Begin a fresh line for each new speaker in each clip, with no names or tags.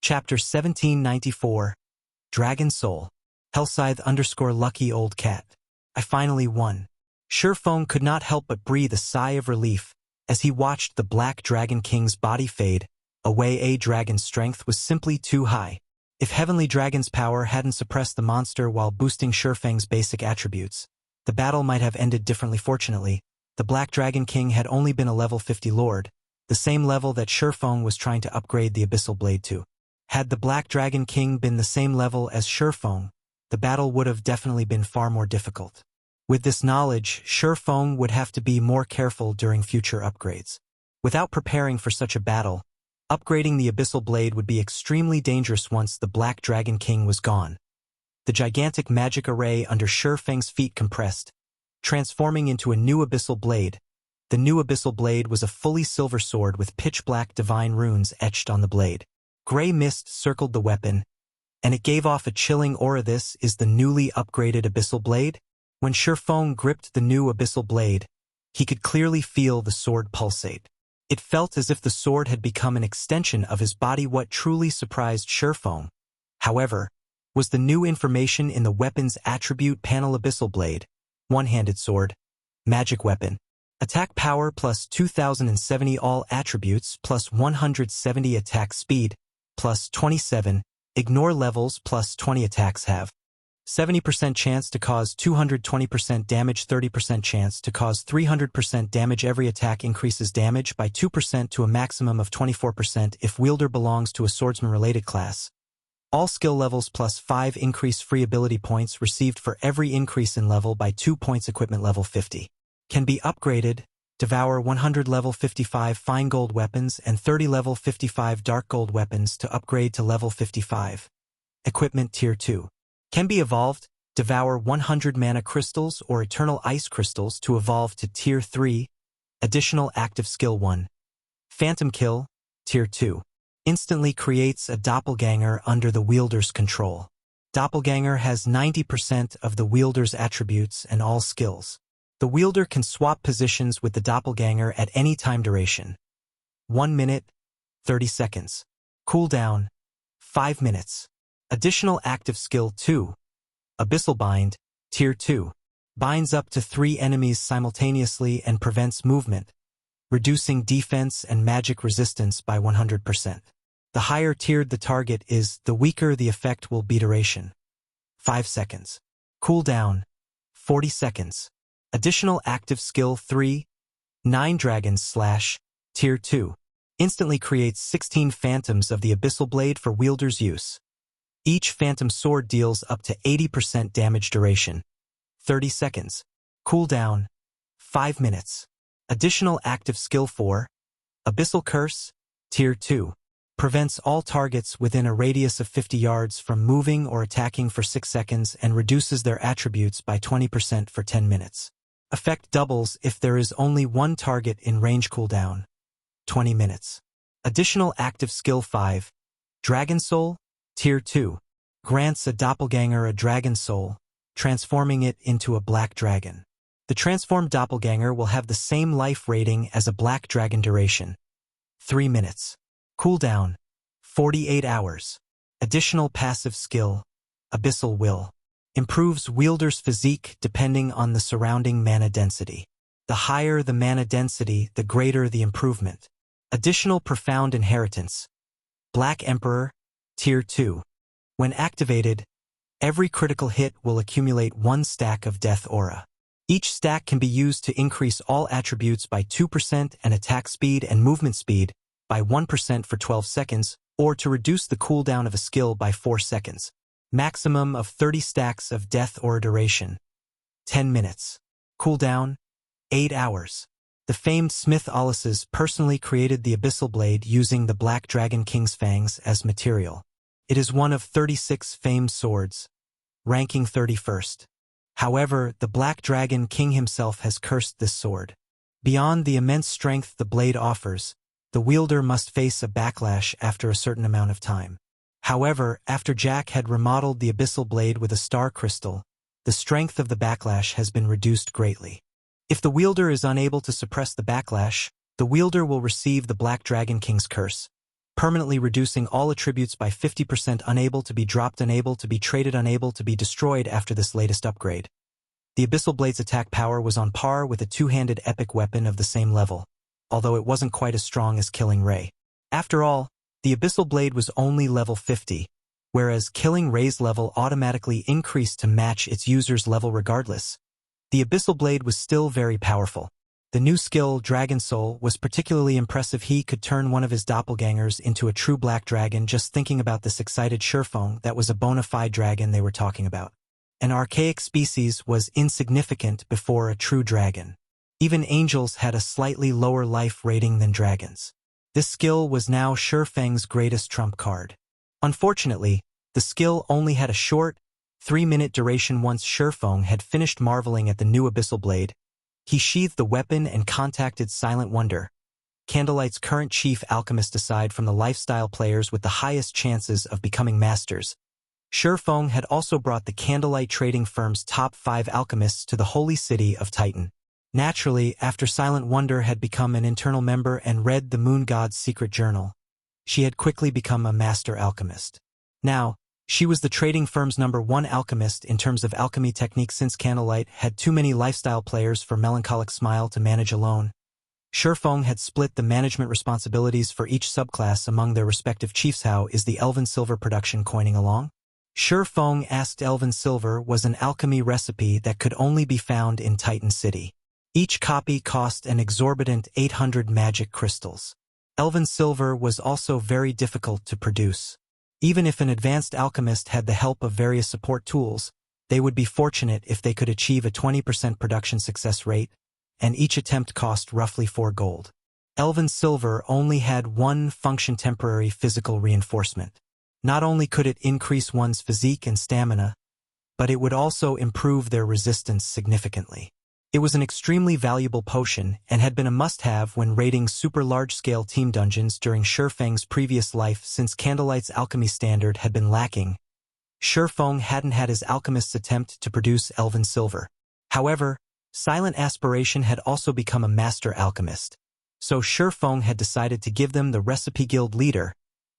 Chapter 1794, Dragon Soul, Hellscythe_lucky old cat. I finally won. Surefong could not help but breathe a sigh of relief as he watched the Black Dragon King's body fade away. A dragon's strength was simply too high. If Heavenly Dragon's power hadn't suppressed the monster while boosting Surefeng's basic attributes, the battle might have ended differently. Fortunately, the Black Dragon King had only been a level 50 lord, the same level that Surefong was trying to upgrade the Abyssal Blade to. Had the Black Dragon King been the same level as Surefong, the battle would have definitely been far more difficult. With this knowledge, Surefong would have to be more careful during future upgrades. Without preparing for such a battle, upgrading the Abyssal Blade would be extremely dangerous once the Black Dragon King was gone. The gigantic magic array under Surefeng's feet compressed, transforming into a new Abyssal Blade. The new Abyssal Blade was a fully silver sword with pitch-black divine runes etched on the blade. Gray mist circled the weapon, and it gave off a chilling aura. This is the newly upgraded Abyssal Blade? When Surefong gripped the new Abyssal Blade, he could clearly feel the sword pulsate. It felt as if the sword had become an extension of his body. What truly surprised Surefong, however, was the new information in the weapon's attribute panel. Abyssal Blade, one-handed sword, magic weapon. Attack power plus 2070, all attributes plus 170, attack speed plus 27, ignore levels plus 20, attacks have 70% chance to cause 220% damage, 30% chance to cause 300% damage. Every attack increases damage by 2% to a maximum of 24% if wielder belongs to a swordsman-related class. All skill levels plus 5 increase free ability points received for every increase in level by 2 points. Equipment level 50. Can be upgraded. Devour 100 level 55 fine gold weapons and 30 level 55 dark gold weapons to upgrade to level 55. Equipment Tier 2. Can be evolved. Devour 100 mana crystals or eternal ice crystals to evolve to Tier 3. Additional active skill 1. Phantom Kill, Tier 2. Instantly creates a doppelganger under the wielder's control. Doppelganger has 90% of the wielder's attributes and all skills. The wielder can swap positions with the doppelganger at any time. Duration: 1 minute, 30 seconds. Cooldown: 5 minutes. Additional active skill 2. Abyssal Bind, Tier 2. Binds up to 3 enemies simultaneously and prevents movement, reducing defense and magic resistance by 100%. The higher tiered the target is, the weaker the effect will be. Duration: 5 seconds. Cooldown: 40 seconds. Additional active skill 3. 9 Dragons Slash, Tier 2. Instantly creates 16 phantoms of the Abyssal Blade for wielder's use. Each phantom sword deals up to 80% damage. Duration: 30 seconds. Cooldown: 5 minutes. Additional active skill 4. Abyssal Curse, Tier 2. Prevents all targets within a radius of 50 yards from moving or attacking for 6 seconds and reduces their attributes by 20% for 10 minutes. Effect doubles if there is only one target in range. Cooldown: 20 minutes. Additional active skill 5. Dragon Soul, Tier 2. Grants a doppelganger a dragon soul, transforming it into a black dragon. The transformed doppelganger will have the same life rating as a black dragon. Duration: 3 minutes. Cooldown: 48 hours. Additional passive skill, Abyssal Will. Improves wielder's physique depending on the surrounding mana density. The higher the mana density, the greater the improvement. Additional profound inheritance. Black Emperor, Tier 2. When activated, every critical hit will accumulate 1 stack of death aura. Each stack can be used to increase all attributes by 2% and attack speed and movement speed by 1% for 12 seconds, or to reduce the cooldown of a skill by 4 seconds. Maximum of 30 stacks of death aura. Duration: 10 minutes. Cooldown: 8 hours. The famed Smith Alices personally created the Abyssal Blade using the Black Dragon King's fangs as material. It is one of 36 famed swords, ranking 31st. However, the Black Dragon King himself has cursed this sword. Beyond the immense strength the blade offers, the wielder must face a backlash after a certain amount of time. However, after Jack had remodeled the Abyssal Blade with a star crystal, the strength of the backlash has been reduced greatly. If the wielder is unable to suppress the backlash, the wielder will receive the Black Dragon King's curse, permanently reducing all attributes by 50%, unable to be dropped, unable to be traded, unable to be destroyed after this latest upgrade. The Abyssal Blade's attack power was on par with a two-handed epic weapon of the same level, although it wasn't quite as strong as Killing Ray. After all, the Abyssal Blade was only level 50, whereas Killing Ray's level automatically increased to match its user's level regardless. The Abyssal Blade was still very powerful. The new skill, Dragon Soul, was particularly impressive. He could turn one of his doppelgangers into a true black dragon. Just thinking about this excited Surephone, that was a bona fide dragon they were talking about. An archaic species was insignificant before a true dragon. Even angels had a slightly lower life rating than dragons. This skill was now Shurfeng's greatest trump card. Unfortunately, the skill only had a short, 3-minute duration. Once Surephone had finished marveling at the new Abyssal Blade, he sheathed the weapon and contacted Silent Wonder, Candlelight's current chief alchemist. Aside from the lifestyle players with the highest chances of becoming masters, Surephone had also brought the Candlelight trading firm's top 5 alchemists to the holy city of Titan. Naturally, after Silent Wonder had become an internal member and read the Moon God's secret journal, she had quickly become a master alchemist. Now, she was the trading firm's #1 alchemist in terms of alchemy technique. Since Candlelight had too many lifestyle players for Melancholic Smile to manage alone, Surephone had split the management responsibilities for each subclass among their respective chiefs. How is the Elven Silver production coining along? Surephone asked. Elven Silver was an alchemy recipe that could only be found in Titan City. Each copy cost an exorbitant 800 magic crystals. Elven Silver was also very difficult to produce. Even if an advanced alchemist had the help of various support tools, they would be fortunate if they could achieve a 20% production success rate, and each attempt cost roughly 4 gold. Elven Silver only had one function: temporary physical reinforcement. Not only could it increase one's physique and stamina, but it would also improve their resistance significantly. It was an extremely valuable potion and had been a must-have when raiding super large-scale team dungeons during Surepheng's previous life. Since Candlelight's alchemy standard had been lacking, Surephone hadn't had his alchemist's attempt to produce Elven Silver. However, Silent Aspiration had also become a master alchemist, so Surephone had decided to give them the recipe. Guild leader,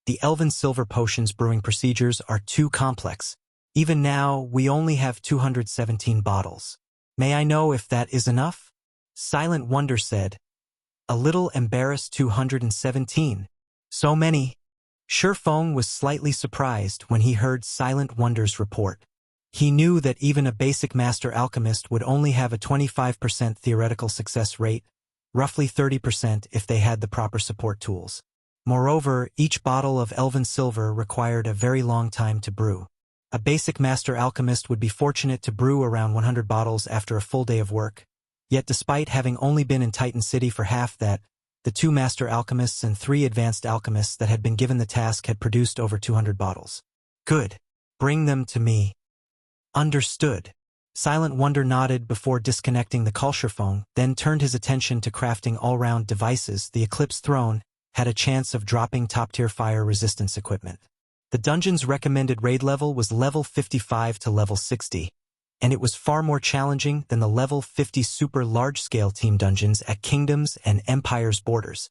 the Elven Silver potion's brewing procedures are too complex. Even now, we only have 217 bottles. May I know if that is enough? Silent Wonder said, a little embarrassed. 217. So many? Surephone was slightly surprised when he heard Silent Wonder's report. He knew that even a basic master alchemist would only have a 25% theoretical success rate, roughly 30% if they had the proper support tools. Moreover, each bottle of Elven Silver required a very long time to brew. A basic master alchemist would be fortunate to brew around 100 bottles after a full day of work. Yet despite having only been in Titan City for half that, the 2 master alchemists and 3 advanced alchemists that had been given the task had produced over 200 bottles. Good. Bring them to me. Understood. Silent Wonder nodded before disconnecting the Surephone, then turned his attention to crafting all-round devices. The Eclipse throne had a chance of dropping top-tier fire resistance equipment. The dungeon's recommended raid level was level 55 to level 60, and it was far more challenging than the level 50 super large-scale team dungeons at Kingdoms and Empire's borders.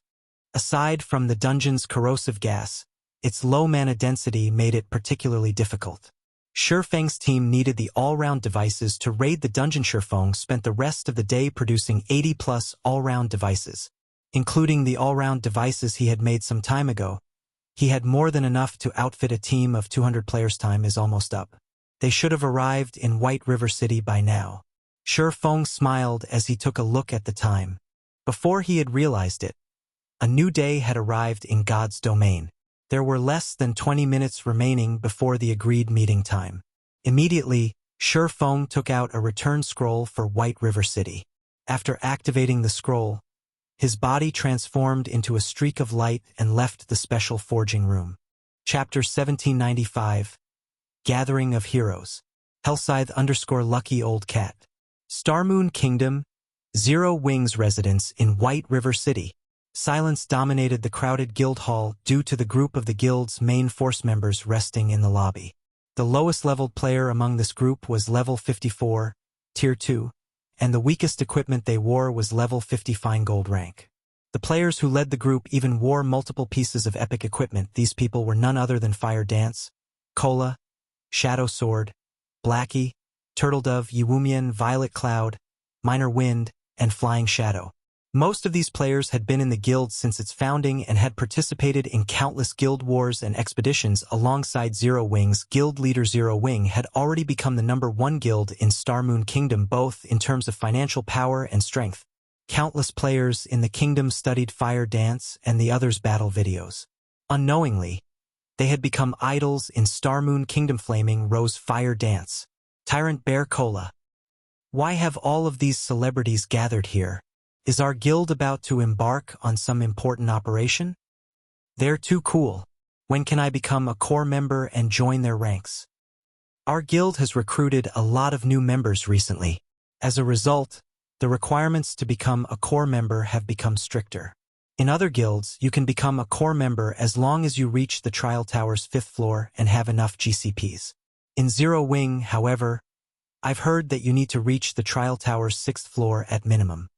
Aside from the dungeon's corrosive gas, its low mana density made it particularly difficult. Surepheng's team needed the all-round devices to raid the dungeon. Surephone spent the rest of the day producing 80+ all-round devices. Including the all-round devices he had made some time ago, he had more than enough to outfit a team of 200 players. Time is almost up. They should have arrived in White River City by now. Surephone smiled as he took a look at the time. Before he had realized it, a new day had arrived in God's domain. There were less than 20 minutes remaining before the agreed meeting time. Immediately, Surephone took out a return scroll for White River City. After activating the scroll, his body transformed into a streak of light and left the special forging room. Chapter 1795. Gathering of Heroes. Hellscythe_Lucky Old Cat. Starmoon Kingdom, Zero Wings residence in White River City. Silence dominated the crowded guild hall due to the group of the guild's main force members resting in the lobby. The lowest leveled player among this group was level 54, tier 2, and the weakest equipment they wore was level 50 fine gold rank. The players who led the group even wore multiple pieces of epic equipment. These people were none other than Fire Dance, Cola, Shadow Sword, Blackie, Turtledove, Yuwumian, Violet Cloud, Minor Wind, and Flying Shadow. Most of these players had been in the guild since its founding and had participated in countless guild wars and expeditions alongside Zero Wing's guild leader. Zero Wing had already become the #1 guild in Starmoon Kingdom, both in terms of financial power and strength. Countless players in the kingdom studied Fire Dance and the others' battle videos. Unknowingly, they had become idols in Starmoon Kingdom. Flaming Rose, Fire Dance, Tyrant Bear, Cola. Why have all of these celebrities gathered here? Is our guild about to embark on some important operation? They're too cool. When can I become a core member and join their ranks? Our guild has recruited a lot of new members recently. As a result, the requirements to become a core member have become stricter. In other guilds, you can become a core member as long as you reach the Trial Tower's 5th floor and have enough GCPs. In Zero Wing, however, I've heard that you need to reach the Trial Tower's 6th floor at minimum.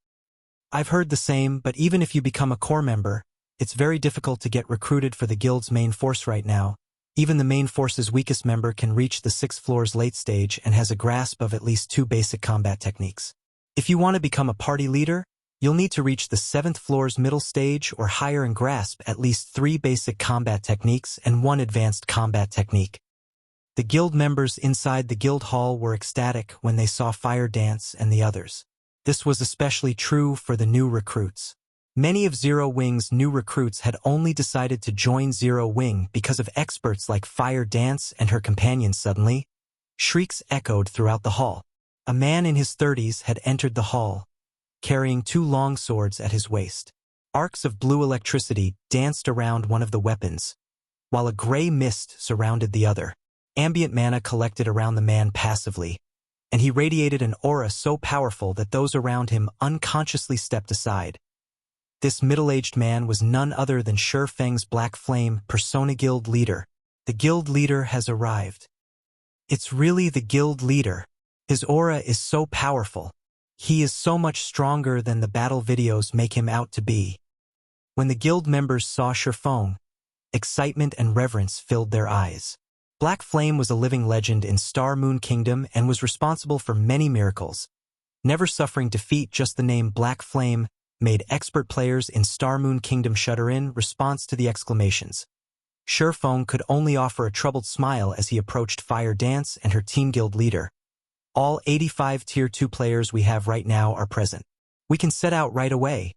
I've heard the same, but even if you become a core member, it's very difficult to get recruited for the guild's main force right now. Even the main force's weakest member can reach the 6th floor's late stage and has a grasp of at least 2 basic combat techniques. If you want to become a party leader, you'll need to reach the 7th floor's middle stage or higher and grasp at least 3 basic combat techniques and 1 advanced combat technique. The guild members inside the guild hall were ecstatic when they saw Fire Dance and the others. This was especially true for the new recruits. Many of Zero Wing's new recruits had only decided to join Zero Wing because of experts like Fire Dance and her companions. Suddenly, shrieks echoed throughout the hall. A man in his 30s had entered the hall, carrying 2 long swords at his waist. Arcs of blue electricity danced around one of the weapons, while a gray mist surrounded the other. Ambient mana collected around the man passively, and he radiated an aura so powerful that those around him unconsciously stepped aside. This middle-aged man was none other than Feng's Black Flame Persona Guild leader. The guild leader has arrived. It's really the guild leader. His aura is so powerful. He is so much stronger than the battle videos make him out to be. When the guild members saw Feng, excitement and reverence filled their eyes. Black Flame was a living legend in Starmoon Kingdom and was responsible for many miracles. Never suffering defeat, just the name Black Flame made expert players in Starmoon Kingdom shudder in response to the exclamations. Feng could only offer a troubled smile as he approached Fire Dance and her team guild leader. All 85 Tier 2 players we have right now are present. We can set out right away,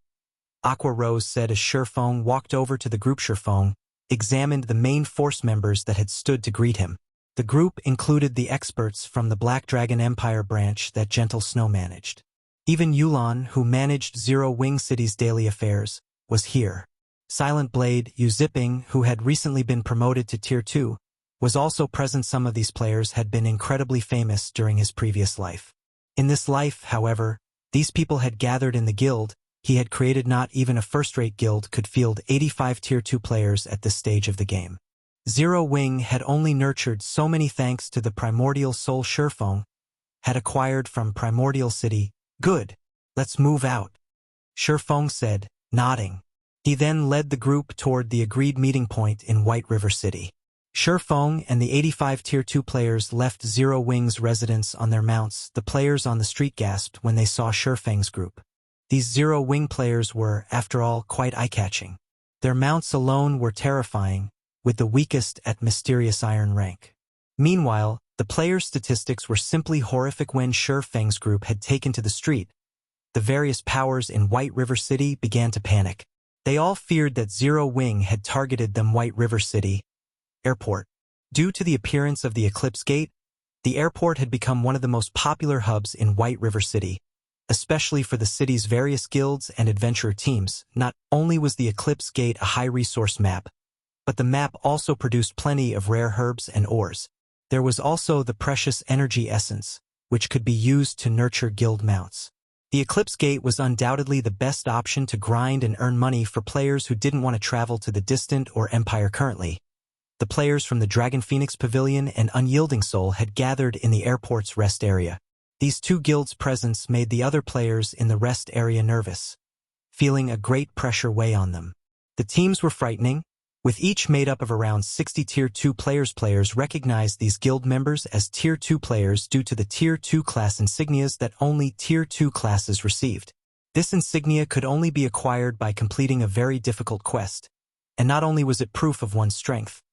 Aqua Rose said as Feng walked over to the group. Feng examined the main force members that had stood to greet him. The group included the experts from the Black Dragon Empire branch that Gentle Snow managed. Even Yulan, who managed Zero Wing City's daily affairs, was here. Silent Blade, Yu Zipping, who had recently been promoted to Tier 2, was also present. Some of these players had been incredibly famous during his previous life. In this life, however, these people had gathered in the guild. He had created. Not even a first-rate guild could field 85 Tier 2 players at this stage of the game. Zero Wing had only nurtured so many thanks to the primordial soul Feng had acquired from Primordial City. Good, let's move out, Feng said, nodding. He then led the group toward the agreed meeting point in White River City. Feng and the 85 Tier 2 players left Zero Wing's residence on their mounts. The players on the street gasped when they saw Feng's group. These Zero Wing players were, after all, quite eye-catching. Their mounts alone were terrifying, with the weakest at Mysterious Iron rank. Meanwhile, the players' statistics were simply horrific. When Feng's group had taken to the street, the various powers in White River City began to panic. They all feared that Zero Wing had targeted them. White River City Airport. Due to the appearance of the Eclipse Gate, the airport had become one of the most popular hubs in White River City, especially for the city's various guilds and adventurer teams. Not only was the Eclipse Gate a high-resource map, but the map also produced plenty of rare herbs and ores. There was also the precious energy essence, which could be used to nurture guild mounts. The Eclipse Gate was undoubtedly the best option to grind and earn money for players who didn't want to travel to the Distant or Empire. Currently, the players from the Dragon Phoenix Pavilion and Unyielding Soul had gathered in the airport's rest area. These 2 guilds' presence made the other players in the rest area nervous. feeling a great pressure weigh on them. The teams were frightening, with each made up of around 60 Tier 2 players. Players recognized these guild members as Tier 2 players due to the Tier 2 class insignias that only Tier 2 classes received. This insignia could only be acquired by completing a very difficult quest, and not only was it proof of one's strength,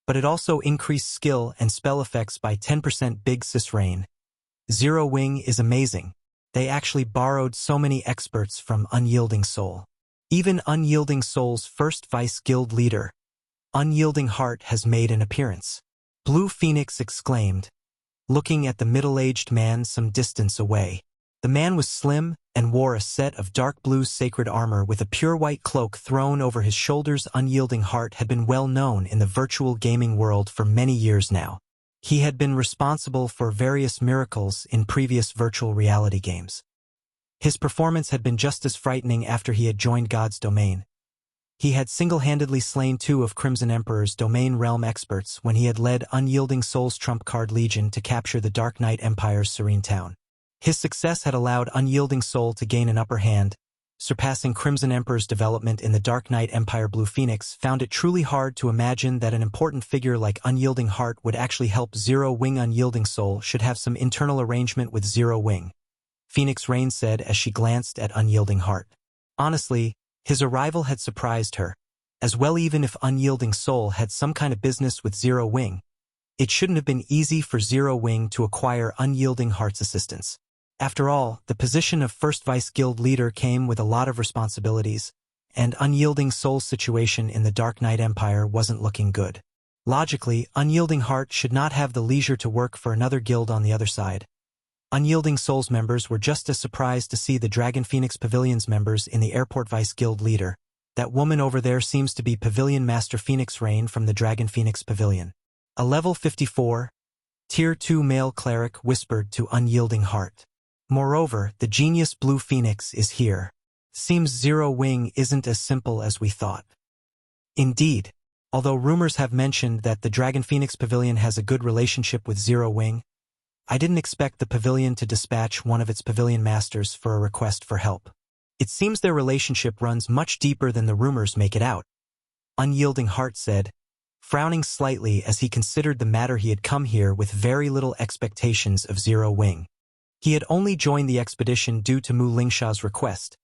but it also increased skill and spell effects by 10%. Big Sis Rain. Zero Wing is amazing. They actually borrowed so many experts from Unyielding Soul. Even Unyielding Soul's first Vice Guild leader, Unyielding Heart, has made an appearance. Blue Phoenix exclaimed, looking at the middle-aged man some distance away. The man was slim and wore a set of dark blue sacred armor with a pure white cloak thrown over his shoulders. Unyielding Heart had been well known in the virtual gaming world for many years now. He had been responsible for various miracles in previous virtual reality games. His performance had been just as frightening after he had joined God's domain. He had single-handedly slain 2 of Crimson Emperor's domain realm experts when he had led Unyielding Soul's trump card Legion to capture the Dark Knight Empire's serene town. His success had allowed Unyielding Soul to gain an upper hand, surpassing Crimson Emperor's development in the Dark Knight Empire. Blue Phoenix found it truly hard to imagine that an important figure like Unyielding Heart would actually help Zero Wing. Unyielding Soul should have some internal arrangement with Zero Wing, Phoenix Rain said as she glanced at Unyielding Heart. Honestly, his arrival had surprised her, as well. Even if Unyielding Soul had some kind of business with Zero Wing, it shouldn't have been easy for Zero Wing to acquire Unyielding Heart's assistance. After all, the position of First Vice Guild leader came with a lot of responsibilities, and Unyielding Soul's situation in the Dark Knight Empire wasn't looking good. Logically, Unyielding Heart should not have the leisure to work for another guild on the other side. Unyielding Soul's members were just as surprised to see the Dragon Phoenix Pavilion's members in the airport. Vice Guild leader. That woman over there seems to be Pavilion Master Phoenix Rain from the Dragon Phoenix Pavilion. A level 54, Tier 2 male cleric whispered to Unyielding Heart. Moreover, the genius Blue Phoenix is here. Seems Zero Wing isn't as simple as we thought. Indeed, although rumors have mentioned that the Dragon Phoenix Pavilion has a good relationship with Zero Wing, I didn't expect the pavilion to dispatch one of its pavilion masters for a request for help. It seems their relationship runs much deeper than the rumors make it out, Unyielding Heart said, frowning slightly as he considered the matter. He had come here with very little expectations of Zero Wing. He had only joined the expedition due to Mu Lingsha's request,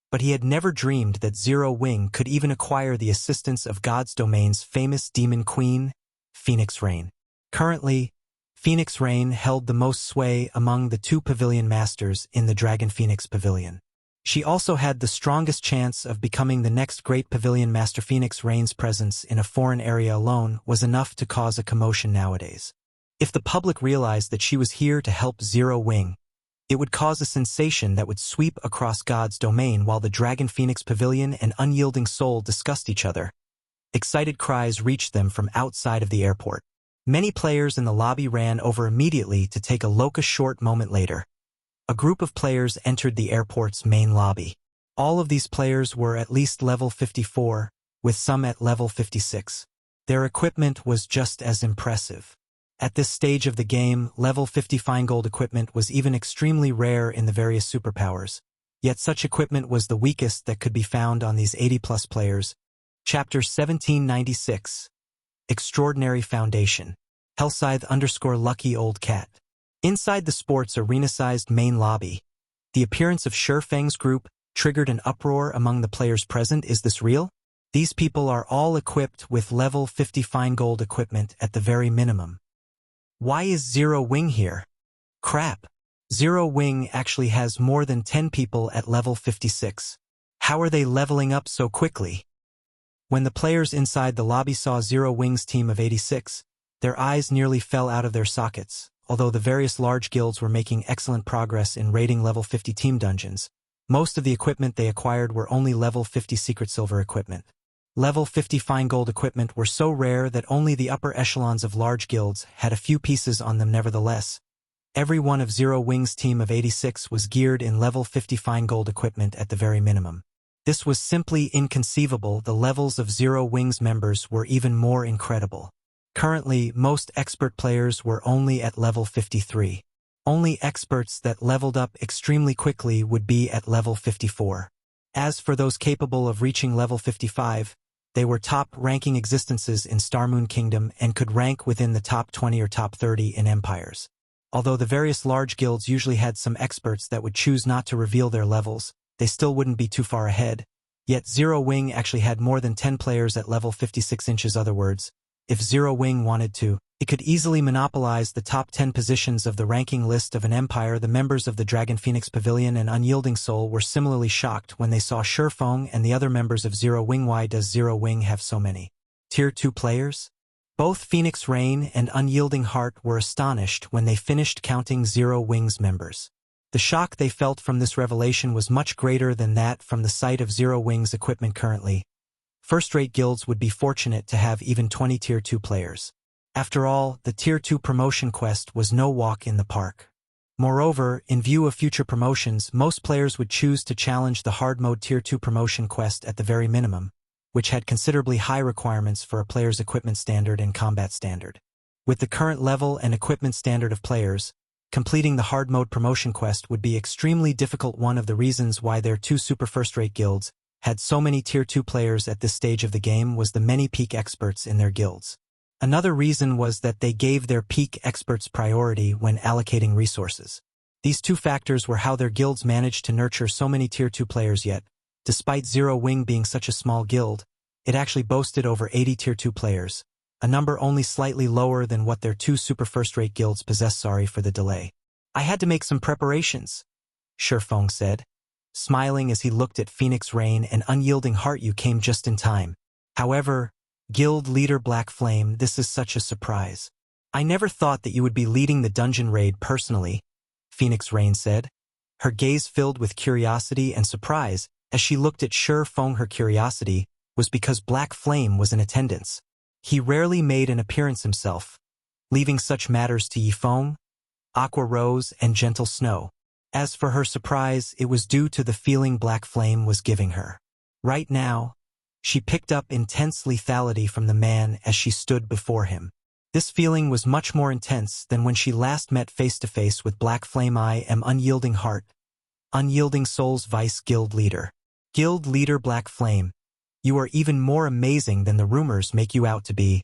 but he had never dreamed that Zero Wing could even acquire the assistance of God's domain's famous demon queen, Phoenix Rain. Currently, Phoenix Rain held the most sway among the 2 pavilion masters in the Dragon Phoenix Pavilion. She also had the strongest chance of becoming the next great pavilion master. Phoenix Rain's presence in a foreign area alone was enough to cause a commotion nowadays. If the public realized that she was here to help Zero Wing, it would cause a sensation that would sweep across God's domain. While the Dragon Phoenix Pavilion and Unyielding Soul discussed each other, excited cries reached them from outside of the airport. Many players in the lobby ran over immediately to take a look. A short moment later, a group of players entered the airport's main lobby. All of these players were at least level 54, with some at level 56. Their equipment was just as impressive. At this stage of the game, level 50 fine gold equipment was even extremely rare in the various superpowers. Yet such equipment was the weakest that could be found on these 80-plus players. Chapter 1796. Extraordinary Foundation. Hellscythe_Lucky Old Cat. Inside the sports arena-sized main lobby, the appearance of Shurfeng's group triggered an uproar among the players present. Is this real? These people are all equipped with level 50 fine gold equipment at the very minimum. Why is Zero Wing here? Crap. Zero Wing actually has more than 10 people at level 56. How are they leveling up so quickly? When the players inside the lobby saw Zero Wing's team of 86, their eyes nearly fell out of their sockets. Although the various large guilds were making excellent progress in raiding level 50 team dungeons, most of the equipment they acquired were only level 50 secret silver equipment. Level 50 fine gold equipment were so rare that only the upper echelons of large guilds had a few pieces on them. Nevertheless, every one of Zero Wing's team of 86 was geared in level 50 fine gold equipment at the very minimum. This was simply inconceivable. The levels of Zero Wing's members were even more incredible. Currently, most expert players were only at level 53. Only experts that leveled up extremely quickly would be at level 54. As for those capable of reaching level 55, they were top-ranking existences in Starmoon Kingdom and could rank within the top 20 or top 30 in empires. Although the various large guilds usually had some experts that would choose not to reveal their levels, they still wouldn't be too far ahead. Yet Zero Wing actually had more than 10 players at level 56 inches. Other words, if Zero Wing wanted to, it could easily monopolize the top 10 positions of the ranking list of an empire. The members of the Dragon Phoenix Pavilion and Unyielding Soul were similarly shocked when they saw Shurfeng and the other members of Zero Wing. Why does Zero Wing have so many Tier 2 players? Both Phoenix Rain and Unyielding Heart were astonished when they finished counting Zero Wing's members. The shock they felt from this revelation was much greater than that from the sight of Zero Wing's equipment currently. First-rate guilds would be fortunate to have even 20 Tier 2 players. After all, the Tier 2 promotion quest was no walk in the park. Moreover, in view of future promotions, most players would choose to challenge the hard mode Tier 2 promotion quest at the very minimum, which had considerably high requirements for a player's equipment standard and combat standard. With the current level and equipment standard of players, completing the hard mode promotion quest would be extremely difficult. One of the reasons why their two super first-rate guilds had so many Tier 2 players at this stage of the game was the many peak experts in their guilds. Another reason was that they gave their peak experts priority when allocating resources. These two factors were how their guilds managed to nurture so many Tier 2 players. Yet, despite Zero Wing being such a small guild, it actually boasted over 80 Tier 2 players, a number only slightly lower than what their two super first-rate guilds possess. Sorry for the delay. I had to make some preparations, Shurfeng said, smiling as he looked at Phoenix Rain and Unyielding Heart. You came just in time. However, Guild Leader Black Flame, this is such a surprise. I never thought that you would be leading the dungeon raid personally, Phoenix Rain said, her gaze filled with curiosity and surprise as she looked at Shurfeng. Her curiosity was because Black Flame was in attendance. He rarely made an appearance himself, leaving such matters to Yifeng, Aqua Rose, and Gentle Snow. As for her surprise, it was due to the feeling Black Flame was giving her. Right now, she picked up intense lethality from the man as she stood before him. This feeling was much more intense than when she last met face-to-face with Black Flame. I am Unyielding Heart, Unyielding Soul's Vice Guild Leader. Guild Leader Black Flame, you are even more amazing than the rumors make you out to be,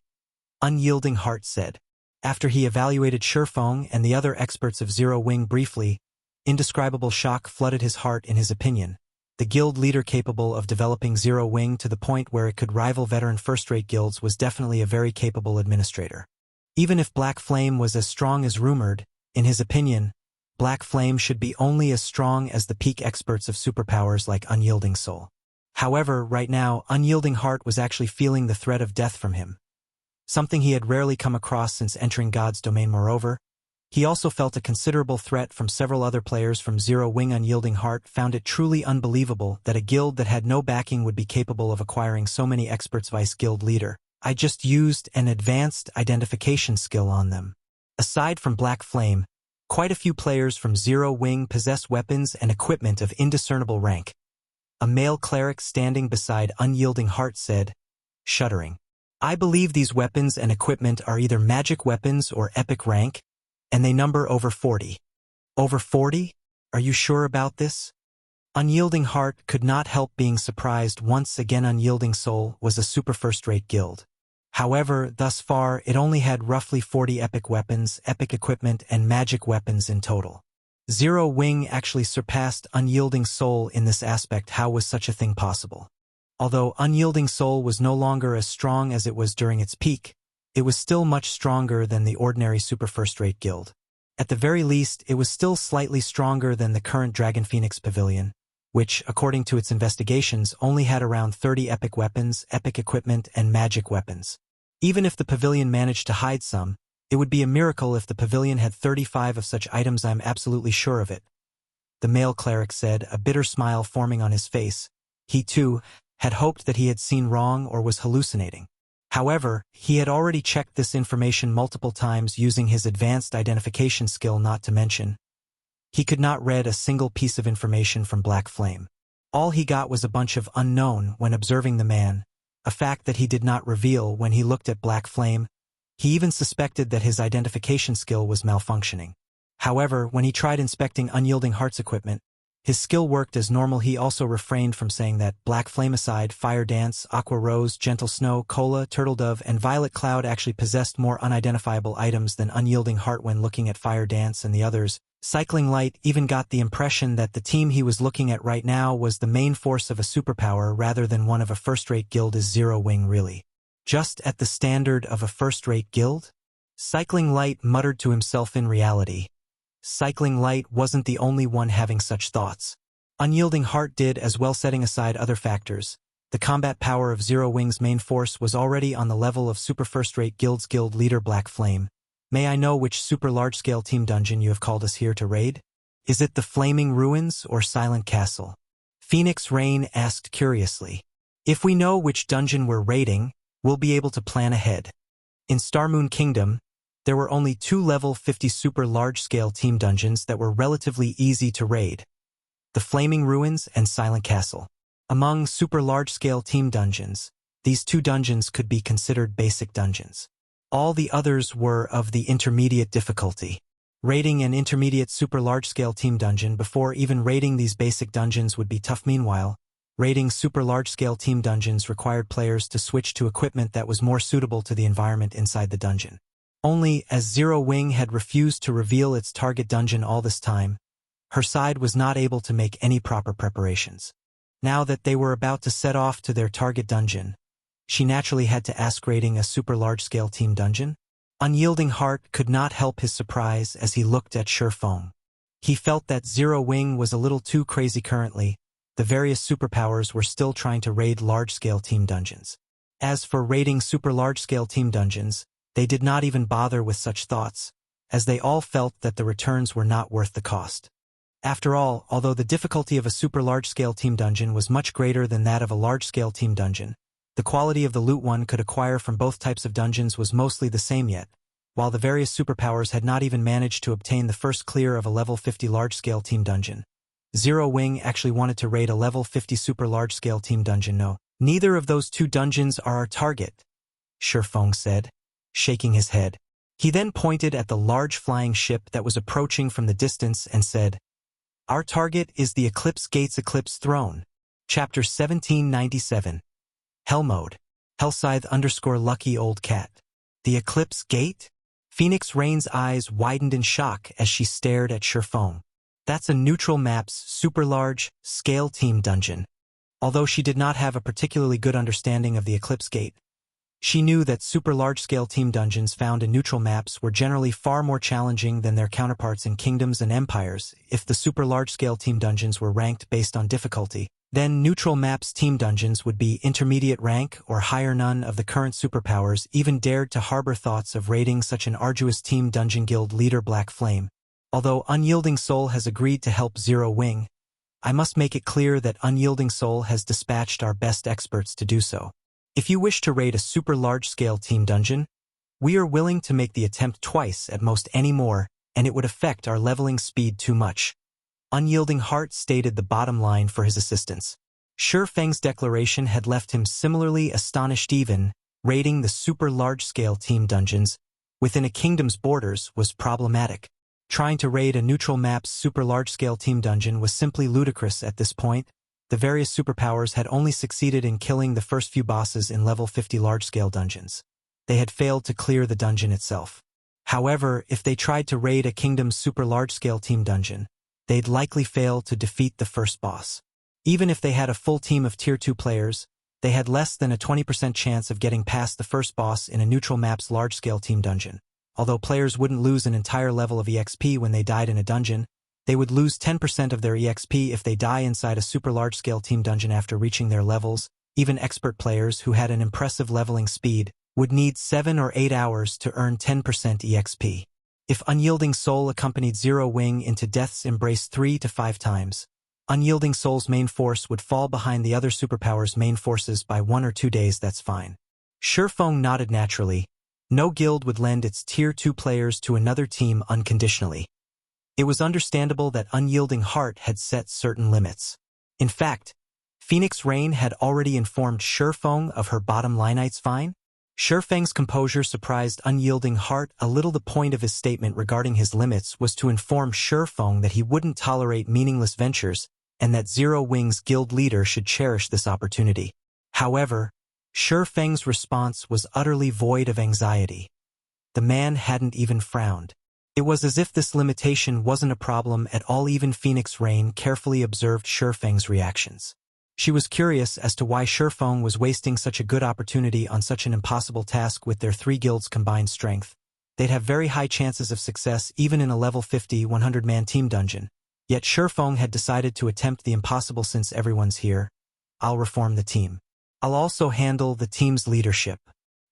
Unyielding Heart said. After he evaluated Shurfeng and the other experts of Zero Wing briefly, indescribable shock flooded his heart. In his opinion, the guild leader capable of developing Zero Wing to the point where it could rival veteran first-rate guilds was definitely a very capable administrator. Even if Black Flame was as strong as rumored, in his opinion, Black Flame should be only as strong as the peak experts of superpowers like Unyielding Soul. However, right now, Unyielding Heart was actually feeling the threat of death from him, something he had rarely come across since entering God's domain. Moreover, he also felt a considerable threat from several other players from Zero Wing. Unyielding Heart found it truly unbelievable that a guild that had no backing would be capable of acquiring so many experts. Vice Guild Leader, I just used an advanced identification skill on them. Aside from Black Flame, quite a few players from Zero Wing possess weapons and equipment of indiscernible rank. A male cleric standing beside Unyielding Heart said, shuddering. I believe these weapons and equipment are either magic weapons or epic rank, and they number over 40. Over 40? Are you sure about this? Unyielding Heart could not help being surprised. Once again, Unyielding Soul was a super first-rate guild. However, thus far, it only had roughly 40 epic weapons, epic equipment, and magic weapons in total. Zero Wing actually surpassed Unyielding Soul in this aspect. How was such a thing possible? Although Unyielding Soul was no longer as strong as it was during its peak, it was still much stronger than the ordinary super first-rate guild. At the very least, it was still slightly stronger than the current Dragon Phoenix Pavilion, which, according to its investigations, only had around 30 epic weapons, epic equipment, and magic weapons. Even if the pavilion managed to hide some, it would be a miracle if the pavilion had 35 of such items. I'm absolutely sure of it, the male cleric said, a bitter smile forming on his face. He, too, had hoped that he had seen wrong or was hallucinating. However, he had already checked this information multiple times using his advanced identification skill. Not to mention, he could not read a single piece of information from Black Flame. All he got was a bunch of unknown when observing the man, a fact that he did not reveal when he looked at Black Flame. He even suspected that his identification skill was malfunctioning. However, when he tried inspecting Unyielding Heart's equipment, His skill worked as normal. He also refrained from saying that Black Flame aside, Fire Dance, Aqua Rose, Gentle Snow, Cola, Turtle Dove, and Violet Cloud actually possessed more unidentifiable items than Unyielding Heart when looking at Fire Dance and the others. Cycling Light even got the impression that the team he was looking at right now was the main force of a superpower rather than one of a first-rate guild. Is Zero Wing really just at the standard of a first-rate guild? Cycling Light muttered to himself. In reality, Cycling Light wasn't the only one having such thoughts. Unyielding Heart did as well. Setting aside other factors, the combat power of Zero Wing's main force was already on the level of super first-rate guilds. Guild leader Black Flame, may I know which super large-scale team dungeon you have called us here to raid? Is it the Flaming Ruins or Silent Castle? Phoenix Rain asked curiously. If we know which dungeon we're raiding, we'll be able to plan ahead. In Starmoon Kingdom, there were only 2 level 50 super large-scale team dungeons that were relatively easy to raid: the Flaming Ruins and Silent Castle. Among super large-scale team dungeons, these 2 dungeons could be considered basic dungeons. All the others were of the intermediate difficulty. Raiding an intermediate super large-scale team dungeon before even raiding these basic dungeons would be tough. Meanwhile, raiding super large-scale team dungeons required players to switch to equipment that was more suitable to the environment inside the dungeon. Only, as Zero Wing had refused to reveal its target dungeon all this time, her side was not able to make any proper preparations. Now that they were about to set off to their target dungeon, she naturally had to ask, raiding a super large-scale team dungeon? Unyielding Heart could not help his surprise as he looked at Feng. He felt that Zero Wing was a little too crazy. Currently, the various superpowers were still trying to raid large-scale team dungeons. As for raiding super large-scale team dungeons, they did not even bother with such thoughts, as they all felt that the returns were not worth the cost. After all, although the difficulty of a super large-scale team dungeon was much greater than that of a large-scale team dungeon, the quality of the loot one could acquire from both types of dungeons was mostly the same. Yet, while the various superpowers had not even managed to obtain the first clear of a level 50 large-scale team dungeon, Zero Wing actually wanted to raid a level 50 super large-scale team dungeon. No, neither of those 2 dungeons are our target, Feng said, shaking his head. He then pointed at the large flying ship that was approaching from the distance and said, "Our target is the Eclipse Gates Eclipse Throne." Chapter 1797. Hell Mode. Hellscythe_Lucky Old Cat. The Eclipse Gate? Phoenix Rain's eyes widened in shock as she stared at Feng. That's a neutral map's super large scale team dungeon. Although she did not have a particularly good understanding of the Eclipse Gate, she knew that super large-scale team dungeons found in neutral maps were generally far more challenging than their counterparts in kingdoms and empires. If the super large-scale team dungeons were ranked based on difficulty, then neutral maps team dungeons would be intermediate rank or higher. None of the current superpowers even dared to harbor thoughts of raiding such an arduous team dungeon. Guild leader Black Flame. Although Unyielding Soul has agreed to help Zero Wing, I must make it clear that Unyielding Soul has dispatched our best experts to do so. If you wish to raid a super large-scale team dungeon, we are willing to make the attempt twice at most anymore, and it would affect our leveling speed too much. Unyielding Heart stated the bottom line for his assistance. Feng's declaration had left him similarly astonished. Even raiding the super large-scale team dungeons within a kingdom's borders was problematic. Trying to raid a neutral map's super large-scale team dungeon was simply ludicrous at this point. The various superpowers had only succeeded in killing the first few bosses in level 50 large-scale dungeons. They had failed to clear the dungeon itself. However, if they tried to raid a kingdom's super large-scale team dungeon, they'd likely fail to defeat the first boss. Even if they had a full team of Tier 2 players, they had less than a 20% chance of getting past the first boss in a neutral map's large-scale team dungeon. Although players wouldn't lose an entire level of EXP when they died in a dungeon, they would lose 10% of their EXP if they die inside a super large-scale team dungeon after reaching their levels. Even expert players who had an impressive leveling speed would need 7 or 8 hours to earn 10% EXP. If Unyielding Soul accompanied Zero Wing into Death's Embrace 3 to 5 times, Unyielding Soul's main force would fall behind the other superpowers' main forces by 1 or 2 days. That's fine. Feng nodded naturally. No guild would lend its Tier 2 players to another team unconditionally. It was understandable that Unyielding Heart had set certain limits. In fact, Phoenix Rain had already informed Feng of her bottom line. It's fine. Feng's composure surprised Unyielding Heart a little. The point of his statement regarding his limits was to inform Feng that he wouldn't tolerate meaningless ventures, and that Zero Wing's guild leader should cherish this opportunity. However, Shi Feng's response was utterly void of anxiety. The man hadn't even frowned. It was as if this limitation wasn't a problem at all. Even Phoenix Rain carefully observed Shi Feng's reactions. She was curious as to why Shi Feng was wasting such a good opportunity on such an impossible task. With their 3 guilds' combined strength, they'd have very high chances of success even in a level 50, 100-man team dungeon. Yet Shi Feng had decided to attempt the impossible. Since everyone's here, I'll reform the team. I'll also handle the team's leadership.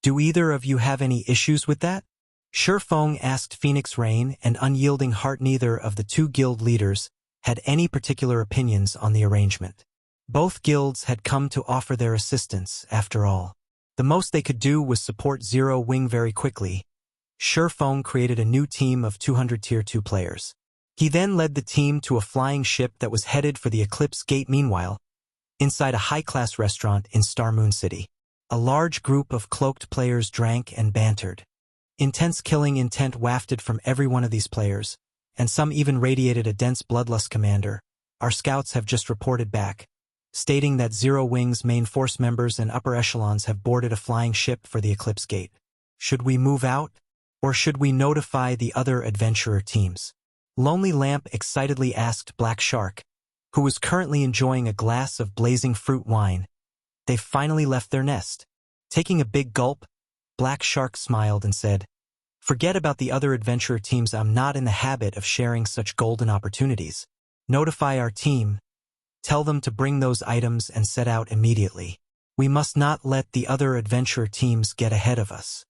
Do either of you have any issues with that? Shi Feng asked Phoenix Rain and Unyielding Heart. Neither of the 2 guild leaders had any particular opinions on the arrangement. Both guilds had come to offer their assistance, after all. The most they could do was support Zero Wing. Very quickly, Shi Feng created a new team of 200 Tier 2 players. He then led the team to a flying ship that was headed for the Eclipse Gate. Meanwhile, inside a high-class restaurant in Star Moon City, a large group of cloaked players drank and bantered. Intense killing intent wafted from every one of these players, and some even radiated a dense bloodlust. Commander, our scouts have just reported back, stating that Zero Wing's main force members and upper echelons have boarded a flying ship for the Eclipse Gate. Should we move out, or should we notify the other adventurer teams? Lonely Lamp excitedly asked Black Shark, who was currently enjoying a glass of blazing fruit wine. They've finally left their nest. Taking a big gulp, Black Shark smiled and said, "Forget about the other adventurer teams. I'm not in the habit of sharing such golden opportunities. Notify our team. Tell them to bring those items and set out immediately. We must not let the other adventurer teams get ahead of us."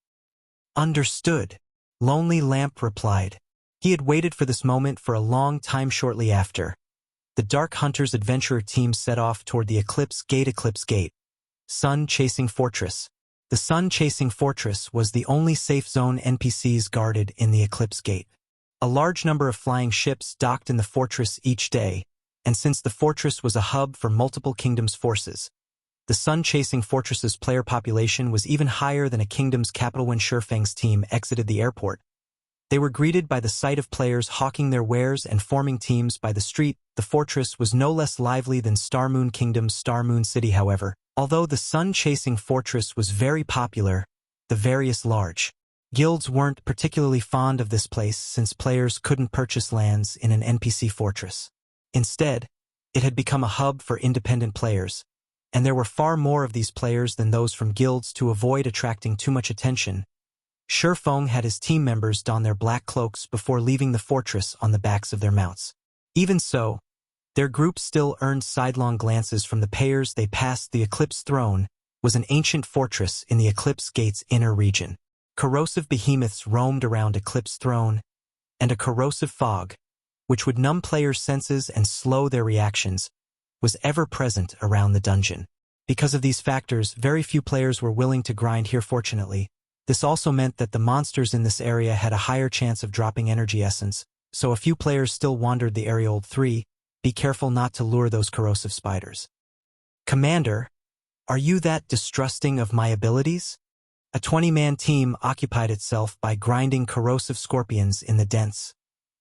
Understood, Lonely Lamp replied. He had waited for this moment for a long time. Shortly after, the Dark Hunters adventurer team set off toward the Eclipse Gate. Eclipse Gate, Sun-Chasing Fortress. The Sun-Chasing Fortress was the only safe zone NPCs guarded in the Eclipse Gate. A large number of flying ships docked in the fortress each day, and since the fortress was a hub for multiple kingdoms' forces, the Sun-Chasing Fortress's player population was even higher than a kingdom's capital. When Shi Feng's team exited the airport, they were greeted by the sight of players hawking their wares and forming teams by the street. The fortress was no less lively than Star Moon Kingdom's Star Moon City. However, although the Sun-Chasing Fortress was very popular, the various large guilds weren't particularly fond of this place, since players couldn't purchase lands in an NPC fortress. Instead, it had become a hub for independent players, and there were far more of these players than those from guilds. To avoid attracting too much attention, Shi Feng had his team members don their black cloaks before leaving the fortress on the backs of their mounts. Even so, their group still earned sidelong glances from the payers they passed. The Eclipse Throne was an ancient fortress in the Eclipse Gate's inner region. Corrosive behemoths roamed around Eclipse Throne, and a corrosive fog, which would numb players' senses and slow their reactions, was ever present around the dungeon. Because of these factors, very few players were willing to grind here. Fortunately, this also meant that the monsters in this area had a higher chance of dropping energy essence, so a few players still wandered the area. Old 3, be careful not to lure those corrosive spiders. Commander, are you that distrusting of my abilities? A 20-man team occupied itself by grinding corrosive scorpions in the dense,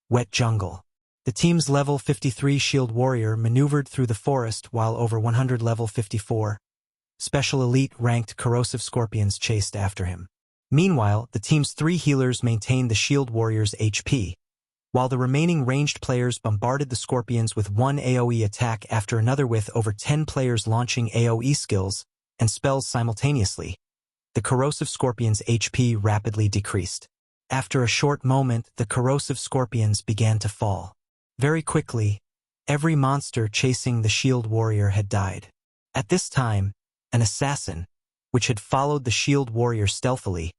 wet jungle. The team's level 53 shield warrior maneuvered through the forest while over 100 level 54 special elite ranked corrosive scorpions chased after him. Meanwhile, the team's 3 healers maintained the shield warrior's HP, while the remaining ranged players bombarded the scorpions with one AoE attack after another. With over 10 players launching AoE skills and spells simultaneously, the corrosive scorpion's HP rapidly decreased. After a short moment, the corrosive scorpions began to fall. Very quickly, every monster chasing the shield warrior had died. At this time, an assassin, which had followed the shield warrior stealthily,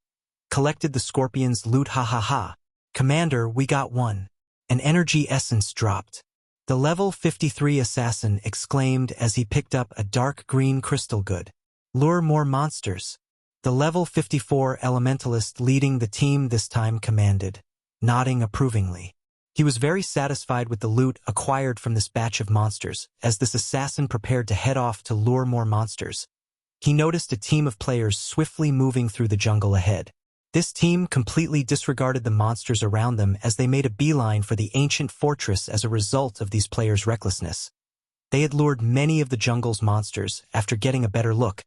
collected the scorpion's loot. Ha ha ha. Commander, we got one. An energy essence dropped. The level 53 assassin exclaimed as he picked up a dark green crystal. Good. Lure more monsters. The level 54 elementalist leading the team this time commanded, nodding approvingly. He was very satisfied with the loot acquired from this batch of monsters. As this assassin prepared to head off to lure more monsters, he noticed a team of players swiftly moving through the jungle ahead. This team completely disregarded the monsters around them as they made a beeline for the ancient fortress. As a result of these players' recklessness, They had lured many of the jungle's monsters. After getting a better look,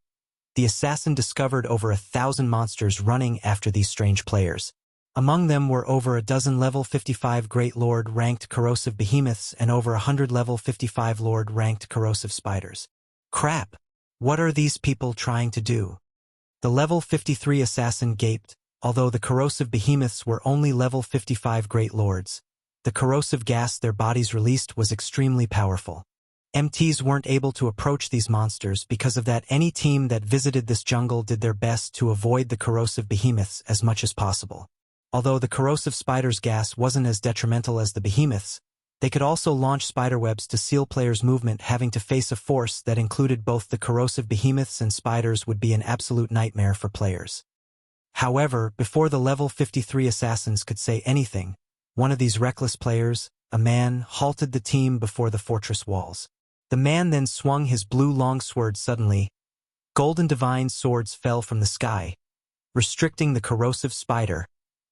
the assassin discovered over 1,000 monsters running after these strange players. Among them were over a dozen level 55 Great Lord ranked corrosive behemoths and over 100 level 55 Lord ranked corrosive spiders. Crap! What are these people trying to do? The level 53 assassin gaped. Although the corrosive behemoths were only level 55 Great Lords, the corrosive gas their bodies released was extremely powerful. MTs weren't able to approach these monsters. Because of that, any team that visited this jungle did their best to avoid the corrosive behemoths as much as possible. Although the corrosive spiders' gas wasn't as detrimental as the behemoths, they could also launch spiderwebs to seal players' movement. Having to face a force that included both the corrosive behemoths and spiders would be an absolute nightmare for players. However, before the level 53 assassins could say anything, one of these reckless players, a man, halted the team before the fortress walls. The man then swung his blue longsword. Suddenly, golden divine swords fell from the sky, restricting the corrosive spider,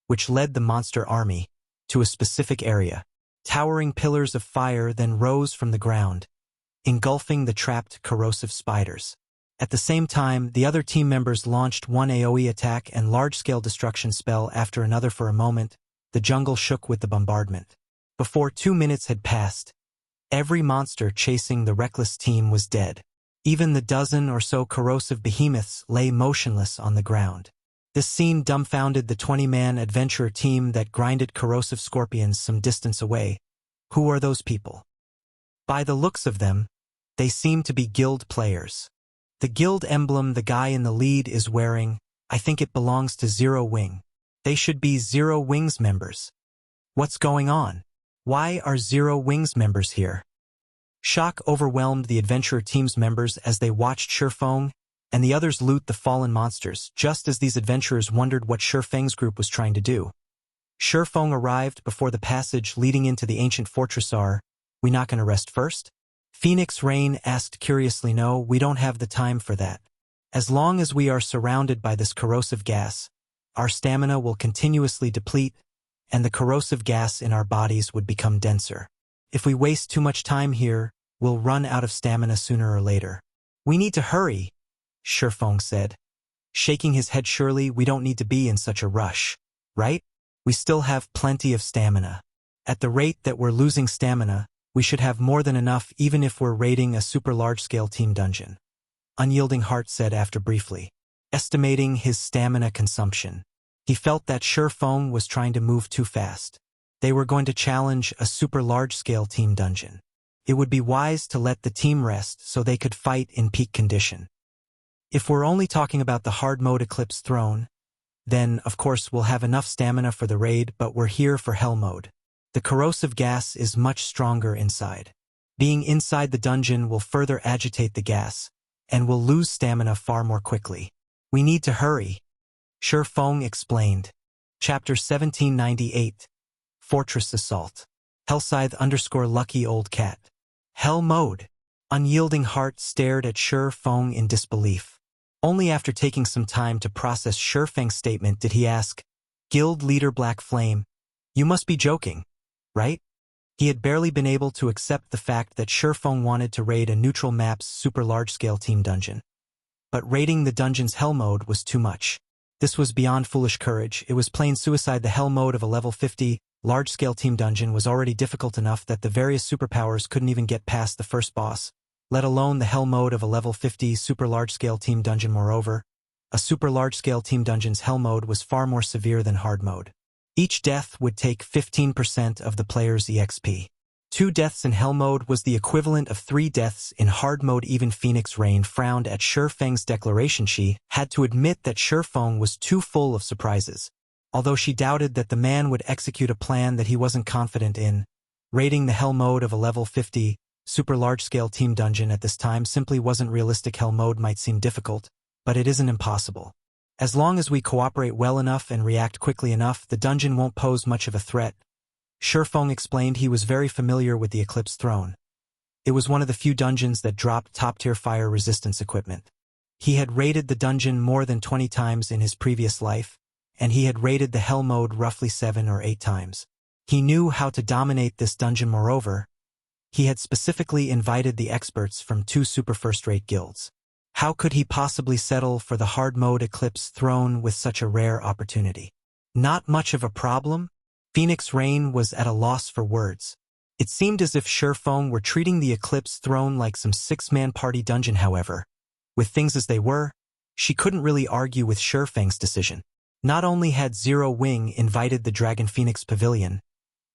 which led the monster army, to a specific area. Towering pillars of fire then rose from the ground, engulfing the trapped corrosive spiders. At the same time, the other team members launched one AoE attack and large-scale destruction spell after another. For a moment, the jungle shook with the bombardment. Before 2 minutes had passed, every monster chasing the reckless team was dead. Even the dozen or so corrosive behemoths lay motionless on the ground. This scene dumbfounded the 20-man adventurer team that grinded corrosive scorpions some distance away. Who are those people? By the looks of them, they seem to be guild players. The guild emblem the guy in the lead is wearing, I think it belongs to Zero Wing. They should be Zero Wing's members. What's going on? Why are Zero Wing's members here? Shock overwhelmed the adventurer team's members as they watched Shurfeng and the others loot the fallen monsters. Just as these adventurers wondered what Shurfeng's group was trying to do, Shurfeng arrived before the passage leading into the ancient fortress. Are we not going to rest first? Phoenix Rain asked curiously. No, we don't have the time for that. As long as we are surrounded by this corrosive gas, our stamina will continuously deplete, and the corrosive gas in our bodies would become denser. If we waste too much time here, we'll run out of stamina sooner or later. We need to hurry, Shurfeng said, shaking his head. Surely we don't need to be in such a rush, right? We still have plenty of stamina. At the rate that we're losing stamina, we should have more than enough even if we're raiding a super large-scale team dungeon. Unyielding Heart said after briefly estimating his stamina consumption. He felt that Shurfeng was trying to move too fast. They were going to challenge a super large-scale team dungeon. It would be wise to let the team rest so they could fight in peak condition. If we're only talking about the hard mode Eclipse Throne, then, of course, we'll have enough stamina for the raid, but we're here for hell mode. The corrosive gas is much stronger inside. Being inside the dungeon will further agitate the gas, and we'll lose stamina far more quickly. We need to hurry, Shurfeng explained. Chapter 1798. Fortress Assault. Hellscythe_lucky old cat. Hell mode. Unyielding Heart stared at Shurfeng in disbelief. Only after taking some time to process Shurfeng's statement did he ask, Guild Leader Black Flame, you must be joking, right? He had barely been able to accept the fact that Shurfeng wanted to raid a neutral map's super large-scale team dungeon. But raiding the dungeon's hell mode was too much. This was beyond foolish courage. It was plain suicide. The hell mode of a level 50 large-scale team dungeon was already difficult enough that the various superpowers couldn't even get past the first boss, let alone the hell mode of a level 50 super large-scale team dungeon. Moreover, a super large-scale team dungeon's hell mode was far more severe than hard mode. Each death would take 15% of the player's EXP. 2 deaths in hell mode was the equivalent of 3 deaths in hard mode. Even Phoenix Rain frowned at Shurfeng's declaration. She had to admit that Shurfeng was too full of surprises. Although she doubted that the man would execute a plan that he wasn't confident in, raiding the hell mode of a level 50 super large-scale team dungeon at this time simply wasn't realistic. Hell mode might seem difficult, but it isn't impossible. As long as we cooperate well enough and react quickly enough, the dungeon won't pose much of a threat. Shurfeng explained. He was very familiar with the Eclipse Throne. It was one of the few dungeons that dropped top-tier fire resistance equipment. He had raided the dungeon more than 20 times in his previous life, and he had raided the hell mode roughly 7 or 8 times. He knew how to dominate this dungeon. Moreover, He had specifically invited the experts from 2 super first-rate guilds. How could he possibly settle for the hard-mode Eclipse throne with such a rare opportunity? Not much of a problem? Phoenix Rain was at a loss for words. It seemed as if Shurfeng were treating the Eclipse throne like some 6-man party dungeon, however. With things as they were, she couldn't really argue with Shurfeng's decision. Not only had Zero Wing invited the Dragon Phoenix Pavilion,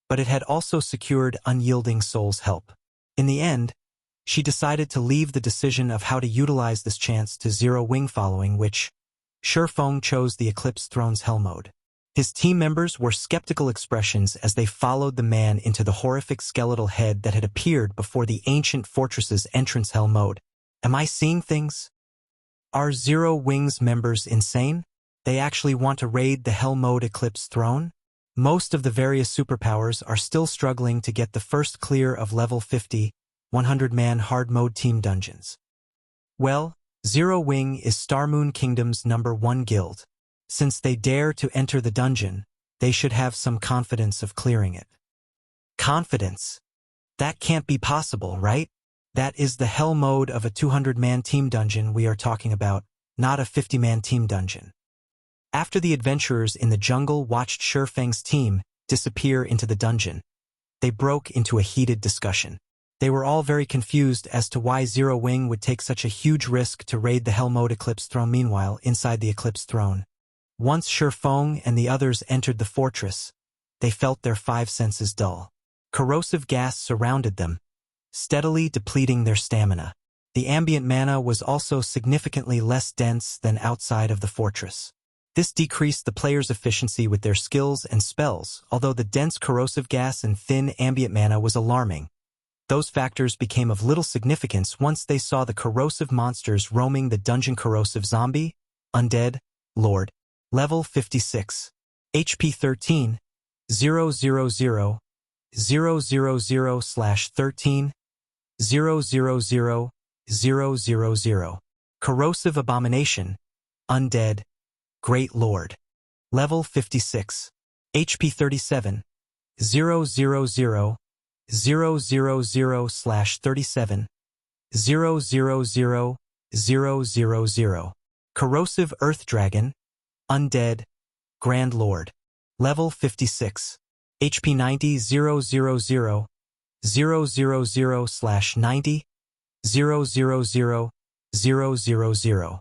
but it had also secured Unyielding Soul's help. In the end, she decided to leave the decision of how to utilize this chance to Zero Wing, following which, Shurfeng chose the Eclipse Throne's Hell mode. His team members wore skeptical expressions as they followed the man into the horrific skeletal head that had appeared before the ancient fortress's entrance Hell mode. Am I seeing things? Are Zero Wing's members insane? They actually want to raid the Hell mode Eclipse throne? Most of the various superpowers are still struggling to get the first clear of level 50, 100-man hard mode team dungeons. Well, Zero Wing is Starmoon Kingdom's #1 guild. Since they dare to enter the dungeon, they should have some confidence of clearing it. Confidence? That can't be possible, right? That is the Hell mode of a 200-man team dungeon we are talking about, not a 50-man team dungeon. After the adventurers in the jungle watched Shurfeng's team disappear into the dungeon, they broke into a heated discussion. They were all very confused as to why Zero Wing would take such a huge risk to raid the Hell mode Eclipse throne. Meanwhile, inside the Eclipse throne, once Shurfeng and the others entered the fortress, they felt their 5 senses dull. Corrosive gas surrounded them, steadily depleting their stamina. The ambient mana was also significantly less dense than outside of the fortress. This decreased the player's efficiency with their skills and spells, although the dense corrosive gas and thin ambient mana was alarming. Those factors became of little significance once they saw the corrosive monsters roaming the dungeon. Corrosive Zombie, Undead, Lord, level 56, HP 13, 000, 000/13, 000/000. Corrosive Abomination, Undead, Great Lord, level 56, HP 37, 000, 000/37, 000/000. Corrosive Earth Dragon, Undead, Grand Lord, level 56, HP 90, 000, 000/90, 000/000.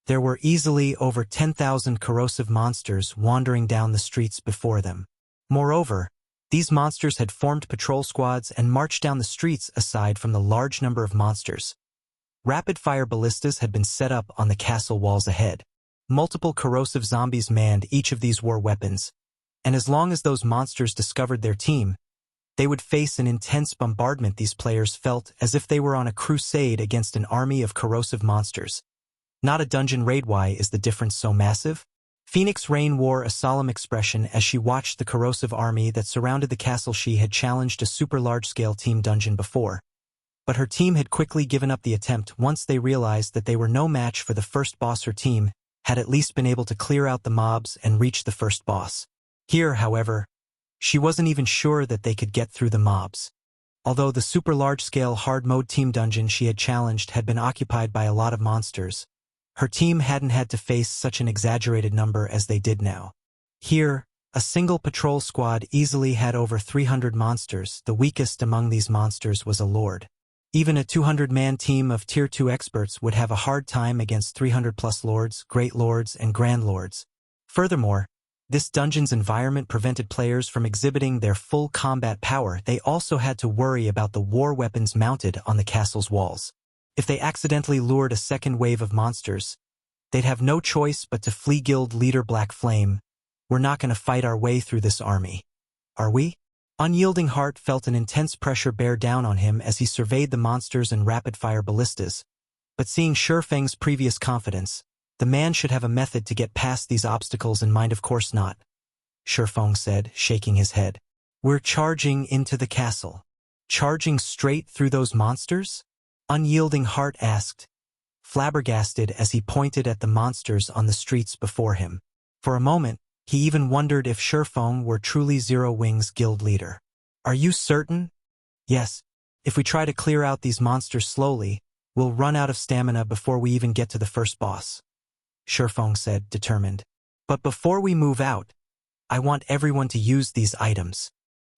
There were easily over 10,000 corrosive monsters wandering down the streets before them. Moreover, these monsters had formed patrol squads and marched down the streets. Aside from the large number of monsters, rapid-fire ballistas had been set up on the castle walls ahead. Multiple corrosive zombies manned each of these war weapons, and as long as those monsters discovered their team, they would face an intense bombardment. These players felt as if they were on a crusade against an army of corrosive monsters. Not a dungeon raid. Why is the difference so massive? Phoenix Rain wore a solemn expression as she watched the corrosive army that surrounded the castle. She had challenged a super large-scale team dungeon before, but her team had quickly given up the attempt once they realized that they were no match for the first boss. Her team had at least been able to clear out the mobs and reach the first boss. Here, however, she wasn't even sure that they could get through the mobs. Although the super large-scale hard mode team dungeon she had challenged had been occupied by a lot of monsters, her team hadn't had to face such an exaggerated number as they did now. Here, a single patrol squad easily had over 300 monsters. The weakest among these monsters was a lord. Even a 200-man team of Tier 2 experts would have a hard time against 300-plus lords, great lords, and grand lords. Furthermore, this dungeon's environment prevented players from exhibiting their full combat power. They also had to worry about the war weapons mounted on the castle's walls. If they accidentally lured a second wave of monsters, they'd have no choice but to flee. Guild leader Black Flame, we're not going to fight our way through this army, are we? Unyielding Heart felt an intense pressure bear down on him as he surveyed the monsters and rapid-fire ballistas, but seeing Shurfeng's previous confidence, the man should have a method to get past these obstacles in mind. Of course not, Shurfeng said, shaking his head. We're charging into the castle. Charging straight through those monsters? Unyielding Heart asked, flabbergasted as he pointed at the monsters on the streets before him. For a moment, he even wondered if Shurfeng were truly Zero Wing's guild leader. Are you certain? Yes, if we try to clear out these monsters slowly, we'll run out of stamina before we even get to the first boss. Shurfong said, determined. But before we move out, I want everyone to use these items.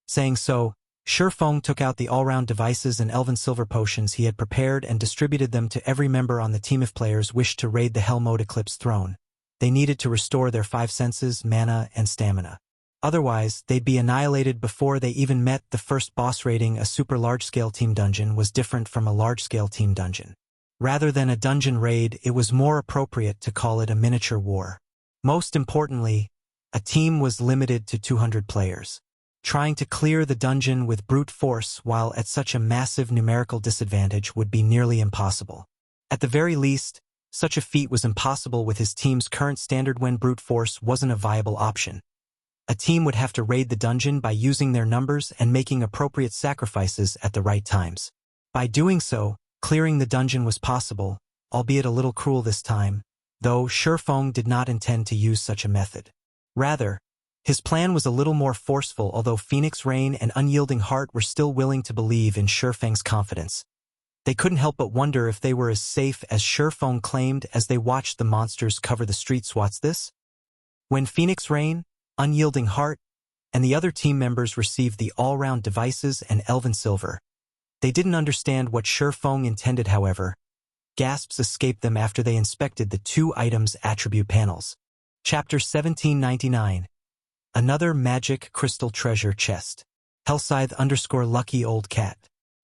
Saying so, Shurfong took out the all-round devices and elven silver potions he had prepared and distributed them to every member on the team if players wished to raid the Hell Mode Eclipse throne. They needed to restore their 5 senses, mana, and stamina. Otherwise, they'd be annihilated before they even met the first boss. Raiding a super large-scale team dungeon was different from a large-scale team dungeon. Rather than a dungeon raid, it was more appropriate to call it a miniature war. Most importantly, a team was limited to 200 players. Trying to clear the dungeon with brute force while at such a massive numerical disadvantage would be nearly impossible. At the very least, such a feat was impossible with his team's current standard when brute force wasn't a viable option. A team would have to raid the dungeon by using their numbers and making appropriate sacrifices at the right times. By doing so, clearing the dungeon was possible, albeit a little cruel this time, though Shurfong did not intend to use such a method. Rather, his plan was a little more forceful, although Phoenix Rain and Unyielding Heart were still willing to believe in Shurfeng's confidence. They couldn't help but wonder if they were as safe as Shurfeng claimed as they watched the monsters cover the streets. What's this? When Phoenix Rain, Unyielding Heart, and the other team members received the all-round devices and elven silver, they didn't understand what Shurfeng intended. However, gasps escaped them after they inspected the 2 items' attribute panels. Chapter 1799. Another magic crystal treasure chest. Hellscythe_lucky old cat.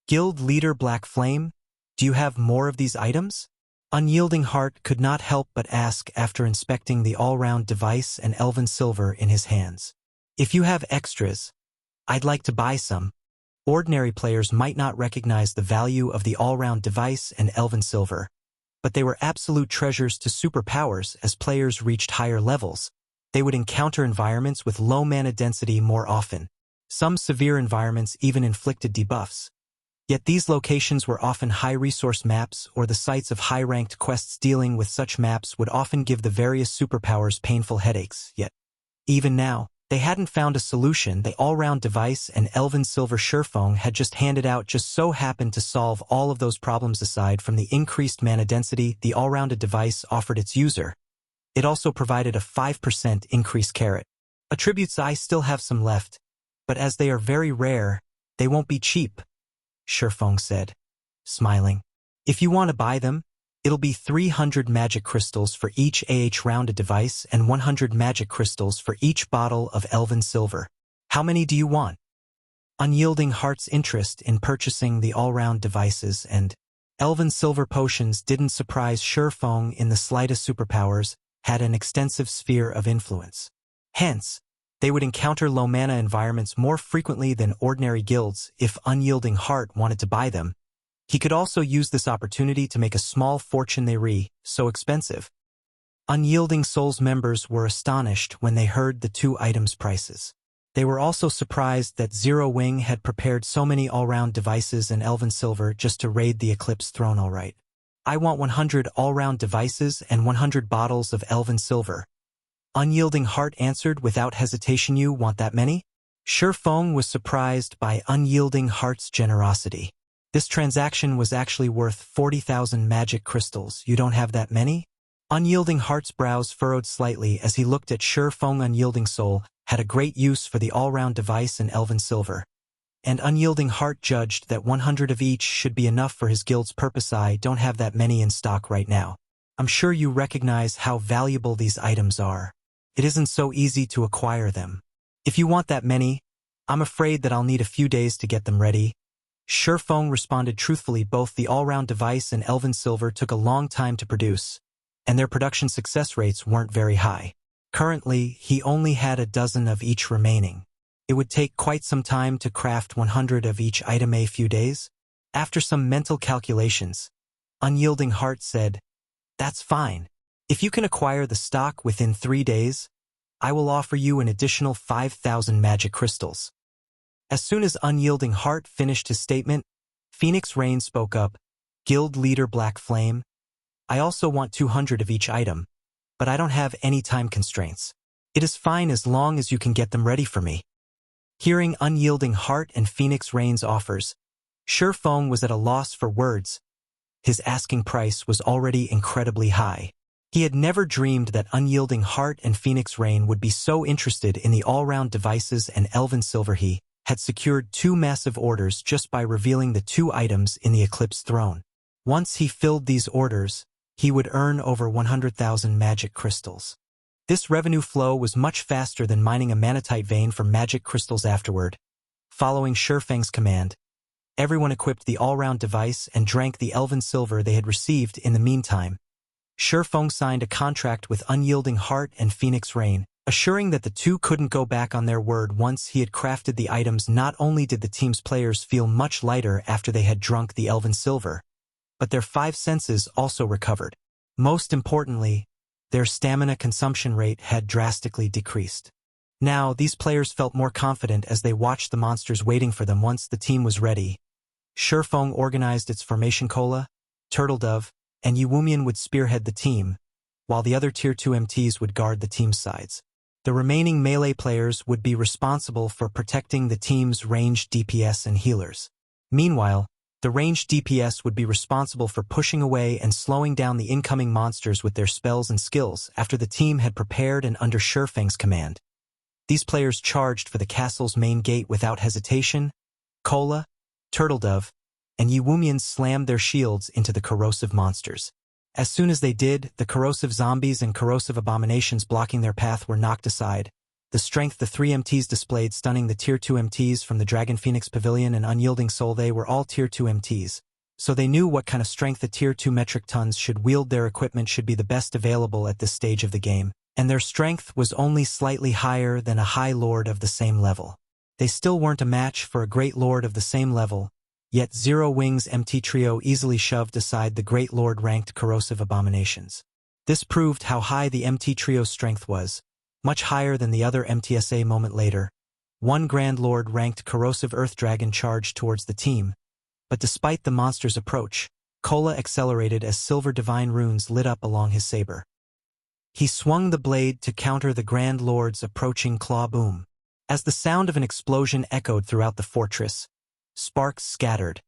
Guild leader Black Flame, do you have more of these items? Unyielding Heart could not help but ask after inspecting the all-round device and elven silver in his hands. If you have extras, I'd like to buy some. Ordinary players might not recognize the value of the all-round device and elven silver, but they were absolute treasures to superpowers. As players reached higher levels, they would encounter environments with low mana density more often. Some severe environments even inflicted debuffs. Yet these locations were often high-resource maps or the sites of high-ranked quests. Dealing with such maps would often give the various superpowers painful headaches. Yet, even now, they hadn't found a solution. The all-round device and elven silver Shurfeng had just handed out just so happened to solve all of those problems. Aside from the increased mana density the all-rounded device offered its user, it also provided a 5% increased carrot. Attributes I still have some left, but as they are very rare, they won't be cheap, Shurfeng said, smiling. If you want to buy them, it'll be 300 magic crystals for each rounded device and 100 magic crystals for each bottle of elven silver. How many do you want? Unyielding Heart's interest in purchasing the all-round devices and elven silver potions didn't surprise Shurfeng in the slightest. Superpowers had an extensive sphere of influence. Hence, they would encounter low mana environments more frequently than ordinary guilds. If Unyielding Heart wanted to buy them, he could also use this opportunity to make a small fortune. They were so expensive. Unyielding Soul's members were astonished when they heard the 2 items' prices. They were also surprised that Zero Wing had prepared so many all-round devices and elven silver just to raid the Eclipse throne. All right. I want 100 all-round devices and 100 bottles of elven silver, Unyielding Heart answered without hesitation. You want that many? Shurfeng was surprised by Unyielding Heart's generosity. This transaction was actually worth 40,000 magic crystals. You don't have that many? Unyielding Heart's brows furrowed slightly as he looked at Shurfeng. Unyielding Soul had a great use for the all-round device and elven silver, and Unyielding Heart judged that 100 of each should be enough for his guild's purpose. I don't have that many in stock right now. I'm sure you recognize how valuable these items are. It isn't so easy to acquire them. If you want that many, I'm afraid that I'll need a few days to get them ready. Shurfeng responded truthfully. Both the all-round device and elven silver took a long time to produce, and their production success rates weren't very high. Currently, he only had a dozen of each remaining. It would take quite some time to craft 100 of each item. A few days? After some mental calculations, Unyielding Heart said, "That's fine. If you can acquire the stock within 3 days, I will offer you an additional 5,000 magic crystals." As soon as Unyielding Heart finished his statement, Phoenix Rain spoke up, "Guild leader Black Flame, I also want 200 of each item, but I don't have any time constraints. It is fine as long as you can get them ready for me." Hearing Unyielding Heart and Phoenix Rain's offers, Feng was at a loss for words. His asking price was already incredibly high. He had never dreamed that Unyielding Heart and Phoenix Rain would be so interested in the all-round devices, and Elven Silver he had secured 2 massive orders just by revealing the 2 items in the Eclipse throne. Once he filled these orders, he would earn over 100,000 magic crystals. This revenue flow was much faster than mining a manatite vein for magic crystals afterward. Following Feng's command, everyone equipped the all-round device and drank the Elven Silver they had received in the meantime. Feng signed a contract with Unyielding Heart and Phoenix Rain, assuring that the 2 couldn't go back on their word once he had crafted the items. Not only did the team's players feel much lighter after they had drunk the Elven Silver, but their 5 senses also recovered. Most importantly, their stamina consumption rate had drastically decreased. Now, these players felt more confident as they watched the monsters waiting for them once the team was ready. Feng organized its formation. Cola, Turtledove, and Yuwumian would spearhead the team, while the other Tier 2 MTs would guard the team's sides. The remaining melee players would be responsible for protecting the team's ranged DPS and healers. Meanwhile, the ranged DPS would be responsible for pushing away and slowing down the incoming monsters with their spells and skills after the team had prepared and under Feng's command. These players charged for the castle's main gate without hesitation. Cola, Turtledove, and Yuwumian slammed their shields into the corrosive monsters. As soon as they did, the corrosive zombies and corrosive abominations blocking their path were knocked aside. The strength the 3 MTs displayed stunning the Tier 2 MTs from the Dragon Phoenix Pavilion and Unyielding Soul. They were all Tier 2 MTs, so they knew what kind of strength the Tier 2 metric tons should wield. Their equipment should be the best available at this stage of the game, and their strength was only slightly higher than a High Lord of the same level. They still weren't a match for a Great Lord of the same level, yet Zero Wings MT Trio easily shoved aside the Great Lord-ranked corrosive abominations. This proved how high the MT Trio's strength was, much higher than the other MTSA. Moment later, 1 Grand Lord-ranked corrosive Earth Dragon charged towards the team, but despite the monster's approach, Cola accelerated as silver divine runes lit up along his saber. He swung the blade to counter the Grand Lord's approaching claw boom. As the sound of an explosion echoed throughout the fortress, sparks scattered.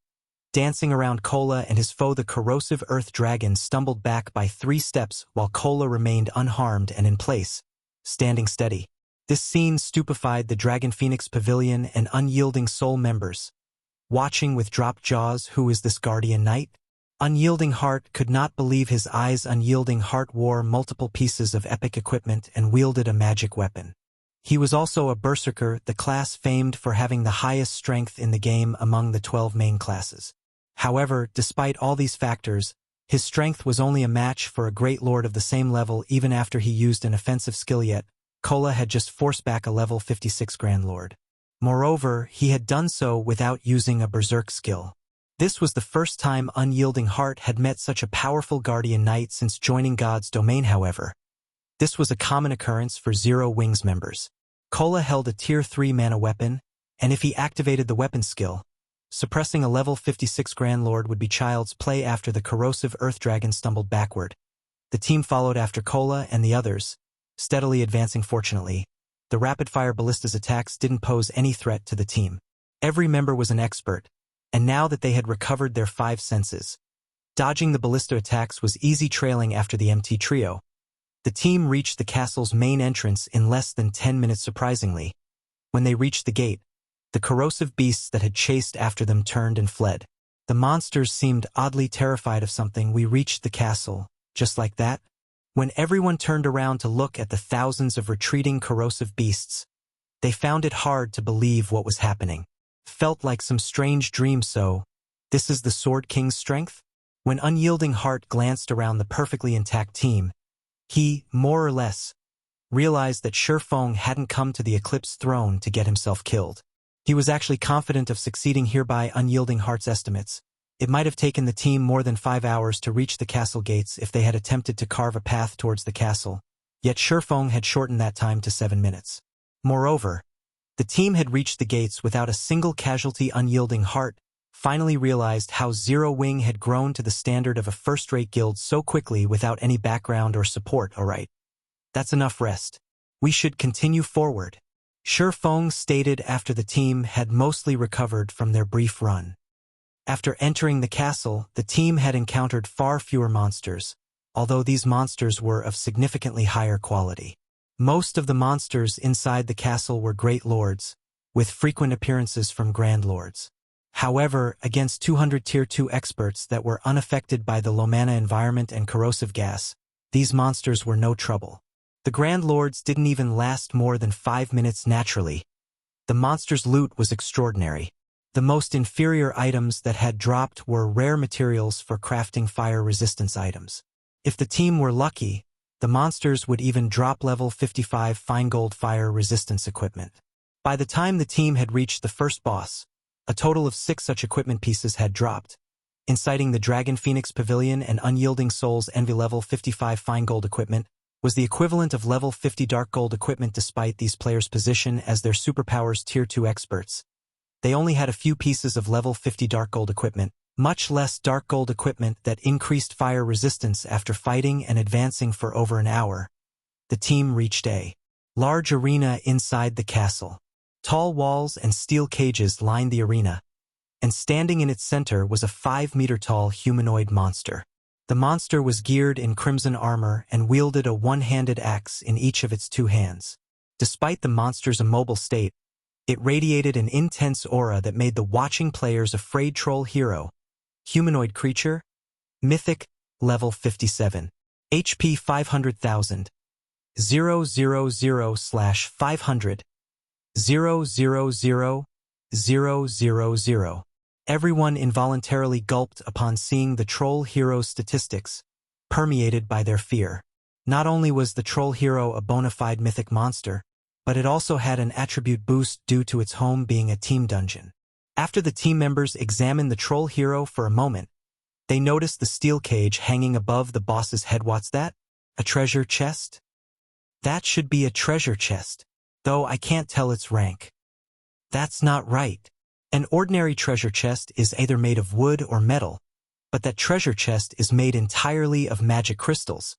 Dancing around Cola and his foe, the corrosive Earth Dragon stumbled back by 3 steps while Cola remained unharmed and in place, standing steady. This scene stupefied the Dragon Phoenix Pavilion and Unyielding Soul members, watching with dropped jaws. Who is this Guardian Knight? Unyielding Heart could not believe his eyes. Unyielding Heart wore multiple pieces of epic equipment and wielded a magic weapon. He was also a Berserker, the class famed for having the highest strength in the game among the 12 main classes. However, despite all these factors, his strength was only a match for a Great Lord of the same level. Even after he used an offensive skill, yet Cola had just forced back a level 56 Grand Lord. Moreover, he had done so without using a Berserk skill. This was the first time Unyielding Heart had met such a powerful Guardian Knight since joining God's Domain. However, this was a common occurrence for Zero Wings members. Cola held a Tier 3 mana weapon, and if he activated the weapon skill, suppressing a level 56 Grand Lord would be child's play. After the corrosive Earth Dragon stumbled backward, the team followed after Cola and the others, steadily advancing. Fortunately, the rapid-fire ballista's attacks didn't pose any threat to the team. Every member was an expert, and now that they had recovered their 5 senses, dodging the ballista attacks was easy. Trailing after the MT Trio, the team reached the castle's main entrance in less than 10 minutes. Surprisingly, when they reached the gate, the corrosive beasts that had chased after them turned and fled. The monsters seemed oddly terrified of something. We reached the castle, just like that. When everyone turned around to look at the thousands of retreating corrosive beasts, they found it hard to believe what was happening. Felt like some strange dream. So, this is the Sword King's strength? When Unyielding Heart glanced around the perfectly intact team, he, more or less, realized that Feng hadn't come to the Eclipse throne to get himself killed. He was actually confident of succeeding here. By Unyielding Heart's estimates, it might have taken the team more than 5 hours to reach the castle gates if they had attempted to carve a path towards the castle, yet Feng had shortened that time to 7 minutes. Moreover, the team had reached the gates without a single casualty. Unyielding Heart finally realized how Zero Wing had grown to the standard of a first-rate guild so quickly without any background or support. Alright, that's enough rest. We should continue forward, Feng stated after the team had mostly recovered from their brief run. After entering the castle, the team had encountered far fewer monsters, although these monsters were of significantly higher quality. Most of the monsters inside the castle were Great Lords, with frequent appearances from Grand Lords. However, against 200 Tier 2 experts that were unaffected by the low-mana environment and corrosive gas, these monsters were no trouble. The Grand Lords didn't even last more than 5 minutes naturally. The monsters' loot was extraordinary. The most inferior items that had dropped were rare materials for crafting fire resistance items. If the team were lucky, the monsters would even drop level 55 fine gold fire resistance equipment. By the time the team had reached the first boss, a total of 6 such equipment pieces had dropped, inciting the Dragon Phoenix Pavilion and Unyielding Soul's Envy level 55 fine gold equipment was the equivalent of level 50 dark gold equipment despite these players' position as their superpowers Tier 2 experts. They only had a few pieces of level 50 dark gold equipment, much less dark gold equipment that increased fire resistance after fighting and advancing for over an hour. The team reached a large arena inside the castle. Tall walls and steel cages lined the arena, and standing in its center was a 5-meter-tall humanoid monster. The monster was geared in crimson armor and wielded a one-handed axe in each of its 2 hands. Despite the monster's immobile state, it radiated an intense aura that made the watching players afraid. Troll hero, humanoid creature, mythic, level 57, HP 500,000, 000/500, 000,000. Everyone involuntarily gulped upon seeing the troll hero's statistics, permeated by their fear. Not only was the troll hero a bona fide mythic monster, but it also had an attribute boost due to its home being a team dungeon. After the team members examined the troll hero for a moment, they noticed the steel cage hanging above the boss's head. What's that? A treasure chest? That should be a treasure chest, though I can't tell its rank. That's not right. An ordinary treasure chest is either made of wood or metal, but that treasure chest is made entirely of magic crystals.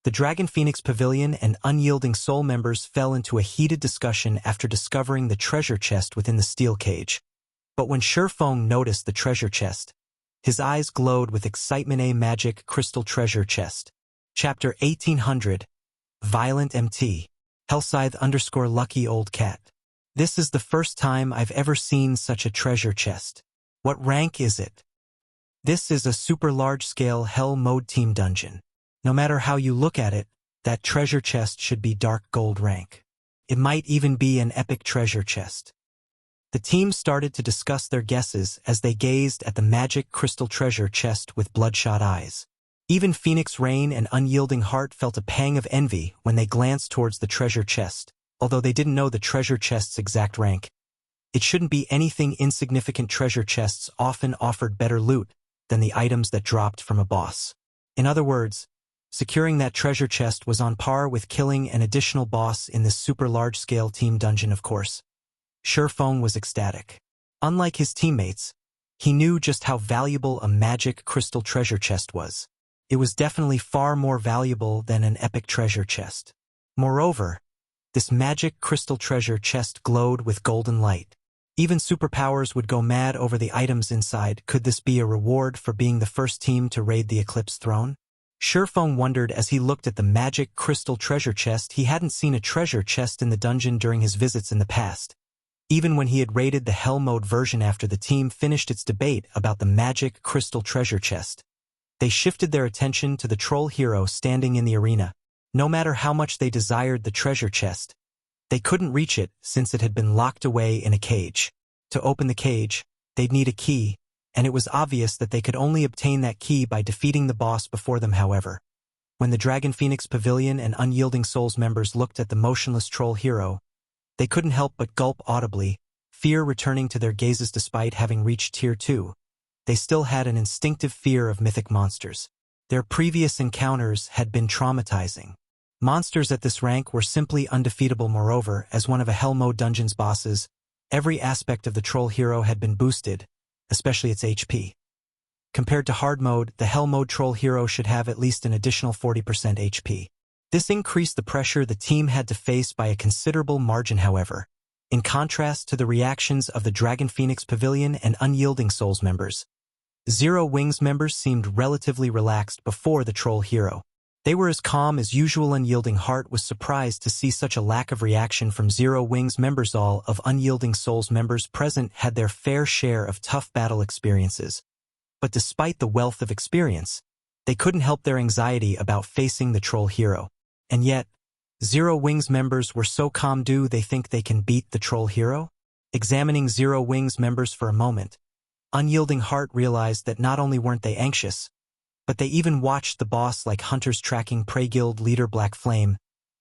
The Dragon Phoenix Pavilion and Unyielding Soul members fell into a heated discussion after discovering the treasure chest within the steel cage. But when Shurfeng noticed the treasure chest, his eyes glowed with excitement. A magic crystal treasure chest. Chapter 1800. Violent MT. Hellscythe_lucky old cat. This is the first time I've ever seen such a treasure chest. What rank is it? This is a super large-scale hell mode team dungeon. No matter how you look at it, that treasure chest should be dark gold rank. It might even be an epic treasure chest. The team started to discuss their guesses as they gazed at the magic crystal treasure chest with bloodshot eyes. Even Phoenix Rain and Unyielding Heart felt a pang of envy when they glanced towards the treasure chest, although they didn't know the treasure chest's exact rank. It shouldn't be anything insignificant. Treasure chests often offered better loot than the items that dropped from a boss. In other words, securing that treasure chest was on par with killing an additional boss in this super large-scale team dungeon. Of course, Shurfeng was ecstatic. Unlike his teammates, he knew just how valuable a magic crystal treasure chest was. It was definitely far more valuable than an epic treasure chest. Moreover, this magic crystal treasure chest glowed with golden light. Even superpowers would go mad over the items inside. Could this be a reward for being the first team to raid the Eclipse throne? Shurfeng wondered as he looked at the magic crystal treasure chest. He hadn't seen a treasure chest in the dungeon during his visits in the past, even when he had raided the Hell Mode version. After the team finished its debate about the magic crystal treasure chest, they shifted their attention to the troll hero standing in the arena. No matter how much they desired the treasure chest, they couldn't reach it since it had been locked away in a cage. To open the cage, they'd need a key, and it was obvious that they could only obtain that key by defeating the boss before them. However, when the Dragon Phoenix Pavilion and Unyielding Souls members looked at the motionless troll hero, they couldn't help but gulp audibly, fear returning to their gazes. Despite having reached Tier 2, they still had an instinctive fear of mythic monsters. Their previous encounters had been traumatizing. Monsters at this rank were simply undefeatable. Moreover, as one of a Hell Mode dungeon's bosses, every aspect of the troll hero had been boosted, especially its HP. Compared to hard mode, the Hell Mode troll hero should have at least an additional 40% HP. This increased the pressure the team had to face by a considerable margin. However, in contrast to the reactions of the Dragon Phoenix Pavilion and Unyielding Souls members. Zero Wings members seemed relatively relaxed before the troll hero. They were as calm as usual. Unyielding Heart was surprised to see such a lack of reaction from Zero Wings members. All of Unyielding Souls members present had their fair share of tough battle experiences. But despite the wealth of experience, they couldn't help their anxiety about facing the troll hero. And yet, Zero Wings members were so calm. Do they think they can beat the troll hero? Examining Zero Wings members for a moment, Unyielding Heart realized that not only weren't they anxious, but they even watched the boss like hunters tracking prey. Guild leader Black Flame,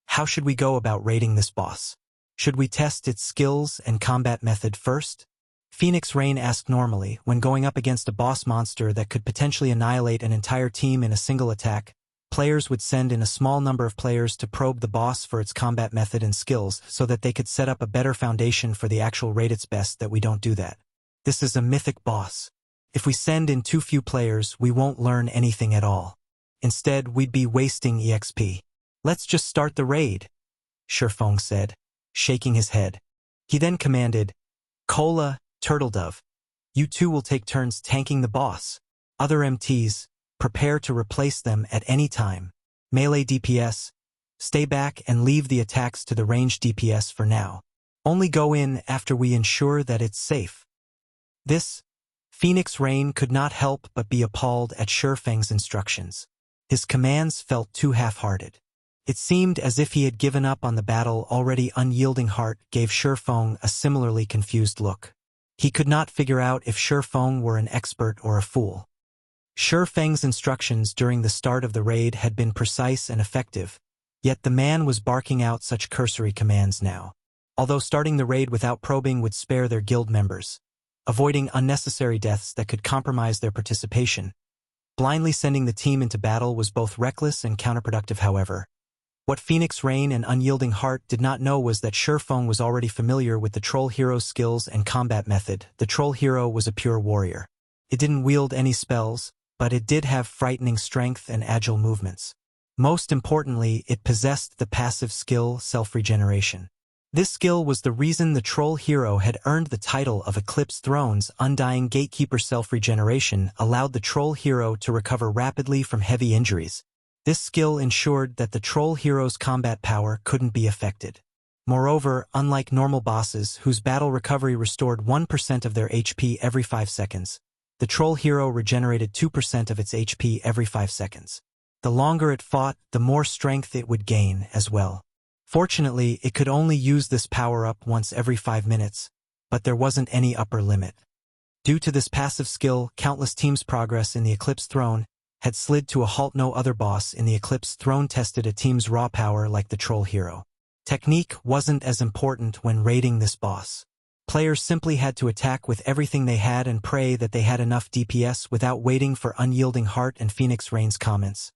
how should we go about raiding this boss? Should we test its skills and combat method first? Phoenix Rain asked. Normally, when going up against a boss monster that could potentially annihilate an entire team in a single attack, players would send in a small number of players to probe the boss for its combat method and skills so that they could set up a better foundation for the actual raid. It's best that we don't do that. This is a mythic boss. If we send in too few players, we won't learn anything at all. Instead, we'd be wasting EXP. Let's just start the raid, Shurfong said, shaking his head. He then commanded, Cola, Turtledove, you two will take turns tanking the boss. Other MTs, prepare to replace them at any time. Melee DPS, stay back and leave the attacks to the ranged DPS for now. Only go in after we ensure that it's safe. This, Phoenix Rain could not help but be appalled at Shurfeng's instructions. His commands felt too half-hearted. It seemed as if he had given up on the battle already. Unyielding Heart gave Shurfeng a similarly confused look. He could not figure out if Shurfeng were an expert or a fool. Shurfeng's instructions during the start of the raid had been precise and effective, yet the man was barking out such cursory commands now. Although starting the raid without probing would spare their guild members, avoiding unnecessary deaths that could compromise their participation, blindly sending the team into battle was both reckless and counterproductive. However, what Phoenix Rain and Unyielding Heart did not know was that Shurfeng was already familiar with the troll hero's skills and combat method. The troll hero was a pure warrior. It didn't wield any spells, but it did have frightening strength and agile movements. Most importantly, it possessed the passive skill self-regeneration. This skill was the reason the troll hero had earned the title of Eclipse. Throne's Undying Gatekeeper. Self-regeneration allowed the troll hero to recover rapidly from heavy injuries. This skill ensured that the troll hero's combat power couldn't be affected. Moreover, unlike normal bosses whose battle recovery restored 1% of their HP every 5 seconds, the troll hero regenerated 2% of its HP every 5 seconds. The longer it fought, the more strength it would gain as well. Fortunately, it could only use this power-up once every 5 minutes, but there wasn't any upper limit. Due to this passive skill, countless teams' progress in the Eclipse Throne had slid to a halt. No other boss in the Eclipse Throne tested a team's raw power like the troll hero. Technique wasn't as important when raiding this boss. Players simply had to attack with everything they had and pray that they had enough DPS without waiting for Unyielding Heart and Phoenix Rain's comments.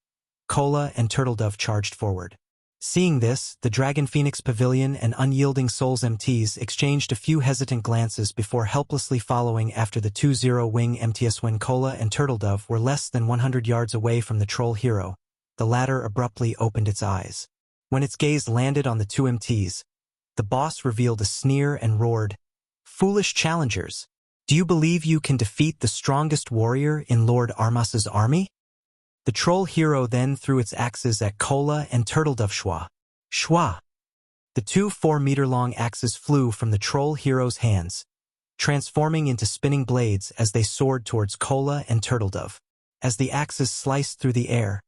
Cola and Turtledove charged forward. Seeing this, the Dragon Phoenix Pavilion and Unyielding Souls MTs exchanged a few hesitant glances before helplessly following after the 2 Zero Wing MTs. When Cola and Turtledove were less than 100 yards away from the troll hero, the latter abruptly opened its eyes. When its gaze landed on the 2 MTs, the boss revealed a sneer and roared, "Foolish challengers! Do you believe you can defeat the strongest warrior in Lord Armas's army?" The troll hero then threw its axes at Cola and Turtledove. Shwa! Shwa! The 2 4-meter-long axes flew from the troll hero's hands, transforming into spinning blades as they soared towards Cola and Turtledove. As the axes sliced through the air,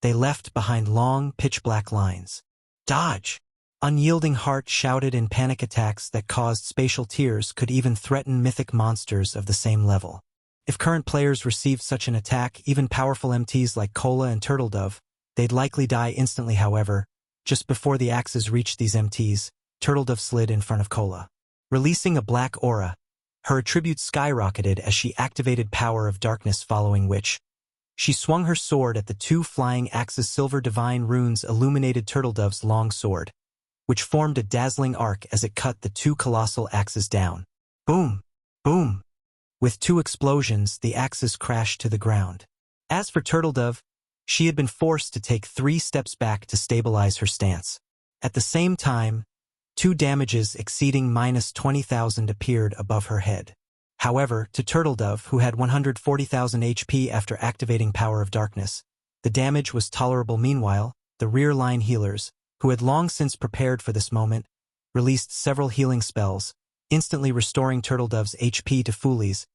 they left behind long, pitch-black lines. Dodge! Unyielding Heart shouted in panic. Attacks that caused spatial tears could even threaten mythic monsters of the same level. If current players received such an attack, even powerful MTs like Cola and Turtledove, they'd likely die instantly. However, just before the axes reached these MTs, Turtledove slid in front of Cola. Releasing a black aura, her attribute skyrocketed as she activated Power of Darkness, following which, she swung her sword at the 2 flying axes. Silver divine runes illuminated Turtledove's long sword, which formed a dazzling arc as it cut the 2 colossal axes down. Boom! Boom! With 2 explosions, the axes crashed to the ground. As for Turtledove, she had been forced to take 3 steps back to stabilize her stance. At the same time, Two damages exceeding minus 20,000 appeared above her head. However, to Turtledove, who had 140,000 HP after activating Power of Darkness, the damage was tolerable. Meanwhile, the rear-line healers, who had long since prepared for this moment, released several healing spells, instantly restoring Turtledove's HP to fullies.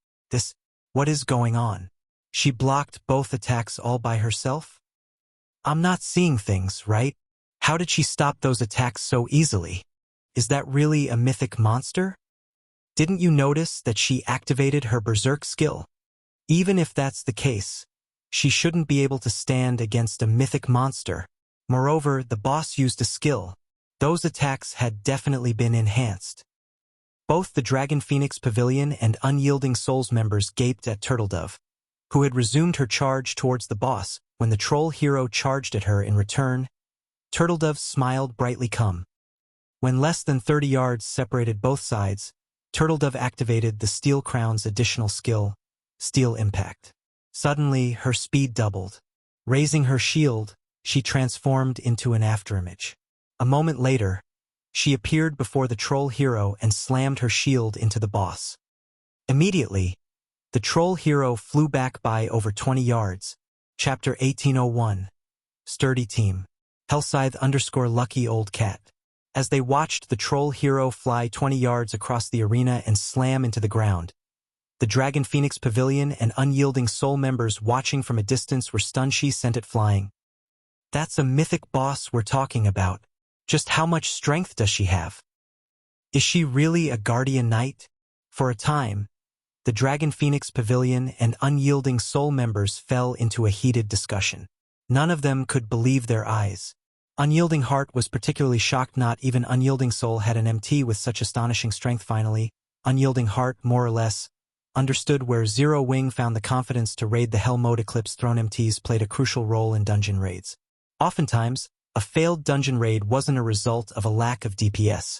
What is going on? She blocked both attacks all by herself? I'm not seeing things, right? How did she stop those attacks so easily? Is that really a mythic monster? Didn't you notice that she activated her Berserk skill? Even if that's the case, she shouldn't be able to stand against a mythic monster. Moreover, the boss used a skill. Those attacks had definitely been enhanced. Both the Dragon Phoenix Pavilion and Unyielding Souls members gaped at Turtledove, who had resumed her charge towards the boss when the troll hero charged at her in return. Turtledove smiled brightly. When less than 30 yards separated both sides, Turtledove activated the Steel Crown's additional skill, Steel Impact. Suddenly, her speed doubled. Raising her shield, she transformed into an afterimage. A moment later, she appeared before the troll hero and slammed her shield into the boss. Immediately, the troll hero flew back by over 20 yards. Chapter 1801. Sturdy Team. Hellscythe_lucky old cat. As they watched the troll hero fly 20 yards across the arena and slam into the ground, the Dragon Phoenix Pavilion and Unyielding Soul members watching from a distance were stunned. She sent it flying. That's a mythic boss we're talking about. Just how much strength does she have? Is she really a guardian knight? For a time, the Dragon Phoenix Pavilion and Unyielding Soul members fell into a heated discussion. None of them could believe their eyes. Unyielding Heart was particularly shocked. Not even Unyielding Soul had an MT with such astonishing strength. Finally, Unyielding Heart, more or less, understood where Zero Wing found the confidence to raid the Hell mode. Eclipse Throne MTs played a crucial role in dungeon raids. Oftentimes, a failed dungeon raid wasn't a result of a lack of DPS.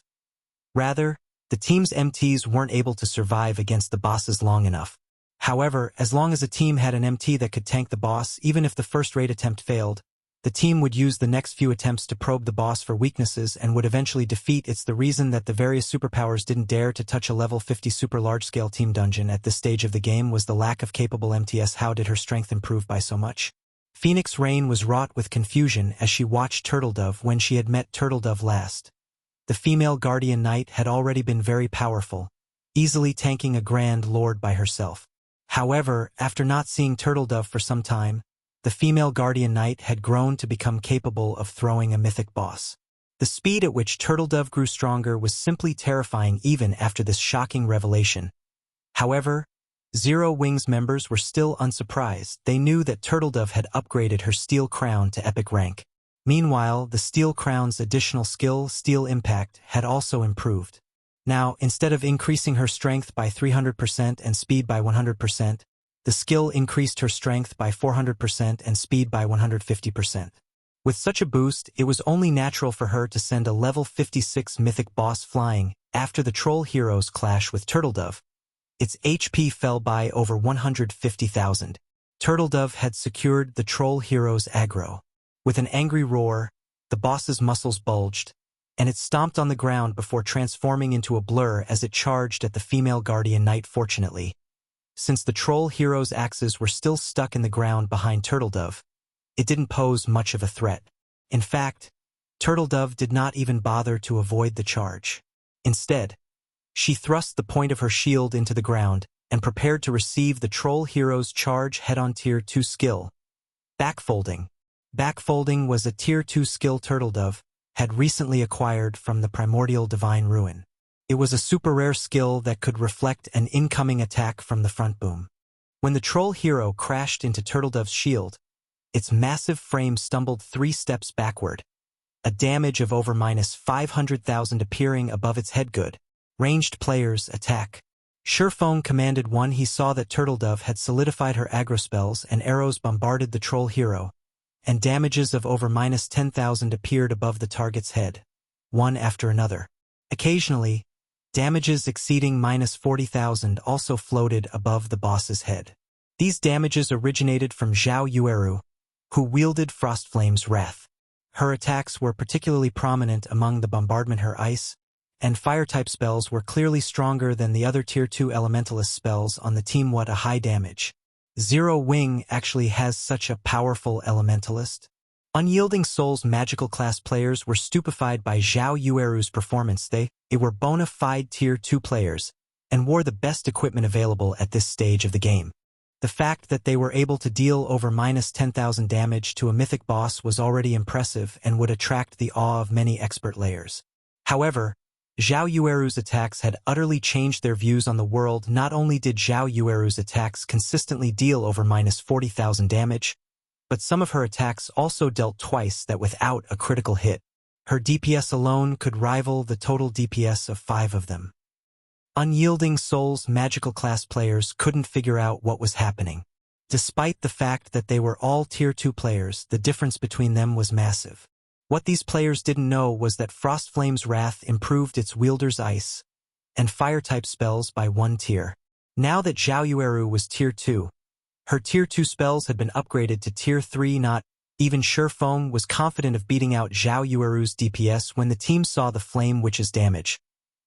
Rather, the team's MTs weren't able to survive against the bosses long enough. However, as long as a team had an MT that could tank the boss, even if the first raid attempt failed, the team would use the next few attempts to probe the boss for weaknesses and would eventually defeat. It's the reason that the various superpowers didn't dare to touch a level 50 super large-scale team dungeon at this stage of the game was the lack of capable MTs. How did her strength improve by so much? Phoenix Rain was wrought with confusion as she watched Turtledove. When she had met Turtledove last, the female Guardian Knight had already been very powerful, easily tanking a Grand Lord by herself. However, after not seeing Turtledove for some time, the female Guardian Knight had grown to become capable of throwing a mythic boss. The speed at which Turtledove grew stronger was simply terrifying even after this shocking revelation. However, Zero Wing's members were still unsurprised. They knew that Turtledove had upgraded her Steel Crown to epic rank. Meanwhile, the Steel Crown's additional skill, Steel Impact, had also improved. Now, instead of increasing her strength by 300% and speed by 100%, the skill increased her strength by 400% and speed by 150%. With such a boost, it was only natural for her to send a level 56 mythic boss flying. After the troll hero's clash with Turtledove, its HP fell by over 150,000. Turtledove had secured the troll hero's aggro. With an angry roar, the boss's muscles bulged, and it stomped on the ground before transforming into a blur as it charged at the female Guardian Knight. Fortunately, since the troll hero's axes were still stuck in the ground behind Turtledove, it didn't pose much of a threat. In fact, Turtledove did not even bother to avoid the charge. Instead, she thrust the point of her shield into the ground and prepared to receive the troll hero's charge head-on. Tier 2 skill. Backfolding. Backfolding was a Tier 2 skill Turtledove had recently acquired from the Primordial Divine Ruin. It was a super rare skill that could reflect an incoming attack from the front boom. When the troll hero crashed into Turtledove's shield, its massive frame stumbled 3 steps backward, a damage of over minus 500,000 appearing above its head. Good. Ranged players attack. Surephone commanded 1. He saw that Turtledove had solidified her aggro spells and arrows bombarded the troll hero, and damages of over minus 10,000 appeared above the target's head, one after another. Occasionally, damages exceeding minus 40,000 also floated above the boss's head. These damages originated from Zhao Yueru, who wielded Frostflame's Wrath. Her attacks were particularly prominent among the bombardment. Her ice, and Fire-type spells were clearly stronger than the other Tier 2 Elementalist spells on the team. What a high damage. Zero Wing actually has such a powerful Elementalist? Unyielding Soul's magical class players were stupefied by Zhao Yueru's performance. They were bona fide Tier 2 players, and wore the best equipment available at this stage of the game. The fact that they were able to deal over -10,000 damage to a mythic boss was already impressive and would attract the awe of many expert players. However, Zhao Yueru's attacks had utterly changed their views on the world. Not only did Zhao Yueru's attacks consistently deal over -40,000 damage, but some of her attacks also dealt twice that without a critical hit. Her DPS alone could rival the total DPS of 5 of them. Unyielding Soul's magical class players couldn't figure out what was happening. Despite the fact that they were all Tier 2 players, the difference between them was massive. What these players didn't know was that Frostflame's Wrath improved its wielder's ice and Fire-type spells by 1 tier. Now that Zhao Yueru was Tier 2, her Tier 2 spells had been upgraded to Tier 3. Not even Shifeng was confident of beating out Zhao Yueru's DPS when the team saw the Flame Witch's damage.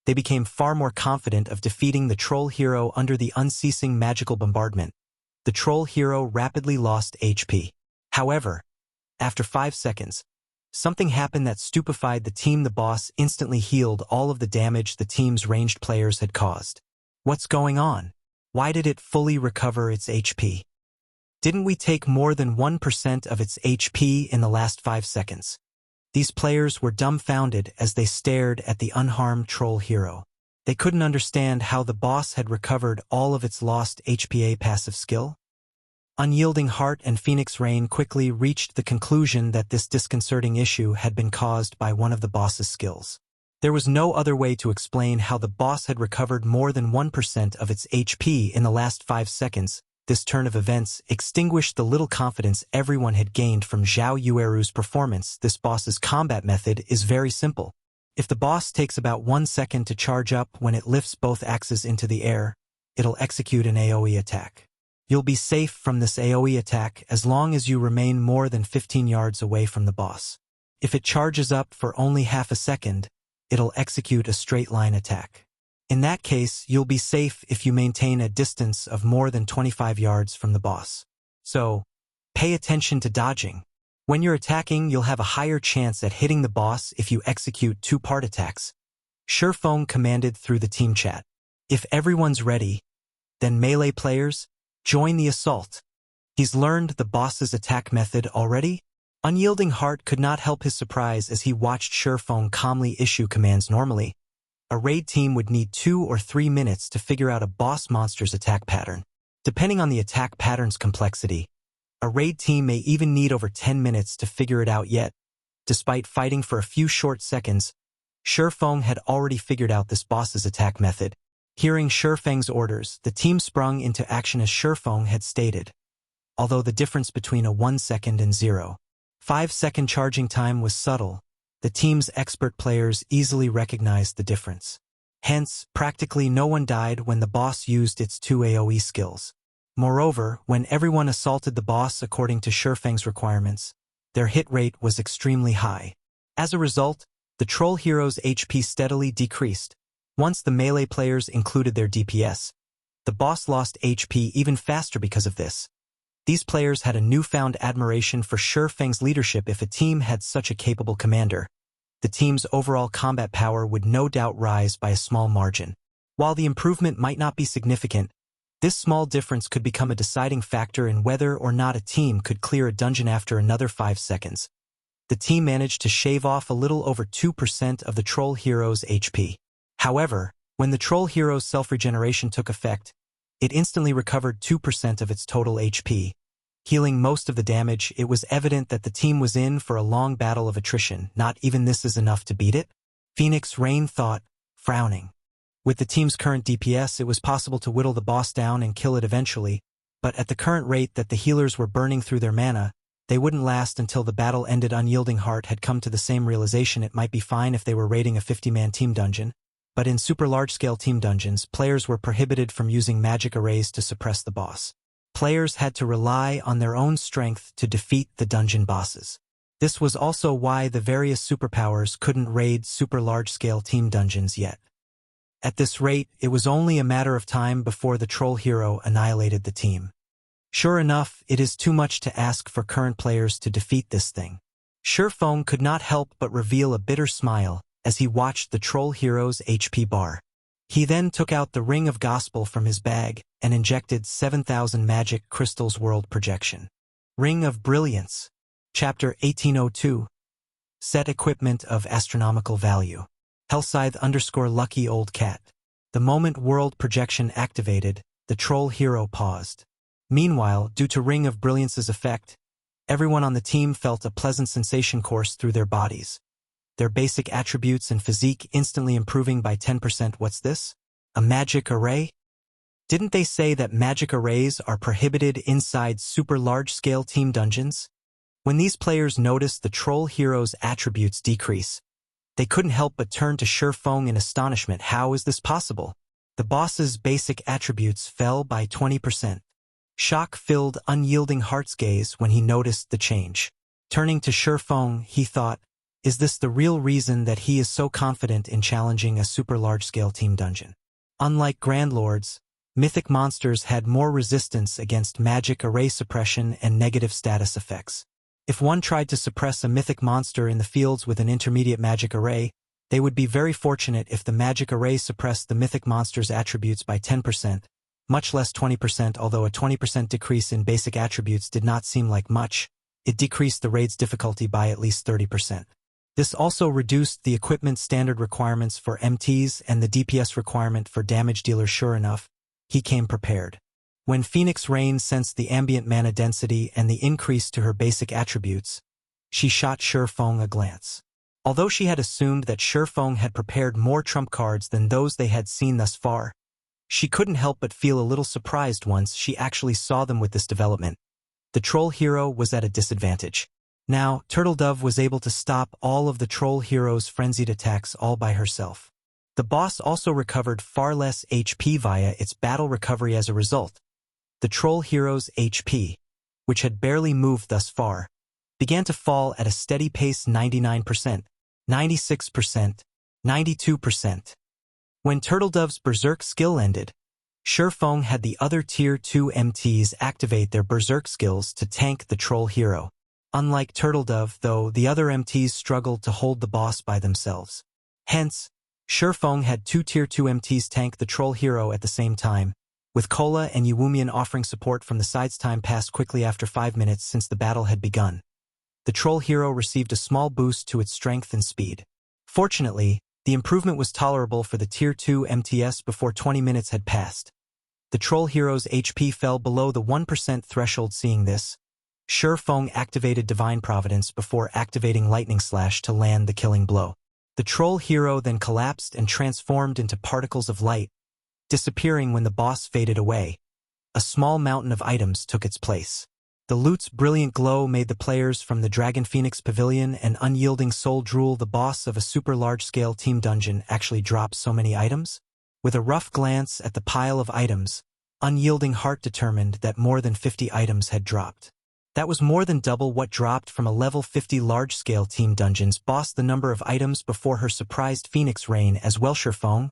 They became far more confident of defeating the troll hero under the unceasing magical bombardment. The troll hero rapidly lost HP. However, after 5 seconds, something happened that stupefied the team. The boss instantly healed all of the damage the team's ranged players had caused. What's going on? Why did it fully recover its HP? Didn't we take more than 1% of its HP in the last 5 seconds? These players were dumbfounded as they stared at the unharmed troll hero. They couldn't understand how the boss had recovered all of its lost HPA passive skill. Unyielding Heart and Phoenix Rain quickly reached the conclusion that this disconcerting issue had been caused by one of the boss's skills. There was no other way to explain how the boss had recovered more than 1% of its HP in the last 5 seconds. This turn of events extinguished the little confidence everyone had gained from Zhao Yueru's performance. This boss's combat method is very simple. If the boss takes about 1 second to charge up when it lifts both axes into the air, it'll execute an AoE attack. You'll be safe from this AoE attack as long as you remain more than 15 yards away from the boss. If it charges up for only half a second, it'll execute a straight line attack. In that case, you'll be safe if you maintain a distance of more than 25 yards from the boss. So, pay attention to dodging. When you're attacking, you'll have a higher chance at hitting the boss if you execute 2-part attacks. Shifeng commanded through the team chat. If everyone's ready, then melee players, join the assault. He's learned the boss's attack method already? Unyielding Heart could not help his surprise as he watched Shifeng calmly issue commands. Normally, a raid team would need 2 or 3 minutes to figure out a boss monster's attack pattern. Depending on the attack pattern's complexity, a raid team may even need over 10 minutes to figure it out. Yet, despite fighting for a few short seconds, Shifeng had already figured out this boss's attack method. Hearing Shifeng's orders, the team sprung into action as Shifeng had stated. Although the difference between a 1 second and 0.5 second charging time was subtle, the team's expert players easily recognized the difference. Hence, practically no one died when the boss used its 2 AoE skills. Moreover, when everyone assaulted the boss according to Shifeng's requirements, their hit rate was extremely high. As a result, the troll hero's HP steadily decreased. Once the melee players included their DPS, the boss lost HP even faster because of this. These players had a newfound admiration for Shifeng's leadership. If a team had such a capable commander, the team's overall combat power would no doubt rise by a small margin. While the improvement might not be significant, this small difference could become a deciding factor in whether or not a team could clear a dungeon after another 5 seconds. The team managed to shave off a little over 2% of the troll hero's HP. However, when the troll hero's self-regeneration took effect, it instantly recovered 2% of its total HP. Healing most of the damage, it was evident that the team was in for a long battle of attrition. Not even this is enough to beat it? Phoenix Rain thought, frowning. With the team's current DPS, it was possible to whittle the boss down and kill it eventually, but at the current rate that the healers were burning through their mana, they wouldn't last until the battle ended. Unyielding Heart had come to the same realization. It might be fine if they were raiding a 50-man team dungeon, but in super large-scale team dungeons, players were prohibited from using magic arrays to suppress the boss. Players had to rely on their own strength to defeat the dungeon bosses. This was also why the various superpowers couldn't raid super large-scale team dungeons yet. At this rate, it was only a matter of time before the troll hero annihilated the team. Sure enough, it is too much to ask for current players to defeat this thing. Surefong could not help but reveal a bitter smile as he watched the troll hero's HP bar. He then took out the Ring of Gospel from his bag and injected 7,000 magic crystals world projection. Ring of Brilliance. Chapter 1802. Set equipment of astronomical value. Hellscythe_lucky old cat. The moment world projection activated, the troll hero paused. Meanwhile, due to Ring of Brilliance's effect, everyone on the team felt a pleasant sensation course through their bodies. Their basic attributes and physique instantly improving by 10%. What's this? A magic array? Didn't they say that magic arrays are prohibited inside super large-scale team dungeons? When these players noticed the troll hero's attributes decrease, they couldn't help but turn to Surefong in astonishment. How is this possible? The boss's basic attributes fell by 20%. Shock filled unyielding Heart's gaze when he noticed the change. Turning to Surefong, he thought, is this the real reason that he is so confident in challenging a super large-scale team dungeon? Unlike Grand Lords, mythic monsters had more resistance against magic array suppression and negative status effects. If one tried to suppress a mythic monster in the fields with an intermediate magic array, they would be very fortunate if the magic array suppressed the mythic monster's attributes by 10%, much less 20%. Although a 20% decrease in basic attributes did not seem like much, it decreased the raid's difficulty by at least 30%. This also reduced the equipment standard requirements for MTs and the DPS requirement for damage dealers. Sure enough, he came prepared. When Phoenix Rain sensed the ambient mana density and the increase to her basic attributes, she shot Surefong a glance. Although she had assumed that Surefong had prepared more trump cards than those they had seen thus far, she couldn't help but feel a little surprised once she actually saw them with this development. The troll hero was at a disadvantage. Now, Turtledove was able to stop all of the troll hero's frenzied attacks all by herself. The boss also recovered far less HP via its battle recovery as a result. The troll hero's HP, which had barely moved thus far, began to fall at a steady pace. 99%, 96%, 92%. When Turtledove's Berserk skill ended, Surefong had the other Tier 2 MTs activate their Berserk skills to tank the troll hero. Unlike Turtledove, though, the other MTs struggled to hold the boss by themselves. Hence, Surefong had two Tier 2 MTs tank the troll hero at the same time, with Kola and Yuwumian offering support from the sides. Time passed quickly after 5 minutes since the battle had begun. The troll hero received a small boost to its strength and speed. Fortunately, the improvement was tolerable for the Tier 2 MTS before 20 minutes had passed. The troll hero's HP fell below the 1% threshold. Seeing this, Surefong activated Divine Providence before activating Lightning Slash to land the killing blow. The troll hero then collapsed and transformed into particles of light, disappearing when the boss faded away. A small mountain of items took its place. The loot's brilliant glow made the players from the Dragon Phoenix Pavilion and Unyielding Soul drool. The boss of a super large-scale team dungeon actually dropped so many items? With a rough glance at the pile of items, Unyielding Heart determined that more than 50 items had dropped. That was more than double what dropped from a level 50 large-scale team dungeon's boss. The number of items before her surprised Phoenix Rain as well. Surefong,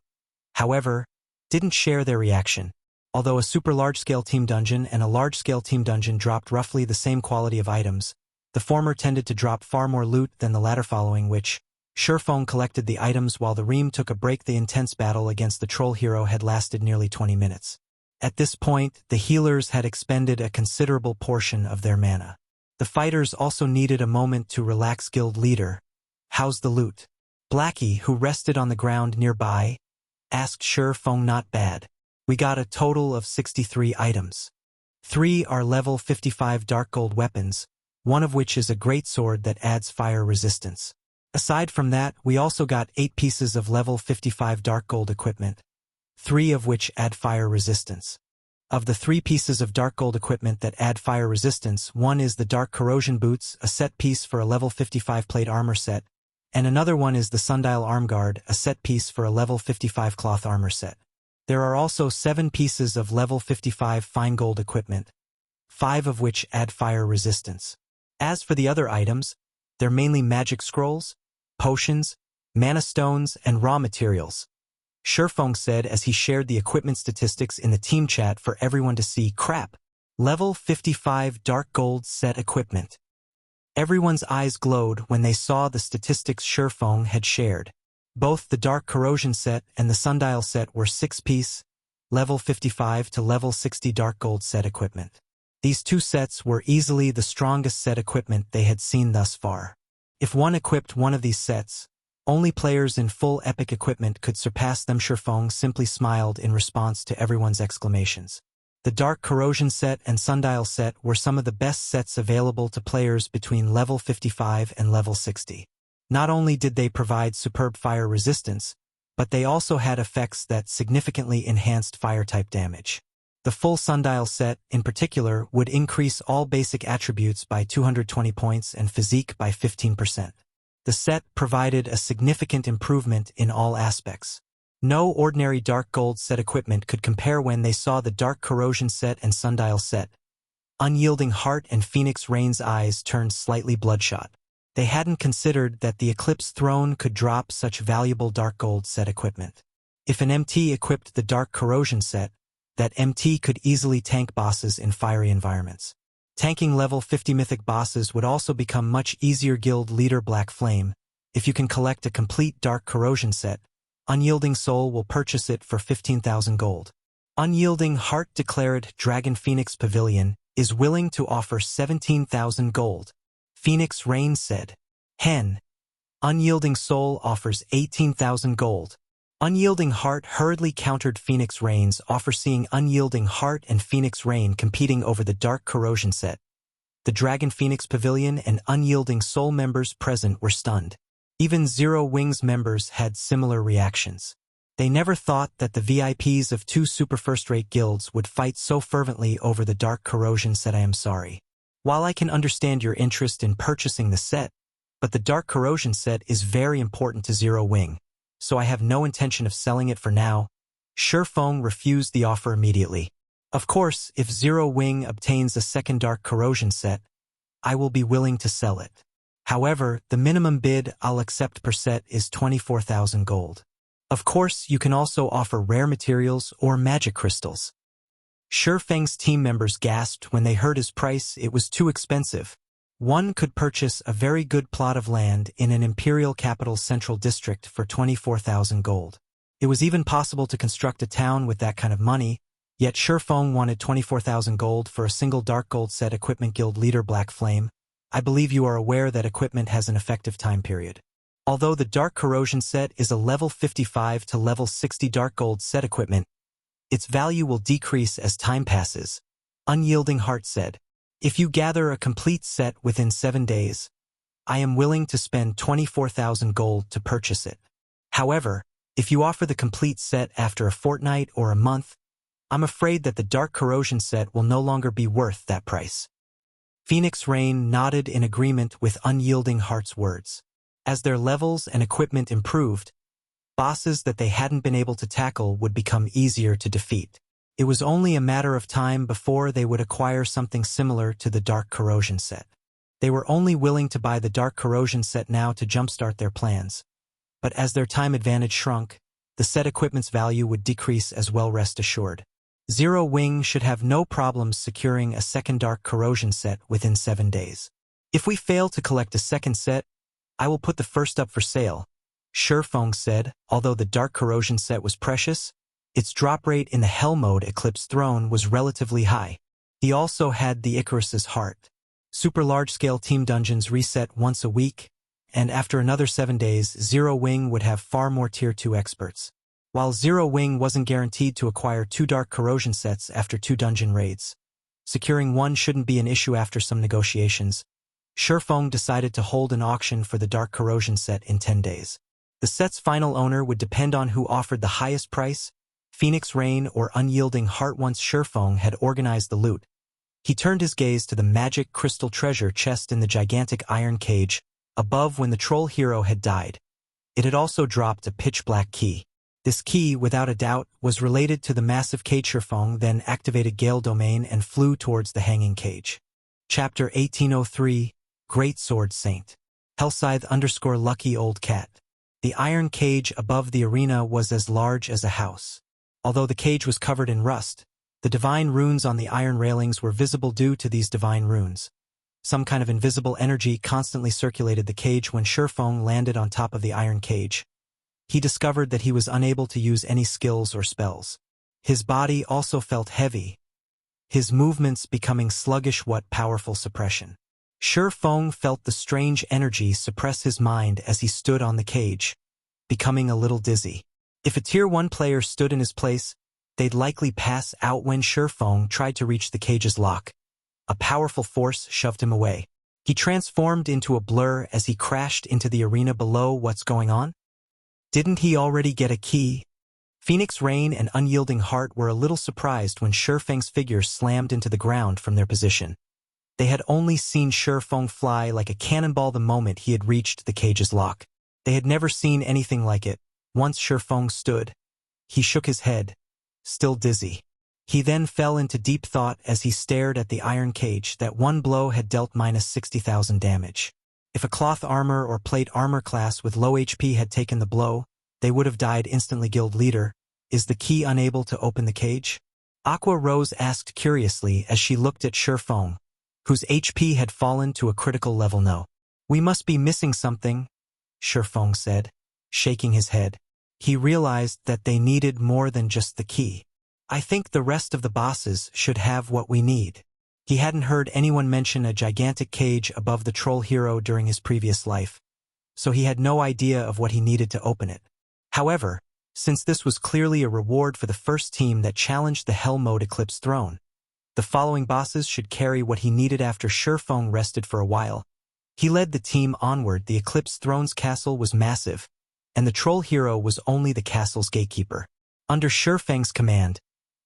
however, didn't share their reaction. Although a super large-scale team dungeon and a large-scale team dungeon dropped roughly the same quality of items, the former tended to drop far more loot than the latter, following which, Surefong collected the items while the Ream took a break. The intense battle against the troll hero had lasted nearly 20 minutes. At this point, the healers had expended a considerable portion of their mana. The fighters also needed a moment to relax. Guild leader, how's the loot? Blackie, who rested on the ground nearby, asked Surefong. Not bad. We got a total of 63 items. 3 are level 55 dark gold weapons, one of which is a Greatsword that adds fire resistance. Aside from that, we also got 8 pieces of level 55 dark gold equipment, 3 of which add fire resistance. Of the 3 pieces of dark gold equipment that add fire resistance, one is the Dark Corrosion Boots, a set piece for a level 55 plate armor set, and another one is the Sundial Arm Guard, a set piece for a level 55 cloth armor set. There are also 7 pieces of level 55 fine gold equipment, 5 of which add fire resistance. As for the other items, They're mainly magic scrolls, potions, mana stones, and raw materials. Shifeng said as he shared the equipment statistics in the team chat for everyone to see. Crap. Level 55 Dark Gold set equipment. Everyone's eyes glowed when they saw the statistics Shifeng had shared. Both the Dark Corrosion set and the Sundial set were 6-piece, level 55 to level 60 Dark Gold set equipment. These two sets were easily the strongest set equipment they had seen thus far. If one equipped one of these sets, only players in full epic equipment could surpass them. Shifeng simply smiled in response to everyone's exclamations. The Dark Corrosion set and Sundial set were some of the best sets available to players between level 55 and level 60. Not only did they provide superb fire resistance, but they also had effects that significantly enhanced fire-type damage. The full Sundial set, in particular, would increase all basic attributes by 220 points and physique by 15%. The set provided a significant improvement in all aspects. No ordinary Dark Gold set equipment could compare when they saw the Dark Corrosion set and Sundial set. Unyielding Heart and Phoenix Rain's eyes turned slightly bloodshot. They hadn't considered that the Eclipse throne could drop such valuable Dark Gold set equipment. If an MT equipped the Dark Corrosion set, that MT could easily tank bosses in fiery environments. Tanking level 50 mythic bosses would also become much easier. Guild Leader Black Flame. If you can collect a complete Dark Corrosion set, Unyielding Soul will purchase it for 15,000 gold. Unyielding Heart declared Dragon Phoenix Pavilion is willing to offer 17,000 gold. Phoenix Rain said. Hen. Unyielding Soul offers 18,000 gold. Unyielding Heart hurriedly countered Phoenix Rain's offer. Seeing Unyielding Heart and Phoenix Rain competing over the Dark Corrosion set, the Dragon Phoenix Pavilion and Unyielding Soul members present were stunned. Even Zero Wings members had similar reactions. They never thought that the VIPs of two super first-rate guilds would fight so fervently over the Dark Corrosion set. I am sorry. While I can understand your interest in purchasing the set, but the Dark Corrosion set is very important to Zero Wing, so I have no intention of selling it for now. Shifeng refused the offer immediately. Of course, if Zero Wing obtains a second Dark Corrosion set, I will be willing to sell it. However, the minimum bid I'll accept per set is 24,000 gold. Of course, you can also offer rare materials or magic crystals. Shifeng's team members gasped when they heard his price. It was too expensive. One could purchase a very good plot of land in an imperial capital central district for 24,000 gold. It was even possible to construct a town with that kind of money, yet Shifeng wanted 24,000 gold for a single Dark Gold set. Equipment Guild Leader Black Flame. I believe you are aware that equipment has an effective time period. Although the Dark Corrosion set is a level 55 to level 60 Dark Gold set equipment, its value will decrease as time passes. Unyielding Heart said. If you gather a complete set within 7 days, I am willing to spend 24,000 gold to purchase it. However, if you offer the complete set after a fortnight or a month, I'm afraid that the Dark Corrosion set will no longer be worth that price. Phoenix Rain nodded in agreement with Unyielding Heart's words. As their levels and equipment improved, bosses that they hadn't been able to tackle would become easier to defeat. It was only a matter of time before they would acquire something similar to the Dark Corrosion set. They were only willing to buy the Dark Corrosion set now to jumpstart their plans. But as their time advantage shrunk, the set equipment's value would decrease as well. Rest assured. Zero Wing should have no problems securing a second Dark Corrosion set within 7 days. If we fail to collect a second set, I will put the first up for sale, Shifeng said. Although the Dark Corrosion set was precious, its drop rate in the Hell Mode Eclipse throne was relatively high. He also had the Icarus's Heart. Super large-scale team dungeons reset once a week, and after another 7 days, Zero Wing would have far more Tier 2 experts. While Zero Wing wasn't guaranteed to acquire 2 Dark Corrosion sets after 2 dungeon raids, securing one shouldn't be an issue. After some negotiations, Shifeng decided to hold an auction for the Dark Corrosion set in 10 days. The set's final owner would depend on who offered the highest price, Phoenix Rain or Unyielding Heart. Once Shifeng had organized the loot, he turned his gaze to the magic crystal treasure chest in the gigantic iron cage above. When the troll hero had died, it had also dropped a pitch-black key. This key, without a doubt, was related to the massive cage. Shifeng then activated Gale Domain and flew towards the hanging cage. Chapter 1803, Greatsword Saint. Hellscythe_lucky old cat. The iron cage above the arena was as large as a house. Although the cage was covered in rust, the divine runes on the iron railings were visible due to these divine runes. Some kind of invisible energy constantly circulated the cage when Shurfong landed on top of the iron cage. He discovered that he was unable to use any skills or spells. His body also felt heavy, his movements becoming sluggish. What powerful suppression. Shurfong felt the strange energy suppress his mind as he stood on the cage, becoming a little dizzy. If a Tier 1 player stood in his place, they'd likely pass out. When Shurfong tried to reach the cage's lock, a powerful force shoved him away. He transformed into a blur as he crashed into the arena below. What's going on? Didn't he already get a key? Phoenix Rain and Unyielding Heart were a little surprised when Shurfeng's figure slammed into the ground from their position. They had only seen Shurfong fly like a cannonball the moment he had reached the cage's lock. They had never seen anything like it. Once Shurfong stood, he shook his head, still dizzy. He then fell into deep thought as he stared at the iron cage that one blow had dealt -60,000 damage. If a cloth armor or plate armor class with low HP had taken the blow, they would have died instantly. Guild leader, is the key unable to open the cage? Aqua Rose asked curiously as she looked at Shurfong, whose HP had fallen to a critical level. No. We must be missing something, Shurfong said, shaking his head. He realized that they needed more than just the key. I think the rest of the bosses should have what we need. He hadn't heard anyone mention a gigantic cage above the troll hero during his previous life, so he had no idea of what he needed to open it. However, since this was clearly a reward for the first team that challenged the Hell Mode Eclipse throne, the following bosses should carry what he needed. After Shurfong rested for a while, he led the team onward. The Eclipse throne's castle was massive, and the troll hero was only the castle's gatekeeper. Under Shurfeng's command,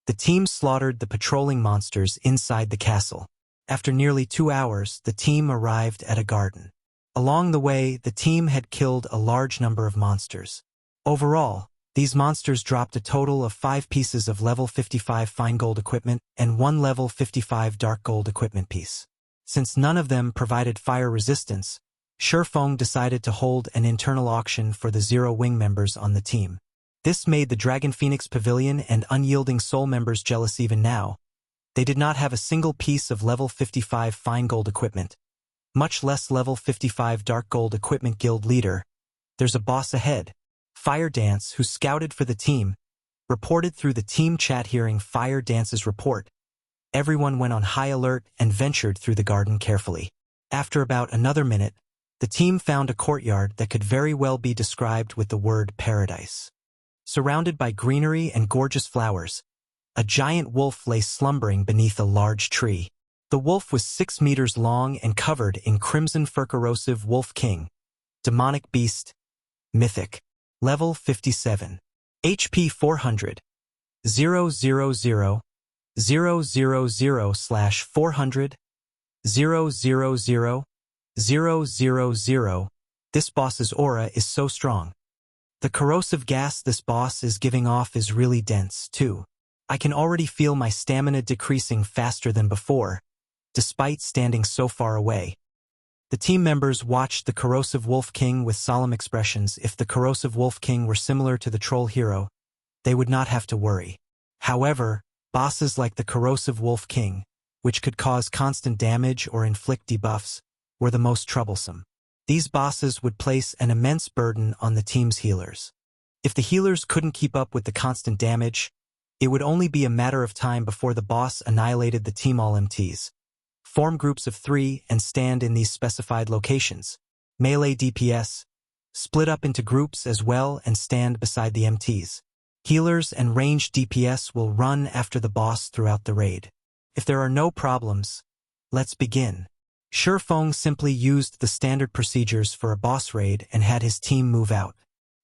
the team slaughtered the patrolling monsters inside the castle. After nearly 2 hours, the team arrived at a garden. Along the way, the team had killed a large number of monsters. Overall, these monsters dropped a total of 5 pieces of level 55 fine gold equipment and 1 level 55 dark gold equipment piece. Since none of them provided fire resistance, Shurfong decided to hold an internal auction for the Zero Wing members on the team. This made the Dragon Phoenix Pavilion and Unyielding Soul members jealous. Even now, they did not have a single piece of level 55 fine gold equipment, much less level 55 dark gold equipment. Guild leader, there's a boss ahead. Fire Dance, who scouted for the team, reported through the team chat. Hearing Fire Dance's report, everyone went on high alert and ventured through the garden carefully. After about another minute, the team found a courtyard that could very well be described with the word paradise. Surrounded by greenery and gorgeous flowers, a giant wolf lay slumbering beneath a large tree. The wolf was 6 meters long and covered in crimson fur. Corrosive Wolf King, Demonic Beast, Mythic. Level 57. HP 400. 000 000 /400 000 000. This boss's aura is so strong. The corrosive gas this boss is giving off is really dense, too. I can already feel my stamina decreasing faster than before, despite standing so far away. The team members watched the Corrosive Wolf King with solemn expressions. If the Corrosive Wolf King were similar to the Troll Hero, they would not have to worry. However, bosses like the Corrosive Wolf King, which could cause constant damage or inflict debuffs, were the most troublesome. These bosses would place an immense burden on the team's healers. If the healers couldn't keep up with the constant damage, it would only be a matter of time before the boss annihilated the team. All MTs form groups of 3 and stand in these specified locations. Melee DPS split up into groups as well and stand beside the MTs. Healers and ranged DPS will run after the boss throughout the raid. If there are no problems, let's begin. Shurfong simply used the standard procedures for a boss raid and had his team move out.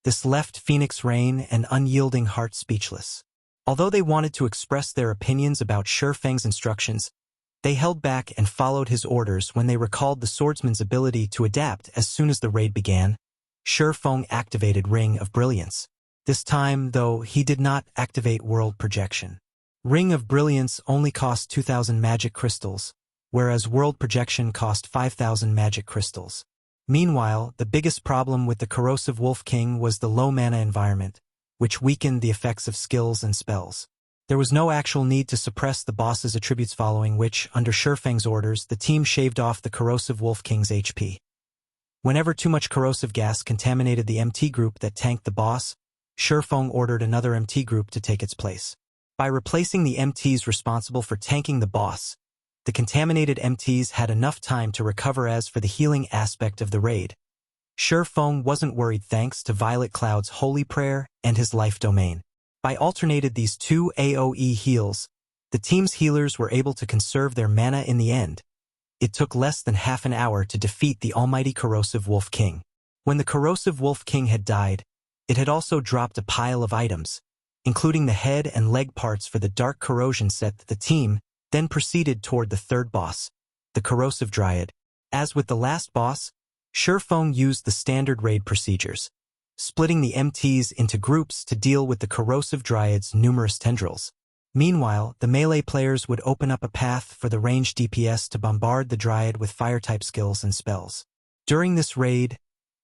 This left Phoenix Rain and Unyielding Heart speechless. Although they wanted to express their opinions about Shurfeng's instructions, they held back and followed his orders. When they recalled the swordsman's ability to adapt as soon as the raid began, Shurfong activated Ring of Brilliance. This time, though, he did not activate World Projection. Ring of Brilliance only cost 2,000 magic crystals, whereas World Projection cost 5,000 magic crystals. Meanwhile, the biggest problem with the Corrosive Wolf King was the low mana environment, which weakened the effects of skills and spells. There was no actual need to suppress the boss's attributes following which, under Shurfeng's orders, the team shaved off the Corrosive Wolf King's HP. Whenever too much corrosive gas contaminated the MT group that tanked the boss, Shurfeng ordered another MT group to take its place. By replacing the MTs responsible for tanking the boss, the contaminated MTs had enough time to recover. As for the healing aspect of the raid, Shurfeng wasn't worried thanks to Violet Cloud's Holy Prayer and his Life Domain. By alternated these two AoE heals, the team's healers were able to conserve their mana in the end. It took less than half an hour to defeat the almighty Corrosive Wolf King. When the Corrosive Wolf King had died, it had also dropped a pile of items, including the head and leg parts for the Dark Corrosion set. The team then proceeded toward the third boss, the Corrosive Dryad. As with the last boss, Shurfeng used the standard raid procedures, splitting the MTs into groups to deal with the Corrosive Dryad's numerous tendrils. Meanwhile, the melee players would open up a path for the ranged DPS to bombard the Dryad with fire-type skills and spells. During this raid,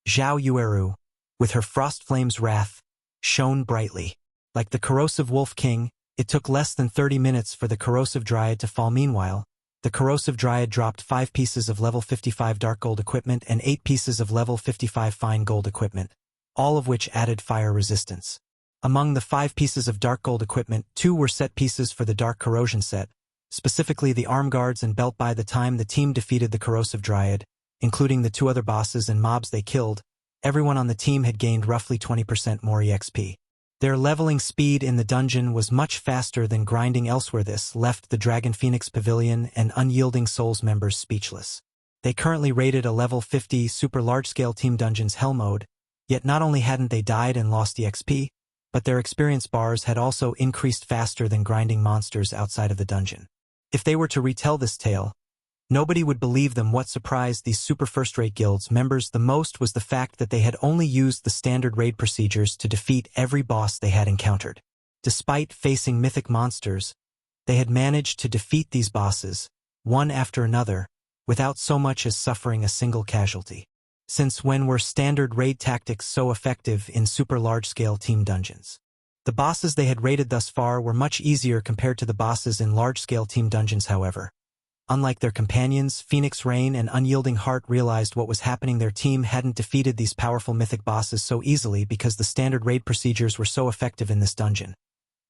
Zhao Yueru, with her Frost Flame's Wrath, shone brightly. Like the Corrosive Wolf King, it took less than 30 minutes for the Corrosive Dryad to fall. Meanwhile, the Corrosive Dryad dropped 5 pieces of level 55 Dark Gold equipment and 8 pieces of level 55 Fine Gold equipment, all of which added fire resistance. Among the 5 pieces of Dark Gold equipment, 2 were set pieces for the Dark Corrosion set, specifically the arm guards and belt. By the time the team defeated the Corrosive Dryad, including the 2 other bosses and mobs they killed, everyone on the team had gained roughly 20% more EXP. Their leveling speed in the dungeon was much faster than grinding elsewhere. This left the Dragon Phoenix Pavilion and Unyielding Souls members speechless. They currently rated a level 50 super large-scale team dungeon's hell mode, yet not only hadn't they died and lost EXP, but their experience bars had also increased faster than grinding monsters outside of the dungeon. If they were to retell this tale, nobody would believe them. What surprised these super first-rate guilds members the most was the fact that they had only used the standard raid procedures to defeat every boss they had encountered. Despite facing mythic monsters, they had managed to defeat these bosses, one after another, without so much as suffering a single casualty. Since when were standard raid tactics so effective in super large-scale team dungeons? The bosses they had raided thus far were much easier compared to the bosses in large-scale team dungeons. However, unlike their companions, Phoenix Rain and Unyielding Heart realized what was happening. Their team hadn't defeated these powerful mythic bosses so easily because the standard raid procedures were so effective in this dungeon,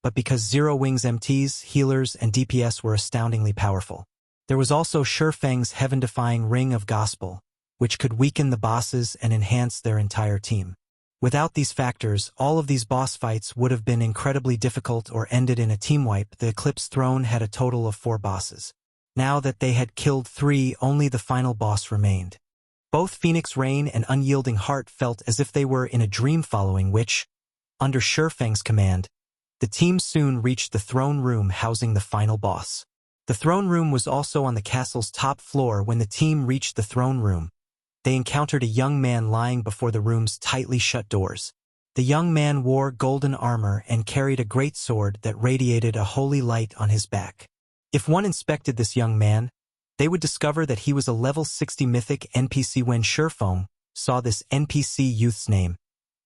but because Zero Wing's MTs, healers, and DPS were astoundingly powerful. There was also Shurfeng's heaven-defying Ring of Gospel, which could weaken the bosses and enhance their entire team. Without these factors, all of these boss fights would have been incredibly difficult or ended in a team wipe. The Eclipse throne had a total of 4 bosses. Now that they had killed 3, only the final boss remained. Both Phoenix Rain and Unyielding Heart felt as if they were in a dream following which, under Shurfeng's command, the team soon reached the throne room housing the final boss. The throne room was also on the castle's top floor. When the team reached the throne room, they encountered a young man lying before the room's tightly shut doors. The young man wore golden armor and carried a great sword that radiated a holy light on his back. If one inspected this young man, they would discover that he was a level 60 mythic NPC. When Shurfeng saw this NPC youth's name,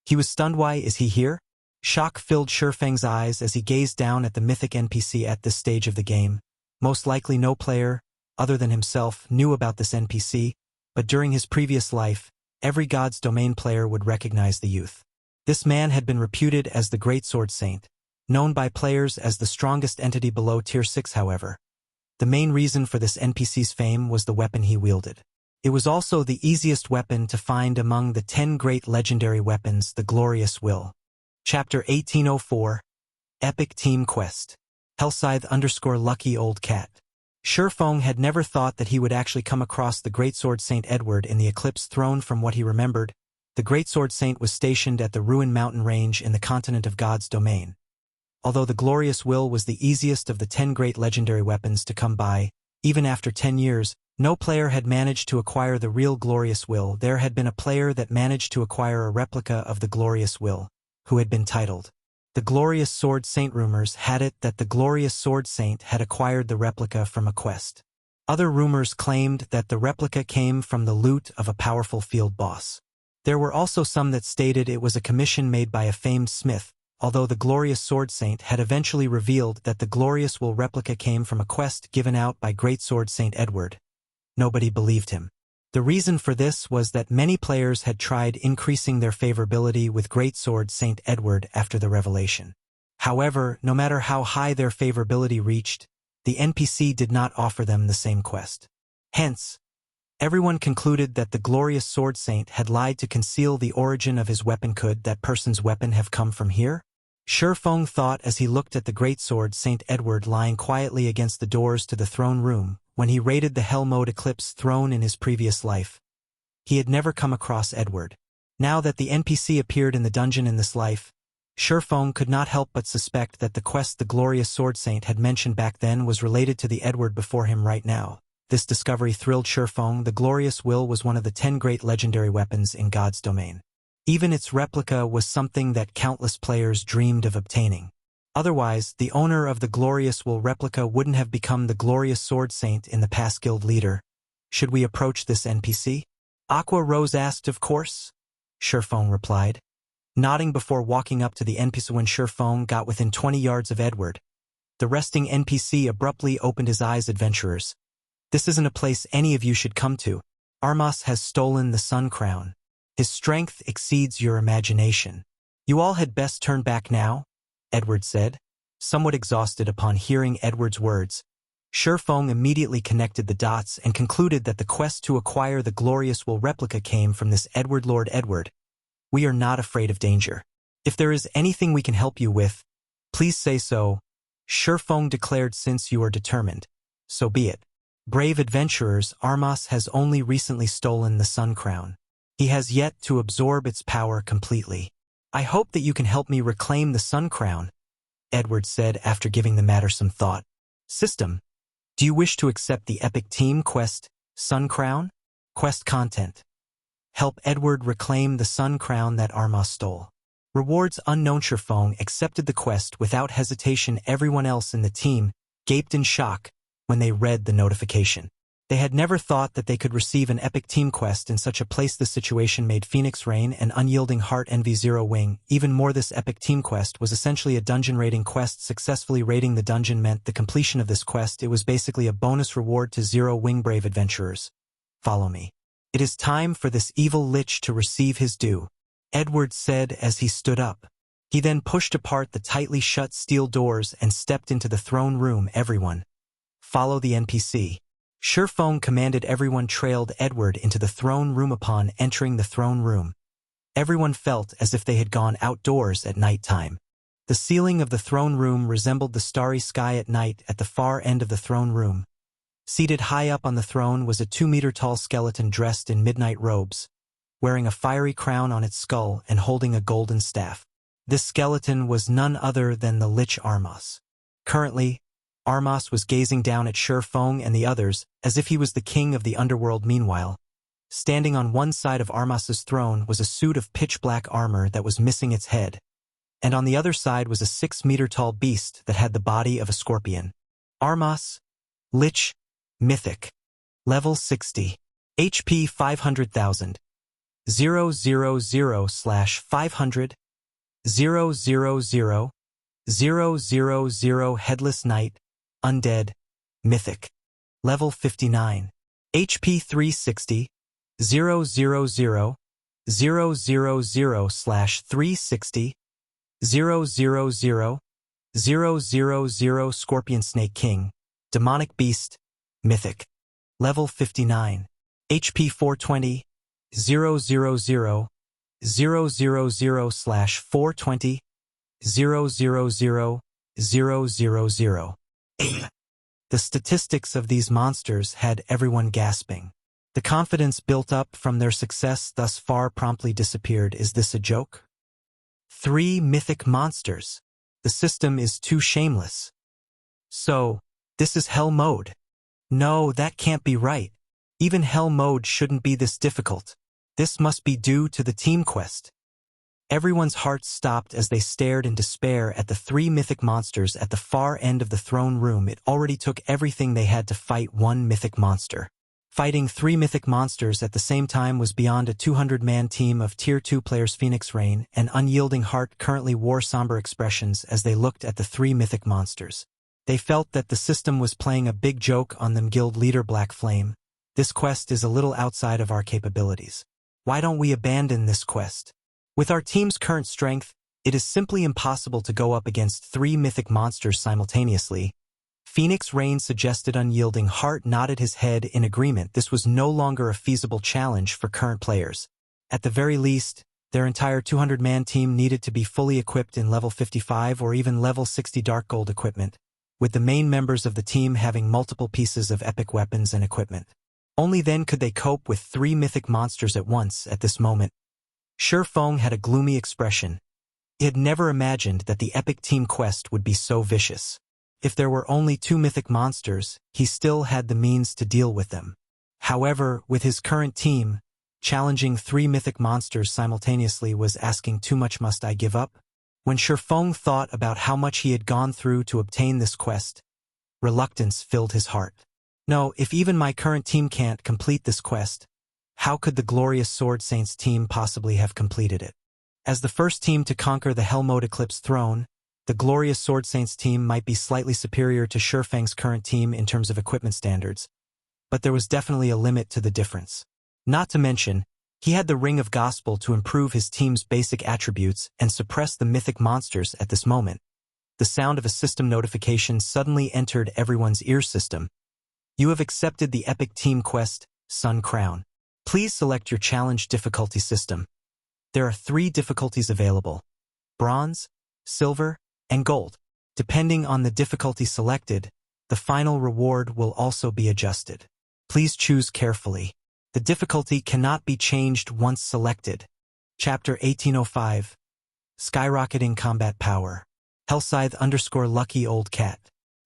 he was stunned. Why is he here? Shock filled Shurfeng's eyes as he gazed down at the mythic NPC. At this stage of the game, most likely no player, other than himself, knew about this NPC, but during his previous life, every God's Domain player would recognize the youth. This man had been reputed as the Greatsword Saint, known by players as the strongest entity below Tier 6. However, the main reason for this NPC's fame was the weapon he wielded. It was also the easiest weapon to find among the 10 great legendary weapons, the Glorious Will. Chapter 1804, Epic Team Quest. Hellscythe_Lucky Old Cat. Shurfeng had never thought that he would actually come across the Greatsword Saint Edward in the Eclipse throne. From what he remembered, the Greatsword Saint was stationed at the Ruin Mountain Range in the continent of God's Domain. Although the Glorious Will was the easiest of the 10 great legendary weapons to come by, even after 10 years, no player had managed to acquire the real Glorious Will. There had been a player that managed to acquire a replica of the Glorious Will, who had been titled the Glorious Sword Saint. Rumors had it that the Glorious Sword Saint had acquired the replica from a quest. Other rumors claimed that the replica came from the loot of a powerful field boss. There were also some that stated it was a commission made by a famed smith, although the Glorious Sword Saint had eventually revealed that the Glorious Wool replica came from a quest given out by Greatsword Saint Edward. Nobody believed him. The reason for this was that many players had tried increasing their favorability with Greatsword Saint Edward after the revelation. However, no matter how high their favorability reached, the NPC did not offer them the same quest. Hence, everyone concluded that the Glorious Sword Saint had lied to conceal the origin of his weapon. Could that person's weapon have come from here? Shurfeng thought as he looked at the Greatsword Saint Edward lying quietly against the doors to the throne room when he raided the Hell Mode Eclipse throne in his previous life. He had never come across Edward. Now that the NPC appeared in the dungeon in this life, Shurfeng could not help but suspect that the quest the Glorious Sword Saint had mentioned back then was related to the Edward before him right now. This discovery thrilled Shurfeng. The Glorious Will was one of the 10 great legendary weapons in God's domain. Even its replica was something that countless players dreamed of obtaining. Otherwise, the owner of the Glorious Will replica wouldn't have become the Glorious Sword Saint in the past guild leader. Should we approach this NPC? Aqua Rose asked. Of course, Shurfeng replied, nodding before walking up to the NPC. When Shurfeng got within 20 yards of Edward, the resting NPC abruptly opened his eyes. Adventurers, this isn't a place any of you should come to. Armas has stolen the Sun Crown. His strength exceeds your imagination. You all had best turn back now, Edward said, somewhat exhausted upon hearing Edward's words. Shurfeng immediately connected the dots and concluded that the quest to acquire the Glorious Will replica came from this Edward. Lord Edward, we are not afraid of danger. If there is anything we can help you with, please say so, Shurfeng declared. Since you are determined, so be it. Brave adventurers, Armas has only recently stolen the Sun Crown. He has yet to absorb its power completely. I hope that you can help me reclaim the Sun Crown, Edward said after giving the matter some thought. System, do you wish to accept the epic team quest, Sun Crown? Quest content. Help Edward reclaim the Sun Crown that Armas stole. Rewards unknown. Shurfeng accepted the quest without hesitation. Everyone else in the team gaped in shock when they read the notification. They had never thought that they could receive an epic team quest in such a place. The situation made Phoenix Rain and Unyielding Heart envy Zero Wing. Even more, this epic team quest was essentially a dungeon raiding quest. Successfully raiding the dungeon meant the completion of this quest. It was basically a bonus reward to Zero Wing. Brave adventurers, follow me. It is time for this evil lich to receive his due, Edward said as he stood up. He then pushed apart the tightly shut steel doors and stepped into the throne room. Everyone, follow the NPC. Shurfeng commanded. Everyone trailed Edward into the throne room. Upon entering the throne room, everyone felt as if they had gone outdoors at night time. The ceiling of the throne room resembled the starry sky at night. At the far end of the throne room, seated high up on the throne, was a 2-meter-tall skeleton dressed in midnight robes, wearing a fiery crown on its skull and holding a golden staff. This skeleton was none other than the Lich Armas. Currently, Armas was gazing down at Shurfeng and the others as if he was the king of the underworld. Meanwhile, standing on one side of Armas's throne was a suit of pitch-black armor that was missing its head, and on the other side was a 6-meter-tall beast that had the body of a scorpion. Armas, Lich, Mythic, Level 60, HP 500,000, 000/500, 000/000 Headless Knight, Undead, Mythic, Level 59, HP 360, 000/360, 000/000 Scorpion Snake King, Demonic Beast, Mythic, Level 59, HP 420, 000/420, 000/000. The statistics of these monsters had everyone gasping. The confidence built up from their success thus far promptly disappeared. Is this a joke? 3 mythic monsters. The system is too shameless. So, this is Hell Mode. No, that can't be right. Even Hell Mode shouldn't be this difficult. This must be due to the team quest. Everyone's hearts stopped as they stared in despair at the three mythic monsters at the far end of the throne room. It already took everything they had to fight one mythic monster. Fighting three mythic monsters at the same time was beyond a 200-man team of Tier 2 players. Phoenix Rain and Unyielding Heart currently wore somber expressions as they looked at the three mythic monsters. They felt that the system was playing a big joke on them. Guild leader Black Flame, this quest is a little outside of our capabilities. Why don't we abandon this quest? With our team's current strength, it is simply impossible to go up against three mythic monsters simultaneously. Phoenix Rain suggested. Unyielding Heart nodded his head in agreement. This was no longer a feasible challenge for current players. At the very least, their entire 200-man team needed to be fully equipped in level 55 or even level 60 Dark Gold equipment, with the main members of the team having multiple pieces of epic weapons and equipment. Only then could they cope with three mythic monsters at once. At this moment, Feng had a gloomy expression. He had never imagined that the epic team quest would be so vicious. If there were only two mythic monsters, he still had the means to deal with them. However, with his current team, challenging three mythic monsters simultaneously was asking too much. Must I give up? When Feng thought about how much he had gone through to obtain this quest, reluctance filled his heart. No, if even my current team can't complete this quest, how could the glorious Sword Saints team possibly have completed it? As the first team to conquer the Hell Mode Eclipse throne, the glorious Sword Saints team might be slightly superior to Feng's current team in terms of equipment standards, but there was definitely a limit to the difference. Not to mention, he had the Ring of Gospel to improve his team's basic attributes and suppress the mythic monsters. At this moment, the sound of a system notification suddenly entered everyone's ear system. You have accepted the epic team quest, Sun Crown. Please select your challenge difficulty system. There are 3 difficulties available: Bronze, Silver, and Gold. Depending on the difficulty selected, the final reward will also be adjusted. Please choose carefully. The difficulty cannot be changed once selected. Chapter 1805. Skyrocketing Combat Power. Hellscythe_Lucky Old Cat.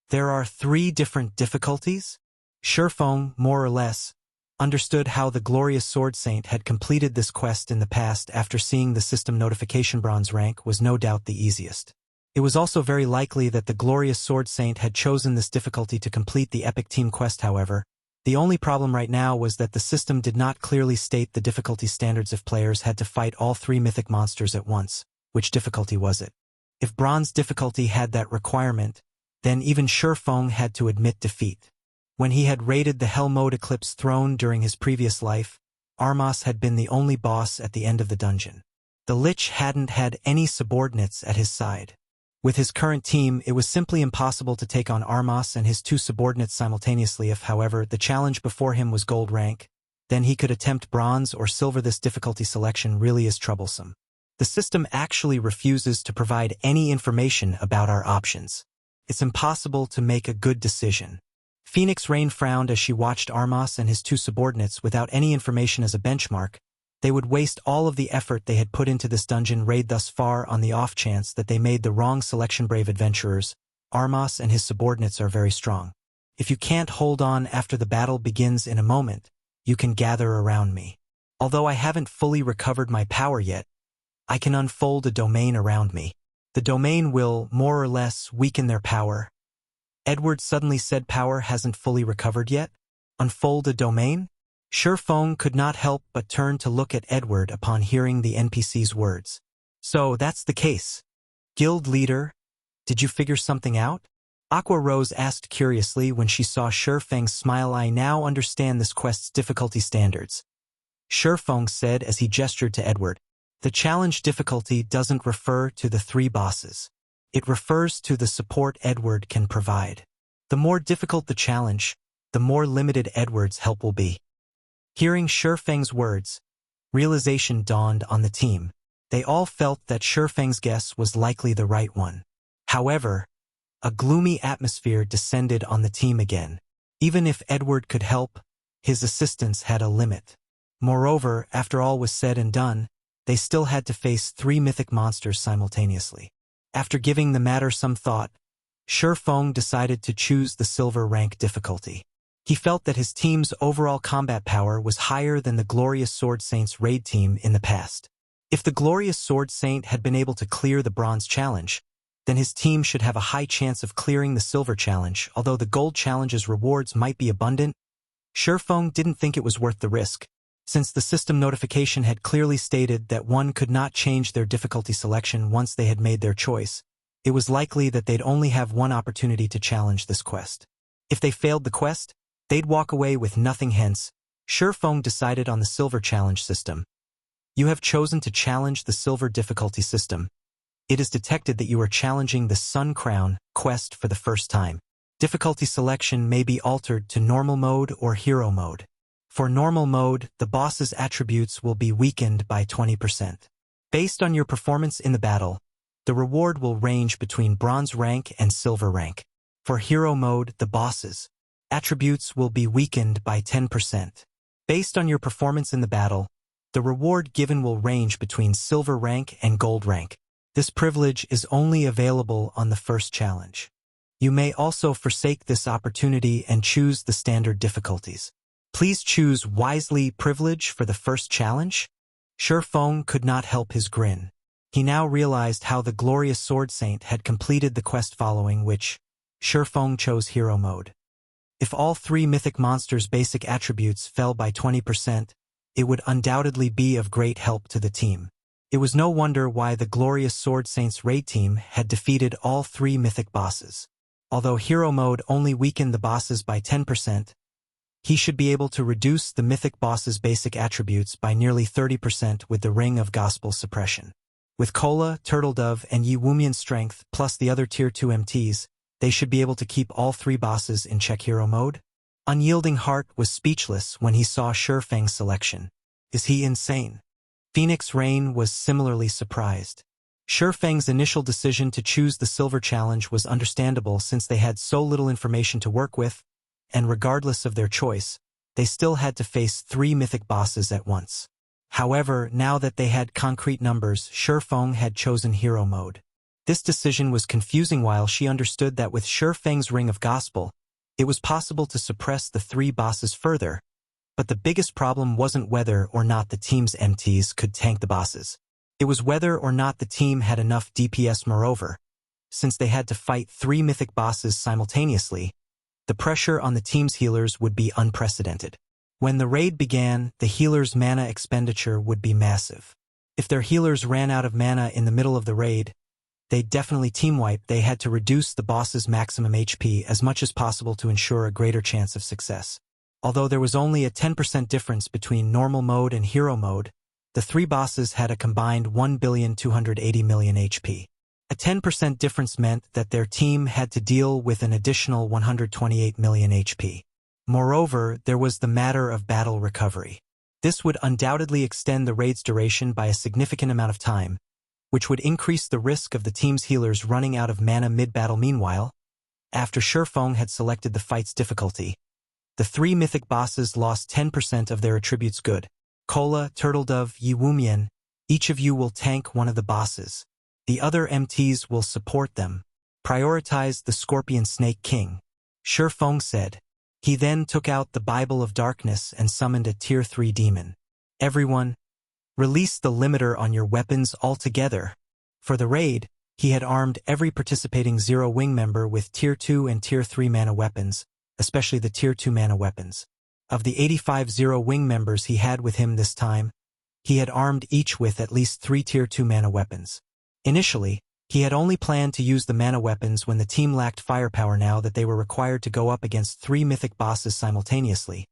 There are 3 different difficulties? Feng, more or less, understood how the glorious Sword Saint had completed this quest in the past. After seeing the system notification, bronze rank was no doubt the easiest. It was also very likely that the glorious Sword Saint had chosen this difficulty to complete the epic team quest. However, the only problem right now was that the system did not clearly state the difficulty standards if players had to fight all 3 mythic monsters at once. Which difficulty was it? If bronze difficulty had that requirement, then even Feng had to admit defeat. When he had raided the Hell Mode Eclipse throne during his previous life, Armas had been the only boss at the end of the dungeon. The Lich hadn't had any subordinates at his side. With his current team, it was simply impossible to take on Armas and his 2 subordinates simultaneously. If, however, the challenge before him was gold rank, then he could attempt bronze or silver. This difficulty selection really is troublesome. The system actually refuses to provide any information about our options. It's impossible to make a good decision. Phoenix Rain frowned as she watched Armas and his 2 subordinates without any information as a benchmark. They would waste all of the effort they had put into this dungeon raid thus far on the off chance that they made the wrong selection. Brave adventurers, Armas and his subordinates are very strong. If you can't hold on after the battle begins in a moment, you can gather around me. Although I haven't fully recovered my power yet, I can unfold a domain around me. The domain will, more or less, weaken their power. Edward suddenly said, power hasn't fully recovered yet? Unfold a domain? Feng could not help but turn to look at Edward upon hearing the NPC's words. So that's the case. Guild leader, did you figure something out? Aqua Rose asked curiously when she saw Feng's smile. I now understand this quest's difficulty standards. Feng said as he gestured to Edward. The challenge difficulty doesn't refer to the 3 bosses. It refers to the support Edward can provide. The more difficult the challenge, the more limited Edward's help will be. Hearing Feng's words, realization dawned on the team. They all felt that Feng's guess was likely the right one. However, a gloomy atmosphere descended on the team again. Even if Edward could help, his assistance had a limit. Moreover, after all was said and done, they still had to face 3 mythic monsters simultaneously. After giving the matter some thought, Feng decided to choose the silver rank difficulty. He felt that his team's overall combat power was higher than the glorious Sword Saints raid team in the past. If the glorious Sword Saint had been able to clear the Bronze Challenge, then his team should have a high chance of clearing the Silver Challenge. Although the Gold Challenge's rewards might be abundant, Shifeng didn't think it was worth the risk, since the system notification had clearly stated that one could not change their difficulty selection once they had made their choice. It was likely that they'd only have one opportunity to challenge this quest. If they failed the quest, they'd walk away with nothing. Hence, Shifeng decided on the Silver Challenge system. You have chosen to challenge the Silver difficulty system. It is detected that you are challenging the Sun Crown quest for the first time. Difficulty selection may be altered to normal mode or hero mode. For normal mode, the boss's attributes will be weakened by 20%. Based on your performance in the battle, the reward will range between bronze rank and silver rank. For hero mode, the boss's attributes will be weakened by 10%. Based on your performance in the battle, the reward given will range between silver rank and gold rank. This privilege is only available on the first challenge. You may also forsake this opportunity and choose the standard difficulties. Please choose wisely. Privilege for the first challenge? Shifeng could not help his grin. He now realized how the glorious Sword Saint had completed the quest following which, Shifeng chose hero mode. If all three mythic monsters' basic attributes fell by 20%, it would undoubtedly be of great help to the team. It was no wonder why the glorious Sword Saint's raid team had defeated all three mythic bosses. Although hero mode only weakened the bosses by 10%, he should be able to reduce the mythic boss's basic attributes by nearly 30% with the Ring of Gospel Suppression. With Cola, Turtledove, and Yi Wumian's strength, plus the other Tier 2 MTs, they should be able to keep all three bosses in check hero mode. Unyielding Heart was speechless when he saw Shifeng's selection. Is he insane? Phoenix Rain was similarly surprised. Shifeng's initial decision to choose the Silver Challenge was understandable since they had so little information to work with, and regardless of their choice, they still had to face three mythic bosses at once. However, now that they had concrete numbers, Shifeng had chosen hero mode. This decision was confusing while she understood that with Shifeng's Ring of Gospel, it was possible to suppress the three bosses further, but the biggest problem wasn't whether or not the team's MTs could tank the bosses. It was whether or not the team had enough DPS. Moreover, since they had to fight three mythic bosses simultaneously, the pressure on the team's healers would be unprecedented. When the raid began, the healers' mana expenditure would be massive. If their healers ran out of mana in the middle of the raid, they'd definitely team wipe. They had to reduce the boss's maximum HP as much as possible to ensure a greater chance of success. Although there was only a 10% difference between normal mode and hero mode, the three bosses had a combined 1,280,000,000 HP. A 10% difference meant that their team had to deal with an additional 128 million HP. Moreover, there was the matter of battle recovery. This would undoubtedly extend the raid's duration by a significant amount of time, which would increase the risk of the team's healers running out of mana mid-battle. Meanwhile, after Shifeng had selected the fight's difficulty, the three mythic bosses lost 10% of their attributes. Good. Cola, Turtledove, Yi Wumian, each of you will tank one of the bosses. The other MTs will support them. Prioritize the Scorpion Snake King, Shifeng said. He then took out the Bible of Darkness and summoned a Tier 3 demon. Everyone, release the limiter on your weapons altogether. For the raid, he had armed every participating Zero Wing member with Tier 2 and Tier 3 mana weapons, especially the Tier 2 mana weapons. Of the 85 Zero Wing members he had with him this time, he had armed each with at least 3 Tier 2 mana weapons. Initially, he had only planned to use the mana weapons when the team lacked firepower. Now that they were required to go up against three mythic bosses simultaneously,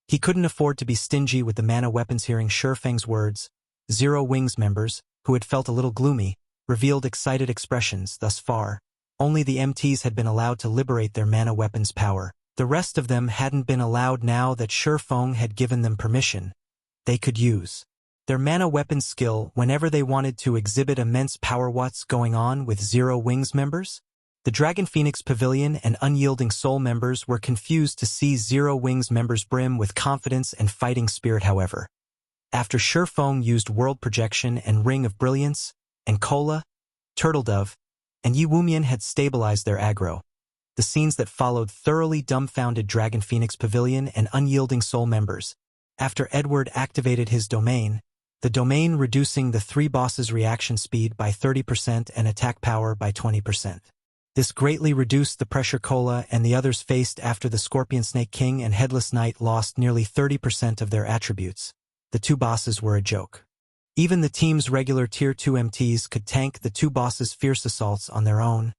he couldn't afford to be stingy with the mana weapons. Hearing Shifeng's words, Zero Wing's members, who had felt a little gloomy, revealed excited expressions. Thus far, only the MTs had been allowed to liberate their mana weapons power. The rest of them hadn't been allowed. Now that Shifeng had given them permission, they could use their mana weapon skill whenever they wanted to exhibit immense power. What's going on with Zero Wing's members? The Dragon Phoenix Pavilion and Unyielding Soul members were confused to see Zero Wing's members brim with confidence and fighting spirit. However, after Shifeng used World Projection and Ring of Brilliance, and Cola, Turtledove, and Yi Wumian had stabilized their aggro, the scenes that followed thoroughly dumbfounded Dragon Phoenix Pavilion and Unyielding Soul members. After Edward activated his domain, the domain reducing the three bosses' reaction speed by 30% and attack power by 20%. This greatly reduced the pressure Cola and the others faced after the Scorpion Snake King and Headless Knight lost nearly 30% of their attributes. The two bosses were a joke. Even the team's regular Tier 2 MTs could tank the two bosses' fierce assaults on their own,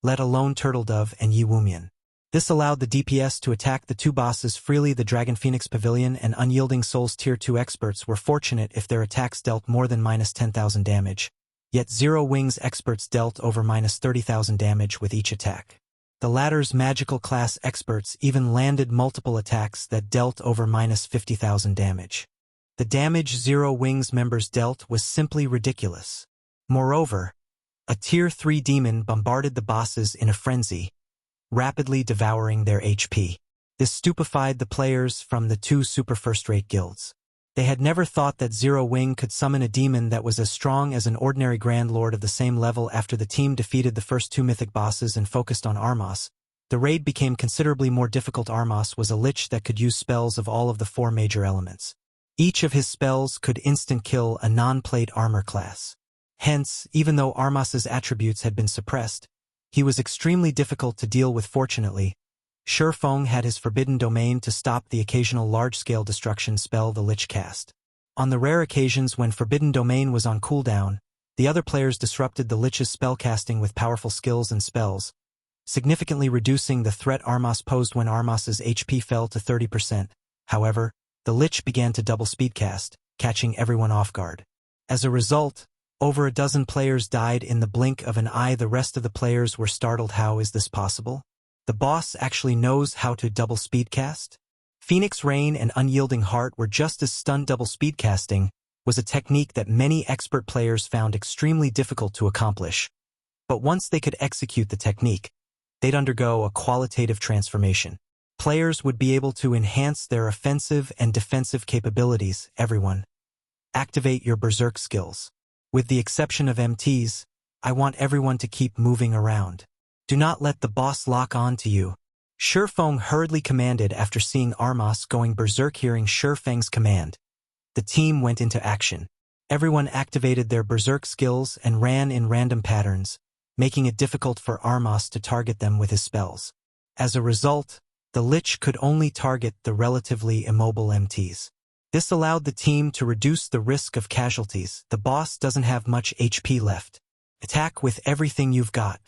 let alone Turtledove and Yi Wumian. This allowed the DPS to attack the two bosses freely. The Dragon Phoenix Pavilion and Unyielding Souls Tier 2 experts were fortunate if their attacks dealt more than -10,000 damage. Yet Zero Wings experts dealt over -30,000 damage with each attack. The latter's magical class experts even landed multiple attacks that dealt over -50,000 damage. The damage Zero Wings members dealt was simply ridiculous. Moreover, a Tier 3 demon bombarded the bosses in a frenzy, rapidly devouring their HP. This stupefied the players from the two super first-rate guilds. They had never thought that Zero Wing could summon a demon that was as strong as an ordinary Grand Lord of the same level. After the team defeated the first two mythic bosses and focused on Armas, the raid became considerably more difficult. Armas was a lich that could use spells of all of the four major elements. Each of his spells could instant kill a non-plate armor class. Hence, even though Armas's attributes had been suppressed, he was extremely difficult to deal with. Fortunately, Shurfeng had his Forbidden Domain to stop the occasional large-scale destruction spell the Lich cast. On the rare occasions when Forbidden Domain was on cooldown, the other players disrupted the Lich's spellcasting with powerful skills and spells, significantly reducing the threat Armas posed. When Armas's HP fell to 30%, however, the Lich began to double speedcast, catching everyone off guard. As a result, over a dozen players died in the blink of an eye. The rest of the players were startled. How is this possible? The boss actually knows how to double speedcast? Phoenix Rain and Unyielding Heart were just as stunned. Double speedcasting was a technique that many expert players found extremely difficult to accomplish. But once they could execute the technique, they'd undergo a qualitative transformation. Players would be able to enhance their offensive and defensive capabilities. Everyone, activate your berserk skills. With the exception of MTs, I want everyone to keep moving around. Do not let the boss lock on to you. Shurfeng hurriedly commanded after seeing Armas going berserk. Hearing Shurfeng's command, the team went into action. Everyone activated their berserk skills and ran in random patterns, making it difficult for Armas to target them with his spells. As a result, the Lich could only target the relatively immobile MTs. This allowed the team to reduce the risk of casualties. The boss doesn't have much HP left. Attack with everything you've got.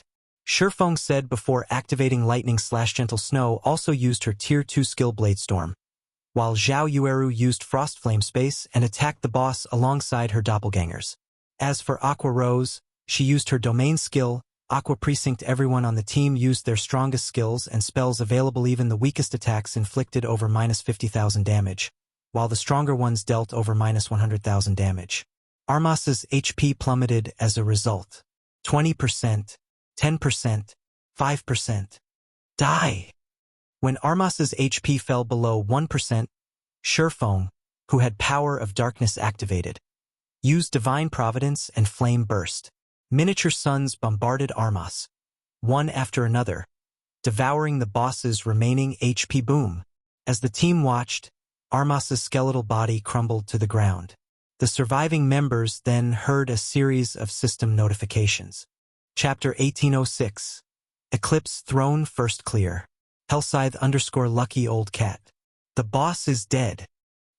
Shurfeng said before activating Lightning/Gentle Snow. Also used her Tier 2 skill Bladestorm, while Zhao Yueru used Frost Flame Space and attacked the boss alongside her doppelgangers. As for Aqua Rose, she used her domain skill, Aqua Precinct. Everyone on the team used their strongest skills and spells available. Even the weakest attacks inflicted over -50,000 damage, while the stronger ones dealt over -100,000 damage. Armas's HP plummeted as a result. 20%. 10%, 5%. Die! When Armas's HP fell below 1%, Shurfeng, who had Power of Darkness activated, used Divine Providence and Flame Burst. Miniature suns bombarded Armas, one after another, devouring the boss's remaining HP. Boom! As the team watched, Armas's skeletal body crumbled to the ground. The surviving members then heard a series of system notifications. Chapter 1806. Eclipse Throne First Clear. Hellscythe_Lucky Old Cat. The boss is dead.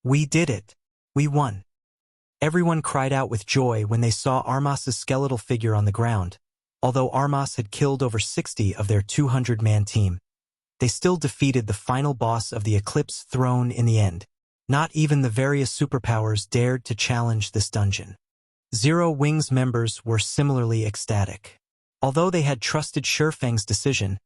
We did it. We won. Everyone cried out with joy when they saw Armas's skeletal figure on the ground. Although Armas had killed over 60 of their 200-man team, they still defeated the final boss of the Eclipse Throne in the end. Not even the various superpowers dared to challenge this dungeon. Zero Wings members were similarly ecstatic. Although they had trusted Shurfeng's decision,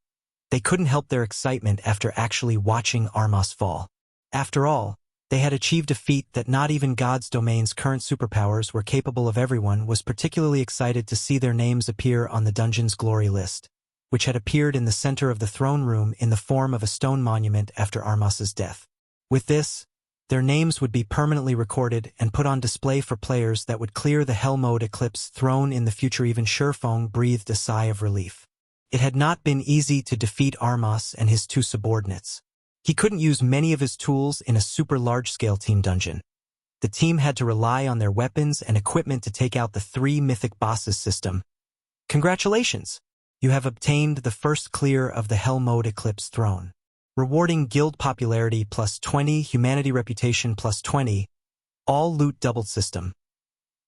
they couldn't help their excitement after actually watching Armas fall. After all, they had achieved a feat that not even God's domain's current superpowers were capable of. Everyone was particularly excited to see their names appear on the dungeon's glory list, which had appeared in the center of the throne room in the form of a stone monument after Armas's death. With this, their names would be permanently recorded and put on display for players that would clear the Hell Mode Eclipse Throne in the future. Even Shurfeng breathed a sigh of relief. It had not been easy to defeat Armas and his two subordinates. He couldn't use many of his tools in a super large-scale team dungeon. The team had to rely on their weapons and equipment to take out the 3 mythic bosses system. Congratulations! You have obtained the first clear of the Hell Mode Eclipse throne. Rewarding guild popularity +20, humanity reputation +20, all loot doubled system.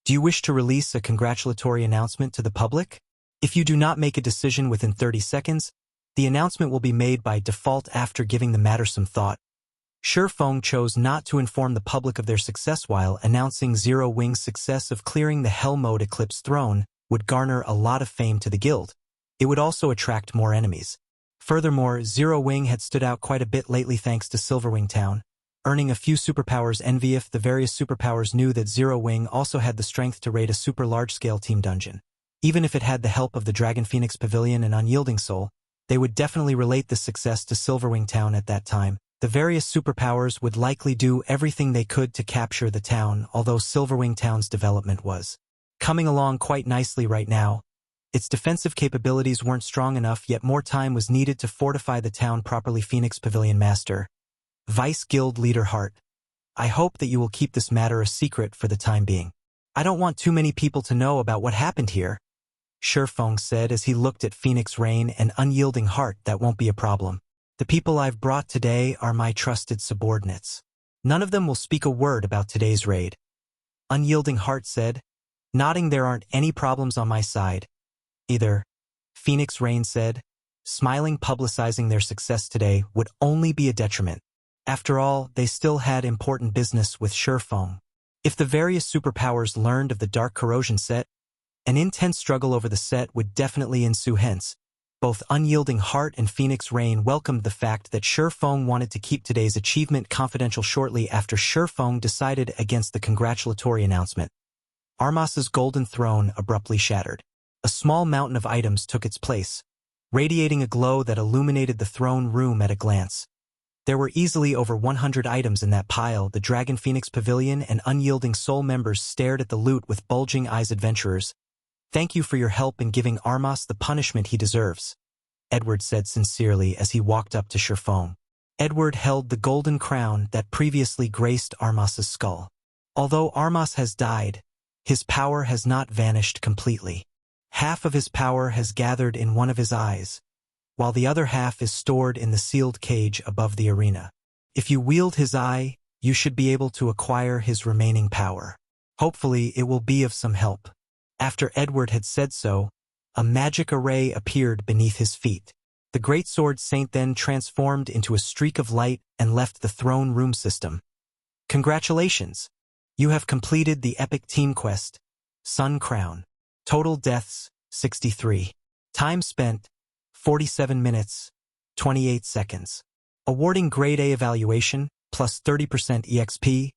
Do you wish to release a congratulatory announcement to the public? If you do not make a decision within 30 seconds, the announcement will be made by default after giving the matter some thought. Shurfeng chose not to inform the public of their success while announcing Zero Wing's success of clearing the Hell Mode Eclipse throne would garner a lot of fame to the guild. It would also attract more enemies. Furthermore, Zero Wing had stood out quite a bit lately thanks to Silverwing Town, earning a few superpowers envy. If the various superpowers knew that Zero Wing also had the strength to raid a super large-scale team dungeon. Even if it had the help of the Dragon Phoenix Pavilion and Unyielding Soul, they would definitely relate this success to Silverwing Town at that time. The various superpowers would likely do everything they could to capture the town, although Silverwing Town's development was coming along quite nicely right now. Its defensive capabilities weren't strong enough, yet more time was needed to fortify the town properly. Phoenix Pavilion Master, Vice Guild Leader Hart, I hope that you will keep this matter a secret for the time being. I don't want too many people to know about what happened here, Shurfeng said as he looked at Phoenix Rain and Unyielding Heart. That won't be a problem. The people I've brought today are my trusted subordinates. None of them will speak a word about today's raid, Unyielding Heart said, nodding. There aren't any problems on my side either, Phoenix Rain said, smiling. Publicizing their success today would only be a detriment. After all, they still had important business with Shurfeng. If the various superpowers learned of the Dark Corrosion set, an intense struggle over the set would definitely ensue. Hence, both Unyielding Heart and Phoenix Rain welcomed the fact that Shurfeng wanted to keep today's achievement confidential. Shortly after Shurfeng decided against the congratulatory announcement, Armas's golden throne abruptly shattered. A small mountain of items took its place, radiating a glow that illuminated the throne room at a glance. There were easily over 100 items in that pile. The Dragon Phoenix Pavilion and Unyielding Soul members stared at the loot with bulging eyes. Adventurers, thank you for your help in giving Armas the punishment he deserves, Edward said sincerely as he walked up to Shurfeng. Edward held the golden crown that previously graced Armas's skull. Although Armas has died, his power has not vanished completely. Half of his power has gathered in one of his eyes, while the other half is stored in the sealed cage above the arena. If you wield his eye, you should be able to acquire his remaining power. Hopefully it will be of some help. After Edward had said so, a magic array appeared beneath his feet. The Greatsword Saint then transformed into a streak of light and left the throne room system. Congratulations! You have completed the epic team quest, Sun Crown. Total deaths, 63. Time spent, 47 minutes, 28 seconds. Awarding Grade A evaluation, plus 30% EXP,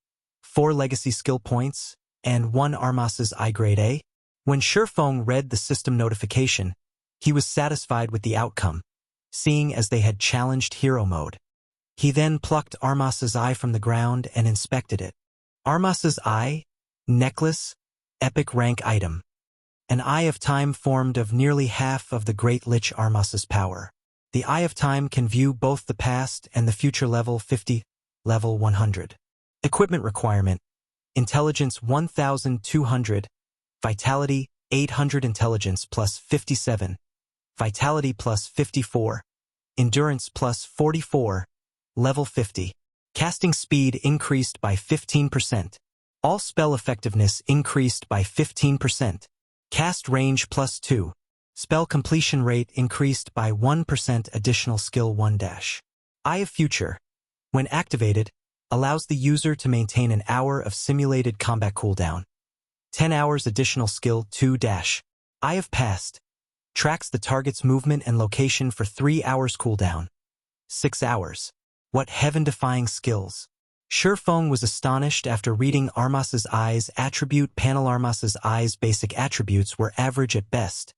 4 legacy skill points, and 1 Armas's I Grade A. When Shurfeng read the system notification, he was satisfied with the outcome, seeing as they had challenged hero mode. He then plucked Armas's eye from the ground and inspected it. Armas's eye, necklace, epic rank item. An Eye of Time formed of nearly half of the Great Lich Armas's power. The Eye of Time can view both the past and the future. Level 50, level 100. Equipment requirement: Intelligence 1200, Vitality 800, Intelligence plus 57, Vitality plus 54, Endurance plus 44, level 50. Casting speed increased by 15%. All spell effectiveness increased by 15%. Cast range plus 2. Spell completion rate increased by 1%. Additional skill 1 dash. Eye of Future, when activated, allows the user to maintain an hour of simulated combat cooldown. 10 hours. Additional skill 2 dash. Eye of Past, tracks the target's movement and location for 3 hours cooldown. 6 hours. What heaven-defying skills! Shurfeng was astonished after reading Armas's Eye's attribute panel. Armas's Eye's basic attributes were average at best,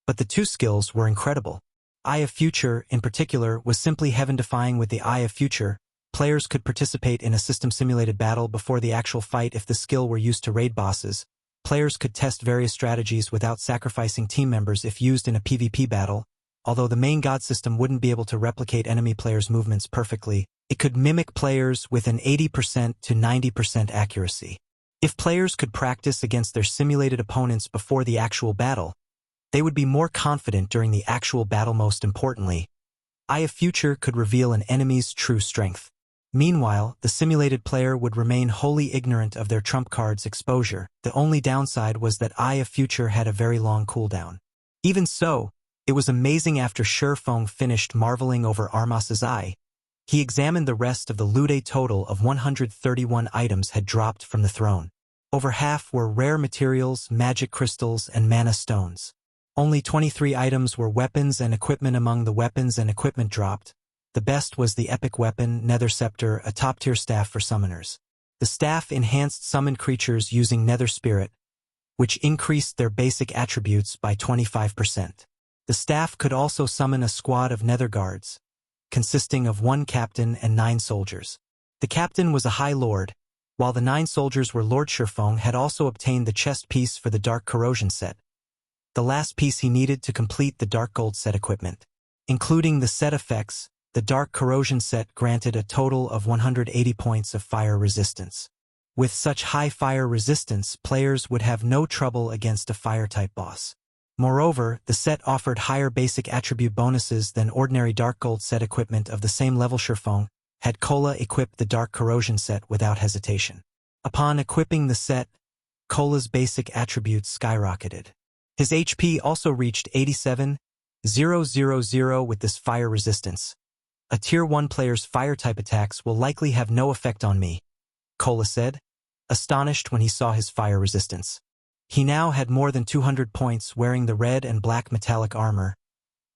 but the 2 skills were incredible. Eye of Future, in particular, was simply heaven-defying. With the Eye of Future, players could participate in a system-simulated battle before the actual fight. If the skill were used to raid bosses, players could test various strategies without sacrificing team members. If used in a PvP battle, although the main god system wouldn't be able to replicate enemy players' movements perfectly, It could mimic players with an 80% to 90% accuracy. If players could practice against their simulated opponents before the actual battle, they would be more confident during the actual battle. Most importantly, Eye of Future could reveal an enemy's true strength. Meanwhile, the simulated player would remain wholly ignorant of their trump card's exposure. The only downside was that Eye of Future had a very long cooldown. Even so, it was amazing. After Shurfeng finished marveling over Armas's eye, he examined the rest of the loot. A total of 131 items had dropped from the throne. Over half were rare materials, magic crystals, and mana stones. Only 23 items were weapons and equipment. Among the weapons and equipment dropped, the best was the epic weapon, Nether Scepter, a top-tier staff for summoners. The staff enhanced summoned creatures using Nether Spirit, which increased their basic attributes by 25%. The staff could also summon a squad of Nether Guards, consisting of 1 captain and 9 soldiers. The captain was a High Lord, while the 9 soldiers were Lord. Shurfeng had also obtained the chest piece for the Dark Corrosion set, the last piece he needed to complete the Dark Gold set equipment. Including the set effects, the Dark Corrosion set granted a total of 180 points of fire resistance. With such high fire resistance, players would have no trouble against a fire-type boss. Moreover, the set offered higher basic attribute bonuses than ordinary Dark Gold set equipment of the same level. Shurfeng had Kola equip the Dark Corrosion set without hesitation. Upon equipping the set, Kola's basic attributes skyrocketed. His HP also reached 87,000 with this fire resistance. A Tier 1 player's fire-type attacks will likely have no effect on me, Kola said, astonished when he saw his fire resistance. He now had more than 200 points. Wearing the red and black metallic armor,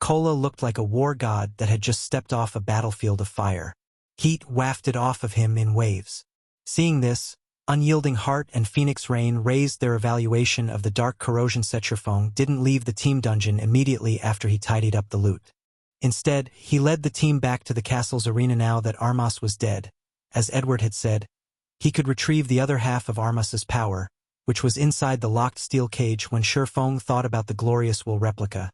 Kola looked like a war god that had just stepped off a battlefield of fire. Heat wafted off of him in waves. Seeing this, Unyielding Heart and Phoenix Rain raised their evaluation of the Dark Corrosion set. Shurfeng didn't leave the team dungeon immediately after he tidied up the loot. Instead, he led the team back to the castle's arena. Now that Armas was dead, as Edward had said, he could retrieve the other half of Armas's power, which was inside the locked steel cage. When Shurfeng thought about the glorious will replica,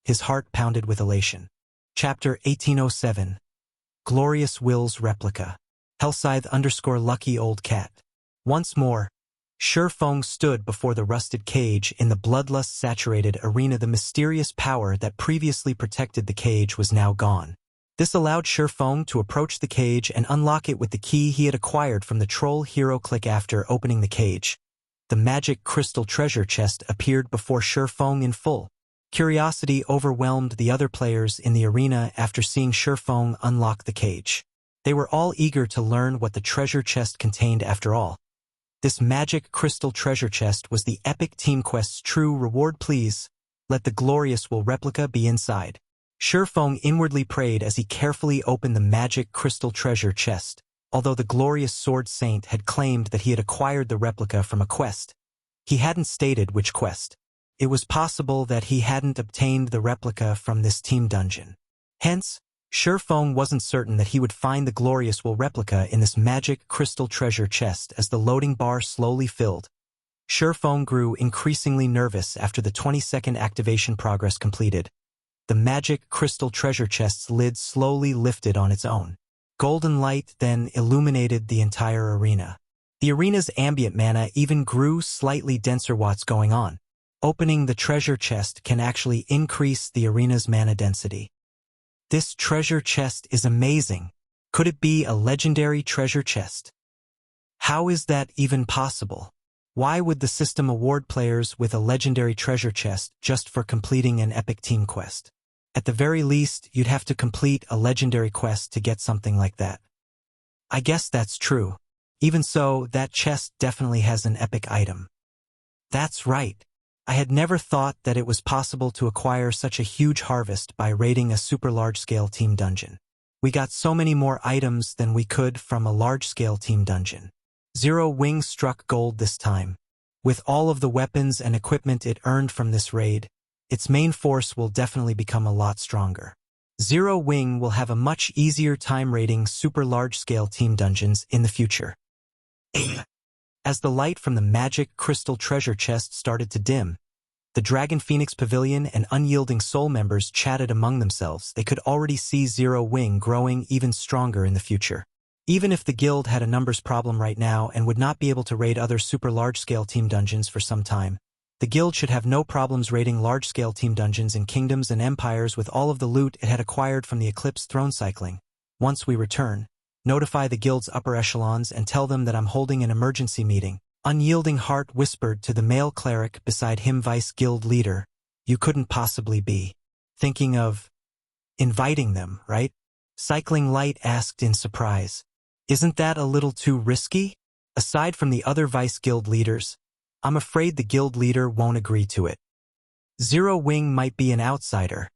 his heart pounded with elation. Chapter 1807. Glorious Will's Replica. Hellscythe_lucky old cat. Once more, Shurfeng stood before the rusted cage in the bloodlust-saturated arena. The mysterious power that previously protected the cage was now gone. This allowed Shurfeng to approach the cage and unlock it with the key he had acquired from the troll hero Click. After opening the cage, the magic crystal treasure chest appeared before Shurfeng in full. Curiosity overwhelmed the other players in the arena after seeing Shurfeng unlock the cage. They were all eager to learn what the treasure chest contained. After all, this magic crystal treasure chest was the epic team quest's true reward. Please, let the glorious will replica be inside. Shurfeng inwardly prayed as he carefully opened the magic crystal treasure chest. Although the glorious sword saint had claimed that he had acquired the replica from a quest, he hadn't stated which quest. It was possible that he hadn't obtained the replica from this team dungeon. Hence, Shurfeng wasn't certain that he would find the glorious will replica in this magic crystal treasure chest. As the loading bar slowly filled, Shurfeng grew increasingly nervous. After the 20-second activation progress completed, the magic crystal treasure chest's lid slowly lifted on its own. Golden light then illuminated the entire arena. The arena's ambient mana even grew slightly denser. What's going on? Opening the treasure chest can actually increase the arena's mana density. This treasure chest is amazing. Could it be a legendary treasure chest? How is that even possible? Why would the system award players with a legendary treasure chest just for completing an epic team quest? At the very least, you'd have to complete a legendary quest to get something like that. I guess that's true. Even so, that chest definitely has an epic item. That's right. I had never thought that it was possible to acquire such a huge harvest by raiding a super large-scale team dungeon. We got so many more items than we could from a large-scale team dungeon. Zero Wing struck gold this time. With all of the weapons and equipment it earned from this raid, its main force will definitely become a lot stronger. Zero Wing will have a much easier time raiding super large-scale team dungeons in the future. As the light from the magic crystal treasure chest started to dim, the Dragon Phoenix Pavilion and Unyielding Soul members chatted among themselves. They could already see Zero Wing growing even stronger in the future. Even if the guild had a numbers problem right now and would not be able to raid other super large-scale team dungeons for some time, the guild should have no problems raiding large-scale team dungeons in kingdoms and empires with all of the loot it had acquired from the Eclipse throne cycling. Once we return, notify the guild's upper echelons and tell them that I'm holding an emergency meeting. Unyielding Heart whispered to the male cleric beside him, vice guild leader. You couldn't possibly be thinking of inviting them, right? Cycling Light asked in surprise. Isn't that a little too risky? Aside from the other vice guild leaders, I'm afraid the guild leader won't agree to it. Zero Wing might be an outsider,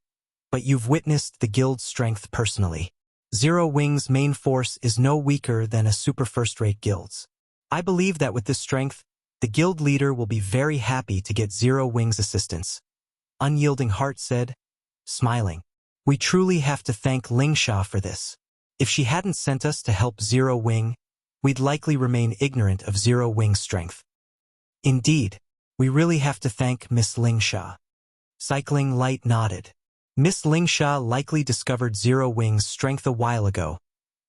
but you've witnessed the guild's strength personally. Zero Wing's main force is no weaker than a super first-rate guild's. I believe that with this strength, the guild leader will be very happy to get Zero Wing's assistance. Unyielding Heart said, smiling. We truly have to thank Lingsha for this. If she hadn't sent us to help Zero Wing, we'd likely remain ignorant of Zero Wing's strength. Indeed, we really have to thank Miss Lingsha. Cycling Light nodded. Miss Lingsha likely discovered Zero Wing's strength a while ago,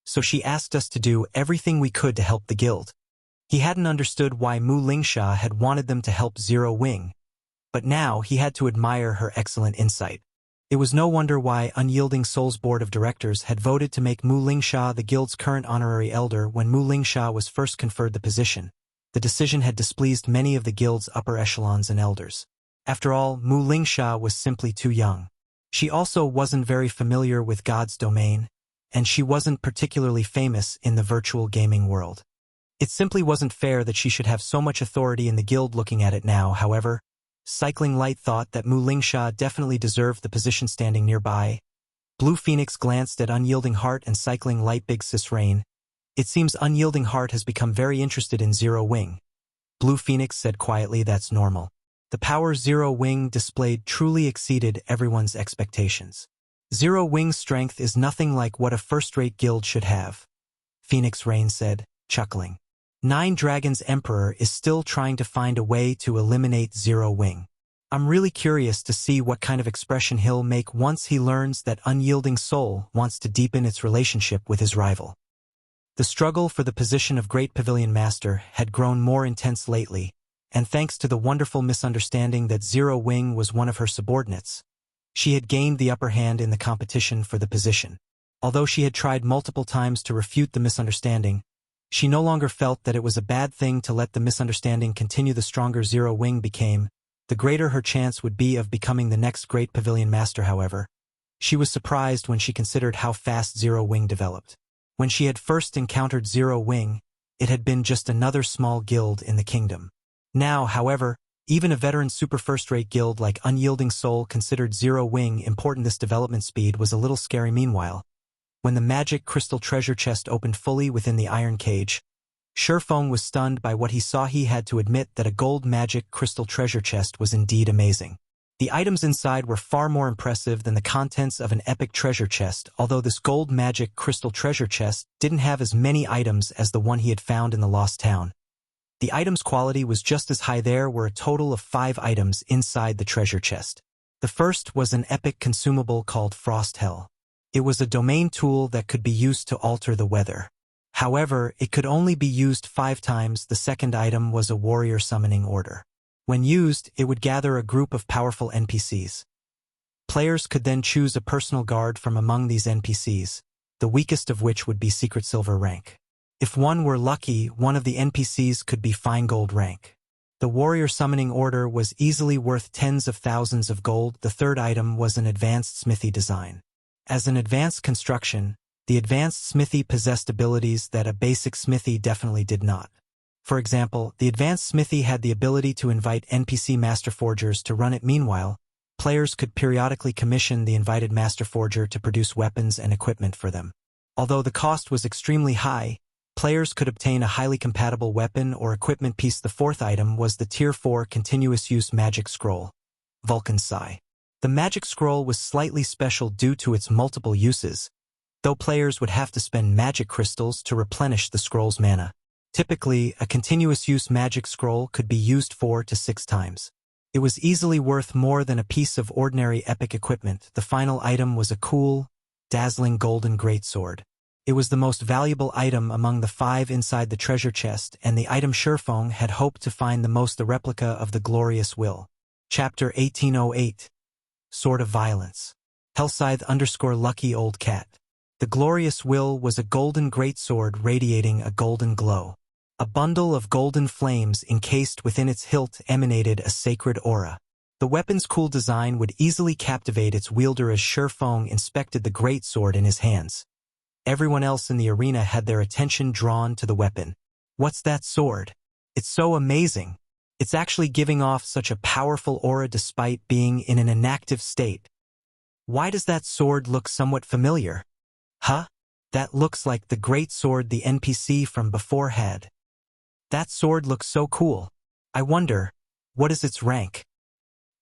so she asked us to do everything we could to help the guild. He hadn't understood why Mu Lingsha had wanted them to help Zero Wing, but now he had to admire her excellent insight. It was no wonder why Unyielding Soul's board of directors had voted to make Mu Lingsha the guild's current honorary elder when Mu Lingsha was first conferred the position. The decision had displeased many of the guild's upper echelons and elders. After all, Mu Lingsha was simply too young. She also wasn't very familiar with God's domain, and she wasn't particularly famous in the virtual gaming world. It simply wasn't fair that she should have so much authority in the guild. Looking at it now, however, Cycling Light thought that Mu Lingsha definitely deserved the position. Standing nearby, Blue Phoenix glanced at Unyielding Heart and Cycling Light. Big Sis Rain. It seems Unyielding Heart has become very interested in Zero Wing. Blue Phoenix said quietly, that's normal. The power Zero Wing displayed truly exceeded everyone's expectations. Zero Wing's strength is nothing like what a first-rate guild should have, Phoenix Rain said, chuckling. Nine Dragons Emperor is still trying to find a way to eliminate Zero Wing. I'm really curious to see what kind of expression he'll make once he learns that Unyielding Soul wants to deepen its relationship with his rival. The struggle for the position of Great Pavilion Master had grown more intense lately, and thanks to the wonderful misunderstanding that Zero Wing was one of her subordinates, she had gained the upper hand in the competition for the position. Although she had tried multiple times to refute the misunderstanding, she no longer felt that it was a bad thing to let the misunderstanding continue. The stronger Zero Wing became, the greater her chance would be of becoming the next Great Pavilion Master. However, she was surprised when she considered how fast Zero Wing developed. When she had first encountered Zero Wing, it had been just another small guild in the kingdom. Now, however, even a veteran super first-rate guild like Unyielding Soul considered Zero Wing important. This development speed was a little scary. Meanwhile, when the magic crystal treasure chest opened fully within the iron cage, Shurfeng was stunned by what he saw. He had to admit that a gold magic crystal treasure chest was indeed amazing. The items inside were far more impressive than the contents of an epic treasure chest, although this gold magic crystal treasure chest didn't have as many items as the one he had found in the Lost Town. The item's quality was just as high. There were a total of 5 items inside the treasure chest. The first was an epic consumable called Frost Hell. It was a domain tool that could be used to alter the weather. However, it could only be used 5 times. The second item was a warrior summoning order. When used, it would gather a group of powerful NPCs. Players could then choose a personal guard from among these NPCs, the weakest of which would be Secret Silver rank. If one were lucky, one of the NPCs could be Fine Gold rank. The warrior summoning order was easily worth tens of thousands of gold. The third item was an advanced smithy design. As an advanced construction, the advanced smithy possessed abilities that a basic smithy definitely did not. For example, the advanced smithy had the ability to invite NPC master forgers to run it. Meanwhile, players could periodically commission the invited master forger to produce weapons and equipment for them. Although the cost was extremely high, players could obtain a highly compatible weapon or equipment piece. The fourth item was the Tier 4 continuous use magic scroll, Vulcan Sigh. The magic scroll was slightly special due to its multiple uses, though players would have to spend magic crystals to replenish the scroll's mana. Typically, a continuous use magic scroll could be used 4 to 6 times. It was easily worth more than a piece of ordinary epic equipment. The final item was a cool, dazzling golden greatsword. It was the most valuable item among the 5 inside the treasure chest, and the item Sherfong had hoped to find the replica of the glorious will. Chapter 1808. Sword of Violence. Hellscythe_lucky old cat. The glorious will was a golden greatsword radiating a golden glow. A bundle of golden flames encased within its hilt emanated a sacred aura. The weapon's cool design would easily captivate its wielder as Sherfong inspected the greatsword in his hands. Everyone else in the arena had their attention drawn to the weapon. What's that sword? It's so amazing. It's actually giving off such a powerful aura despite being in an inactive state. Why does that sword look somewhat familiar? Huh? That looks like the greatsword the NPC from before had. That sword looks so cool. I wonder, what is its rank?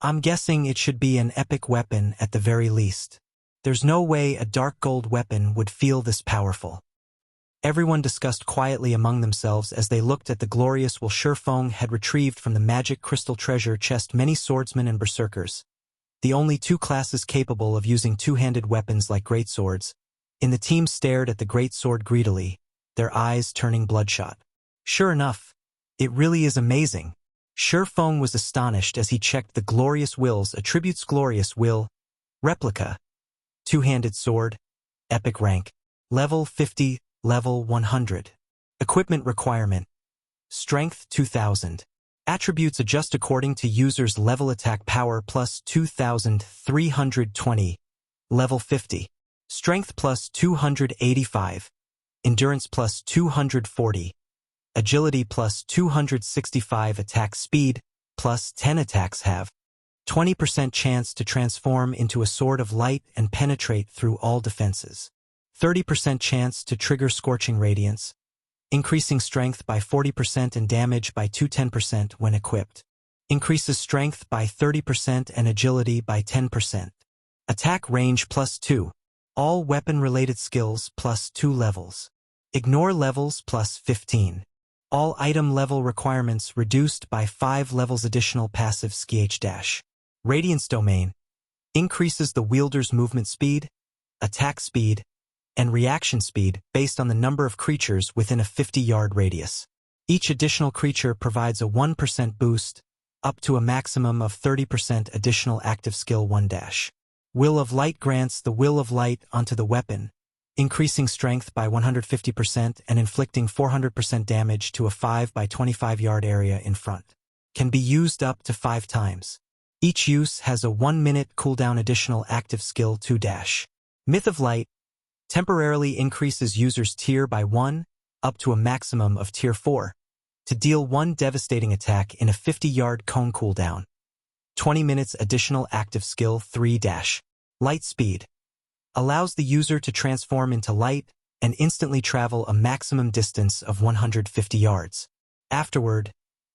I'm guessing it should be an epic weapon at the very least. There's no way a dark gold weapon would feel this powerful. Everyone discussed quietly among themselves as they looked at the glorious will Sherfong had retrieved from the magic crystal treasure chest many swordsmen and berserkers. The only 2 classes capable of using two-handed weapons like greatswords. The team stared at the greatsword greedily, their eyes turning bloodshot. Sure enough, it really is amazing. Sherfong was astonished as he checked the glorious will's attributes. Glorious will, replica. Two-handed sword, epic rank, level 50, level 100. Equipment requirement, strength 2000. Attributes adjust according to user's level. Attack power plus 2320, level 50. Strength plus 285. Endurance plus 240. Agility plus 265. Attack speed plus 10. Attacks have 20% chance to transform into a sword of light and penetrate through all defenses. 30% chance to trigger scorching radiance, increasing strength by 40% and damage by 210% when equipped. Increases strength by 30% and agility by 10%. Attack range plus 2. All weapon-related skills plus 2 levels. Ignore levels plus 15. All item level requirements reduced by 5 levels. Additional passive sk. Radiance domain. Increases the wielder's movement speed, attack speed, and reaction speed based on the number of creatures within a 50-yard radius. Each additional creature provides a 1% boost, up to a maximum of 30% additional active skill 1-. Will of Light grants the Will of Light onto the weapon, increasing strength by 150% and inflicting 400% damage to a 5 by 25-yard area in front. Can be used up to 5 times. Each use has a 1-minute cooldown. Additional active skill 2-. Myth of Light temporarily increases user's tier by 1, up to a maximum of tier 4, to deal 1 devastating attack in a 50-yard cone cooldown. 20 minutes. Additional active skill 3-. Light speed allows the user to transform into light and instantly travel a maximum distance of 150 yards. Afterward,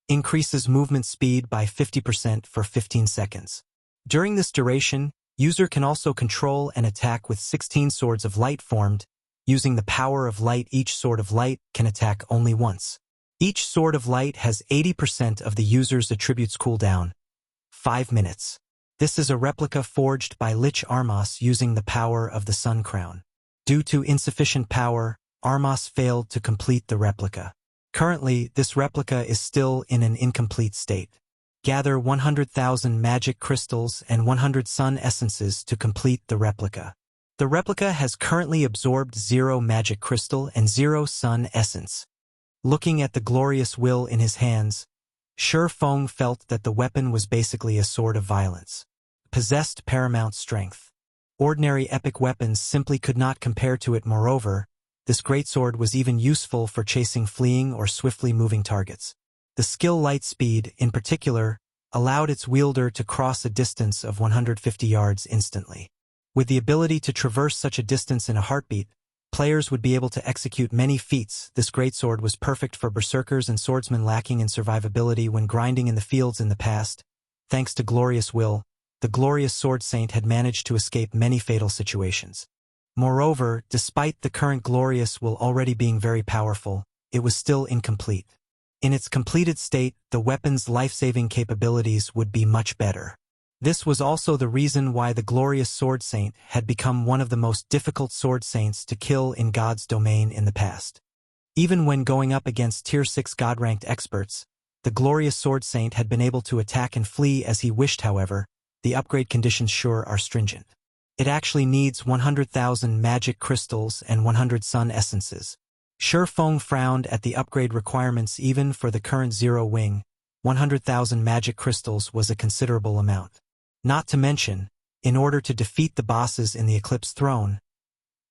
increases movement speed by 50% for 15 seconds. During this duration, user can also control and attack with 16 swords of light formed. Using the power of light, each sword of light can attack only once. Each sword of light has 80% of the user's attributes cooldown. 5 minutes. This is a replica forged by Lich Armos using the power of the Sun Crown. Due to insufficient power, Armos failed to complete the replica. Currently, this replica is still in an incomplete state. Gather 100,000 magic crystals and 100 sun essences to complete the replica. The replica has currently absorbed 0 magic crystal and 0 sun essence. Looking at the glorious will in his hands, Sherfong felt that the weapon was basically a sword of violence. Possessed paramount strength. Ordinary epic weapons simply could not compare to it. Moreover, this greatsword was even useful for chasing fleeing or swiftly moving targets. The skill light speed, in particular, allowed its wielder to cross a distance of 150 yards instantly. With the ability to traverse such a distance in a heartbeat, players would be able to execute many feats. This greatsword was perfect for berserkers and swordsmen lacking in survivability when grinding in the fields in the past. Thanks to Glorious Will, the glorious sword saint had managed to escape many fatal situations. Moreover, despite the current Glorious Will already being very powerful, it was still incomplete. In its completed state, the weapon's life-saving capabilities would be much better. This was also the reason why the glorious Sword Saint had become one of the most difficult Sword Saints to kill in God's domain in the past. Even when going up against Tier 6 God-ranked experts, the glorious Sword Saint had been able to attack and flee as he wished. However, the upgrade conditions sure are stringent. It actually needs 100,000 magic crystals and 100 sun essences. Feng frowned at the upgrade requirements. Even for the current Zero Wing, 100,000 magic crystals was a considerable amount. Not to mention, in order to defeat the bosses in the Eclipse throne,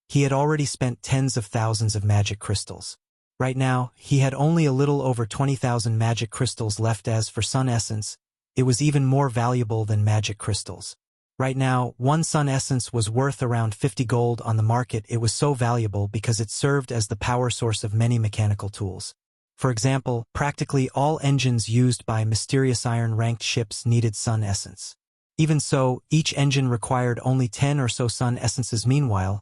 he had already spent tens of thousands of magic crystals. Right now, he had only a little over 20,000 magic crystals left. As for sun essence, it was even more valuable than magic crystals. Right now, one sun essence was worth around 50 gold on the market. It was so valuable because it served as the power source of many mechanical tools. For example, practically all engines used by Mysterious Iron-ranked ships needed sun essence. Even so, each engine required only 10 or so sun essences. Meanwhile,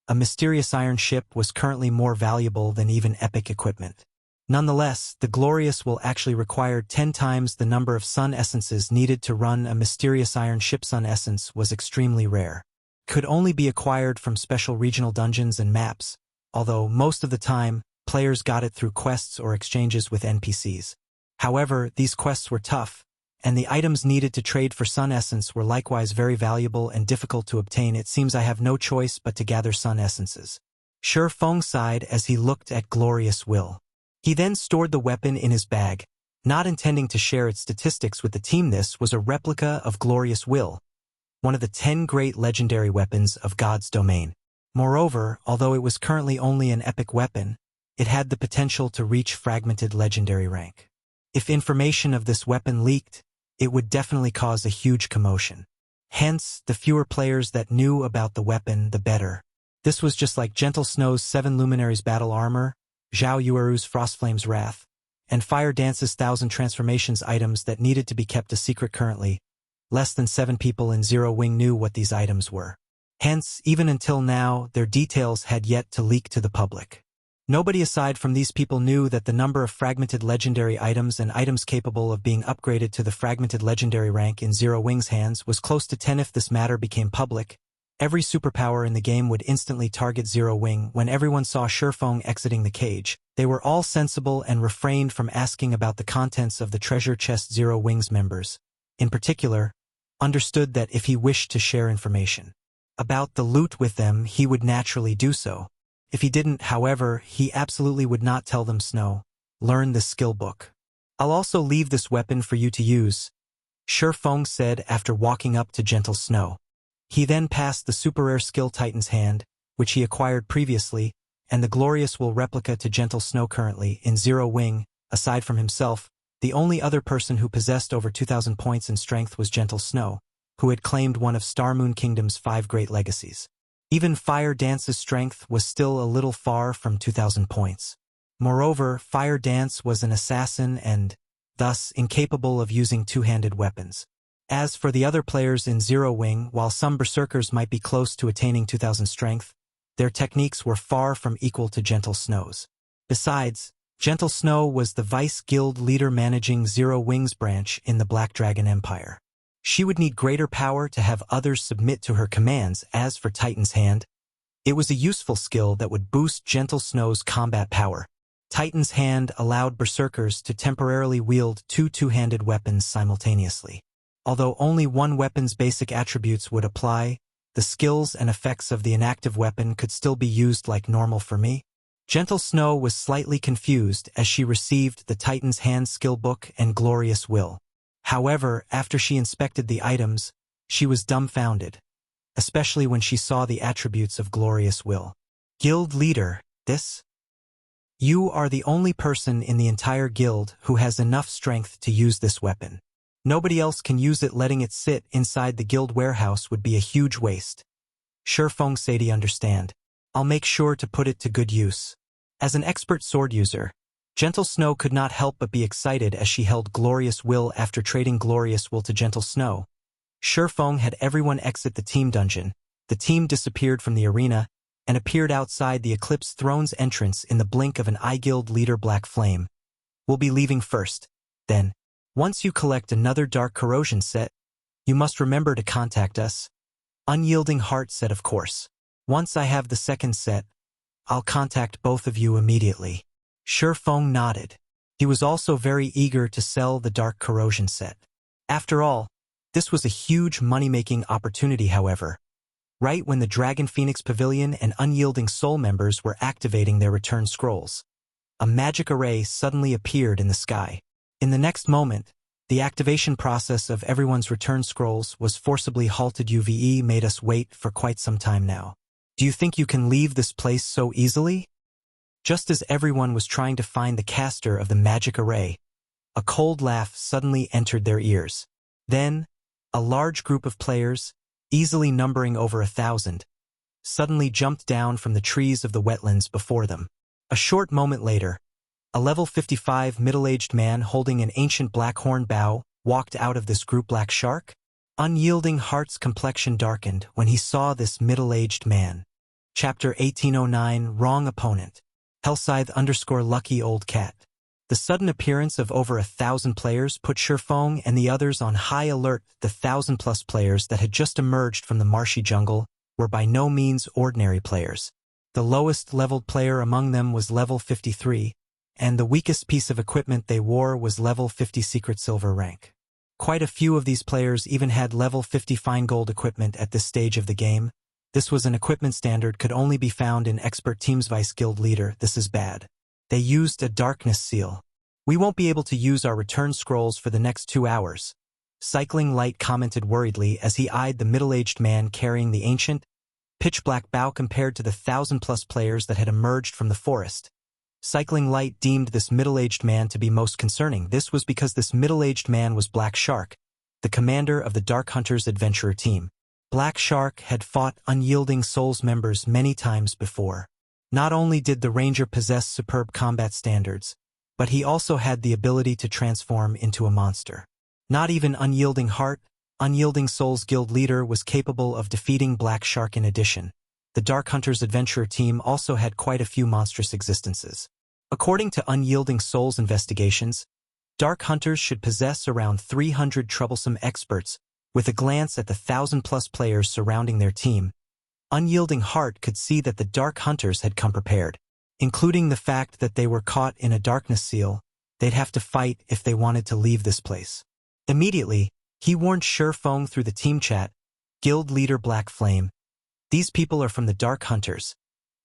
a Mysterious Iron ship was currently more valuable than even epic equipment. Nonetheless, the Glorious will actually required 10 times the number of sun essences needed to run a Mysterious Iron ship. Sun essence was extremely rare. Could only be acquired from special regional dungeons and maps, although most of the time, players got it through quests or exchanges with NPCs. However, these quests were tough, and the items needed to trade for sun essence were likewise very valuable and difficult to obtain. It seems I have no choice but to gather sun essences. Feng sighed as he looked at Glorious Will. He then stored the weapon in his bag, not intending to share its statistics with the team. This was a replica of Glorious Will, one of the 10 great legendary weapons of God's domain. Moreover, although it was currently only an epic weapon, it had the potential to reach Fragmented legendary rank. If information of this weapon leaked, it would definitely cause a huge commotion. Hence, the fewer players that knew about the weapon, the better. This was just like Gentle Snow's 7 Luminaries battle armor, Zhao Yueru's Frostflame's Wrath, and Fire Dance's 1,000 transformations items that needed to be kept a secret. Currently, less than 7 people in Zero Wing knew what these items were. Hence, even until now, their details had yet to leak to the public. Nobody aside from these people knew that the number of Fragmented legendary items and items capable of being upgraded to the Fragmented legendary rank in Zero Wing's hands was close to 10. If this matter became public, every superpower in the game would instantly target Zero Wing. When everyone saw Feng exiting the cage, they were all sensible and refrained from asking about the contents of the treasure chest. Zero Wing's members, in particular, understood that if he wished to share information about the loot with them, he would naturally do so. If he didn't, however, he absolutely would not tell them. Snow, learn the skill book. I'll also leave this weapon for you to use, Feng said after walking up to Gentle Snow. He then passed the super rare skill Titan's Hand, which he acquired previously, and the Glorious Will replica to Gentle Snow. Currently, in Zero Wing, aside from himself, the only other person who possessed over 2,000 points in strength was Gentle Snow, who had claimed one of Star Moon Kingdom's 5 great legacies. Even Fire Dance's strength was still a little far from 2,000 points. Moreover, Fire Dance was an assassin and, thus, incapable of using two-handed weapons. As for the other players in Zero Wing, while some berserkers might be close to attaining 2,000 strength, their techniques were far from equal to Gentle Snow's. Besides, Gentle Snow was the vice guild leader managing Zero Wing's branch in the Black Dragon Empire. She would need greater power to have others submit to her commands. As for Titan's Hand, it was a useful skill that would boost Gentle Snow's combat power. Titan's Hand allowed berserkers to temporarily wield two-handed weapons simultaneously. Although only one weapon's basic attributes would apply, the skills and effects of the inactive weapon could still be used like normal. For me, Gentle Snow was slightly confused as she received the Titan's Hand skill book and Glorious Will. However, after she inspected the items, she was dumbfounded, especially when she saw the attributes of Glorious Will. Guild leader, this? You are the only person in the entire guild who has enough strength to use this weapon. Nobody else can use it. Letting it sit inside the guild warehouse would be a huge waste. Feng said he understand. I'll make sure to put it to good use. As an expert sword user, Gentle Snow could not help but be excited as she held Glorious Will. After trading Glorious Will to Gentle Snow, Feng had everyone exit the team dungeon. The team disappeared from the arena and appeared outside the Eclipse throne's entrance in the blink of an eye. Guild leader Black Flame will be leaving first. Then, once you collect another Dark Corrosion set, You must remember to contact us. Unyielding Heart said of course. Once I have the second set, I'll contact both of you immediately. Shifeng nodded. He was also very eager to sell the Dark Corrosion set. After all, this was a huge money-making opportunity, however. Right when the Dragon Phoenix Pavilion and Unyielding Soul members were activating their return scrolls, a magic array suddenly appeared in the sky. In the next moment, the activation process of everyone's return scrolls was forcibly halted. UVE made us wait for quite some time now. Do you think you can leave this place so easily? Just as everyone was trying to find the caster of the magic array, a cold laugh suddenly entered their ears. Then, a large group of players, easily numbering over 1,000, suddenly jumped down from the trees of the wetlands before them. A short moment later, a level 55 middle-aged man holding an ancient blackhorn bow walked out of this group. Black Shark? Unyielding Heart's complexion darkened when he saw this middle-aged man. Chapter 1809, Wrong Opponent. Lucky Old Cat. The sudden appearance of over 1,000 players put Shifeng and the others on high alert. The 1,000+ players that had just emerged from the marshy jungle were by no means ordinary players. The lowest leveled player among them was level 53, and the weakest piece of equipment they wore was level 50 secret silver rank. Quite a few of these players even had level 50 fine gold equipment at this stage of the game. This was an equipment standard could only be found in expert teams. Vice Guild Leader, this is bad. They used a darkness seal. We won't be able to use our return scrolls for the next 2 hours. Cycling Light commented worriedly as he eyed the middle-aged man carrying the ancient, pitch-black bow compared to the 1,000+ players that had emerged from the forest. Cycling Light deemed this middle-aged man to be most concerning. This was because this middle-aged man was Black Shark, the commander of the Dark Hunters Adventurer team. Black Shark had fought Unyielding Souls members many times before. Not only did the Ranger possess superb combat standards, but he also had the ability to transform into a monster. Not even Unyielding Heart, Unyielding Souls Guild Leader, was capable of defeating Black Shark. In addition, the Dark Hunters Adventurer team also had quite a few monstrous existences. According to Unyielding Souls investigations, Dark Hunters should possess around 300 troublesome experts. With a glance at the 1,000+ players surrounding their team, Unyielding Heart could see that the Dark Hunters had come prepared. Including the fact that they were caught in a darkness seal, they'd have to fight if they wanted to leave this place. Immediately, he warned Shifeng through the team chat, Guild Leader Black Flame. These people are from the Dark Hunters,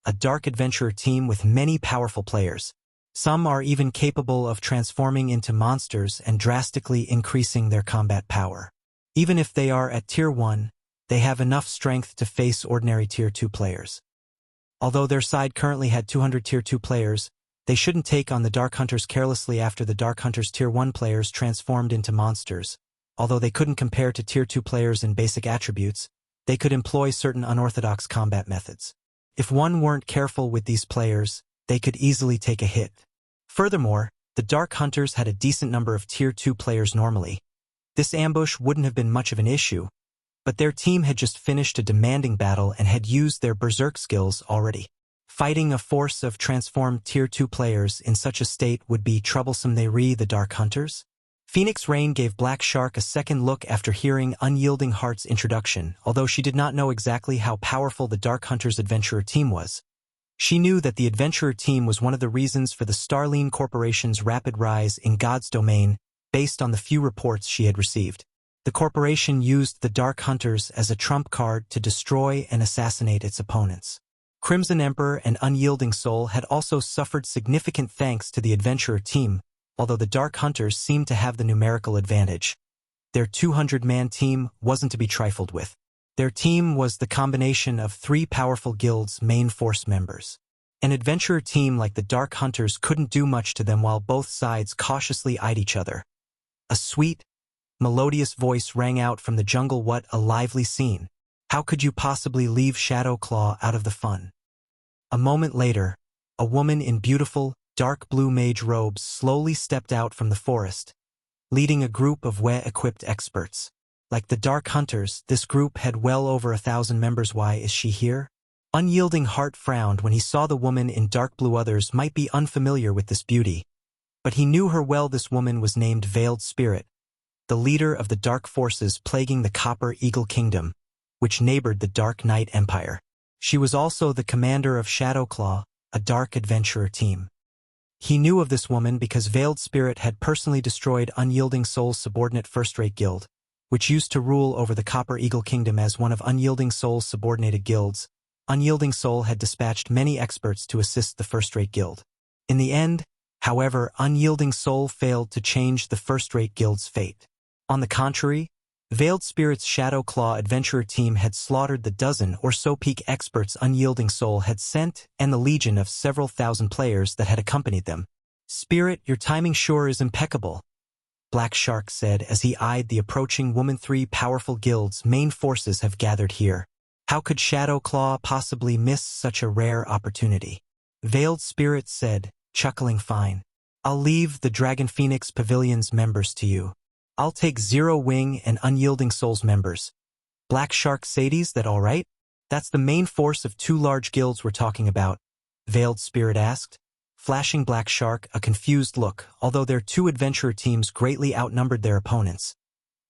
a dark adventurer team with many powerful players. Some are even capable of transforming into monsters and drastically increasing their combat power. Even if they are at Tier 1, they have enough strength to face ordinary Tier 2 players. Although their side currently had 200 Tier 2 players, they shouldn't take on the Dark Hunters carelessly. After the Dark Hunters Tier 1 players transformed into monsters. Although they couldn't compare to Tier 2 players in basic attributes, they could employ certain unorthodox combat methods. If one weren't careful with these players, they could easily take a hit. Furthermore, the Dark Hunters had a decent number of Tier 2 players normally. This ambush wouldn't have been much of an issue, but their team had just finished a demanding battle and had used their berserk skills already. Fighting a force of transformed Tier 2 players in such a state would be troublesome. The Dark Hunters? Phoenix Rain gave Black Shark a second look after hearing Unyielding Heart's introduction. Although she did not know exactly how powerful the Dark Hunters Adventurer team was, she knew that the Adventurer team was one of the reasons for the Starline Corporation's rapid rise in God's domain. Based on the few reports she had received, the corporation used the Dark Hunters as a trump card to destroy and assassinate its opponents. Crimson Emperor and Unyielding Soul had also suffered significant thanks to the Adventurer team, although the Dark Hunters seemed to have the numerical advantage. Their 200-man team wasn't to be trifled with. Their team was the combination of 3 powerful guilds' main force members. An adventurer team like the Dark Hunters couldn't do much to them while both sides cautiously eyed each other. A sweet, melodious voice rang out from the jungle. What a lively scene. How could you possibly leave Shadowclaw out of the fun? A moment later, a woman in beautiful, dark blue mage robes slowly stepped out from the forest, leading a group of well-equipped experts. Like the Dark Hunters, this group had well over 1,000 members. Why is she here? Unyielding Heart frowned when he saw the woman in dark blue. Others might be unfamiliar with this beauty, but he knew her well. This woman was named Veiled Spirit, the leader of the dark forces plaguing the Copper Eagle Kingdom, which neighbored the Dark Knight Empire. She was also the commander of Shadowclaw, a dark adventurer team. He knew of this woman because Veiled Spirit had personally destroyed Unyielding Soul's subordinate first-rate guild, which used to rule over the Copper Eagle Kingdom as one of Unyielding Soul's subordinated guilds. Unyielding Soul had dispatched many experts to assist the first-rate guild. In the end, however, Unyielding Soul failed to change the first-rate guild's fate. On the contrary, Veiled Spirit's Shadowclaw adventurer team had slaughtered the dozen or so peak experts Unyielding Soul had sent and the legion of several thousand players that had accompanied them. "Spirit, your timing sure is impeccable," Black Shark said as he eyed the approaching woman. 3 powerful guilds' main forces have gathered here. How could Shadowclaw possibly miss such a rare opportunity? Veiled Spirit said, chuckling fine. "I'll leave the Dragon Phoenix Pavilion's members to you. I'll take Zero Wing and Unyielding Soul's members." Black Shark Sadie's that all right? "That's the main force of 2 large guilds we're talking about," Veiled Spirit asked, flashing Black Shark a confused look, although their 2 adventurer teams greatly outnumbered their opponents.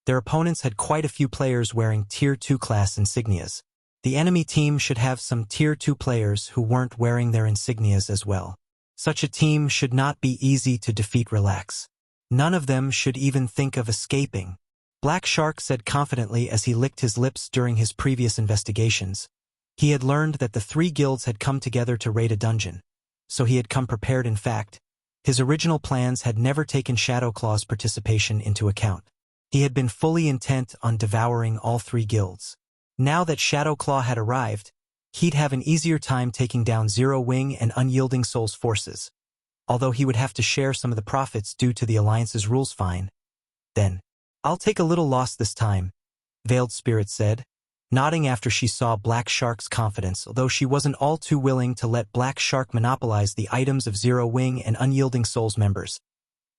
Their opponents had quite a few players wearing Tier 2 class insignias. The enemy team should have some Tier 2 players who weren't wearing their insignias as well. Such a team should not be easy to defeat. Relax. None of them should even think of escaping, Black Shark said confidently as he licked his lips during his previous investigations. He had learned that the 3 guilds had come together to raid a dungeon, so he had come prepared. In fact, his original plans had never taken Shadowclaw's participation into account. He had been fully intent on devouring all 3 guilds. Now that Shadowclaw had arrived, he'd have an easier time taking down Zero Wing and Unyielding Soul's forces, although he would have to share some of the profits due to the Alliance's rules. Fine. Then, "I'll take a little loss this time," Veiled Spirit said, nodding after she saw Black Shark's confidence, although she wasn't all too willing to let Black Shark monopolize the items of Zero Wing and Unyielding Soul's members.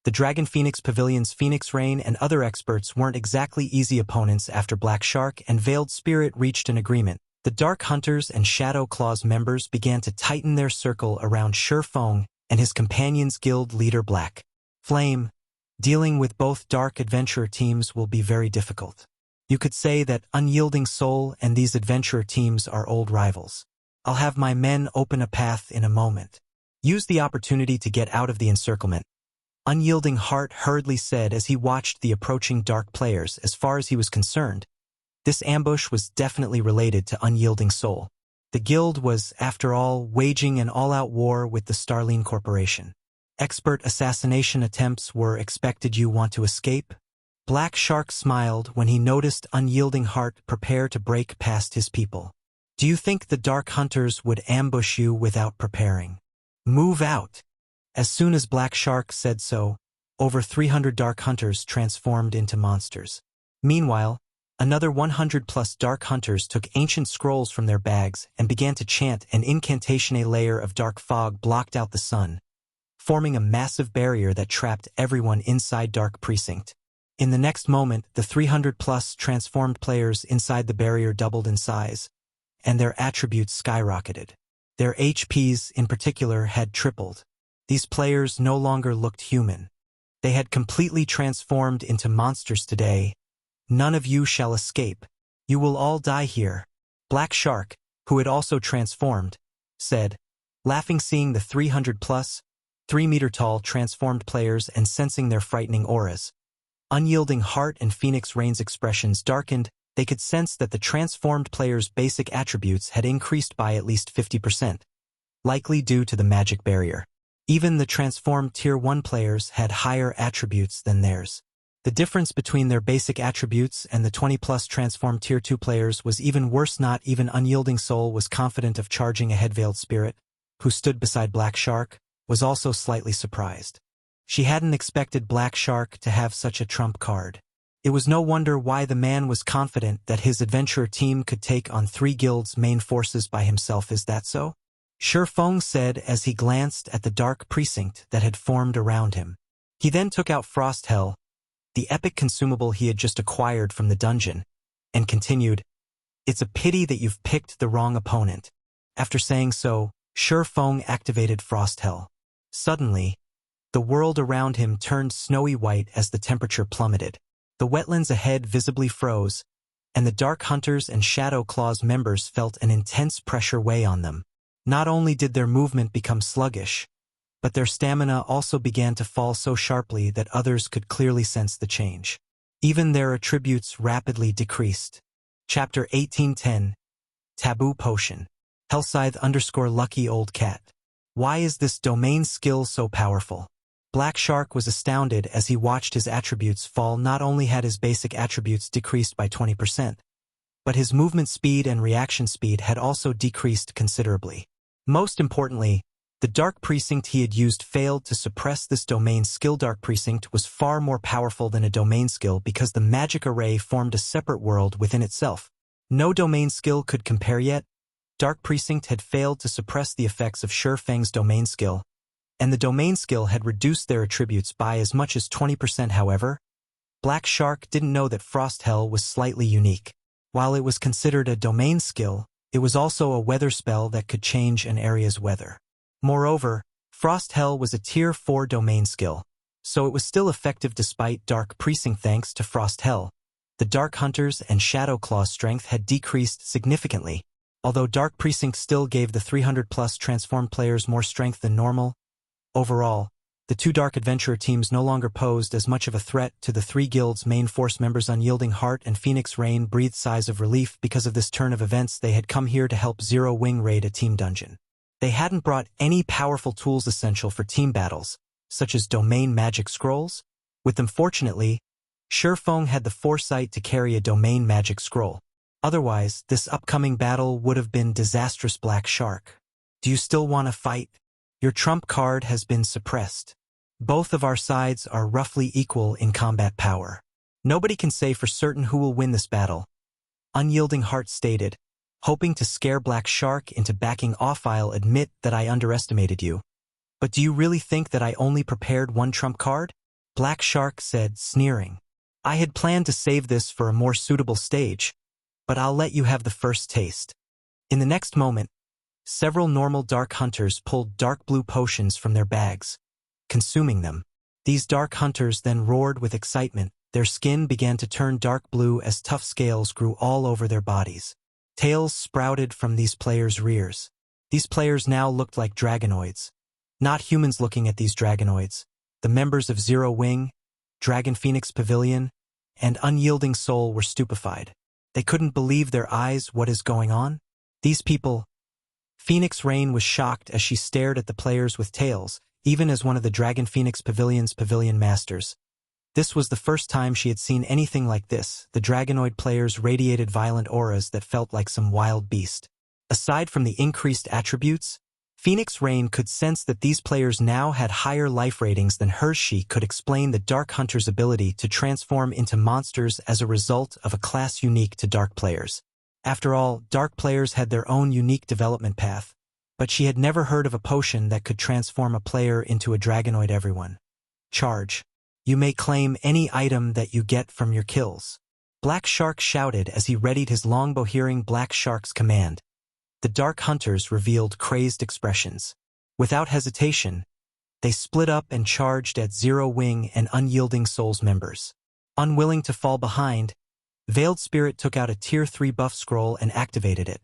The Dragon Phoenix Pavilion's Phoenix Rain and other experts weren't exactly easy opponents. After Black Shark and Veiled Spirit reached an agreement, the Dark Hunters and Shadowclaw's members began to tighten their circle around Shurfeng and his companion's guild leader Black Flame. Dealing with both dark adventurer teams will be very difficult. You could say that Unyielding Soul and these adventurer teams are old rivals. "I'll have my men open a path in a moment. Use the opportunity to get out of the encirclement," Unyielding Heart hurriedly said as he watched the approaching dark players. As far as he was concerned, this ambush was definitely related to Unyielding Soul. The guild was, after all, waging an all-out war with the Starline Corporation. Expert assassination attempts were expected. "You want to escape?" Black Shark smiled when he noticed Unyielding Heart prepare to break past his people. "Do you think the Dark Hunters would ambush you without preparing? Move out." As soon as Black Shark said so, over 300 Dark Hunters transformed into monsters. Meanwhile, another 100+ Dark Hunters took ancient scrolls from their bags and began to chant an incantation. A layer of dark fog blocked out the sun, forming a massive barrier that trapped everyone inside Dark Precinct. In the next moment, the 300+ transformed players inside the barrier doubled in size, and their attributes skyrocketed. Their HPs, in particular, had tripled. These players no longer looked human. They had completely transformed into monsters. "Today, none of you shall escape. You will all die here," Black Shark, who had also transformed, said, laughing seeing the 300+, 3-meter-tall transformed players and sensing their frightening auras. Unyielding Heart and Phoenix Rain's expressions darkened. They could sense that the transformed players' basic attributes had increased by at least 50%, likely due to the magic barrier. Even the transformed Tier 1 players had higher attributes than theirs. The difference between their basic attributes and the 20+ transformed Tier 2 players was even worse. Not even Unyielding Soul was confident of charging ahead. Veiled Spirit, who stood beside Black Shark, was also slightly surprised. She hadn't expected Black Shark to have such a trump card. It was no wonder why the man was confident that his adventurer team could take on 3 guilds' main forces by himself. "Is that so?" Shurfeng said as he glanced at the dark precinct that had formed around him. He then took out Frost Hell, the epic consumable he had just acquired from the dungeon, and continued, "It's a pity that you've picked the wrong opponent." After saying so, Shurfeng activated Frost Hell. Suddenly, the world around him turned snowy white as the temperature plummeted. The wetlands ahead visibly froze, and the Dark Hunters and Shadow Claws members felt an intense pressure weigh on them. Not only did their movement become sluggish, but their stamina also began to fall so sharply that others could clearly sense the change. Even their attributes rapidly decreased. Chapter 1810. Taboo Potion. Hellscythe_lucky old cat. Why is this domain skill so powerful? Black Shark was astounded as he watched his attributes fall. Not only had his basic attributes decreased by 20%, but his movement speed and reaction speed had also decreased considerably. Most importantly, the Dark Precinct he had used failed to suppress this domain skill. Dark Precinct was far more powerful than a domain skill because the magic array formed a separate world within itself. No domain skill could compare yet. Dark Precinct had failed to suppress the effects of Sure Fang's domain skill, and the domain skill had reduced their attributes by as much as 20%. However, Black Shark didn't know that Frost Hell was slightly unique. While it was considered a domain skill, it was also a weather spell that could change an area's weather. Moreover, Frost Hell was a Tier 4 domain skill, so it was still effective despite Dark Precinct. Thanks to Frost Hell, the Dark Hunters and Shadow Claw's strength had decreased significantly. Although Dark Precinct still gave the 300+ transformed players more strength than normal, overall, the two Dark Adventurer teams no longer posed as much of a threat to the three guilds' main force members. Unyielding Heart and Phoenix Rain breathed sighs of relief because of this turn of events. They had come here to help Zero Wing raid a team dungeon. They hadn't brought any powerful tools essential for team battles, such as domain magic scrolls. With them, fortunately, Sure Fang had the foresight to carry a domain magic scroll. Otherwise, this upcoming battle would have been disastrous. Black Shark, do you still want to fight? Your trump card has been suppressed. Both of our sides are roughly equal in combat power. Nobody can say for certain who will win this battle, Unyielding Heart stated, hoping to scare Black Shark into backing off. I'll admit that I underestimated you. But do you really think that I only prepared one trump card? Black Shark said, sneering. I had planned to save this for a more suitable stage, but I'll let you have the first taste. In the next moment, several normal Dark Hunters pulled dark blue potions from their bags, consuming them. These Dark Hunters then roared with excitement. Their skin began to turn dark blue as tough scales grew all over their bodies. Tails sprouted from these players' rears. These players now looked like dragonoids. Not humans. Looking at these dragonoids, the members of Zero Wing, Dragon Phoenix Pavilion, and Unyielding Soul were stupefied. They couldn't believe their eyes. What is going on? These people... Phoenix Rain was shocked as she stared at the players with tails, even as one of the Dragon Phoenix Pavilion's pavilion masters. This was the first time she had seen anything like this. The dragonoid players radiated violent auras that felt like some wild beast. Aside from the increased attributes, Phoenix Rain could sense that these players now had higher life ratings than hers. She could explain the Dark Hunter's ability to transform into monsters as a result of a class unique to Dark players. After all, Dark players had their own unique development path, but she had never heard of a potion that could transform a player into a dragonoid. Everyone. Charge. You may claim any item that you get from your kills. Black Shark shouted as he readied his longbow. Hearing Black Shark's command, the Dark Hunters revealed crazed expressions. Without hesitation, they split up and charged at Zero Wing and Unyielding Soul's members. Unwilling to fall behind, Veiled Spirit took out a Tier 3 buff scroll and activated it,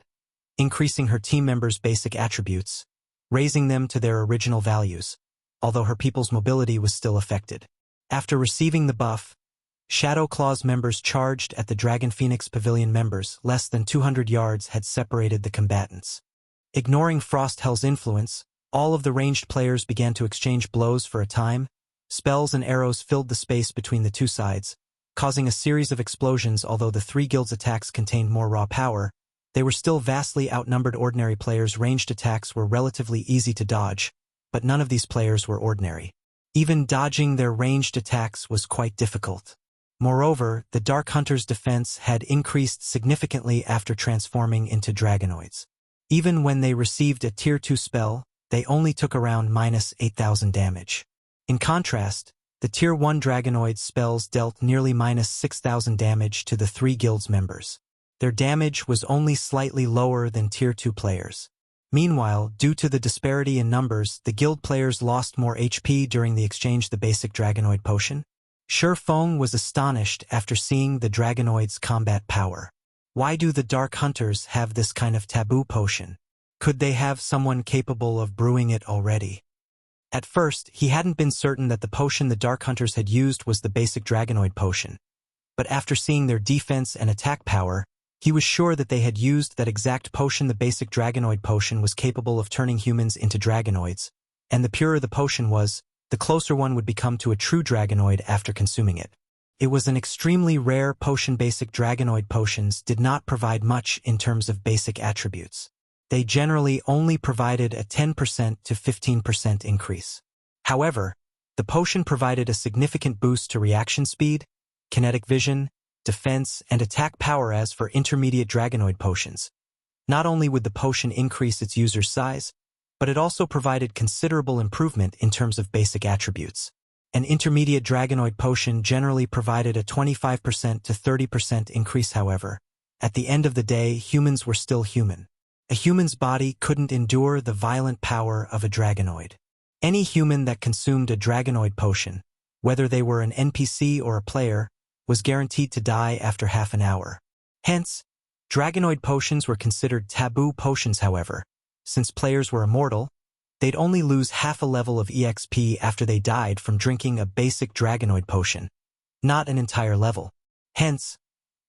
increasing her team members' basic attributes, raising them to their original values, although her people's mobility was still affected. After receiving the buff, Shadow Claw's members charged at the Dragon Phoenix Pavilion members. Less than 200 yards had separated the combatants. Ignoring Frost Hell's influence, all of the ranged players began to exchange blows for a time. Spells and arrows filled the space between the two sides, causing a series of explosions. Although the three guilds' attacks contained more raw power, they were still vastly outnumbered. Ordinary players' ranged attacks were relatively easy to dodge, but none of these players were ordinary. Even dodging their ranged attacks was quite difficult. Moreover, the Dark Hunter's defense had increased significantly after transforming into dragonoids. Even when they received a Tier 2 spell, they only took around -8,000 damage. In contrast, the Tier 1 dragonoid spells dealt nearly -6,000 damage to the three guilds members. Their damage was only slightly lower than Tier 2 players. Meanwhile, due to the disparity in numbers, the guild players lost more HP during the exchange. The basic dragonoid potion, Feng was astonished after seeing the Dragonoid's combat power. Why do the Dark Hunters have this kind of taboo potion? Could they have someone capable of brewing it already? At first, he hadn't been certain that the potion the Dark Hunters had used was the basic Dragonoid potion. But after seeing their defense and attack power, he was sure that they had used that exact potion. The basic Dragonoid potion was capable of turning humans into Dragonoids, and the purer the potion was, the closer one would become to a true Dragonoid after consuming it. It was an extremely rare potion. Basic Dragonoid potions did not provide much in terms of basic attributes. They generally only provided a 10% to 15% increase. However, the potion provided a significant boost to reaction speed, kinetic vision, defense, and attack power. As for intermediate Dragonoid potions, not only would the potion increase its user's size, but it also provided considerable improvement in terms of basic attributes. An intermediate Dragonoid potion generally provided a 25% to 30% increase. However, at the end of the day, humans were still human. A human's body couldn't endure the violent power of a Dragonoid. Any human that consumed a Dragonoid potion, whether they were an NPC or a player, was guaranteed to die after half an hour. Hence, Dragonoid potions were considered taboo potions. However, since players were immortal, they'd only lose half a level of EXP after they died from drinking a basic Dragonoid potion, not an entire level. Hence,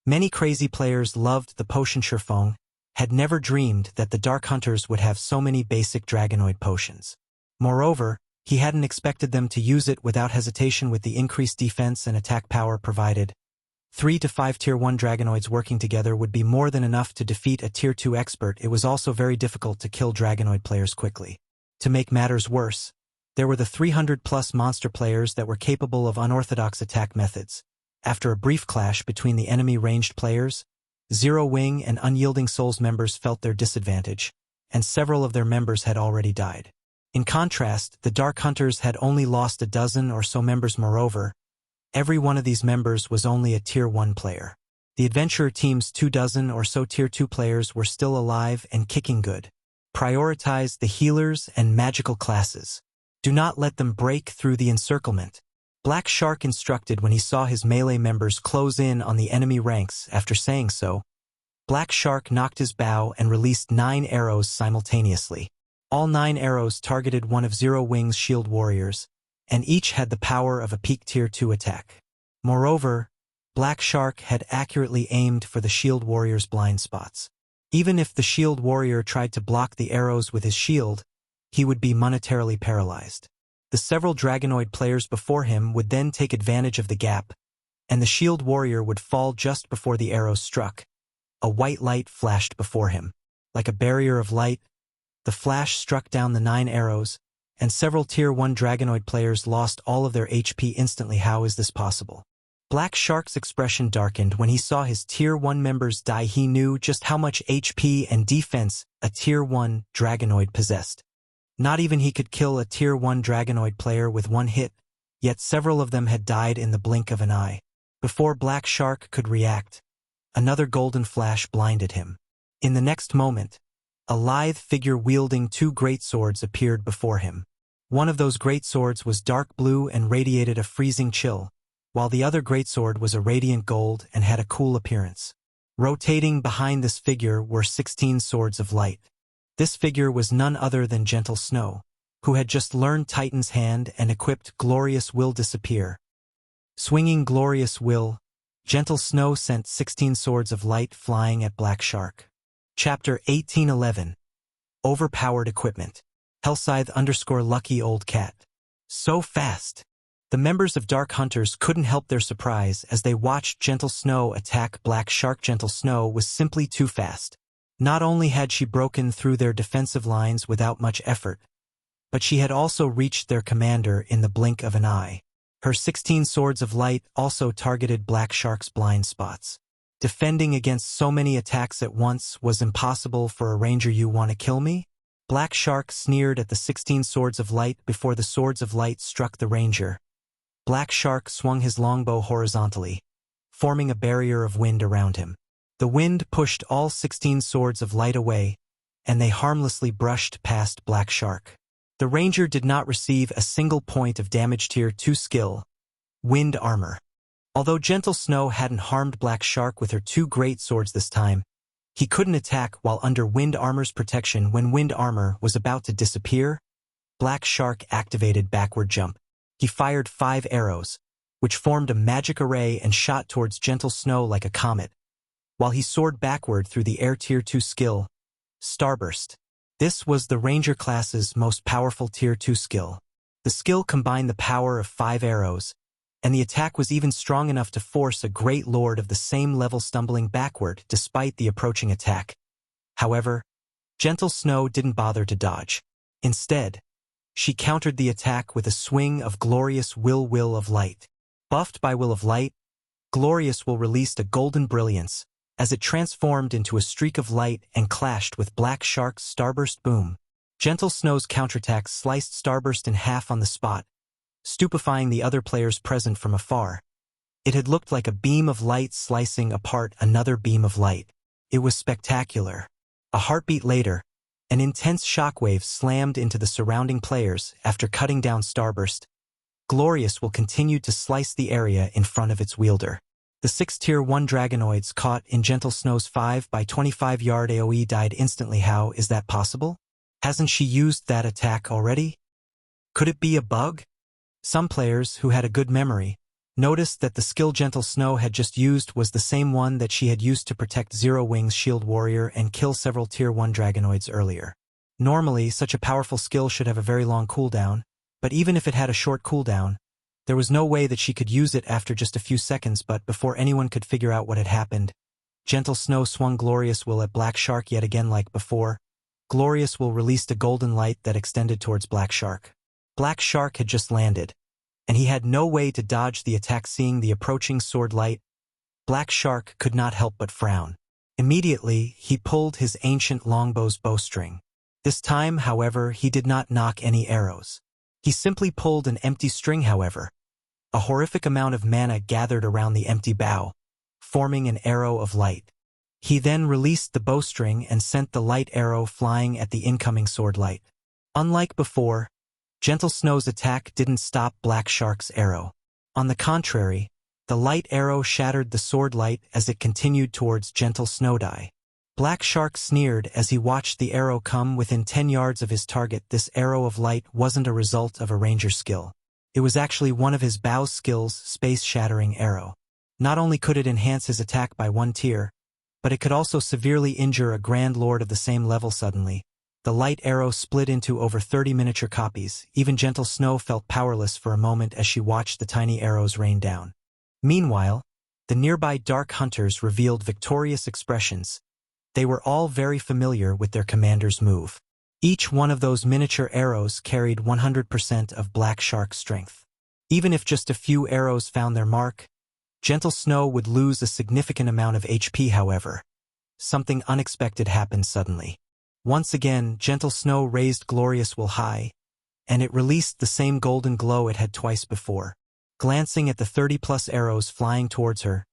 many crazy players loved the potion. Feng had never dreamed that the Dark Hunters would have so many basic Dragonoid potions. Moreover, he hadn't expected them to use it without hesitation. With the increased defense and attack power provided, 3 to 5 Tier 1 Dragonoids working together would be more than enough to defeat a Tier 2 expert. It was also very difficult to kill Dragonoid players quickly. To make matters worse, there were the 300+ monster players that were capable of unorthodox attack methods. After a brief clash between the enemy ranged players, Zero Wing and Unyielding Souls members felt their disadvantage, and several of their members had already died. In contrast, the Dark Hunters had only lost a dozen or so members. Moreover, every one of these members was only a Tier 1 player. The adventurer team's 24 or so Tier 2 players were still alive and kicking good. Prioritize the healers and magical classes. Do not let them break through the encirclement. Black Shark instructed when he saw his melee members close in on the enemy ranks. After saying so, Black Shark knocked his bow and released 9 arrows simultaneously. All 9 arrows targeted one of Zero Wing's shield warriors, and each had the power of a peak Tier 2 attack. Moreover, Black Shark had accurately aimed for the shield warrior's blind spots. Even if the shield warrior tried to block the arrows with his shield, he would be monetarily paralyzed. The several Dragonoid players before him would then take advantage of the gap, and the shield warrior would fall just before the arrows struck. A white light flashed before him. Like a barrier of light, the flash struck down the 9 arrows, and several Tier 1 Dragonoid players lost all of their HP instantly. How is this possible? Black Shark's expression darkened when he saw his Tier 1 members die. He knew just how much HP and defense a Tier 1 Dragonoid possessed. Not even he could kill a Tier 1 Dragonoid player with one hit, yet several of them had died in the blink of an eye. Before Black Shark could react, another golden flash blinded him. In the next moment, a lithe figure wielding 2 greatswords appeared before him. One of those greatswords was dark blue and radiated a freezing chill, while the other greatsword was a radiant gold and had a cool appearance. Rotating behind this figure were 16 swords of light. This figure was none other than Gentle Snow, who had just learned Titan's Hand and equipped Glorious Will Disappear. Swinging Glorious Will, Gentle Snow sent 16 swords of light flying at Black Shark. Chapter 1811. Overpowered Equipment. Hellscythe_Lucky Old Cat. So fast! The members of Dark Hunters couldn't help their surprise as they watched Gentle Snow attack Black Shark. Gentle Snow was simply too fast. Not only had she broken through their defensive lines without much effort, but she had also reached their commander in the blink of an eye. Her 16 swords of light also targeted Black Shark's blind spots. Defending against so many attacks at once was impossible for a ranger. You want to kill me? Black Shark sneered at the 16 swords of light before the swords of light struck the ranger. Black Shark swung his longbow horizontally, forming a barrier of wind around him. The wind pushed all 16 swords of light away, and they harmlessly brushed past Black Shark. The ranger did not receive a single point of damage. Tier 2 skill, Wind Armor. Although Gentle Snow hadn't harmed Black Shark with her 2 great swords this time, he couldn't attack while under Wind Armor's protection. When Wind Armor was about to disappear, Black Shark activated Backward Jump. He fired 5 arrows, which formed a magic array and shot towards Gentle Snow like a comet, while he soared backward through the air. Tier 2 skill, Starburst. This was the Ranger class's most powerful Tier 2 skill. The skill combined the power of 5 arrows, and the attack was even strong enough to force a Great Lord of the same level stumbling backward despite the approaching attack. However, Gentle Snow didn't bother to dodge. Instead, she countered the attack with a swing of Glorious Will of Light. Buffed by Will of Light, Glorious Will released a golden brilliance as it transformed into a streak of light and clashed with Black Shark's Starburst Boom. Gentle Snow's counterattack sliced Starburst in half on the spot, stupefying the other players present from afar. It had looked like a beam of light slicing apart another beam of light. It was spectacular. A heartbeat later, an intense shockwave slammed into the surrounding players after cutting down Starburst. Glorious Will continued to slice the area in front of its wielder. The 6 Tier 1 Dragonoids caught in Gentle Snow's 5 by 25 yard AoE died instantly. How is that possible? Hasn't she used that attack already? Could it be a bug? Some players, who had a good memory, noticed that the skill Gentle Snow had just used was the same one that she had used to protect Zero Wing's Shield Warrior and kill several Tier 1 Dragonoids earlier. Normally, such a powerful skill should have a very long cooldown, but even if it had a short cooldown, there was no way that she could use it after just a few seconds. But before anyone could figure out what had happened, Gentle Snow swung Glorious Will at Black Shark yet again. Like before, Glorious Will released a golden light that extended towards Black Shark. Black Shark had just landed, and he had no way to dodge the attack. Seeing the approaching sword light, Black Shark could not help but frown. Immediately, he pulled his ancient longbow's bowstring. This time, however, he did not nock any arrows. He simply pulled an empty string. However, a horrific amount of mana gathered around the empty bow, forming an arrow of light. He then released the bowstring and sent the light arrow flying at the incoming sword light. Unlike before, Gentle Snow's attack didn't stop Black Shark's arrow. On the contrary, the light arrow shattered the sword light as it continued towards Gentle Snow. Black Shark sneered as he watched the arrow come within 10 yards of his target. This arrow of light wasn't a result of a ranger skill. It was actually one of his bow's skills, Space-Shattering Arrow. Not only could it enhance his attack by 1 tier, but it could also severely injure a Grand Lord of the same level. Suddenly, the light arrow split into over 30 miniature copies. Even Gentle Snow felt powerless for a moment as she watched the tiny arrows rain down. Meanwhile, the nearby Dark Hunters revealed victorious expressions. They were all very familiar with their commander's move. Each one of those miniature arrows carried 100% of Black Shark's strength. Even if just a few arrows found their mark, Gentle Snow would lose a significant amount of HP. However, something unexpected happened suddenly. Once again, Gentle Snow raised Glorious Will high, and it released the same golden glow it had twice before. Glancing at the 30+ arrows flying towards her,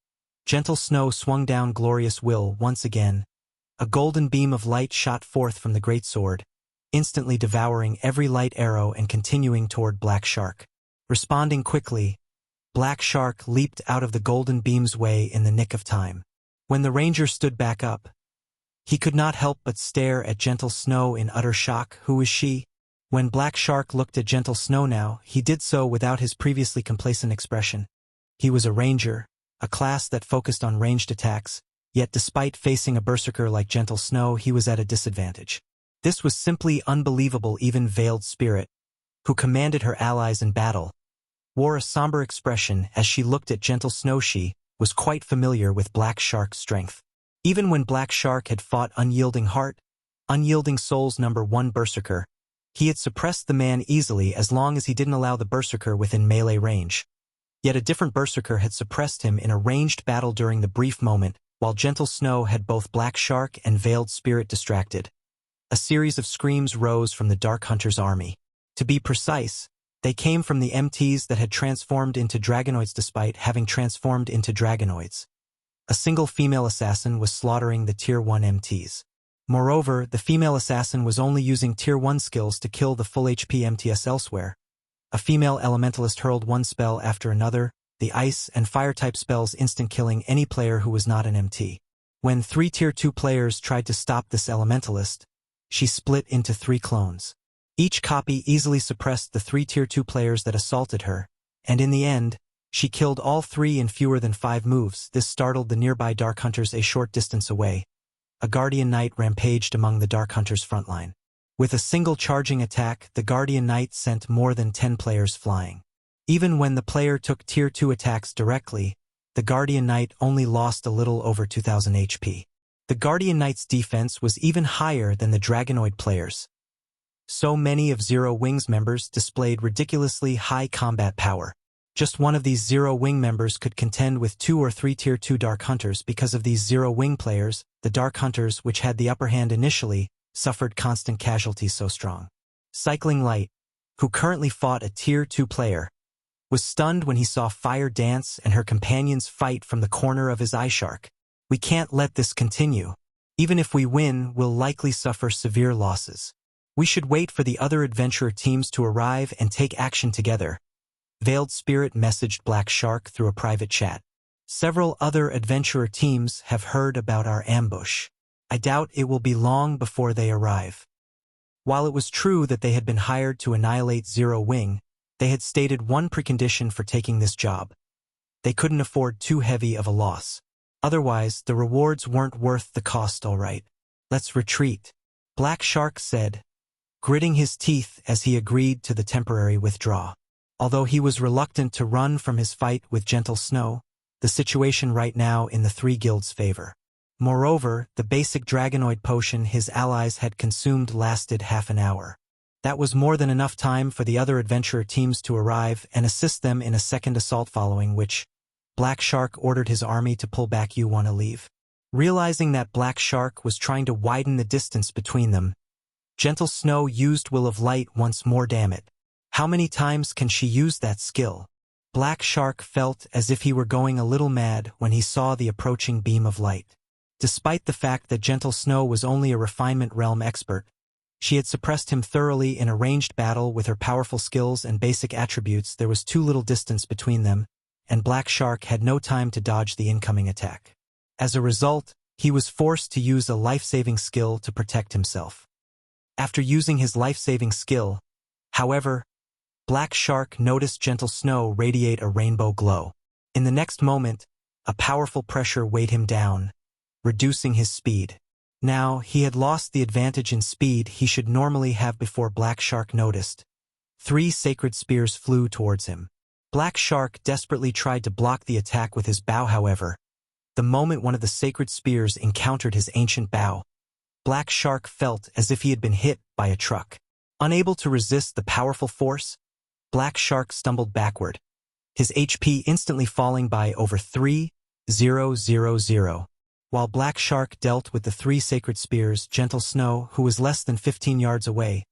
Gentle Snow swung down Glorious Will once again. A golden beam of light shot forth from the Greatsword, instantly devouring every light arrow and continuing toward Black Shark. Responding quickly, Black Shark leaped out of the golden beam's way in the nick of time. When the ranger stood back up, he could not help but stare at Gentle Snow in utter shock. Who is she? When Black Shark looked at Gentle Snow now, he did so without his previously complacent expression. He was a ranger, a class that focused on ranged attacks. Yet despite facing a berserker like Gentle Snow, he was at a disadvantage. This was simply unbelievable. Even Veiled Spirit, who commanded her allies in battle, wore a somber expression as she looked at Gentle Snow. She was quite familiar with Black Shark's strength. Even when Black Shark had fought Unyielding Heart, Unyielding Soul's #1 berserker, he had suppressed the man easily as long as he didn't allow the berserker within melee range. Yet a different berserker had suppressed him in a ranged battle during the brief moment, while Gentle Snow had both Black Shark and Veiled Spirit distracted. A series of screams rose from the Dark Hunter's army. To be precise, they came from the MTs that had transformed into Dragonoids. Despite having transformed into Dragonoids, a single female assassin was slaughtering the Tier 1 MTs. Moreover, the female assassin was only using Tier 1 skills to kill the full HP MTs elsewhere. A female elementalist hurled one spell after another, the ice and fire-type spells instant killing any player who was not an MT. When 3 Tier 2 players tried to stop this elementalist, she split into 3 clones. Each copy easily suppressed the 3 Tier 2 players that assaulted her, and in the end, she killed all 3 in fewer than 5 moves. This startled the nearby Dark Hunters a short distance away. A Guardian Knight rampaged among the Dark Hunters' frontline. With a single charging attack, the Guardian Knight sent more than 10 players flying. Even when the player took Tier 2 attacks directly, the Guardian Knight only lost a little over 2000 HP. The Guardian Knight's defense was even higher than the Dragonoid players. So many of Zero Wing's members displayed ridiculously high combat power. Just one of these Zero Wing members could contend with 2 or 3 Tier 2 Dark Hunters. Because of these Zero Wing players, the Dark Hunters, which had the upper hand initially, suffered constant casualties so strong. Cycling Light, who currently fought a Tier 2 player, was stunned when he saw Fire dance and her companions fight from the corner of his eye shark. We can't let this continue. Even if we win, we'll likely suffer severe losses. We should wait for the other adventurer teams to arrive and take action together. Veiled Spirit messaged Black Shark through a private chat. Several other adventurer teams have heard about our ambush. I doubt it will be long before they arrive. While it was true that they had been hired to annihilate Zero Wing, they had stated one precondition for taking this job. They couldn't afford too heavy of a loss. Otherwise, the rewards weren't worth the cost, all right. Let's retreat, Black Shark said, gritting his teeth as he agreed to the temporary withdrawal. Although he was reluctant to run from his fight with Gentle Snow, the situation right now in the 3 guilds' favor. Moreover, the basic Dragonoid potion his allies had consumed lasted half an hour. That was more than enough time for the other adventurer teams to arrive and assist them in a second assault, following which, Black Shark ordered his army to pull back. You want to leave? Realizing that Black Shark was trying to widen the distance between them, Gentle Snow used Will of Light once more. Damn it. How many times can she use that skill? Black Shark felt as if he were going a little mad when he saw the approaching beam of light. Despite the fact that Gentle Snow was only a refinement realm expert, she had suppressed him thoroughly in a ranged battle with her powerful skills and basic attributes. There was too little distance between them, and Black Shark had no time to dodge the incoming attack. As a result, he was forced to use a life-saving skill to protect himself. After using his life-saving skill, however, Black Shark noticed Gentle Snow radiate a rainbow glow. In the next moment, a powerful pressure weighed him down, reducing his speed. Now, he had lost the advantage in speed he should normally have. Before Black Shark noticed, 3 sacred spears flew towards him. Black Shark desperately tried to block the attack with his bow. However, the moment one of the sacred spears encountered his ancient bow, Black Shark felt as if he had been hit by a truck. Unable to resist the powerful force, Black Shark stumbled backward, his HP instantly falling by over 3,000. While Black Shark dealt with the 3 sacred spears, Gentle Snow, who was less than 15 yards away,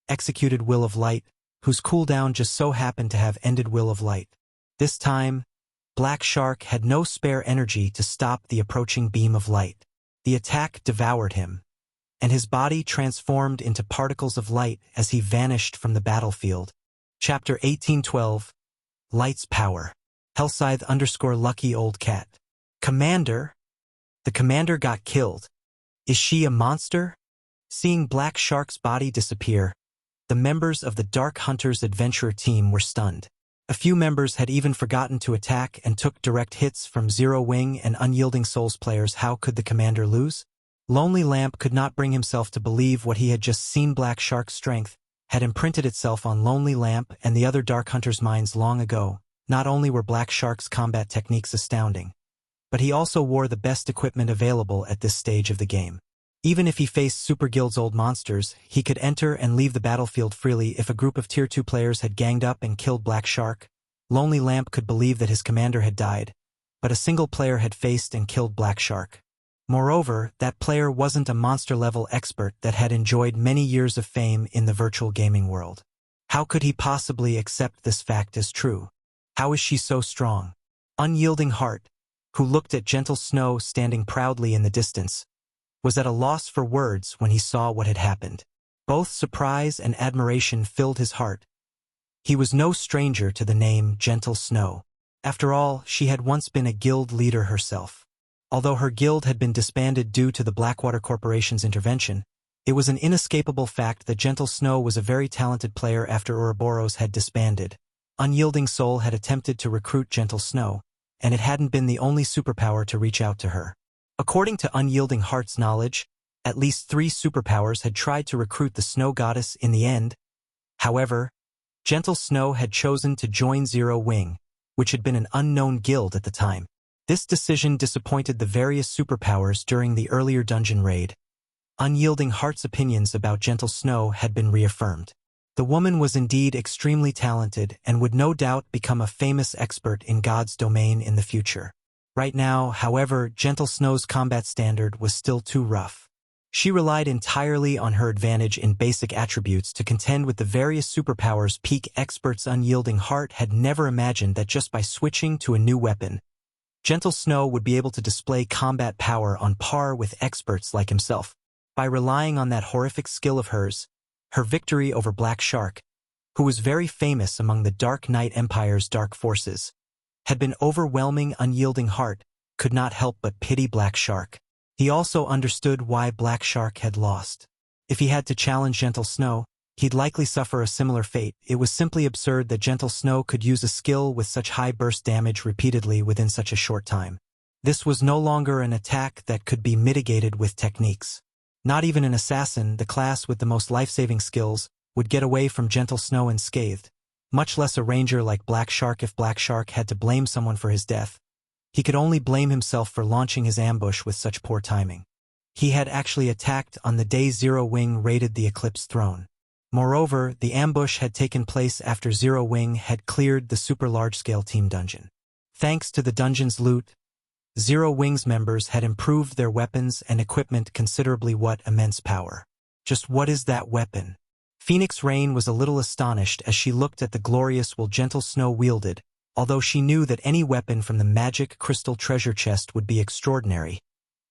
executed Will of Light, whose cooldown just so happened to have ended Will of Light. This time, Black Shark had no spare energy to stop the approaching beam of light. The attack devoured him, and his body transformed into particles of light as he vanished from the battlefield. Chapter 1812, Light's Power. Hellscythe_lucky old cat. Commander? The commander got killed. Is she a monster? Seeing Black Shark's body disappear, the members of the Dark Hunters adventurer team were stunned. A few members had even forgotten to attack and took direct hits from Zero Wing and Unyielding Souls players. How could the commander lose? Lonely Lamp could not bring himself to believe what he had just seen. Black Shark's strength had imprinted itself on Lonely Lamp and the other Dark Hunters' minds long ago. Not only were Black Shark's combat techniques astounding, but he also wore the best equipment available at this stage of the game. Even if he faced Super Guild's old monsters, he could enter and leave the battlefield freely. If a group of Tier 2 players had ganged up and killed Black Shark, Lonely Lamp could believe that his commander had died, but a single player had faced and killed Black Shark. Moreover, that player wasn't a monster-level expert that had enjoyed many years of fame in the virtual gaming world. How could he possibly accept this fact as true? How is she so strong? Unyielding Heart, who looked at Gentle Snow standing proudly in the distance, was at a loss for words when he saw what had happened. Both surprise and admiration filled his heart. He was no stranger to the name Gentle Snow. After all, she had once been a guild leader herself. Although her guild had been disbanded due to the Blackwater Corporation's intervention, it was an inescapable fact that Gentle Snow was a very talented player after Ouroboros had disbanded. Unyielding Soul had attempted to recruit Gentle Snow, and it hadn't been the only superpower to reach out to her. According to Unyielding Heart's knowledge, at least 3 superpowers had tried to recruit the Snow Goddess in the end. However, Gentle Snow had chosen to join Zero Wing, which had been an unknown guild at the time. This decision disappointed the various superpowers during the earlier dungeon raid. Unyielding Heart's opinions about Gentle Snow had been reaffirmed. The woman was indeed extremely talented and would no doubt become a famous expert in God's domain in the future. Right now, however, Gentle Snow's combat standard was still too rough. She relied entirely on her advantage in basic attributes to contend with the various superpowers peak experts. Unyielding Heart had never imagined that just by switching to a new weapon, Gentle Snow would be able to display combat power on par with experts like himself. By relying on that horrific skill of hers, her victory over Black Shark, who was very famous among the Dark Knight Empire's dark forces, had been overwhelming. Unyielding Heart could not help but pity Black Shark. He also understood why Black Shark had lost. If he had to challenge Gentle Snow, he'd likely suffer a similar fate. It was simply absurd that Gentle Snow could use a skill with such high burst damage repeatedly within such a short time. This was no longer an attack that could be mitigated with techniques. Not even an assassin, the class with the most life-saving skills, would get away from Gentle Snow unscathed, much less a ranger like Black Shark. If Black Shark had to blame someone for his death, he could only blame himself for launching his ambush with such poor timing. He had actually attacked on the day Zero Wing raided the Eclipse throne. Moreover, the ambush had taken place after Zero Wing had cleared the super large-scale team dungeon. Thanks to the dungeon's loot, Zero Wing's members had improved their weapons and equipment considerably. What immense power. Just what is that weapon? Phoenix Rain was a little astonished as she looked at the glorious will Gentle Snow wielded, although she knew that any weapon from the magic crystal treasure chest would be extraordinary.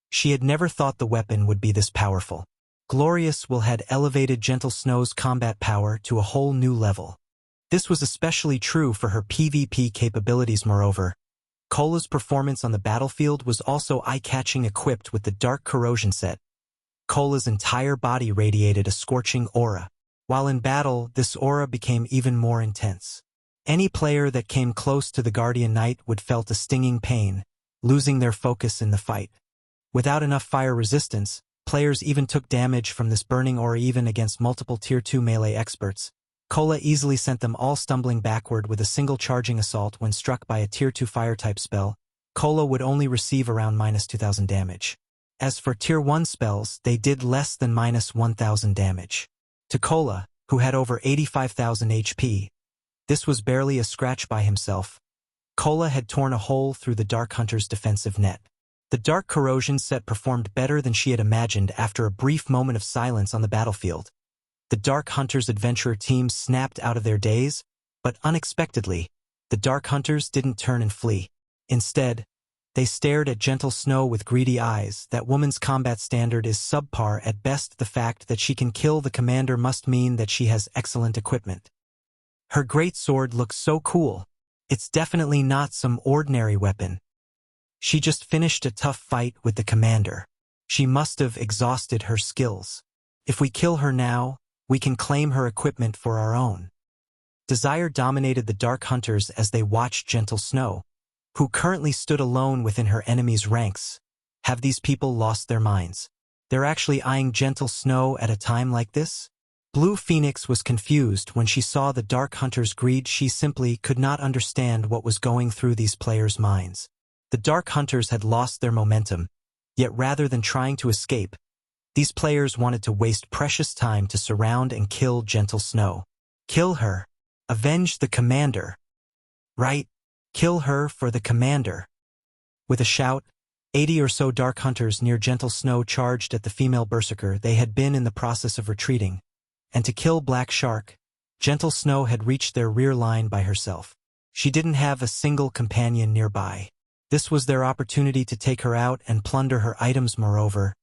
She had never thought the weapon would be this powerful. Glorious Will had elevated Gentle Snow's combat power to a whole new level. This was especially true for her PvP capabilities. Moreover, Cola's performance on the battlefield was also eye-catching. Equipped with the Dark Corrosion set, Cola's entire body radiated a scorching aura. While in battle, this aura became even more intense. Any player that came close to the Guardian Knight would felt a stinging pain, losing their focus in the fight. Without enough fire resistance, players even took damage from this burning aura. Even against multiple Tier 2 melee experts, Cola easily sent them all stumbling backward with a single charging assault. When struck by a Tier 2 fire-type spell, Cola would only receive around -2,000 damage. As for Tier 1 spells, they did less than -1,000 damage. To Cola, who had over 85,000 HP, this was barely a scratch by himself. Cola had torn a hole through the Dark Hunter's defensive net. The Dark Corrosion set performed better than she had imagined. After a brief moment of silence on the battlefield, the Dark Hunters' adventurer team snapped out of their daze, but unexpectedly, the Dark Hunters didn't turn and flee. Instead, they stared at Gentle Snow with greedy eyes. That woman's combat standard is subpar at best. The fact that she can kill the commander must mean that she has excellent equipment. Her Greatsword looks so cool. It's definitely not some ordinary weapon. She just finished a tough fight with the commander. She must have exhausted her skills. If we kill her now, we can claim her equipment for our own. Desire dominated the Dark Hunters as they watched Gentle Snow, who currently stood alone within her enemy's ranks. Have these people lost their minds? They're actually eyeing Gentle Snow at a time like this? Blue Phoenix was confused when she saw the Dark Hunters' greed. She simply could not understand what was going through these players' minds. The Dark Hunters had lost their momentum, yet rather than trying to escape, these players wanted to waste precious time to surround and kill Gentle Snow. Kill her. Avenge the commander. Right? Kill her for the commander. With a shout, 80 or so Dark Hunters near Gentle Snow charged at the female berserker. They had been in the process of retreating, and to kill Black Shark, Gentle Snow had reached their rear line by herself. She didn't have a single companion nearby. This was their opportunity to take her out and plunder her items. Moreover,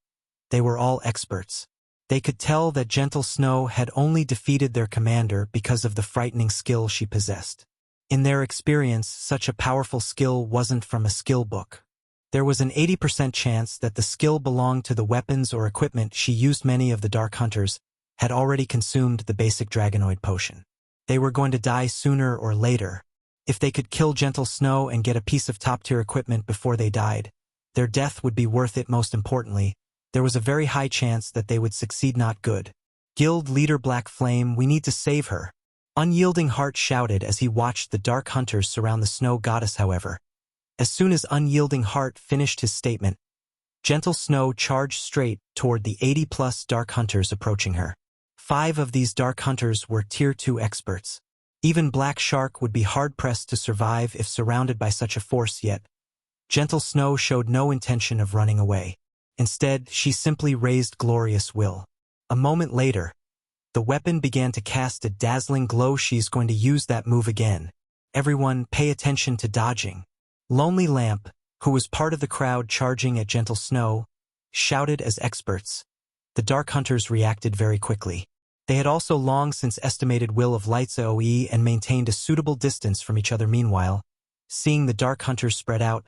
they were all experts. They could tell that Gentle Snow had only defeated their commander because of the frightening skill she possessed. In their experience, such a powerful skill wasn't from a skill book. There was an 80% chance that the skill belonged to the weapons or equipment she used. Many of the Dark Hunters had already consumed the basic Dragonoid potion. They were going to die sooner or later. If they could kill Gentle Snow and get a piece of top-tier equipment before they died, their death would be worth it. Most importantly, there was a very high chance that they would succeed. Not good. Guild leader Black Flame, we need to save her. Unyielding Heart shouted as he watched the Dark Hunters surround the Snow Goddess. However, as soon as Unyielding Heart finished his statement, Gentle Snow charged straight toward the 80+ Dark Hunters approaching her. 5 of these Dark Hunters were Tier 2 experts. Even Black Shark would be hard-pressed to survive if surrounded by such a force. Yet Gentle Snow showed no intention of running away. Instead, she simply raised Glorious Will. A moment later, the weapon began to cast a dazzling glow. She's going to use that move again. Everyone, pay attention to dodging. Lonely Lamp, who was part of the crowd charging at Gentle Snow, shouted as experts. The Dark Hunters reacted very quickly. They had also long since estimated Will of Light's AoE and maintained a suitable distance from each other. Meanwhile, seeing the Dark Hunters spread out,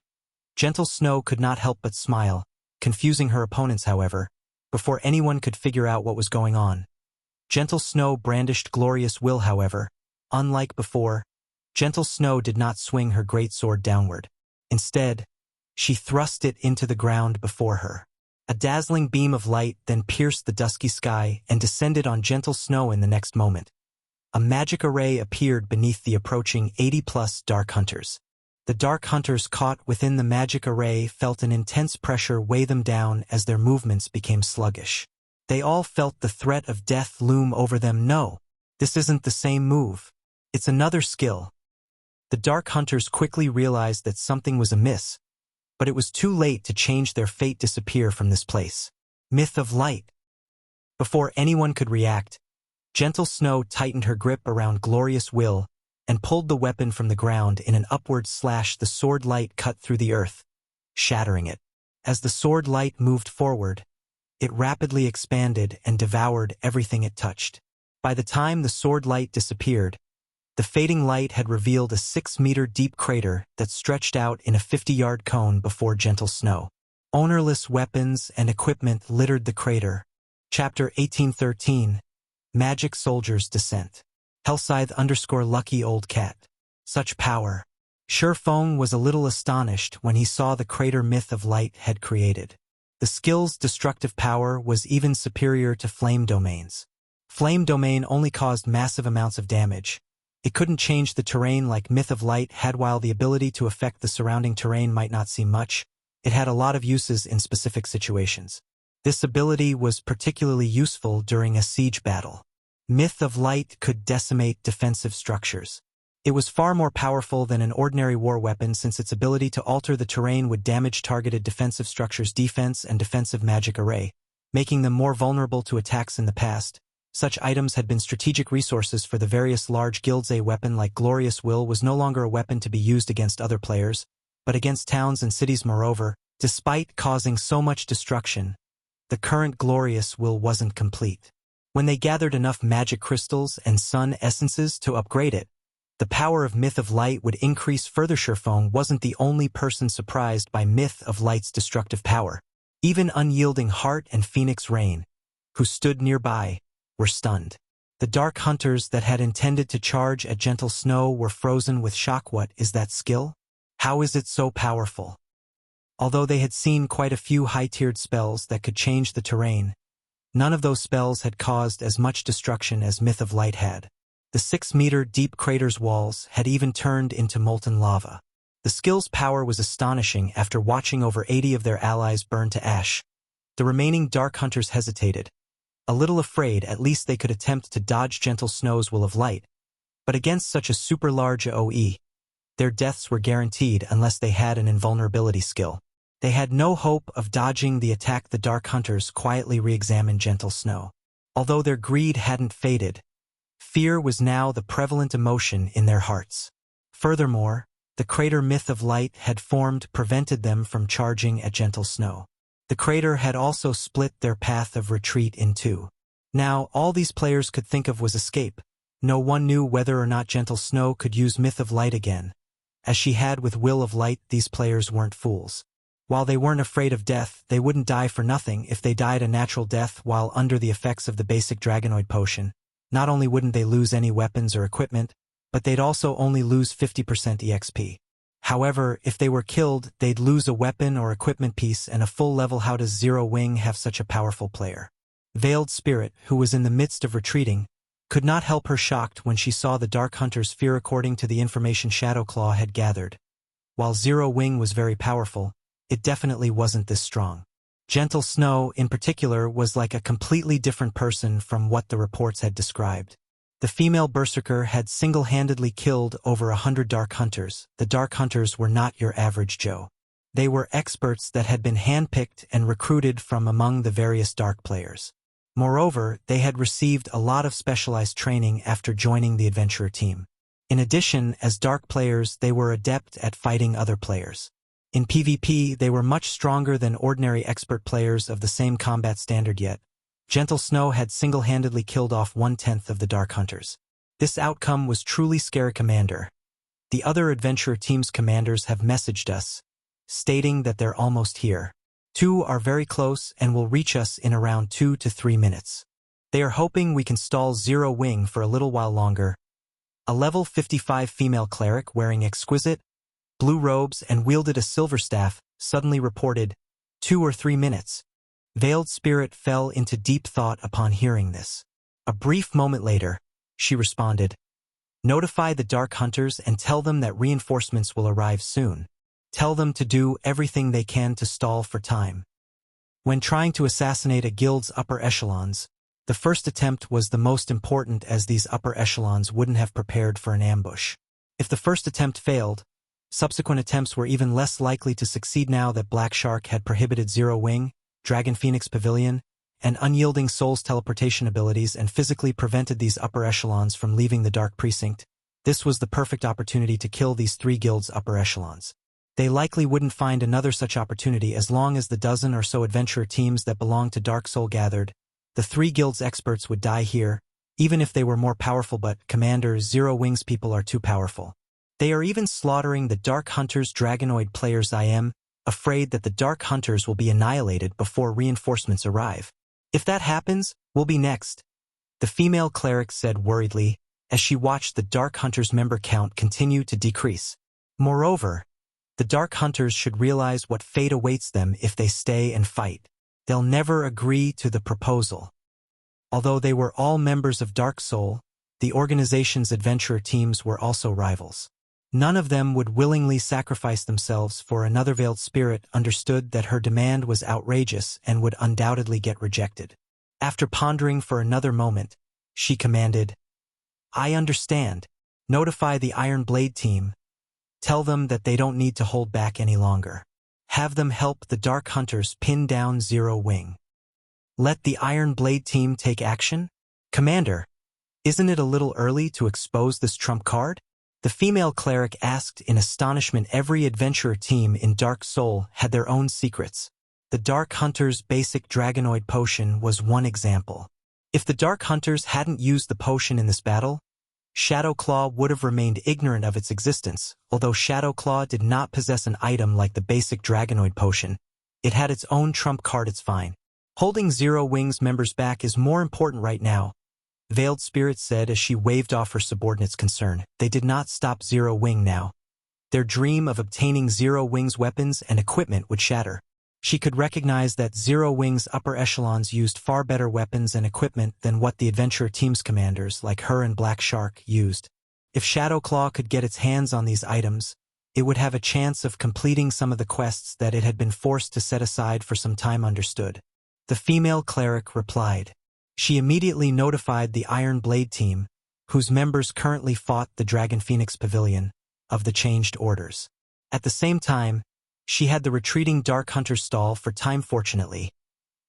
Gentle Snow could not help but smile, confusing her opponents. However, before anyone could figure out what was going on, Gentle Snow brandished Glorious Will. However, unlike before, Gentle Snow did not swing her greatsword downward. Instead, she thrust it into the ground before her. A dazzling beam of light then pierced the dusky sky and descended on Gentle Snow. In the next moment, a magic array appeared beneath the approaching 80+ Dark Hunters. The Dark Hunters caught within the magic array felt an intense pressure weigh them down as their movements became sluggish. They all felt the threat of death loom over them. No, this isn't the same move. It's another skill. The Dark Hunters quickly realized that something was amiss, but it was too late to change their fate. Disappear from this place. Myth of Light. Before anyone could react, Gentle Snow tightened her grip around Glorious Will and pulled the weapon from the ground in an upward slash. The sword light cut through the earth, shattering it. As the sword light moved forward, it rapidly expanded and devoured everything it touched. By the time the sword light disappeared, the fading light had revealed a 6-meter-deep crater that stretched out in a 50-yard cone before Gentle Snow. Ownerless weapons and equipment littered the crater. Chapter 1813. Magic Soldier's Descent. Hellscythe_Lucky Old Cat. Such power. Feng was a little astonished when he saw the crater Myth of Light had created. The skill's destructive power was even superior to Flame Domain's. Flame Domain only caused massive amounts of damage. It couldn't change the terrain like Myth of Light had. While the ability to affect the surrounding terrain might not seem much, it had a lot of uses in specific situations. This ability was particularly useful during a siege battle. Myth of Light could decimate defensive structures. It was far more powerful than an ordinary war weapon since its ability to alter the terrain would damage targeted defensive structures' defense and defensive magic array, making them more vulnerable to attacks. In the past, such items had been strategic resources for the various large guilds. A weapon like Glorious Will was no longer a weapon to be used against other players, but against towns and cities. Moreover, despite causing so much destruction, the current Glorious Will wasn't complete. When they gathered enough magic crystals and sun essences to upgrade it, the power of Myth of Light would increase further. Feng wasn't the only person surprised by Myth of Light's destructive power. Even Unyielding Heart and Phoenix Rain, who stood nearby, were stunned. The Dark Hunters that had intended to charge at Gentle Snow were frozen with shock. What is that skill? How is it so powerful? Although they had seen quite a few high-tiered spells that could change the terrain, none of those spells had caused as much destruction as Myth of Light had. The 6-meter-deep crater's walls had even turned into molten lava. The skill's power was astonishing. After watching over 80 of their allies burn to ash, the remaining Dark Hunters hesitated. A little afraid, at least they could attempt to dodge Gentle Snow's Will of Light. But against such a super large AoE, their deaths were guaranteed unless they had an invulnerability skill. They had no hope of dodging the attack. The Dark Hunters quietly re-examined Gentle Snow. Although their greed hadn't faded, fear was now the prevalent emotion in their hearts. Furthermore, the crater Myth of Light had formed prevented them from charging at Gentle Snow. The crater had also split their path of retreat in two. Now, all these players could think of was escape. No one knew whether or not Gentle Snow could use Myth of Light again. As she had with Will of Light, these players weren't fools. While they weren't afraid of death, they wouldn't die for nothing if they died a natural death while under the effects of the basic Dragonoid potion. Not only wouldn't they lose any weapons or equipment, but they'd also only lose 50% EXP. However, if they were killed, they'd lose a weapon or equipment piece and a full level. How does Zero Wing have such a powerful player? Veiled Spirit, who was in the midst of retreating, could not help her shocked when she saw the Dark Hunter's fear according to the information Shadowclaw had gathered. While Zero Wing was very powerful, it definitely wasn't this strong. Gentle Snow, in particular, was like a completely different person from what the reports had described. The female berserker had single-handedly killed over 100 Dark Hunters. The Dark Hunters were not your average Joe. They were experts that had been handpicked and recruited from among the various Dark players. Moreover, they had received a lot of specialized training after joining the adventurer team. In addition, as Dark players, they were adept at fighting other players. In PvP, they were much stronger than ordinary expert players of the same combat standard, yet Gentle Snow had single-handedly killed off 1/10 of the Dark Hunters. This outcome was truly scary, Commander. The other adventurer team's commanders have messaged us, stating that they're almost here. 2 are very close and will reach us in around 2 to 3 minutes. They are hoping we can stall Zero Wing for a little while longer. A level 55 female cleric wearing exquisite blue robes and wielded a silver staff suddenly reported, 2 or 3 minutes. Veiled Spirit fell into deep thought upon hearing this. A brief moment later, she responded, notify the Dark Hunters and tell them that reinforcements will arrive soon. Tell them to do everything they can to stall for time. When trying to assassinate a guild's upper echelons, the first attempt was the most important, as these upper echelons wouldn't have prepared for an ambush. If the first attempt failed, subsequent attempts were even less likely to succeed. Now that Black Shark had prohibited Zero Wing, Dragon Phoenix Pavilion, and Unyielding Soul's teleportation abilities and physically prevented these upper echelons from leaving the Dark Precinct, this was the perfect opportunity to kill these 3 guilds' upper echelons. They likely wouldn't find another such opportunity as long as the dozen or so adventurer teams that belonged to Dark Soul gathered. The 3 guilds' experts would die here, even if they were more powerful, but Commander, Zero Wing's people are too powerful. They are even slaughtering the Dark Hunters' Dragonoid players. I am afraid that the Dark Hunters will be annihilated before reinforcements arrive. If that happens, we'll be next, the female cleric said worriedly, as she watched the Dark Hunters' member count continue to decrease. Moreover, the Dark Hunters should realize what fate awaits them if they stay and fight. They'll never agree to the proposal. Although they were all members of Dark Soul, the organization's adventurer teams were also rivals. None of them would willingly sacrifice themselves for another. Veiled Spirit understood that her demand was outrageous and would undoubtedly get rejected. After pondering for another moment, she commanded, I understand. Notify the Iron Blade team. Tell them that they don't need to hold back any longer. Have them help the Dark Hunters pin down Zero Wing. Let the Iron Blade team take action? Commander, isn't it a little early to expose this trump card? The female cleric asked in astonishment. Every adventurer team in Dark Soul had their own secrets. The Dark Hunters' basic Dragonoid potion was one example. If the Dark Hunters hadn't used the potion in this battle, Shadowclaw would have remained ignorant of its existence. Although Shadowclaw did not possess an item like the basic Dragonoid potion, it had its own trump card. It's fine. Holding Zero Wing's members back is more important right now, Veiled Spirit said as she waved off her subordinates' concern. They did not stop Zero Wing now. Their dream of obtaining Zero Wing's weapons and equipment would shatter. She could recognize that Zero Wing's upper echelons used far better weapons and equipment than what the adventurer team's commanders like her and Black Shark used. If Shadowclaw could get its hands on these items, it would have a chance of completing some of the quests that it had been forced to set aside for some time. Understood. The female cleric replied. She immediately notified the Iron Blade team, whose members currently fought the Dragon Phoenix Pavilion, of the changed orders. At the same time, she had the retreating Dark Hunters stall for time. Fortunately,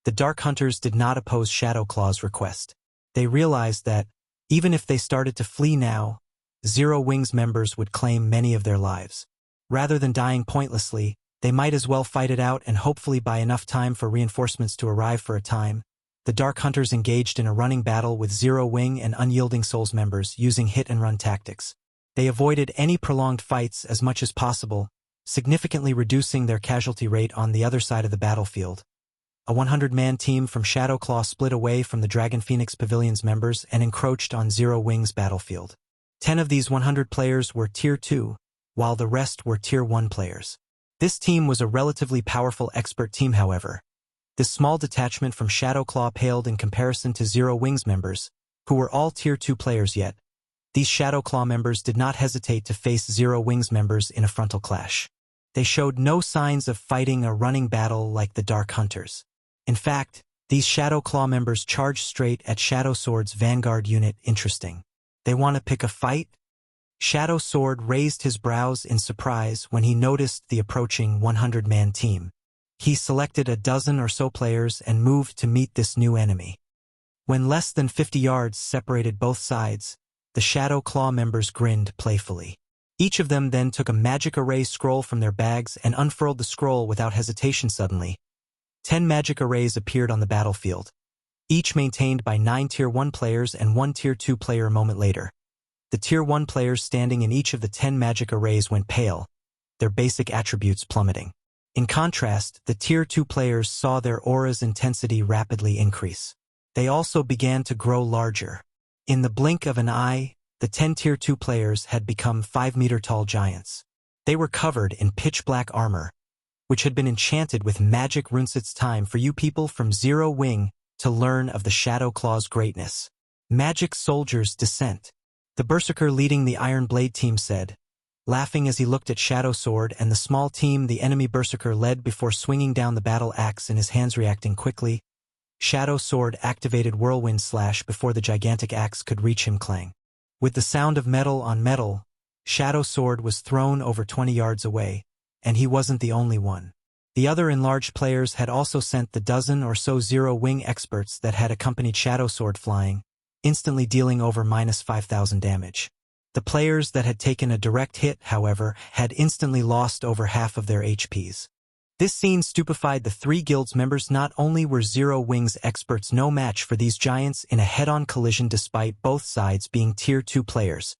the Dark Hunters did not oppose Shadowclaw's request. They realized that, even if they started to flee now, Zero Wing's members would claim many of their lives. Rather than dying pointlessly, they might as well fight it out and hopefully buy enough time for reinforcements to arrive. For a time, the Dark Hunters engaged in a running battle with Zero Wing and Unyielding Souls members using hit-and-run tactics. They avoided any prolonged fights as much as possible, significantly reducing their casualty rate on the other side of the battlefield. A 100-man team from Shadowclaw split away from the Dragon Phoenix Pavilion's members and encroached on Zero Wing's battlefield. 10 of these 100 players were Tier 2, while the rest were Tier 1 players. This team was a relatively powerful expert team, however. This small detachment from Shadowclaw paled in comparison to Zero Wing's members, who were all Tier 2 players yet. These Shadowclaw members did not hesitate to face Zero Wing's members in a frontal clash. They showed no signs of fighting a running battle like the Dark Hunters. In fact, these Shadowclaw members charged straight at Shadow Sword's Vanguard unit. Interesting. They want to pick a fight? Shadow Sword raised his brows in surprise when he noticed the approaching 100-man team. He selected a dozen or so players and moved to meet this new enemy. When less than 50 yards separated both sides, the Shadowclaw members grinned playfully. Each of them then took a magic array scroll from their bags and unfurled the scroll without hesitation. Suddenly, 10 magic arrays appeared on the battlefield, each maintained by 9 Tier 1 players and 1 Tier 2 player. A moment later, the Tier 1 players standing in each of the 10 magic arrays went pale, their basic attributes plummeting. In contrast, the Tier 2 players saw their aura's intensity rapidly increase. They also began to grow larger. In the blink of an eye, the 10 Tier 2 players had become 5-meter-tall giants. They were covered in pitch-black armor, which had been enchanted with magic runes. It's time for you people from Zero Wing to learn of the Shadowclaw's greatness. Magic Soldiers Descent. The Berserker leading the Iron Blade team said, laughing as he looked at Shadow Sword and the small team the enemy Berserker led before swinging down the battle axe in his hands. Reacting quickly, Shadow Sword activated Whirlwind Slash before the gigantic axe could reach him. Clang. With the sound of metal on metal, Shadow Sword was thrown over 20 yards away, and he wasn't the only one. The other enlarged players had also sent the dozen or so Zero Wing experts that had accompanied Shadow Sword flying, instantly dealing over -5,000 damage. The players that had taken a direct hit, however, had instantly lost over half of their HPs. This scene stupefied the 3 guilds members. Not only were Zero Wing's experts no match for these giants in a head-on collision despite both sides being Tier 2 players,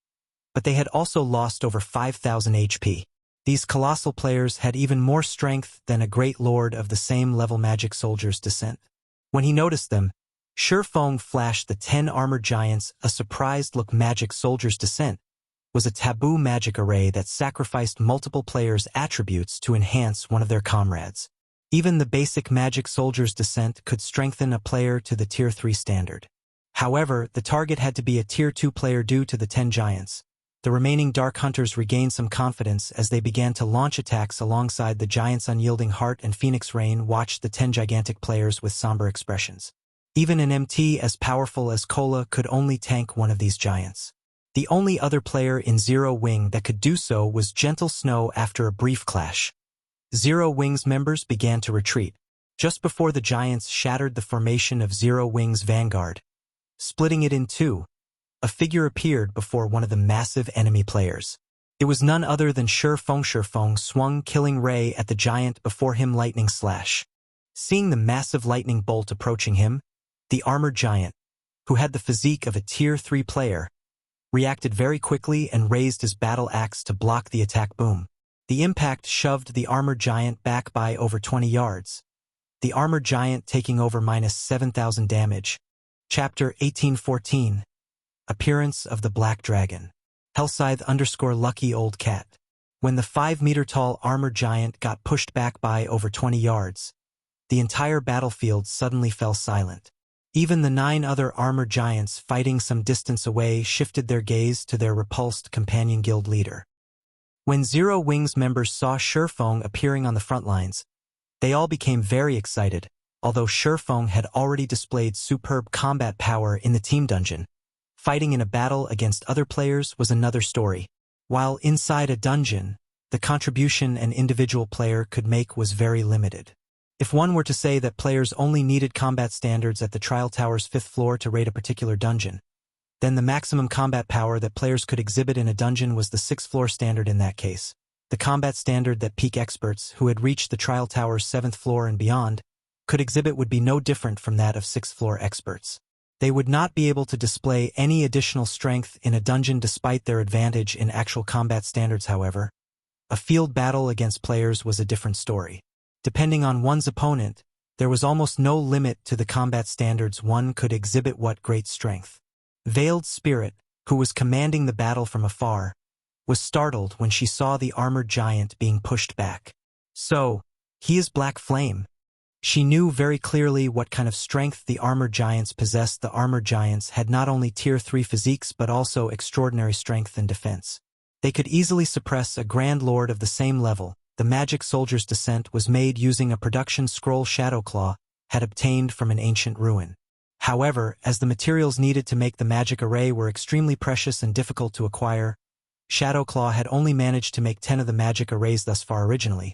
but they had also lost over 5,000 HP. These colossal players had even more strength than a great lord of the same level. Magic Soldiers Descent. When he noticed them, Feng flashed the 10 armored giants a surprised look. Magic Soldiers Descent was a taboo magic array that sacrificed multiple players' attributes to enhance one of their comrades. Even the basic Magic Soldiers Descent could strengthen a player to the Tier 3 standard. However, the target had to be a Tier 2 player due to the 10 giants. The remaining Dark Hunters regained some confidence as they began to launch attacks alongside the giants. Unyielding Heart and Phoenix Rain watched the 10 gigantic players with somber expressions. Even an MT as powerful as Cola could only tank one of these giants. The only other player in Zero Wing that could do so was Gentle Snow. After a brief clash, Zero Wing's members began to retreat, just before the giants shattered the formation of Zero Wing's vanguard. Splitting it in two, a figure appeared before one of the massive enemy players. It was none other than Feng. Feng swung Killing Ray at the giant before him. Lightning Slash. Seeing the massive lightning bolt approaching him, the armored giant, who had the physique of a Tier 3 player, reacted very quickly and raised his battle axe to block the attack. Boom. The impact shoved the armored giant back by over 20 yards. The armored giant taking over -7,000 damage. Chapter 1814. Appearance of the Black Dragon. Hellscythe_lucky old cat. When the 5-meter-tall armored giant got pushed back by over 20 yards, the entire battlefield suddenly fell silent. Even the 9 other armored giants fighting some distance away shifted their gaze to their repulsed companion guild leader. When Zero Wing's members saw Feng appearing on the front lines, they all became very excited. Although Feng had already displayed superb combat power in the team dungeon, fighting in a battle against other players was another story. While inside a dungeon, the contribution an individual player could make was very limited. If one were to say that players only needed combat standards at the Trial Tower's 5th floor to raid a particular dungeon, then the maximum combat power that players could exhibit in a dungeon was the 6th floor standard. In that case, the combat standard that peak experts who had reached the Trial Tower's 7th floor and beyond could exhibit would be no different from that of sixth-floor experts. They would not be able to display any additional strength in a dungeon despite their advantage in actual combat standards, however. A field battle against players was a different story. Depending on one's opponent, there was almost no limit to the combat standards one could exhibit. What great strength. Veiled Spirit, who was commanding the battle from afar, was startled when she saw the armored giant being pushed back. So, he is Black Flame. She knew very clearly what kind of strength the armored giants possessed. The armored giants had not only tier 3 physiques but also extraordinary strength and defense. They could easily suppress a Grand Lord of the same level. The magic soldier's descent was made using a production scroll Shadowclaw had obtained from an ancient ruin. However, as the materials needed to make the magic array were extremely precious and difficult to acquire, Shadowclaw had only managed to make 10 of the magic arrays thus far originally.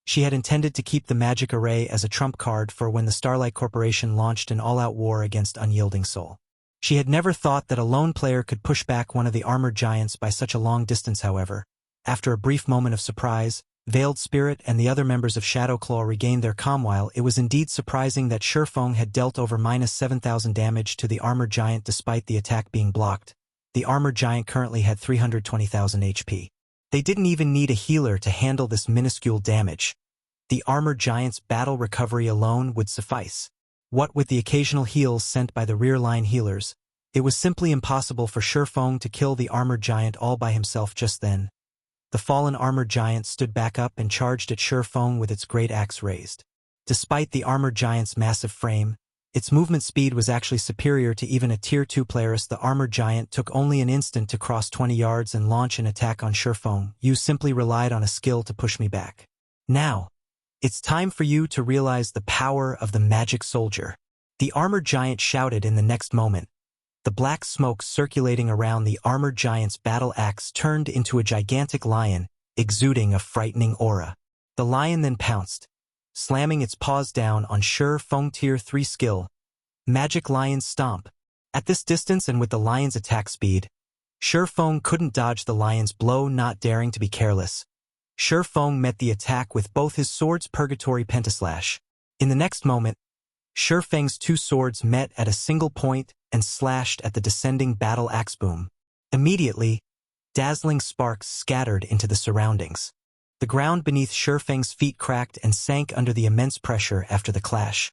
She had intended to keep the magic array as a trump card for when the Starlight Corporation launched an all-out war against Unyielding Soul. She had never thought that a lone player could push back one of the armored giants by such a long distance. However, after a brief moment of surprise, Veiled Spirit and the other members of Shadowclaw regained their calm. While it was indeed surprising that Shurfeng had dealt over -7,000 damage to the armored giant despite the attack being blocked, the armored giant currently had 320,000 HP. They didn't even need a healer to handle this minuscule damage. The armored giant's battle recovery alone would suffice. What with the occasional heals sent by the rear-line healers, it was simply impossible for Shurfeng to kill the armored giant all by himself. Just then, the fallen armored giant stood back up and charged at Shurfeng with its great axe raised. Despite the armored giant's massive frame, its movement speed was actually superior to even a tier 2 player's. The armored giant took only an instant to cross 20 yards and launch an attack on Shurfeng. You simply relied on a skill to push me back. Now, it's time for you to realize the power of the magic soldier. The armored giant shouted. In the next moment, the black smoke circulating around the armored giant's battle axe turned into a gigantic lion, exuding a frightening aura. The lion then pounced, slamming its paws down on Shurfeng tier 3 skill, Magic Lion Stomp. At this distance and with the lion's attack speed, Shurfeng couldn't dodge the lion's blow. Not daring to be careless, Shurfeng met the attack with both his swords. Purgatory Pentaslash. In the next moment, Shurfeng's two swords met at a single point and slashed at the descending battle axe boom. Immediately, dazzling sparks scattered into the surroundings. The ground beneath Shurfeng's feet cracked and sank under the immense pressure after the clash.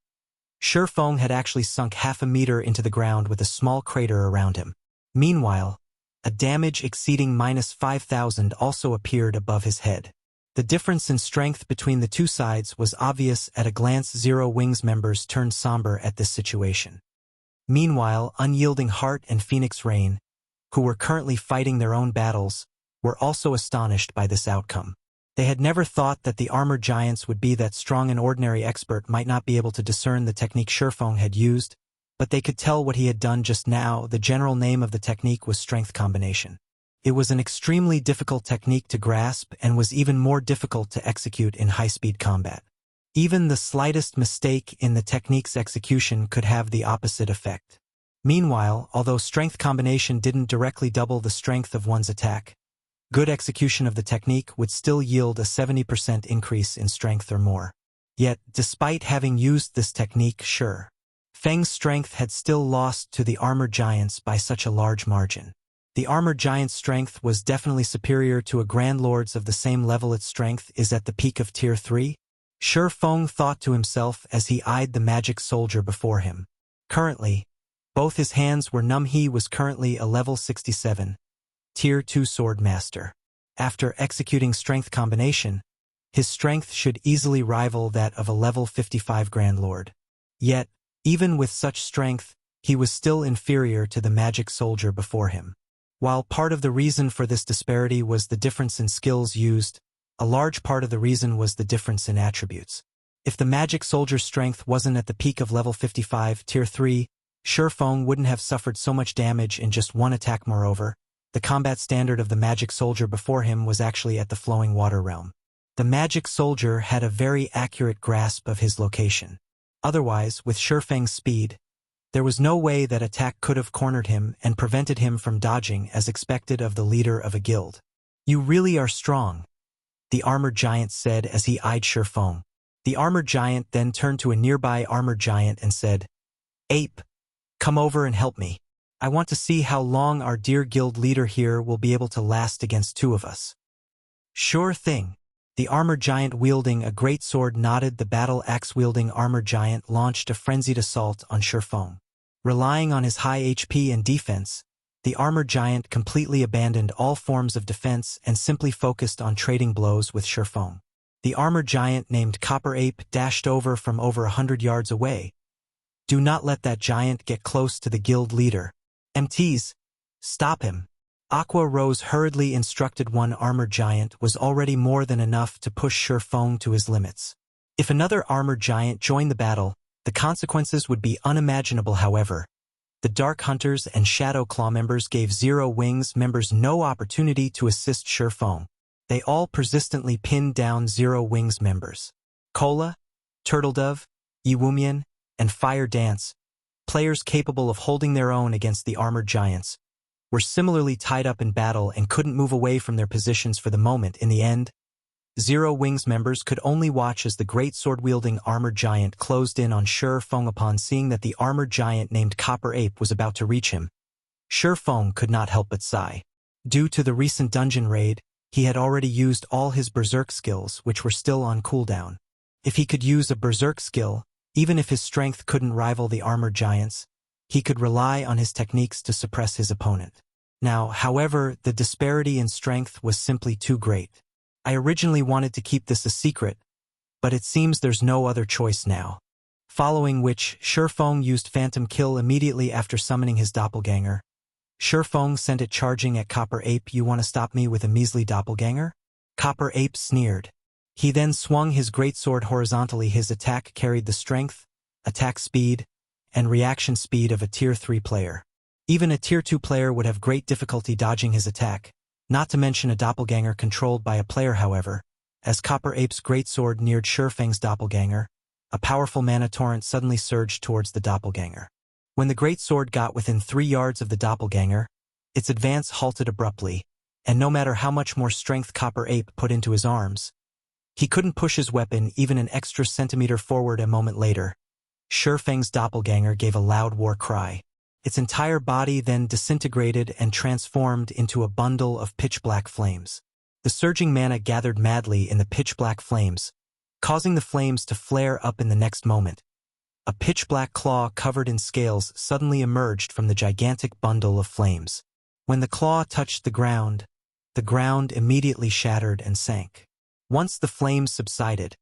Shurfeng had actually sunk half a meter into the ground with a small crater around him. Meanwhile, a damage exceeding -5,000 also appeared above his head. The difference in strength between the two sides was obvious at a glance. Zero Wings members turned somber at this situation. Meanwhile, Unyielding Heart and Phoenix Rain, who were currently fighting their own battles, were also astonished by this outcome. They had never thought that the armored giants would be that strong. An ordinary expert might not be able to discern the technique Shurfeng had used, but they could tell what he had done just now. The general name of the technique was Strength Combination. It was an extremely difficult technique to grasp and was even more difficult to execute in high-speed combat. Even the slightest mistake in the technique's execution could have the opposite effect. Meanwhile, although Strength Combination didn't directly double the strength of one's attack, good execution of the technique would still yield a 70% increase in strength or more. Yet, despite having used this technique, Shurfeng's strength had still lost to the armored giants by such a large margin. The armored giant's strength was definitely superior to a Grand Lord's of the same level. Its strength is at the peak of Tier 3. Shurfeng thought to himself as he eyed the magic soldier before him. Currently, both his hands were numb. He was currently a level 67, Tier 2 Sword Master. After executing Strength Combination, his strength should easily rival that of a level 55 Grand Lord. Yet, even with such strength, he was still inferior to the magic soldier before him. While part of the reason for this disparity was the difference in skills used, a large part of the reason was the difference in attributes. If the magic soldier's strength wasn't at the peak of level 55, Tier 3, Shurfeng wouldn't have suffered so much damage in just one attack. Moreover, the combat standard of the magic soldier before him was actually at the Flowing Water realm. The magic soldier had a very accurate grasp of his location. Otherwise, with Shurfeng's speed, there was no way that attack could have cornered him and prevented him from dodging as expected of the leader of a guild. "You really are strong," the armored giant said as he eyed Shurfeng. The armored giant then turned to a nearby armored giant and said, "Ape, come over and help me. I want to see how long our dear guild leader here will be able to last against two of us." "Sure thing." The armored giant wielding a greatsword nodded. The battle axe-wielding armored giant launched a frenzied assault on Silverwing. Relying on his high HP and defense, the armored giant completely abandoned all forms of defense and simply focused on trading blows with Silverwing. The armored giant named Copper Ape dashed over from over 100 yards away. "Do not let that giant get close to the guild leader. MTs, stop him." Aqua Rose hurriedly instructed. One armored giant was already more than enough to push Silverwing to his limits. If another armored giant joined the battle, the consequences would be unimaginable. However, the Dark Hunters and Shadow Claw members gave Zero Wings members no opportunity to assist Silverwing. They all persistently pinned down Zero Wings members. Cola, Turtledove, Ewumian, and Fire Dance, players capable of holding their own against the armored giants, were similarly tied up in battle and couldn't move away from their positions for the moment. In the end, Zero Wings members could only watch as the great sword-wielding armored giant closed in on Silverwing. Upon seeing that the armored giant named Copper Ape was about to reach him, Silverwing could not help but sigh. Due to the recent dungeon raid, he had already used all his berserk skills, which were still on cooldown. If he could use a berserk skill, even if his strength couldn't rival the armored giant's, he could rely on his techniques to suppress his opponent. Now, however, the disparity in strength was simply too great. I originally wanted to keep this a secret, but it seems there's no other choice now. Following which, Silverwing used Phantom Kill immediately after summoning his doppelganger. Silverwing sent it charging at Copper Ape. "You want to stop me with a measly doppelganger?" Copper Ape sneered. He then swung his greatsword horizontally. His attack carried the strength, attack speed, and reaction speed of a Tier 3 player. Even a Tier 2 player would have great difficulty dodging his attack, not to mention a doppelganger controlled by a player. However, as Copper Ape's greatsword neared Silverwing's doppelganger, a powerful mana torrent suddenly surged towards the doppelganger. When the greatsword got within 3 yards of the doppelganger, its advance halted abruptly, and no matter how much more strength Copper Ape put into his arms, he couldn't push his weapon even an extra centimeter forward. A moment later, Silverwing's doppelganger gave a loud war cry. Its entire body then disintegrated and transformed into a bundle of pitch-black flames. The surging mana gathered madly in the pitch-black flames, causing the flames to flare up in the next moment. A pitch-black claw covered in scales suddenly emerged from the gigantic bundle of flames. When the claw touched the ground immediately shattered and sank. Once the flames subsided,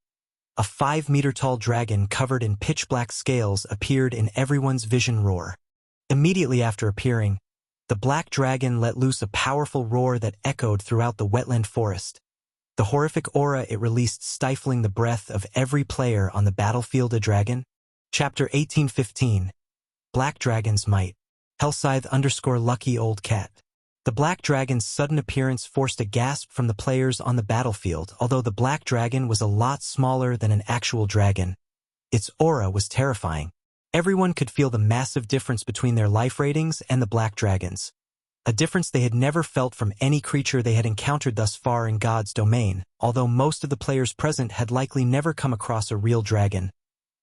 a 5-meter-tall dragon covered in pitch-black scales appeared in everyone's vision. Roar. Immediately after appearing, the black dragon let loose a powerful roar that echoed throughout the wetland forest. The horrific aura it released stifling the breath of every player on the battlefield. A dragon? Chapter 1815. Black Dragon's Might. Hellscythe_lucky old cat. The black dragon's sudden appearance forced a gasp from the players on the battlefield. Although the black dragon was a lot smaller than an actual dragon, its aura was terrifying. Everyone could feel the massive difference between their life ratings and the black dragon's, a difference they had never felt from any creature they had encountered thus far in God's domain. Although most of the players present had likely never come across a real dragon,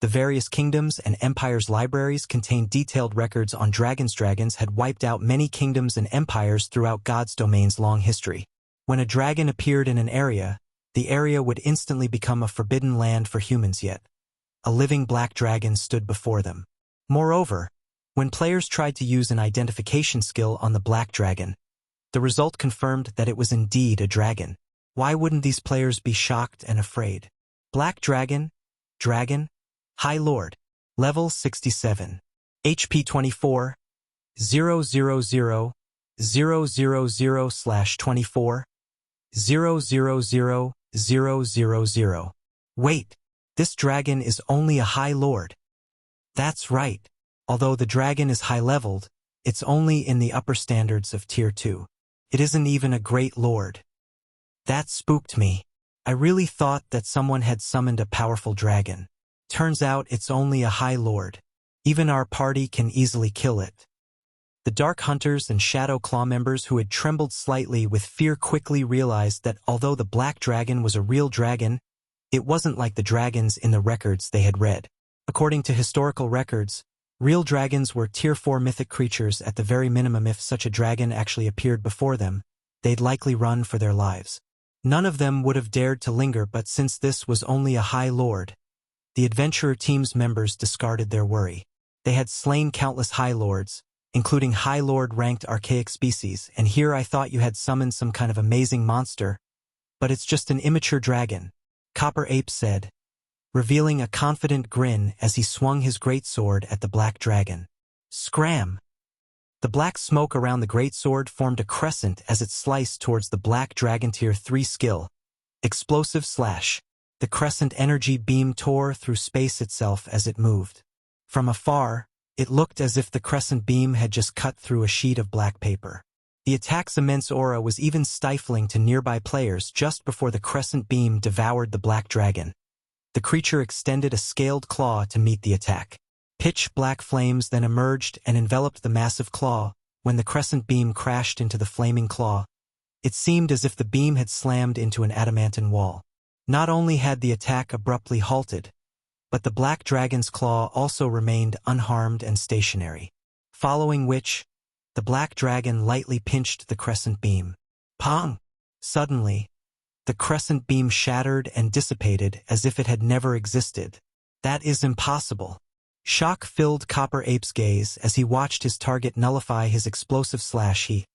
the various kingdoms and empires' libraries contained detailed records on dragons. Dragons had wiped out many kingdoms and empires throughout God's domain's long history. When a dragon appeared in an area, the area would instantly become a forbidden land for humans. Yet a living black dragon stood before them. Moreover, when players tried to use an identification skill on the black dragon, the result confirmed that it was indeed a dragon. Why wouldn't these players be shocked and afraid? Black dragon, High Lord, level 67, HP 24, 000 000/24, 000 Wait, this dragon is only a High Lord. That's right. Although the dragon is high-leveled, it's only in the upper standards of Tier 2. It isn't even a Great Lord. That spooked me. I really thought that someone had summoned a powerful dragon. Turns out it's only a High Lord. Even our party can easily kill it. The Dark Hunters and Shadow Claw members who had trembled slightly with fear quickly realized that although the black dragon was a real dragon, It wasn't like the dragons in the records they had read. According to historical records, real dragons were Tier 4 mythic creatures at the very minimum. If such a dragon actually appeared before them, they'd likely run for their lives. None of them would have dared to linger, but since this was only a High Lord, the adventurer team's members discarded their worry. They had slain countless High Lords, including High Lord-ranked archaic species, and here I thought you had summoned some kind of amazing monster, but it's just an immature dragon, Copper Ape said, revealing a confident grin as he swung his greatsword at the black dragon. Scram! The black smoke around the greatsword formed a crescent as it sliced towards the black dragon Tier 3 skill. Explosive slash. The crescent energy beam tore through space itself as it moved. From afar, it looked as if the crescent beam had just cut through a sheet of black paper. The attack's immense aura was even stifling to nearby players just before the crescent beam devoured the black dragon. The creature extended a scaled claw to meet the attack. Pitch-black flames then emerged and enveloped the massive claw. When the crescent beam crashed into the flaming claw, it seemed as if the beam had slammed into an adamantine wall. Not only had the attack abruptly halted, but the black dragon's claw also remained unharmed and stationary. Following which, the black dragon lightly pinched the crescent beam. Pong! Suddenly, the crescent beam shattered and dissipated as if it had never existed. That is impossible. Shock filled Copper Ape's gaze as he watched his target nullify his explosive slash. He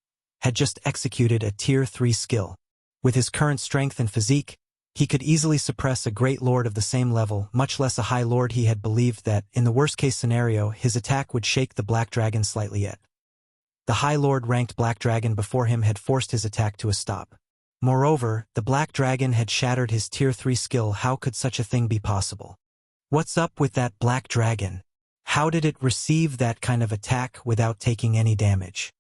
had just executed a Tier 3 skill. With his current strength and physique, he could easily suppress a Great Lord of the same level, much less a High Lord. He had believed that, in the worst-case scenario, his attack would shake the Black Dragon slightly yet. The High Lord-ranked Black Dragon before him had forced his attack to a stop. Moreover, the Black Dragon had shattered his Tier 3 skill. How could such a thing be possible? What's up with that Black Dragon? How did it receive that kind of attack without taking any damage?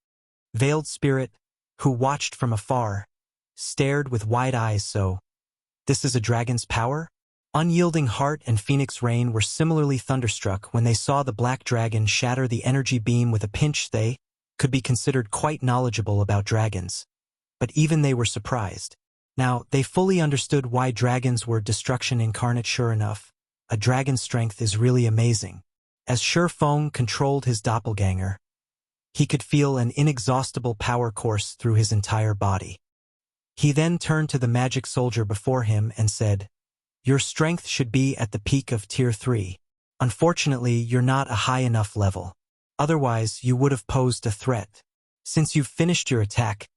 Veiled Spirit, who watched from afar, stared with wide eyes. So, this is a dragon's power? Unyielding Heart and Phoenix Rain were similarly thunderstruck when they saw the Black Dragon shatter the energy beam with a pinch. They could be considered quite knowledgeable about dragons, but even they were surprised. Now, they fully understood why dragons were destruction incarnate. Sure enough, a dragon's strength is really amazing. As Feng controlled his doppelganger, he could feel an inexhaustible power course through his entire body. He then turned to the magic soldier before him and said, "Your strength should be at the peak of Tier 3. Unfortunately, you're not a high enough level. Otherwise, you would have posed a threat. Since you've finished your attack,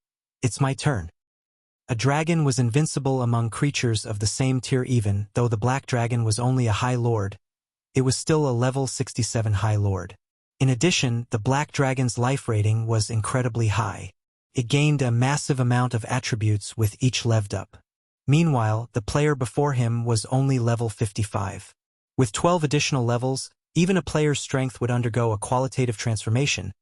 it's my turn." A dragon was invincible among creatures of the same tier. Even though the Black Dragon was only a High Lord, it was still a level 67 High Lord. In addition, the Black Dragon's life rating was incredibly high. It gained a massive amount of attributes with each leveled up. Meanwhile, the player before him was only level 55. With 12 additional levels, even a player's strength would undergo a qualitative transformation.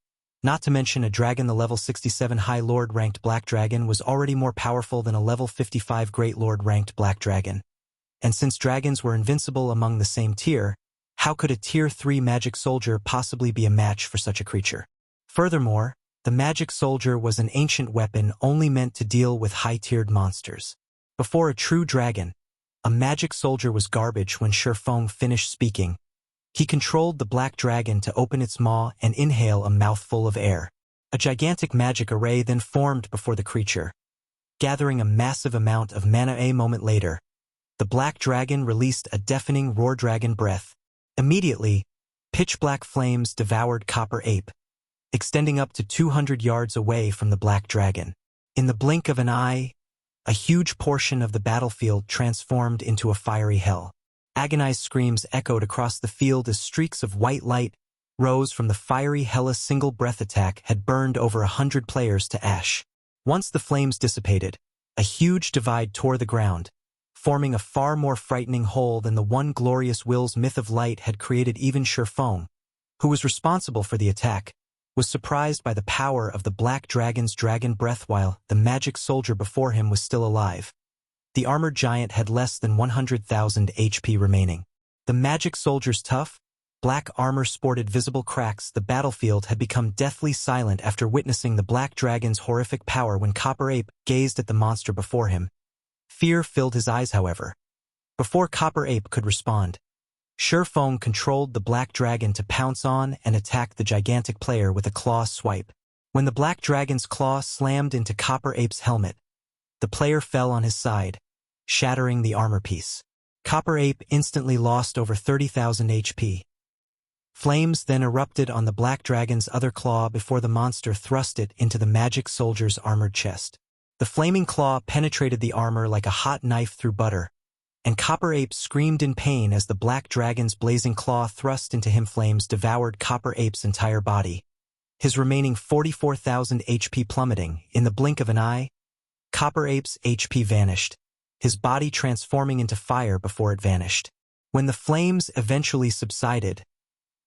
Not to mention a dragon. The level 67 High Lord ranked Black Dragon was already more powerful than a level 55 Great Lord ranked Black Dragon. And since dragons were invincible among the same tier, how could a Tier 3 magic soldier possibly be a match for such a creature? Furthermore, the magic soldier was an ancient weapon only meant to deal with high-tiered monsters. Before a true dragon, a magic soldier was garbage. When Feng finished speaking, he controlled the Black Dragon to open its maw and inhale a mouthful of air. A gigantic magic array then formed before the creature, gathering a massive amount of mana. A moment later, the Black Dragon released a deafening roar. Dragon breath. Immediately, pitch-black flames devoured Copper Ape, extending up to 200 yards away from the Black Dragon. In the blink of an eye, a huge portion of the battlefield transformed into a fiery hell. Agonized screams echoed across the field as streaks of white light rose from the fiery hell. A single breath attack had burned over 100 players to ash. Once the flames dissipated, a huge divide tore the ground, forming a far more frightening hole than the one Glorious Will's Myth of Light had created. Even Feng, who was responsible for the attack, was surprised by the power of the Black Dragon's dragon breath. While the magic soldier before him was still alive, the armored giant had less than 100,000 HP remaining. The magic soldier's tough, black armor sported visible cracks. The battlefield had become deathly silent after witnessing the Black Dragon's horrific power. When Copper Ape gazed at the monster before him, fear filled his eyes. However, Before Copper Ape could respond, Feng controlled the Black Dragon to pounce on and attack the gigantic player with a claw swipe. When the Black Dragon's claw slammed into Copper Ape's helmet, the player fell on his side, shattering the armor piece. Copper Ape instantly lost over 30,000 HP. Flames then erupted on the Black Dragon's other claw before the monster thrust it into the magic soldier's armored chest. The flaming claw penetrated the armor like a hot knife through butter, and Copper Ape screamed in pain as the Black Dragon's blazing claw thrust into him. Flames devoured Copper Ape's entire body, his remaining 44,000 HP plummeting. In the blink of an eye, Copper Ape's HP vanished, his body transforming into fire before it vanished. When the flames eventually subsided,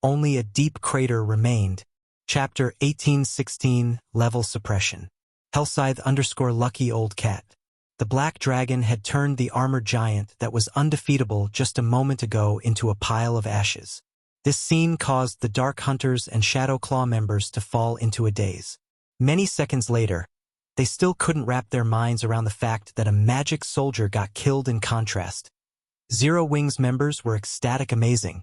only a deep crater remained. Chapter 1816, Level Suppression. Hellscythe_lucky old cat. The Black Dragon had turned the armored giant that was undefeatable just a moment ago into a pile of ashes. This scene caused the Dark Hunters and Shadow Claw members to fall into a daze. Many seconds later, they still couldn't wrap their minds around the fact that a magic soldier got killed. In contrast, Zero Wing's members were ecstatic. Amazing.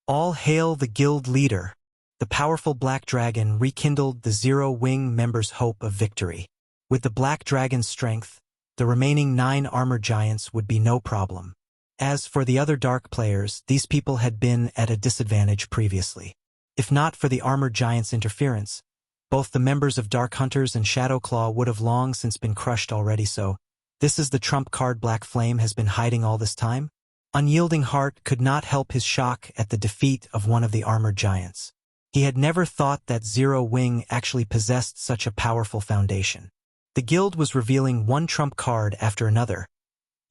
All hail the guild leader. The powerful Black Dragon rekindled the Zero Wing members' hope of victory. With the Black Dragon's strength, the remaining 9 armored giants would be no problem. As for the other dark players, these people had been at a disadvantage previously. If not for the armored giants' interference, both the members of Dark Hunters and Shadow Claw would have long since been crushed already. So, this is the trump card Black Flame has been hiding all this time? Unyielding Heart could not help his shock at the defeat of one of the armored giants. He had never thought that Zero Wing actually possessed such a powerful foundation. The guild was revealing one trump card after another,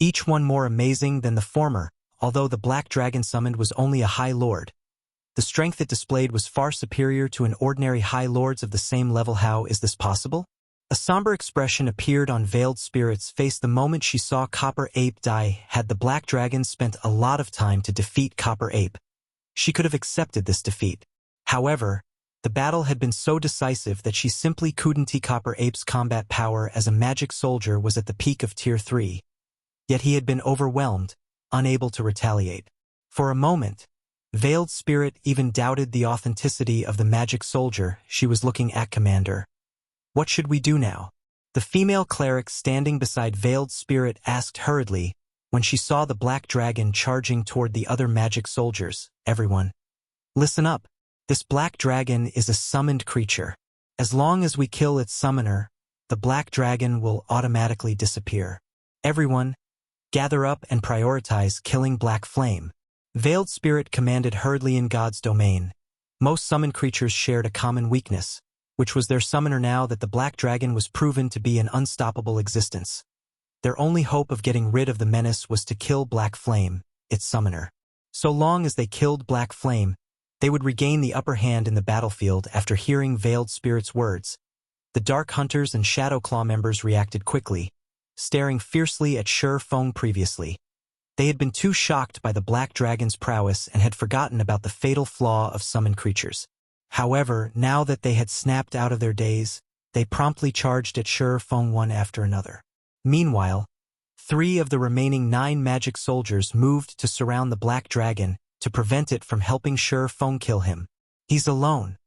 each one more amazing than the former. Although the Black Dragon summoned was only a High Lord, the strength it displayed was far superior to an ordinary High Lords of the same level. How is this possible? A somber expression appeared on Veiled Spirit's face the moment she saw Copper Ape die. Had the Black Dragon spent a lot of time to defeat Copper Ape, she could have accepted this defeat. However, the battle had been so decisive that she simply couldn't. Copper Ape's combat power as a magic soldier was at the peak of Tier 3. Yet he had been overwhelmed, unable to retaliate. For a moment, Veiled Spirit even doubted the authenticity of the magic soldier. She was looking at Commander. What should we do now? The female cleric standing beside Veiled Spirit asked hurriedly when she saw the Black Dragon charging toward the other magic soldiers. Everyone, listen up. This Black Dragon is a summoned creature. As long as we kill its summoner, the Black Dragon will automatically disappear. Everyone, gather up and prioritize killing Black Flame. Veiled Spirit commanded hurriedly. In God's domain, most summoned creatures shared a common weakness, which was their summoner. Now that the Black Dragon was proven to be an unstoppable existence, their only hope of getting rid of the menace was to kill Black Flame, its summoner. So long as they killed Black Flame, they would regain the upper hand in the battlefield. After hearing Veiled Spirit's words, the Dark Hunters and Shadow Claw members reacted quickly, staring fiercely at Feng. Previously, they had been too shocked by the Black Dragon's prowess and had forgotten about the fatal flaw of summoned creatures. However, now that they had snapped out of their daze, they promptly charged at Feng one after another. Meanwhile, 3 of the remaining 9 magic soldiers moved to surround the Black Dragon to prevent it from helping Feng kill him. He's alone.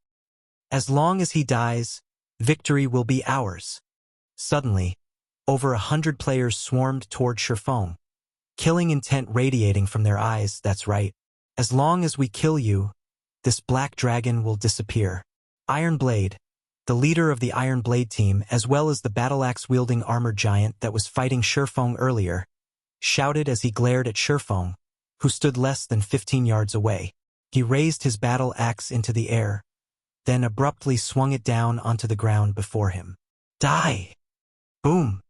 As long as he dies, victory will be ours. Suddenly, over 100 players swarmed toward Feng, killing intent radiating from their eyes. That's right. As long as we kill you, this Black Dragon will disappear. Iron Blade, the leader of the Iron Blade team, as well as the battle-axe-wielding armored giant that was fighting Feng earlier, shouted as he glared at Feng, who stood less than 15 yards away. He raised his battle axe into the air, then abruptly swung it down onto the ground before him. Die! Boom!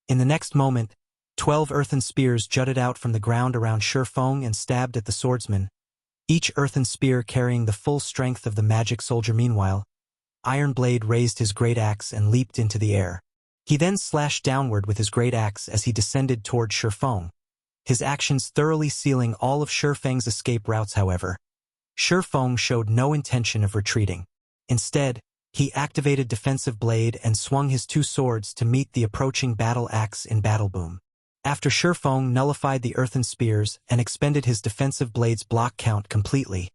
In the next moment, 12 earthen spears jutted out from the ground around Feng and stabbed at the swordsman, each earthen spear carrying the full strength of the magic soldier. Meanwhile, Iron Blade raised his great axe and leaped into the air. He then slashed downward with his great axe as he descended toward Feng, his actions thoroughly sealing all of Feng's escape routes. However, Feng showed no intention of retreating. Instead, he activated Defensive Blade and swung his 2 swords to meet the approaching battle axe in battle boom. After Shurfeng nullified the earthen spears and expended his defensive blade's block count completely,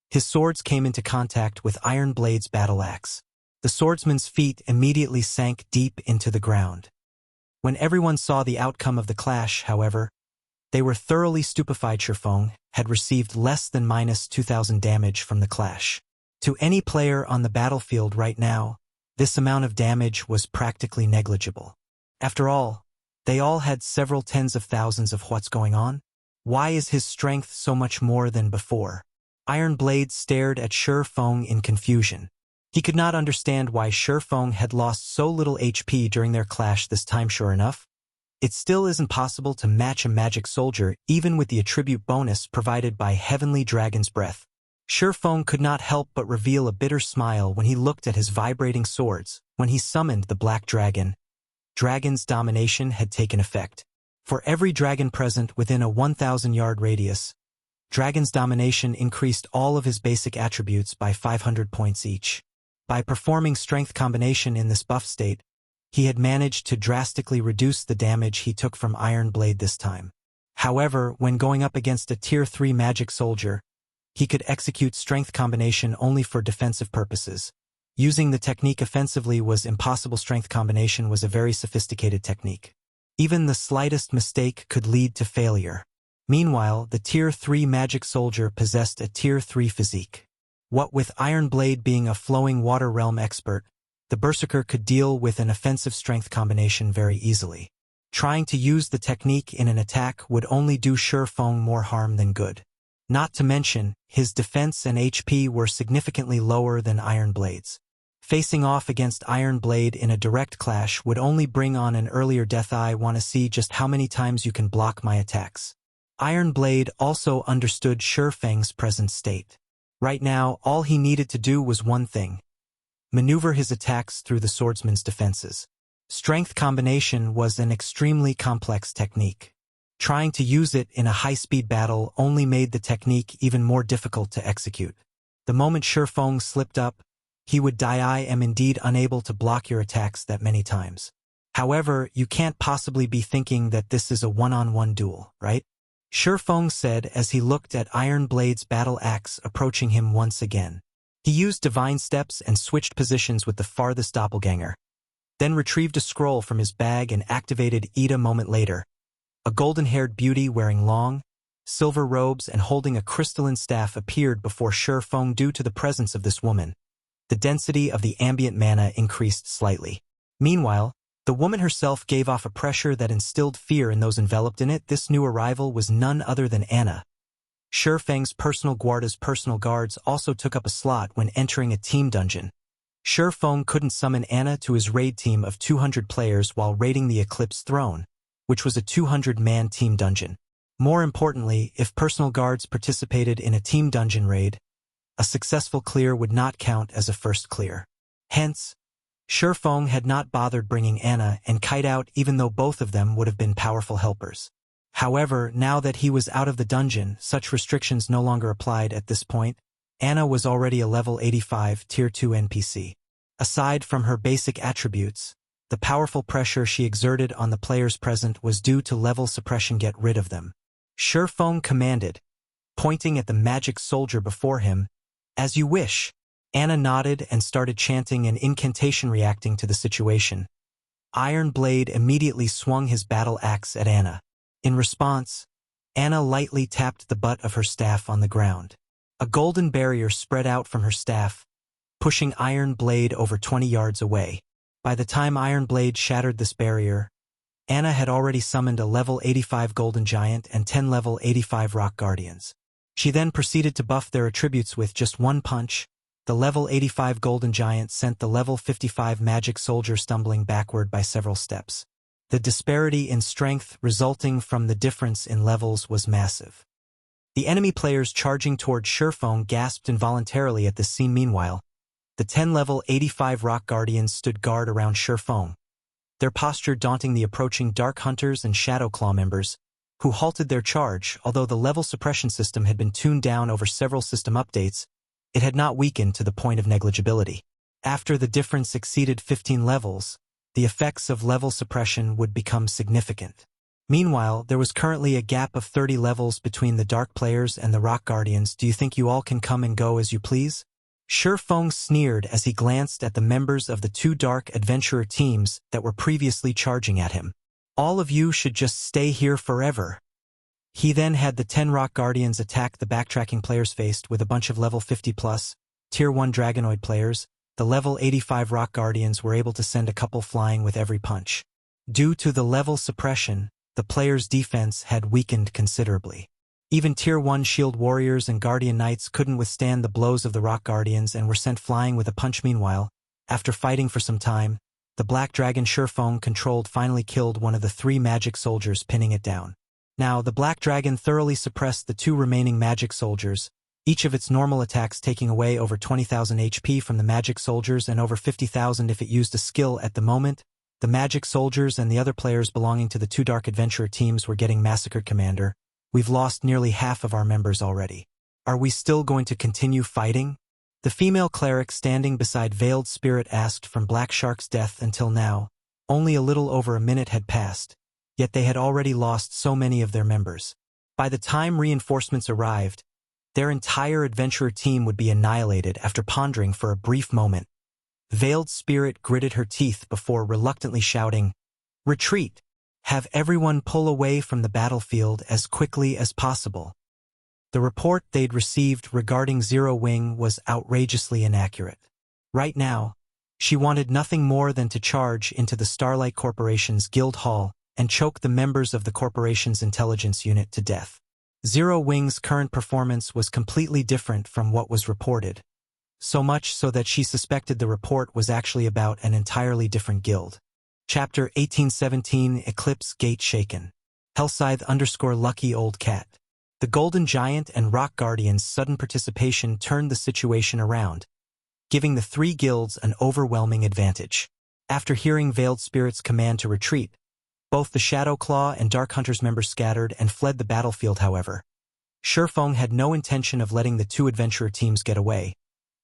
his swords came into contact with Iron Blade's battle axe. The swordsman's feet immediately sank deep into the ground. When everyone saw the outcome of the clash, however, they were thoroughly stupefied. Shurfeng had received less than -2,000 damage from the clash. To any player on the battlefield right now, this amount of damage was practically negligible. After all, they all had several tens of thousands of what's going on. Why is his strength so much more than before? Iron Blade stared at Shurfeng in confusion. He could not understand why Shurfeng had lost so little HP during their clash this time. Sure enough, it still isn't possible to match a magic soldier even with the attribute bonus provided by Heavenly Dragon's Breath. Shurfeng could not help but reveal a bitter smile when he looked at his vibrating swords. When he summoned the Black Dragon, Dragon's domination had taken effect. For every dragon present within a 1,000-yard radius, Dragon's domination increased all of his basic attributes by 500 points each. By performing strength combination in this buff state, he had managed to drastically reduce the damage he took from Iron Blade this time. However, when going up against a Tier 3 magic soldier, he could execute strength combination only for defensive purposes. Using the technique offensively was impossible. Strength combination was a very sophisticated technique. Even the slightest mistake could lead to failure. Meanwhile, the Tier 3 magic soldier possessed a Tier 3 physique. What with Iron Blade being a flowing water realm expert, the Berserker could deal with an offensive strength combination very easily. Trying to use the technique in an attack would only do Shurfeng more harm than good. Not to mention, his defense and HP were significantly lower than Iron Blade's. Facing off against Iron Blade in a direct clash would only bring on an earlier death. I want to see just how many times you can block my attacks. Iron Blade also understood Shurfeng's present state. Right now, all he needed to do was one thing: maneuver his attacks through the swordsman's defenses. Strength combination was an extremely complex technique. Trying to use it in a high-speed battle only made the technique even more difficult to execute. The moment Shurfeng slipped up, he would die. I am indeed unable to block your attacks that many times. However, you can't possibly be thinking that this is a one-on-one duel, right? Shurfeng said as he looked at Iron Blade's battle axe approaching him once again. He used divine steps and switched positions with the farthest doppelganger, then retrieved a scroll from his bag and activated it. A moment later, a golden-haired beauty wearing long, silver robes and holding a crystalline staff appeared before Shurfeng. Due to the presence of this woman, the density of the ambient mana increased slightly. Meanwhile, the woman herself gave off a pressure that instilled fear in those enveloped in it. This new arrival was none other than Anna. Shurfeng's personal guarda's personal guards also took up a slot when entering a team dungeon. Shurfeng couldn't summon Anna to his raid team of 200 players while raiding the Eclipse throne, which was a 200-man team dungeon. More importantly, if personal guards participated in a team dungeon raid, a successful clear would not count as a first clear. Hence, Shurfeng had not bothered bringing Anna and Kite out, even though both of them would have been powerful helpers. However, now that he was out of the dungeon, such restrictions no longer applied at this point. Anna was already a level 85 Tier 2 NPC. Aside from her basic attributes, the powerful pressure she exerted on the players present was due to level suppression. Get rid of them. Shurfeng commanded, pointing at the magic soldier before him. As you wish. Anna nodded and started chanting an incantation reacting to the situation. Iron Blade immediately swung his battle axe at Anna. In response, Anna lightly tapped the butt of her staff on the ground. A golden barrier spread out from her staff, pushing Iron Blade over 20 yards away. By the time Iron Blade shattered this barrier, Anna had already summoned a level 85 Golden Giant and 10 level 85 Rock Guardians. She then proceeded to buff their attributes with just one punch. The level 85 Golden Giant sent the level 55 Magic Soldier stumbling backward by several steps. The disparity in strength resulting from the difference in levels was massive. The enemy players charging toward Shurfeng gasped involuntarily at this scene. Meanwhile, the 10 level 85 Rock Guardians stood guard around Shurfeng, their posture daunting the approaching Dark Hunters and Shadow Claw members, who halted their charge. Although the level suppression system had been tuned down over several system updates, it had not weakened to the point of negligibility. After the difference exceeded 15 levels, the effects of level suppression would become significant. Meanwhile, there was currently a gap of 30 levels between the Dark players and the Rock Guardians. Do you think you all can come and go as you please? Feng sneered as he glanced at the members of the two Dark Adventurer teams that were previously charging at him. All of you should just stay here forever. He then had the 10 Rock Guardians attack the backtracking players faced with a bunch of level 50+, Tier 1 Dragonoid players. The level 85 Rock Guardians were able to send a couple flying with every punch. Due to the level suppression, the players' defense had weakened considerably. Even Tier 1 Shield Warriors and Guardian Knights couldn't withstand the blows of the Rock Guardians and were sent flying with a punch. Meanwhile, after fighting for some time, the Black Dragon Feng controlled finally killed one of the 3 magic soldiers, pinning it down. Now, the Black Dragon thoroughly suppressed the 2 remaining magic soldiers, each of its normal attacks taking away over 20,000 HP from the magic soldiers and over 50,000 if it used a skill. At the moment, the magic soldiers and the other players belonging to the 2 Dark Adventurer teams were getting massacred. Commander, we've lost nearly half of our members already. Are we still going to continue fighting? The female cleric standing beside Veiled Spirit asked. From Black Shark's death until now, only a little over a minute had passed, yet they had already lost so many of their members. By the time reinforcements arrived, their entire adventurer team would be annihilated. After pondering for a brief moment, Veiled Spirit gritted her teeth before reluctantly shouting, "Retreat! Have everyone pull away from the battlefield as quickly as possible." The report they'd received regarding Zero Wing was outrageously inaccurate. Right now, she wanted nothing more than to charge into the Starlight Corporation's guild hall and choke the members of the corporation's intelligence unit to death. Zero Wing's current performance was completely different from what was reported, so much so that she suspected the report was actually about an entirely different guild. Chapter 1817 Eclipse Gate Shaken. Hellscythe_Lucky Old Cat. The Golden Giant and Rock Guardian's sudden participation turned the situation around, giving the 3 guilds an overwhelming advantage. After hearing Veiled Spirit's command to retreat, both the Shadow Claw and Dark Hunters members scattered and fled the battlefield. However, Feng had no intention of letting the 2 adventurer teams get away,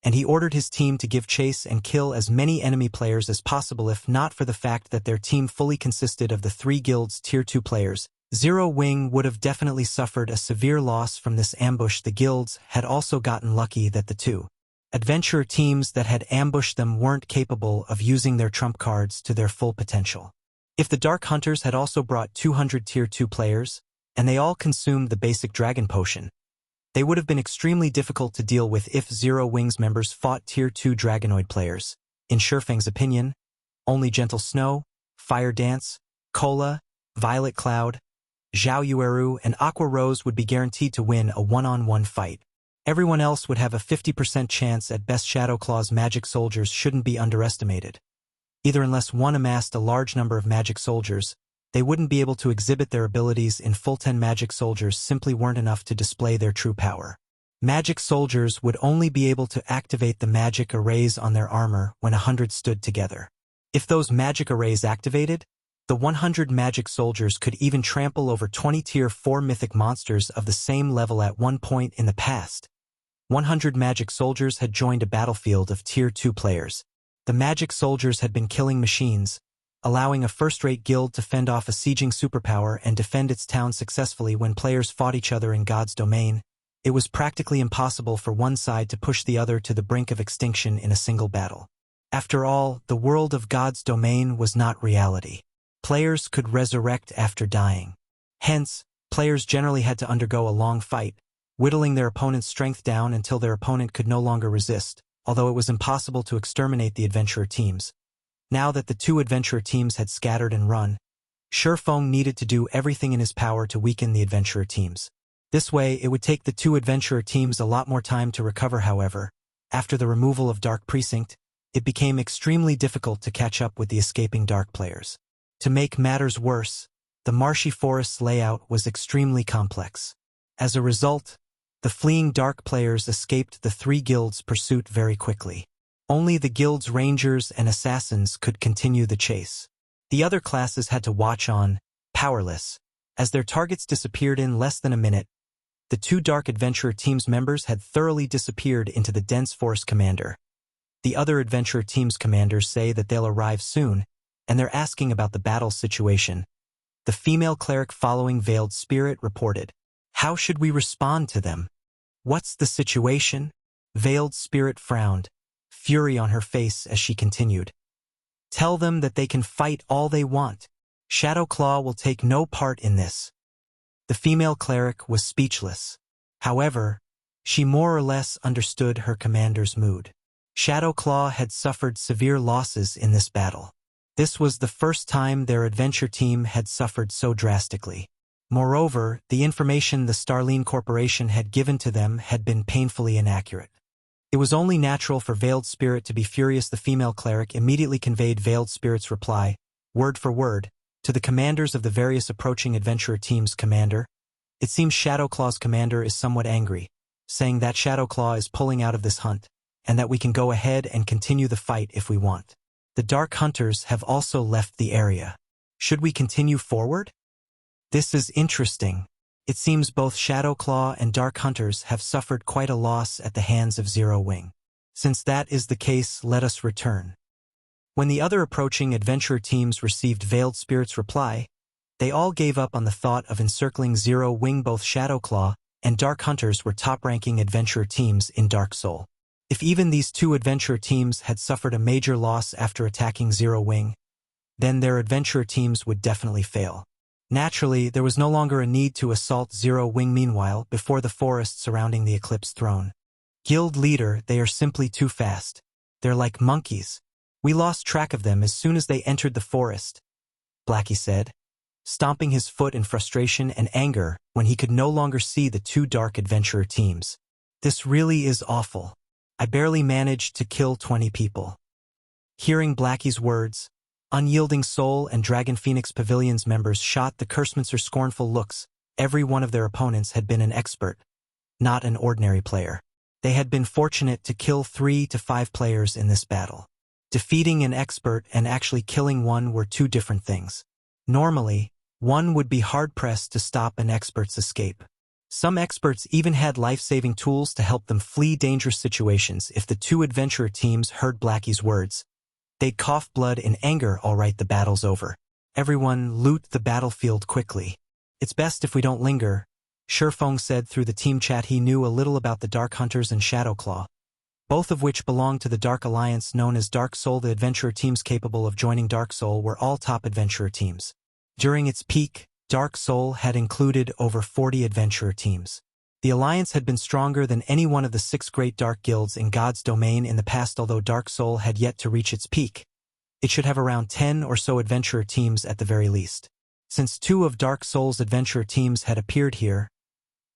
and he ordered his team to give chase and kill as many enemy players as possible. If not for the fact that their team fully consisted of the 3 guilds' Tier 2 players, Zero Wing would have definitely suffered a severe loss from this ambush. The guilds had also gotten lucky that the 2 adventurer teams that had ambushed them weren't capable of using their trump cards to their full potential. If the Dark Hunters had also brought 200 Tier 2 players, and they all consumed the basic Dragon Potion, they would have been extremely difficult to deal with. If Zero Wing's members fought Tier 2 Dragonoid players, in Feng's opinion, only Gentle Snow, Fire Dance, Cola, Violet Cloud, Zhao Yueru, and Aqua Rose would be guaranteed to win a one-on-one fight. Everyone else would have a 50% chance at best. Shadowclaw's magic soldiers shouldn't be underestimated. Either unless one amassed a large number of magic soldiers, they wouldn't be able to exhibit their abilities in full. 10 magic soldiers simply weren't enough to display their true power. Magic soldiers would only be able to activate the magic arrays on their armor when 100 stood together. If those magic arrays activated, the 100 magic soldiers could even trample over 20 Tier 4 mythic monsters of the same level. At one point in the past, 100 magic soldiers had joined a battlefield of Tier 2 players. The magic soldiers had been killing machines, allowing a first-rate guild to fend off a sieging superpower and defend its town successfully. When players fought each other in God's domain, it was practically impossible for one side to push the other to the brink of extinction in a single battle. After all, the world of God's domain was not reality. Players could resurrect after dying. Hence, players generally had to undergo a long fight, whittling their opponent's strength down until their opponent could no longer resist, although it was impossible to exterminate the adventurer teams. Now that the 2 adventurer teams had scattered and run, Feng needed to do everything in his power to weaken the adventurer teams. This way, it would take the 2 adventurer teams a lot more time to recover. However, after the removal of Dark Precinct, it became extremely difficult to catch up with the escaping Dark players. To make matters worse, the marshy forest's layout was extremely complex. As a result, the fleeing Dark players escaped the 3 guilds' pursuit very quickly. Only the guild's rangers and assassins could continue the chase. The other classes had to watch on, powerless, as their targets disappeared in less than a minute. The 2 Dark Adventurer team's members had thoroughly disappeared into the dense forest. Commander, the other Adventurer team's commanders say that they'll arrive soon, and they're asking about the battle situation. The female cleric following Veiled Spirit reported, "How should we respond to them? What's the situation?" Veiled Spirit frowned, fury on her face as she continued. "Tell them that they can fight all they want. Shadowclaw will take no part in this." The female cleric was speechless. However, she more or less understood her commander's mood. Shadowclaw had suffered severe losses in this battle. This was the first time their adventure team had suffered so drastically. Moreover, the information the Starline Corporation had given to them had been painfully inaccurate. It was only natural for Veiled Spirit to be furious. The female cleric immediately conveyed Veiled Spirit's reply, word for word, to the commanders of the various approaching adventurer teams. "Commander, it seems Shadowclaw's commander is somewhat angry, saying that Shadowclaw is pulling out of this hunt, and that we can go ahead and continue the fight if we want. The Dark Hunters have also left the area. Should we continue forward? This is interesting. It seems both Shadowclaw and Dark Hunters have suffered quite a loss at the hands of Zero Wing. Since that is the case, let us return." When the other approaching adventurer teams received Veiled Spirit's reply, they all gave up on the thought of encircling Zero Wing. Both Shadowclaw and Dark Hunters were top-ranking adventurer teams in Dark Soul. If even these two adventurer teams had suffered a major loss after attacking Zero Wing, then their adventurer teams would definitely fail. Naturally, there was no longer a need to assault Zero Wing. Meanwhile, before the forest surrounding the Eclipse throne. "Guild leader, they are simply too fast. They're like monkeys. We lost track of them as soon as they entered the forest," Blackie said, stomping his foot in frustration and anger when he could no longer see the two dark adventurer teams. "This really is awful. I barely managed to kill 20 people." Hearing Blackie's words, Unyielding Soul and Dragon Phoenix Pavilion's members shot the Cursemancer scornful looks. Every one of their opponents had been an expert, not an ordinary player. They had been fortunate to kill 3 to 5 players in this battle. Defeating an expert and actually killing one were two different things. Normally, one would be hard-pressed to stop an expert's escape. Some experts even had life-saving tools to help them flee dangerous situations. If the two adventurer teams heard Blackie's words, they'd cough blood in anger. "All right, the battle's over. Everyone loot the battlefield quickly. It's best if we don't linger," Shurfeng said through the team chat. He knew a little about the Dark Hunters and Shadowclaw, both of which belonged to the Dark Alliance known as Dark Soul. The adventurer teams capable of joining Dark Soul were all top adventurer teams. During its peak, Dark Soul had included over 40 adventurer teams. The Alliance had been stronger than any one of the 6 great dark guilds in God's domain in the past. Although Dark Soul had yet to reach its peak, it should have around 10 or so adventurer teams at the very least. Since 2 of Dark Soul's adventurer teams had appeared here,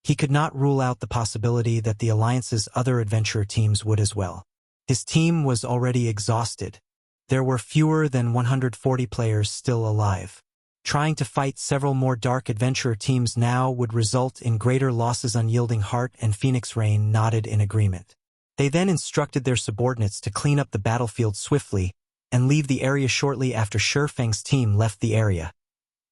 he could not rule out the possibility that the Alliance's other adventurer teams would as well. His team was already exhausted. There were fewer than 140 players still alive. Trying to fight several more dark adventurer teams now would result in greater losses. Unyielding Heart and Phoenix Rain nodded in agreement. They then instructed their subordinates to clean up the battlefield swiftly and leave the area shortly after Shurfeng's team left the area.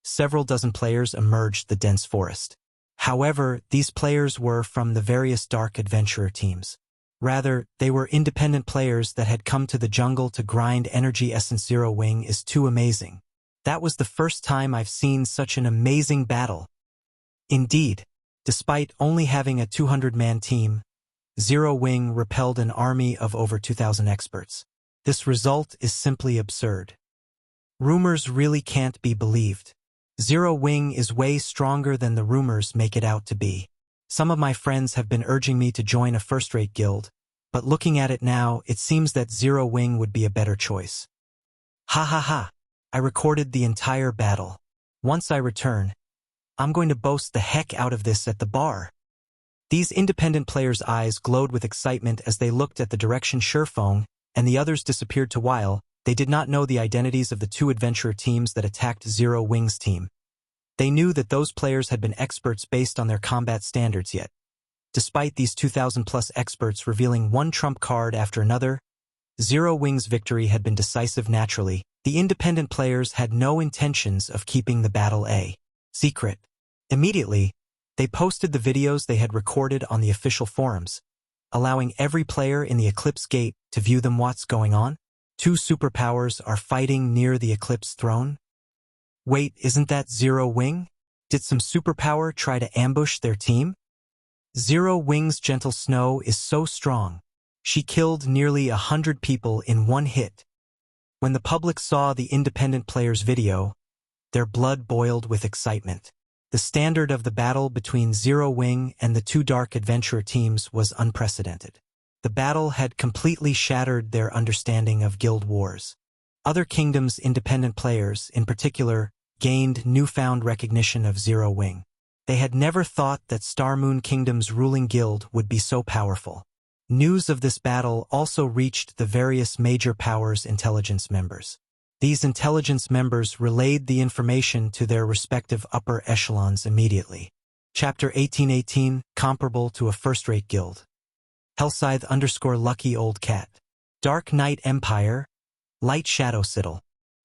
Several dozen players emerged the dense forest. However, these players were from the various dark adventurer teams. Rather, they were independent players that had come to the jungle to grind energy essence. Zero Wing is too amazing. That was the first time I've seen such an amazing battle. Indeed, despite only having a 200-man team, Zero Wing repelled an army of over 2,000 experts. This result is simply absurd. Rumors really can't be believed. Zero Wing is way stronger than the rumors make it out to be. Some of my friends have been urging me to join a first-rate guild, but looking at it now, it seems that Zero Wing would be a better choice. Ha ha ha. I recorded the entire battle. Once I return, I'm going to boast the heck out of this at the bar. These independent players' eyes glowed with excitement as they looked at the direction Shurfeng and the others disappeared to. While they did not know the identities of the 2 adventurer teams that attacked Zero Wing's team, they knew that those players had been experts based on their combat standards. Yet, despite these 2,000-plus experts revealing one trump card after another, Zero Wing's victory had been decisive. Naturally, the independent players had no intentions of keeping the battle a secret. Immediately, they posted the videos they had recorded on the official forums, allowing every player in the Eclipse Gate to view them. What's going on? 2 superpowers are fighting near the Eclipse throne? Wait, isn't that Zero Wing? Did some superpower try to ambush their team? Zero Wing's gentle snow is so strong. She killed nearly 100 people in one hit. When the public saw the independent player's video, their blood boiled with excitement. The standard of the battle between Zero Wing and the two Dark Adventurer teams was unprecedented. The battle had completely shattered their understanding of guild wars. Other kingdoms' independent players, in particular, gained newfound recognition of Zero Wing. They had never thought that Star Moon Kingdom's ruling guild would be so powerful. News of this battle also reached the various major powers' intelligence members. These intelligence members relayed the information to their respective upper echelons immediately. Chapter 1818, comparable to a first-rate guild. Hellscythe_lucky old cat. Dark Knight Empire, Light Shadow Citadel.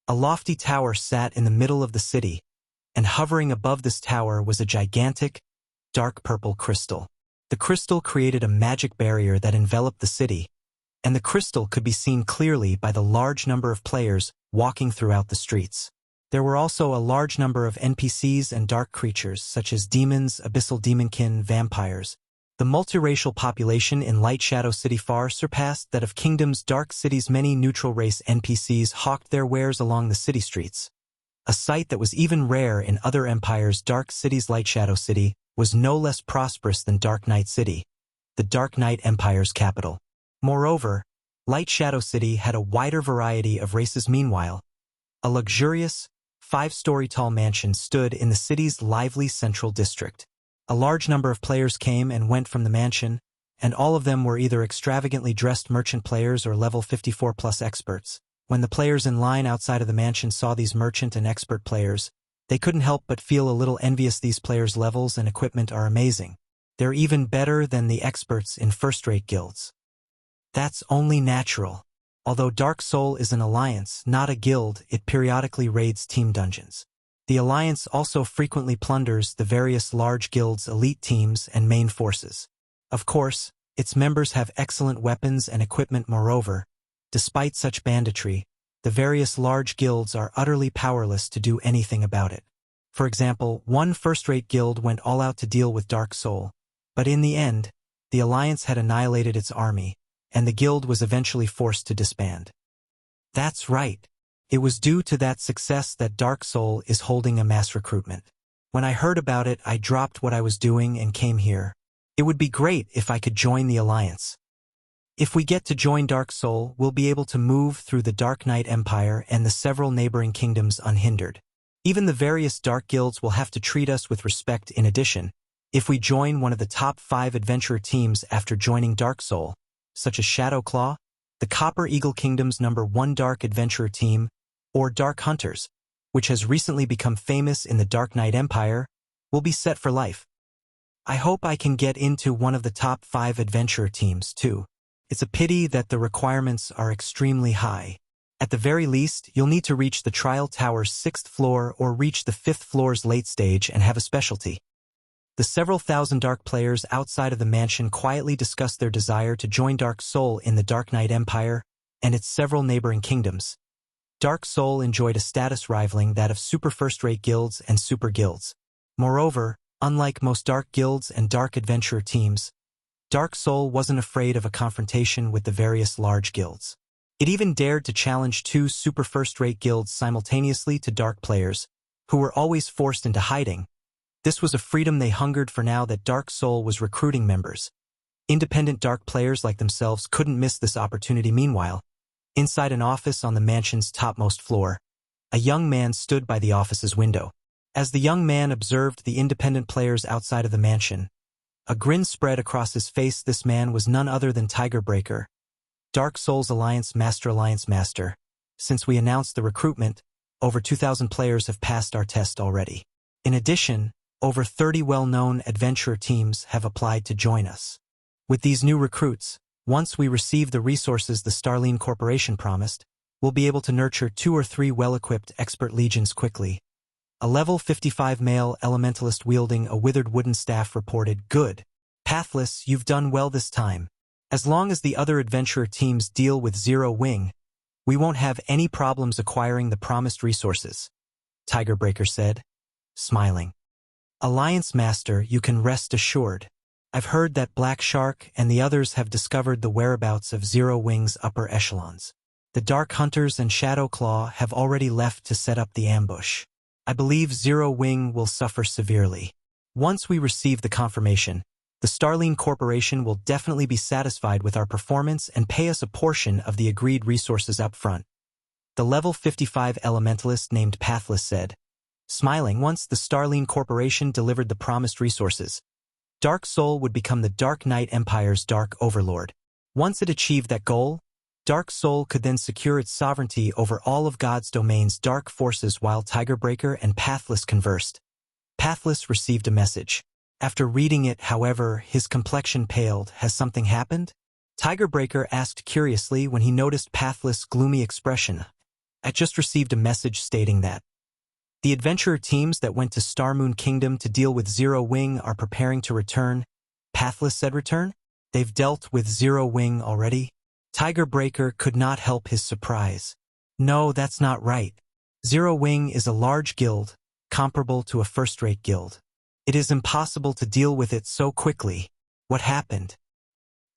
A lofty tower sat in the middle of the city, and hovering above this tower was a gigantic, dark purple crystal. The crystal created a magic barrier that enveloped the city, and the crystal could be seen clearly by the large number of players walking throughout the streets. There were also a large number of NPCs and dark creatures such as demons, abyssal demonkin, vampires. The multiracial population in Light Shadow City far surpassed that of Kingdom's Dark City's many neutral race NPCs hawked their wares along the city streets. A sight that was even rare in other empires. Dark City's Light Shadow City was no less prosperous than Dark Knight City, the Dark Knight Empire's capital. Moreover, Light Shadow City had a wider variety of races. Meanwhile, a luxurious, 5-story tall mansion stood in the city's lively central district. A large number of players came and went from the mansion, and all of them were either extravagantly dressed merchant players or level 54+ experts. When the players in line outside of the mansion saw these merchant and expert players, they couldn't help but feel a little envious. These players' levels and equipment are amazing. They're even better than the experts in first-rate guilds. That's only natural. Although Dark Soul is an alliance, not a guild, it periodically raids team dungeons. The alliance also frequently plunders the various large guilds' elite teams and main forces. Of course, its members have excellent weapons and equipment. Moreover, despite such banditry, the various large guilds are utterly powerless to do anything about it. For example, one first-rate guild went all out to deal with Dark Soul, but in the end, the alliance had annihilated its army, and the guild was eventually forced to disband. That's right. It was due to that success that Dark Soul is holding a mass recruitment. When I heard about it, I dropped what I was doing and came here. It would be great if I could join the alliance. If we get to join Dark Soul, we'll be able to move through the Dark Knight Empire and the several neighboring kingdoms unhindered. Even the various dark guilds will have to treat us with respect. In addition, if we join one of the top 5 adventurer teams after joining Dark Soul, such as Shadowclaw, the Copper Eagle Kingdom's #1 Dark Adventurer team, or Dark Hunters, which has recently become famous in the Dark Knight Empire, will be set for life. I hope I can get into one of the top 5 adventurer teams too. It's a pity that the requirements are extremely high. At the very least, you'll need to reach the Trial Tower's 6th floor or reach the 5th floor's late stage and have a specialty. The several thousand dark players outside of the mansion quietly discussed their desire to join Dark Soul in the Dark Knight Empire and its several neighboring kingdoms. Dark Soul enjoyed a status rivaling that of super first-rate guilds and super guilds. Moreover, unlike most dark guilds and dark adventurer teams, Dark Soul wasn't afraid of a confrontation with the various large guilds. It even dared to challenge 2 super first-rate guilds simultaneously to dark players, who were always forced into hiding. This was a freedom they hungered for now that Dark Soul was recruiting members. Independent dark players like themselves couldn't miss this opportunity. Meanwhile, inside an office on the mansion's topmost floor, a young man stood by the office's window. As the young man observed the independent players outside of the mansion, a grin spread across his face. This man was none other than Tigerbreaker, Dark Soul's Alliance Master. Since we announced the recruitment, over 2,000 players have passed our test already. In addition, over 30 well-known adventurer teams have applied to join us. With these new recruits, once we receive the resources the Starline Corporation promised, we'll be able to nurture 2 or 3 well-equipped expert legions quickly. A level 55 male elementalist wielding a withered wooden staff reported, "Good. Pathless, you've done well this time. As long as the other adventurer teams deal with Zero Wing, we won't have any problems acquiring the promised resources. Tigerbreaker said, smiling. Alliance Master, you can rest assured. I've heard that Black Shark and the others have discovered the whereabouts of Zero Wing's upper echelons. The Dark Hunters and Shadow Claw have already left to set up the ambush. I believe Zero Wing will suffer severely. Once we receive the confirmation, the Starline Corporation will definitely be satisfied with our performance and pay us a portion of the agreed resources up front. The level 55 elementalist named Pathless said, smiling. Once the Starline Corporation delivered the promised resources, Dark Soul would become the Dark Knight Empire's Dark Overlord. Once it achieved that goal, Dark Soul could then secure its sovereignty over all of God's domain's dark forces. While Tigerbreaker and Pathless conversed, Pathless received a message. After reading it, however, his complexion paled. Has something happened? Tigerbreaker asked curiously when he noticed Pathless' gloomy expression. I just received a message stating that the adventurer teams that went to Starmoon Kingdom to deal with Zero Wing are preparing to return. Pathless said return? They've dealt with Zero Wing already? Tigerbreaker could not help his surprise. No, that's not right. Zero Wing is a large guild, comparable to a first-rate guild. It is impossible to deal with it so quickly. What happened?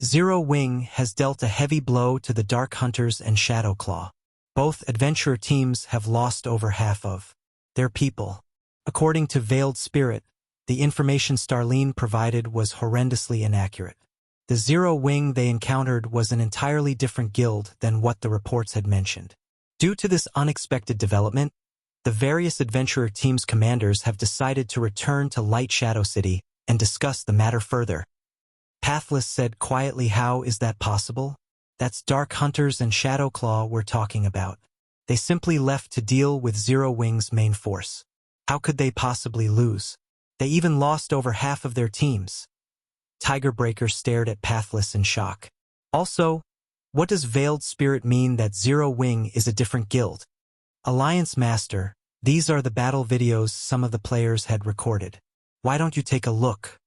Zero Wing has dealt a heavy blow to the Dark Hunters and Shadow Claw. Both adventurer teams have lost over half of their people. According to Veiled Spirit, the information Starline provided was horrendously inaccurate. The Zero Wing they encountered was an entirely different guild than what the reports had mentioned. Due to this unexpected development, the various adventurer teams' commanders have decided to return to Light Shadow City and discuss the matter further. Pathless said quietly, how is that possible? That's Dark Hunters and Shadow Claw we're talking about. They simply left to deal with Zero Wing's main force. How could they possibly lose? They even lost over half of their teams. Tigerbreaker stared at Pathless in shock. Also, what does Veiled Spirit mean that Zero Wing is a different guild? Alliance Master, these are the battle videos some of the players had recorded. Why don't you take a look?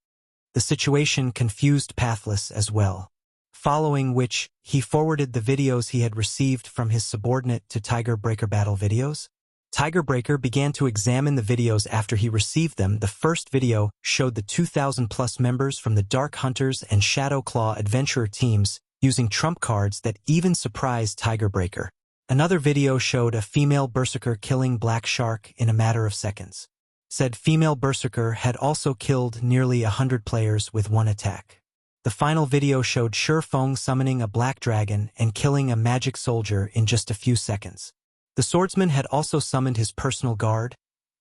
The situation confused Pathless as well. Following which, he forwarded the videos he had received from his subordinate to Tigerbreaker battle videos. Tigerbreaker began to examine the videos after he received them. The first video showed the 2,000+ members from the Dark Hunters and Shadow Claw adventurer teams using trump cards that even surprised Tigerbreaker. Another video showed a female berserker killing Black Shark in a matter of seconds. Said female berserker had also killed nearly 100 players with one attack. The final video showed Feng summoning a black dragon and killing a magic soldier in just a few seconds. The Swordsman had also summoned his personal guard,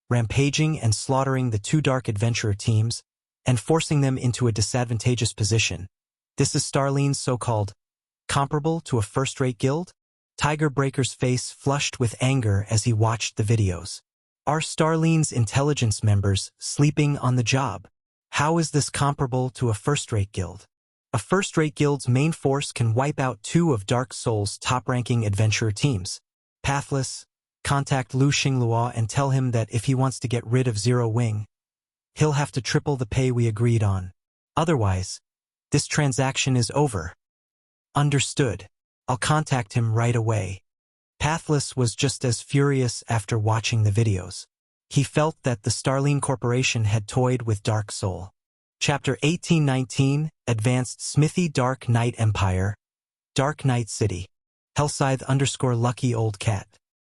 rampaging and slaughtering the two dark adventurer teams and forcing them into a disadvantageous position. This is Starline's so-called comparable to a first-rate guild? Tigerbreaker's face flushed with anger as he watched the videos. Are Starline's intelligence members sleeping on the job? How is this comparable to a first-rate guild? A first-rate guild's main force can wipe out two of Dark Soul's top-ranking adventurer teams. Pathless, contact Lu Xinglua and tell him that if he wants to get rid of Zero Wing, he'll have to triple the pay we agreed on. Otherwise, this transaction is over. Understood. I'll contact him right away. Pathless was just as furious after watching the videos. He felt that the Starline Corporation had toyed with Dark Soul. Chapter 1819, Advanced Smithy Dark Knight Empire, Dark Knight City. Hellscythe_Lucky Old Cat.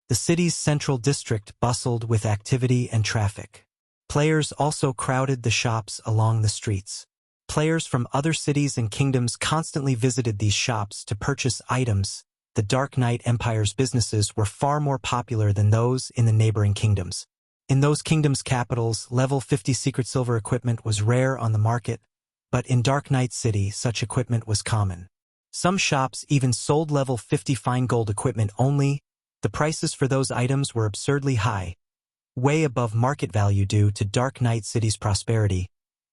The city's central district bustled with activity and traffic. Players also crowded the shops along the streets. Players from other cities and kingdoms constantly visited these shops to purchase items. The Dark Knight Empire's businesses were far more popular than those in the neighboring kingdoms. In those kingdoms' capitals, level 50 secret silver equipment was rare on the market, but in Dark Knight City, such equipment was common. Some shops even sold level 50 fine gold equipment only. The prices for those items were absurdly high, way above market value due to Dark Knight City's prosperity.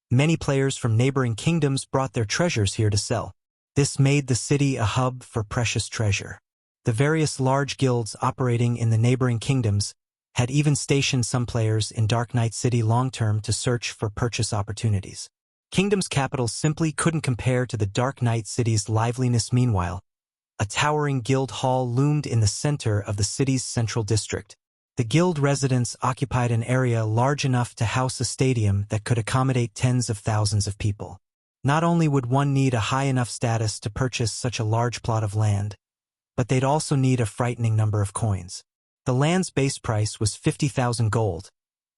Many players from neighboring kingdoms brought their treasures here to sell. This made the city a hub for precious treasure. The various large guilds operating in the neighboring kingdoms had even stationed some players in Dark Knight City long-term to search for purchase opportunities. Kingdom's capital simply couldn't compare to the Dark Knight City's liveliness. Meanwhile, a towering guild hall loomed in the center of the city's central district. The guild residents occupied an area large enough to house a stadium that could accommodate tens of thousands of people. Not only would one need a high enough status to purchase such a large plot of land, but they'd also need a frightening number of coins. The land's base price was 50,000 gold,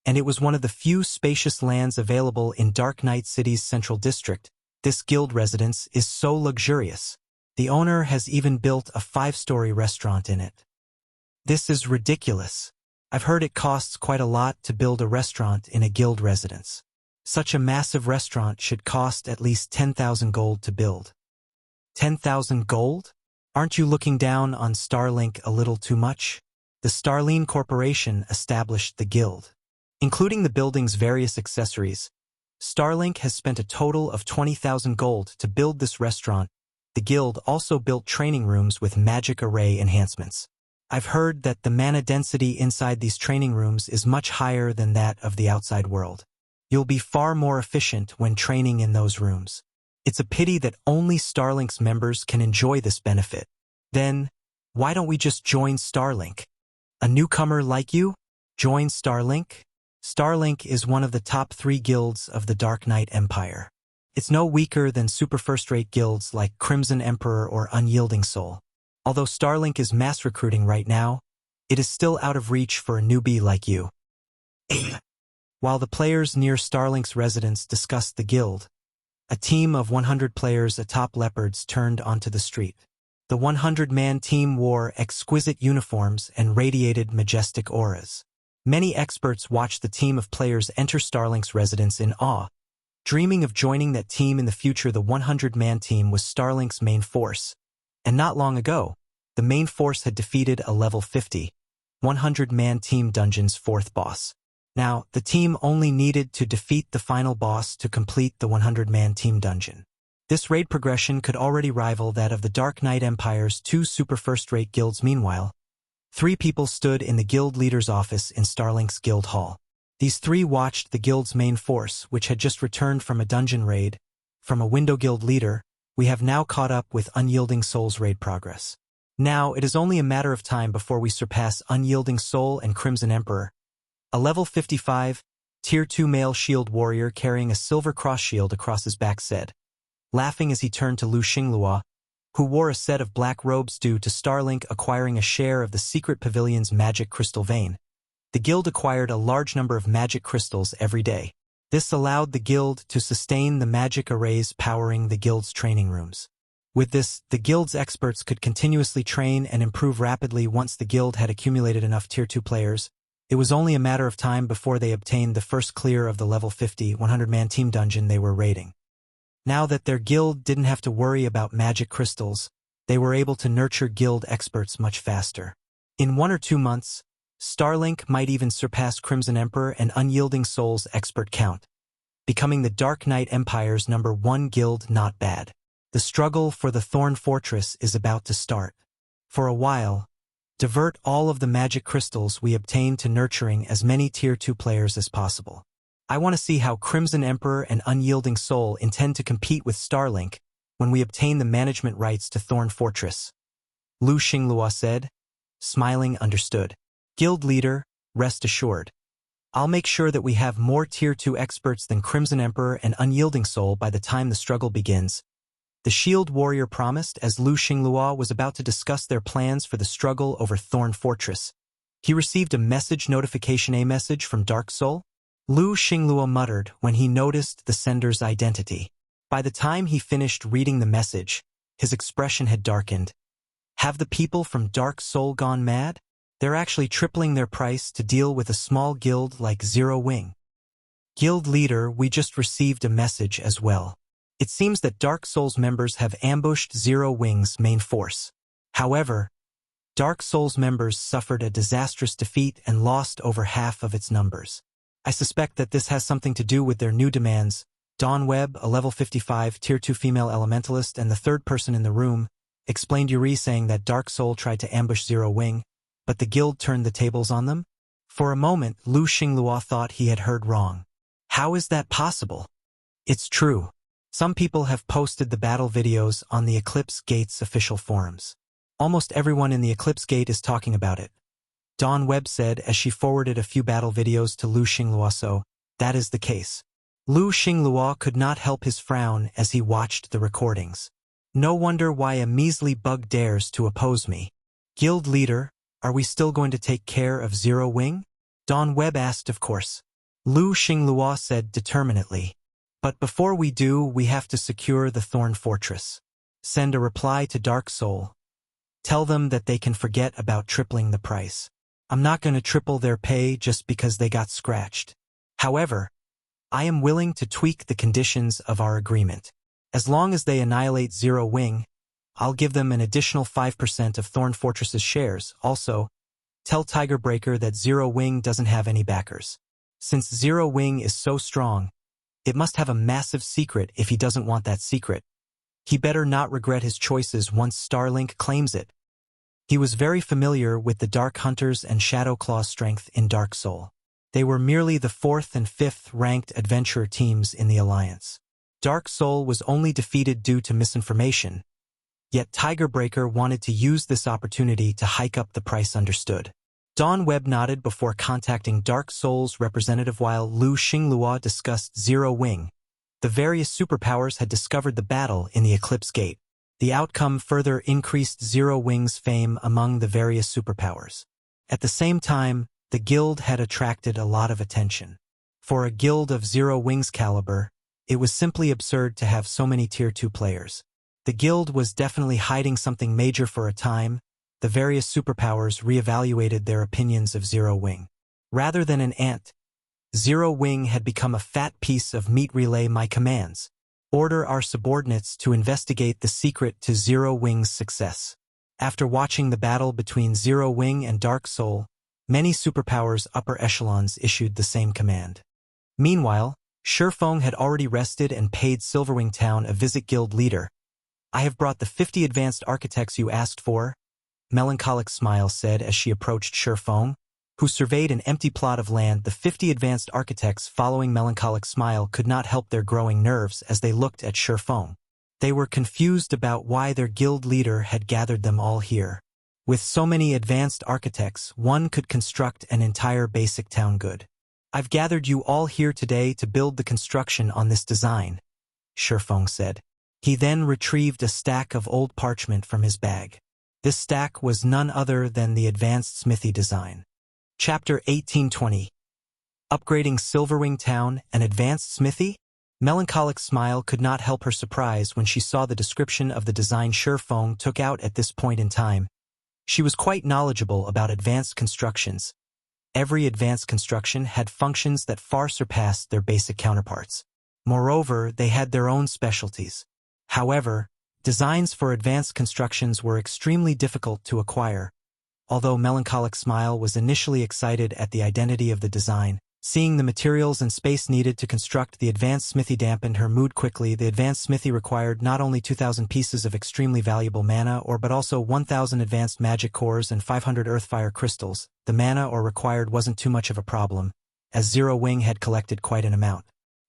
and it was one of the few spacious lands available in Dark Knight City's central district. This guild residence is so luxurious. The owner has even built a 5-story restaurant in it. This is ridiculous. I've heard it costs quite a lot to build a restaurant in a guild residence. Such a massive restaurant should cost at least 10,000 gold to build. 10,000 gold? Aren't you looking down on Starlink a little too much? The Starline Corporation established the guild. Including the building's various accessories, Starlink has spent a total of 20,000 gold to build this restaurant. The guild also built training rooms with magic array enhancements. I've heard that the mana density inside these training rooms is much higher than that of the outside world. You'll be far more efficient when training in those rooms. It's a pity that only Starlink's members can enjoy this benefit. Then, why don't we just join Starlink? A newcomer like you? Join Starlink? Starlink is one of the top 3 guilds of the Dark Knight Empire. It's no weaker than super first-rate guilds like Crimson Emperor or Unyielding Soul. Although Starlink is mass recruiting right now, it is still out of reach for a newbie like you. While the players near Starlink's residence discussed the guild, a team of 100 players atop leopards turned onto the street. The 100-man team wore exquisite uniforms and radiated majestic auras. Many experts watched the team of players enter Starlink's residence in awe. Dreaming of joining that team in the future, the 100-man team was Starlink's main force. And not long ago, the main force had defeated a level 50, 100-man team dungeon's 4th boss. Now, the team only needed to defeat the final boss to complete the 100-man team dungeon. This raid progression could already rival that of the Dark Knight Empire's 2 super first-rate guilds. Meanwhile, 3 people stood in the guild leader's office in Starlink's guild hall. These 3 watched the guild's main force, which had just returned from a dungeon raid. From a window guild leader, we have now caught up with Unyielding Soul's raid progress. Now, it is only a matter of time before we surpass Unyielding Soul and Crimson Emperor. A level 55, Tier 2 male shield warrior carrying a silver cross shield across his back said, laughing as he turned to Lu Xinglua, who wore a set of black robes due to Starlink acquiring a share of the secret pavilion's magic crystal vein. The guild acquired a large number of magic crystals every day. This allowed the guild to sustain the magic arrays powering the guild's training rooms. With this, the guild's experts could continuously train and improve rapidly. Once the guild had accumulated enough Tier 2 players, it was only a matter of time before they obtained the first clear of the level 50, 100-man team dungeon they were raiding. Now that their guild didn't have to worry about magic crystals, they were able to nurture guild experts much faster. In 1 or 2 months, Starlink might even surpass Crimson Emperor and Unyielding Soul's expert count, becoming the Dark Knight Empire's #1 guild. Not bad. The struggle for the Thorn Fortress is about to start. For a while, divert all of the magic crystals we obtain to nurturing as many Tier 2 players as possible. I want to see how Crimson Emperor and Unyielding Soul intend to compete with Starlink when we obtain the management rights to Thorn Fortress. Lu Xinglua said, smiling. Understood. Guild leader, rest assured. I'll make sure that we have more Tier 2 experts than Crimson Emperor and Unyielding Soul by the time the struggle begins. The shield warrior promised as Lu Xinglua was about to discuss their plans for the struggle over Thorn Fortress. He received a message notification, a message from Dark Soul. Lu Xinglua muttered when he noticed the sender's identity. By the time he finished reading the message, his expression had darkened. Have the people from Dark Soul gone mad? They're actually tripling their price to deal with a small guild like Zero Wing. Guild leader, we just received a message as well. It seems that Dark Soul's members have ambushed Zero Wing's main force. However, Dark Soul's members suffered a disastrous defeat and lost over half of its numbers. I suspect that this has something to do with their new demands. Dawn Webb, a level 55 Tier 2 female elementalist and the third person in the room, explained Yuri, saying that Dark Soul tried to ambush Zero Wing, but the guild turned the tables on them. For a moment, Lu Xinglua thought he had heard wrong. How is that possible? It's true. Some people have posted the battle videos on the Eclipse Gate's official forums. Almost everyone in the Eclipse Gate is talking about it. Dawn Webb said as she forwarded a few battle videos to Lu Xinglua. So, that is the case. Lu Xinglua could not help his frown as he watched the recordings. No wonder why a measly bug dares to oppose me. Guild leader, are we still going to take care of Zero Wing? Dawn Webb asked, of course. Lu Xinglua said determinedly. But before we do, we have to secure the Thorn Fortress. Send a reply to Dark Soul. Tell them that they can forget about tripling the price. I'm not going to triple their pay just because they got scratched. However, I am willing to tweak the conditions of our agreement. As long as they annihilate Zero Wing, I'll give them an additional 5% of Thorn Fortress's shares. Also, tell Tigerbreaker that Zero Wing doesn't have any backers. Since Zero Wing is so strong, it must have a massive secret if he doesn't want that secret. He better not regret his choices once Starlink claims it. He was very familiar with the Dark Hunters and Shadowclaw's strength in Dark Soul. They were merely the 4th and 5th ranked adventurer teams in the Alliance. Dark Soul was only defeated due to misinformation, yet Tigerbreaker wanted to use this opportunity to hike up the price. Understood. Dawn Webb nodded before contacting Dark Soul's representative while Lu Xinglua discussed Zero Wing. The various superpowers had discovered the battle in the Eclipse Gate. The outcome further increased Zero Wing's fame among the various superpowers. At the same time, the guild had attracted a lot of attention. For a guild of Zero Wing's caliber, it was simply absurd to have so many Tier 2 players. The guild was definitely hiding something major. For a time, the various superpowers reevaluated their opinions of Zero Wing. Rather than an ant, Zero Wing had become a fat piece of meat. Relay my commands. Order our subordinates to investigate the secret to Zero Wing's success. After watching the battle between Zero Wing and Dark Soul, many superpowers' upper echelons issued the same command. Meanwhile, Shifeng had already rested and paid Silverwing Town a visit. Guild leader, I have brought the 50 advanced architects you asked for, Melancholic Smile said as she approached Shifeng, who surveyed an empty plot of land. The 50 advanced architects following Melancholic Smile could not help their growing nerves as they looked at Shifeng. They were confused about why their guild leader had gathered them all here. With so many advanced architects, one could construct an entire basic town. Good. I've gathered you all here today to build the construction on this design, Shifeng said. He then retrieved a stack of old parchment from his bag. This stack was none other than the advanced Smithy design. Chapter 1820. Upgrading Silverwing Town, an advanced Smithy? Melancholic Smile could not help her surprise when she saw the description of the design Shifeng took out at this point in time. She was quite knowledgeable about advanced constructions. Every advanced construction had functions that far surpassed their basic counterparts. Moreover, they had their own specialties. However, designs for advanced constructions were extremely difficult to acquire. Although Melancholic Smile was initially excited at the identity of the design, seeing the materials and space needed to construct the advanced smithy dampened her mood quickly. The advanced smithy required not only 2,000 pieces of extremely valuable mana ore but also 1,000 advanced magic cores and 500 earthfire crystals. The mana ore required wasn't too much of a problem, as Zero Wing had collected quite an amount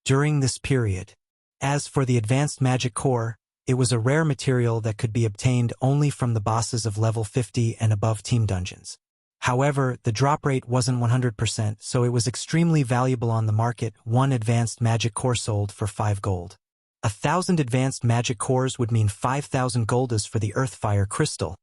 during this period. As for the advanced magic core, it was a rare material that could be obtained only from the bosses of level 50 and above team dungeons. However, the drop rate wasn't 100%, so it was extremely valuable on the market. One advanced magic core sold for 5 gold. 1,000 advanced magic cores would mean 5,000 goldas for the earthfire crystal.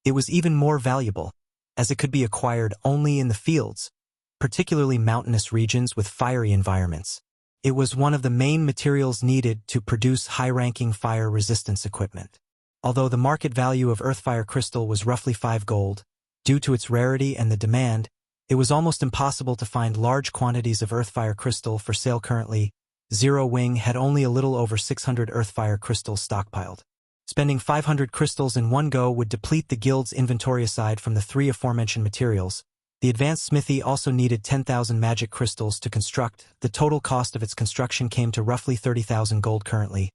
It was even more valuable, as it could be acquired only in the fields, particularly mountainous regions with fiery environments. It was one of the main materials needed to produce high-ranking fire resistance equipment. Although the market value of earthfire crystal was roughly 5 gold, due to its rarity and the demand, it was almost impossible to find large quantities of earthfire crystal for sale. Currently, Zero Wing had only a little over 600 earthfire crystals stockpiled. Spending 500 crystals in one go would deplete the guild's inventory. Aside from the 3 aforementioned materials, the advanced smithy also needed 10,000 magic crystals to construct. The total cost of its construction came to roughly 30,000 gold. Currently,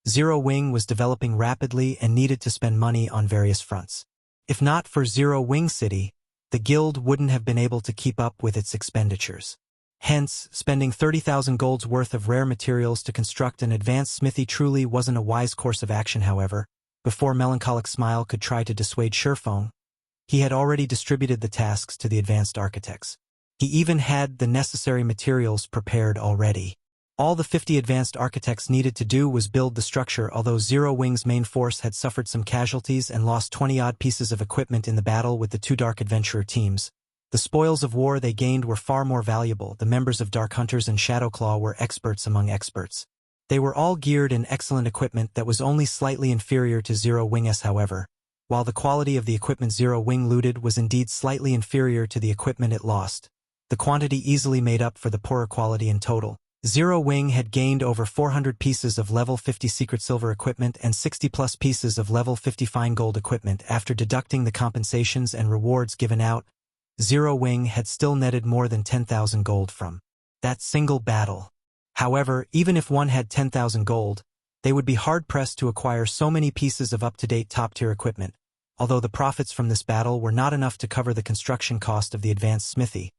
Zero Wing was developing rapidly and needed to spend money on various fronts. If not for Zero Wing City, the guild wouldn't have been able to keep up with its expenditures. Hence, spending 30,000 gold's worth of rare materials to construct an advanced smithy truly wasn't a wise course of action. However, before Melancholic Smile could try to dissuade Shifeng, He had already distributed the tasks to the advanced architects. He even had the necessary materials prepared already. All the 50 advanced architects needed to do was build the structure. Although Zero Wing's main force had suffered some casualties and lost 20-odd pieces of equipment in the battle with the two Dark Adventurer teams, the spoils of war they gained were far more valuable. The members of Dark Hunters and Shadowclaw were experts among experts. They were all geared in excellent equipment that was only slightly inferior to Zero Wing's, however, while the quality of the equipment Zero Wing looted was indeed slightly inferior to the equipment it lost. The quantity easily made up for the poorer quality in total. Zero Wing had gained over 400 pieces of level 50 secret silver equipment and 60+ pieces of level 50 fine gold equipment. After deducting the compensations and rewards given out, Zero Wing had still netted more than 10,000 gold from that single battle. However, even if one had 10,000 gold, they would be hard-pressed to acquire so many pieces of up-to-date top-tier equipment, although the profits from this battle were not enough to cover the construction cost of the advanced smithy.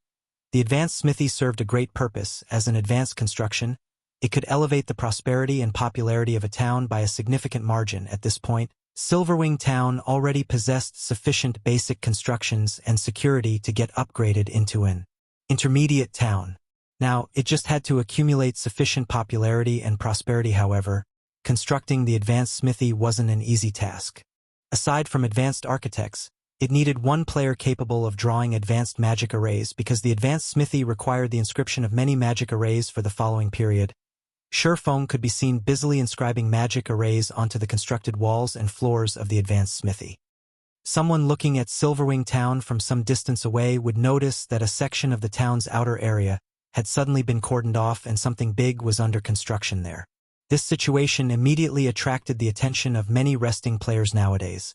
The advanced smithy served a great purpose. As an advanced construction, it could elevate the prosperity and popularity of a town by a significant margin. At this point, Silverwing Town already possessed sufficient basic constructions and security to get upgraded into an intermediate town. Now, it just had to accumulate sufficient popularity and prosperity. However, constructing the advanced smithy wasn't an easy task. Aside from advanced architects, it needed one player capable of drawing advanced magic arrays because the advanced smithy required the inscription of many magic arrays for the following period. Feng could be seen busily inscribing magic arrays onto the constructed walls and floors of the advanced smithy. Someone looking at Silverwing Town from some distance away would notice that a section of the town's outer area had suddenly been cordoned off and something big was under construction there. This situation immediately attracted the attention of many resting players nowadays.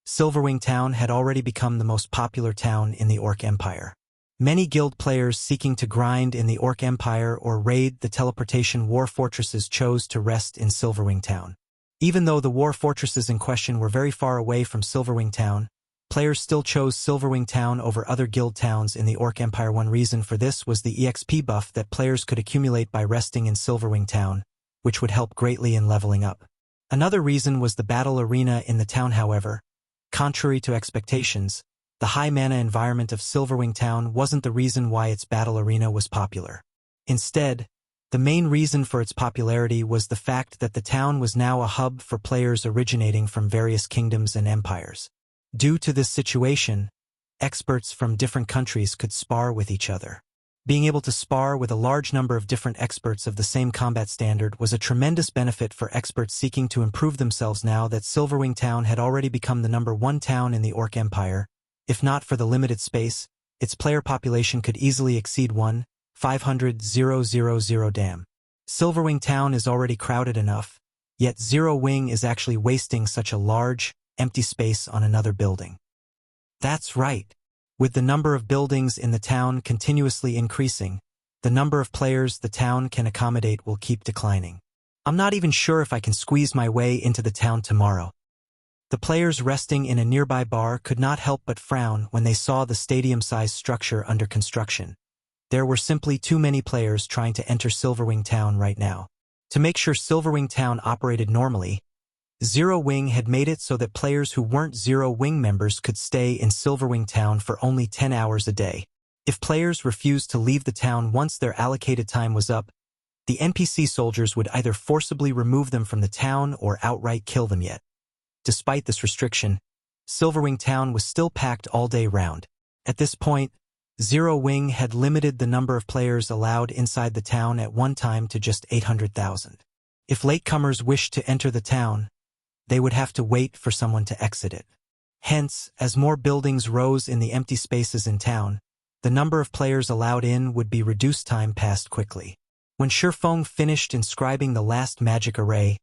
Silverwing Town had already become the most popular town in the Orc Empire. Many guild players seeking to grind in the Orc Empire or raid the teleportation war fortresses chose to rest in Silverwing Town. Even though the war fortresses in question were very far away from Silverwing Town, players still chose Silverwing Town over other guild towns in the Orc Empire. One reason for this was the EXP buff that players could accumulate by resting in Silverwing Town, which would help greatly in leveling up. Another reason was the battle arena in the town. However, contrary to expectations, the high mana environment of Silverwing Town wasn't the reason why its battle arena was popular. Instead, the main reason for its popularity was the fact that the town was now a hub for players originating from various kingdoms and empires. Due to this situation, experts from different countries could spar with each other. Being able to spar with a large number of different experts of the same combat standard was a tremendous benefit for experts seeking to improve themselves. Now that Silverwing Town had already become the #1 town in the Orc Empire, if not for the limited space, its player population could easily exceed 1,500,000. Damn. Silverwing Town is already crowded enough, yet Zero Wing is actually wasting such a large, empty space on another building. That's right. With the number of buildings in the town continuously increasing, the number of players the town can accommodate will keep declining. I'm not even sure if I can squeeze my way into the town tomorrow. The players resting in a nearby bar could not help but frown when they saw the stadium-sized structure under construction. There were simply too many players trying to enter Silverwing Town right now. To make sure Silverwing Town operated normally, Zero Wing had made it so that players who weren't Zero Wing members could stay in Silverwing Town for only 10 hours a day. If players refused to leave the town once their allocated time was up, the NPC soldiers would either forcibly remove them from the town or outright kill them. Yet, despite this restriction, Silverwing Town was still packed all day round. At this point, Zero Wing had limited the number of players allowed inside the town at one time to just 800,000. If latecomers wished to enter the town, they would have to wait for someone to exit it. Hence, as more buildings rose in the empty spaces in town, the number of players allowed in would be reduced. Time passed quickly. When Feng finished inscribing the last magic array,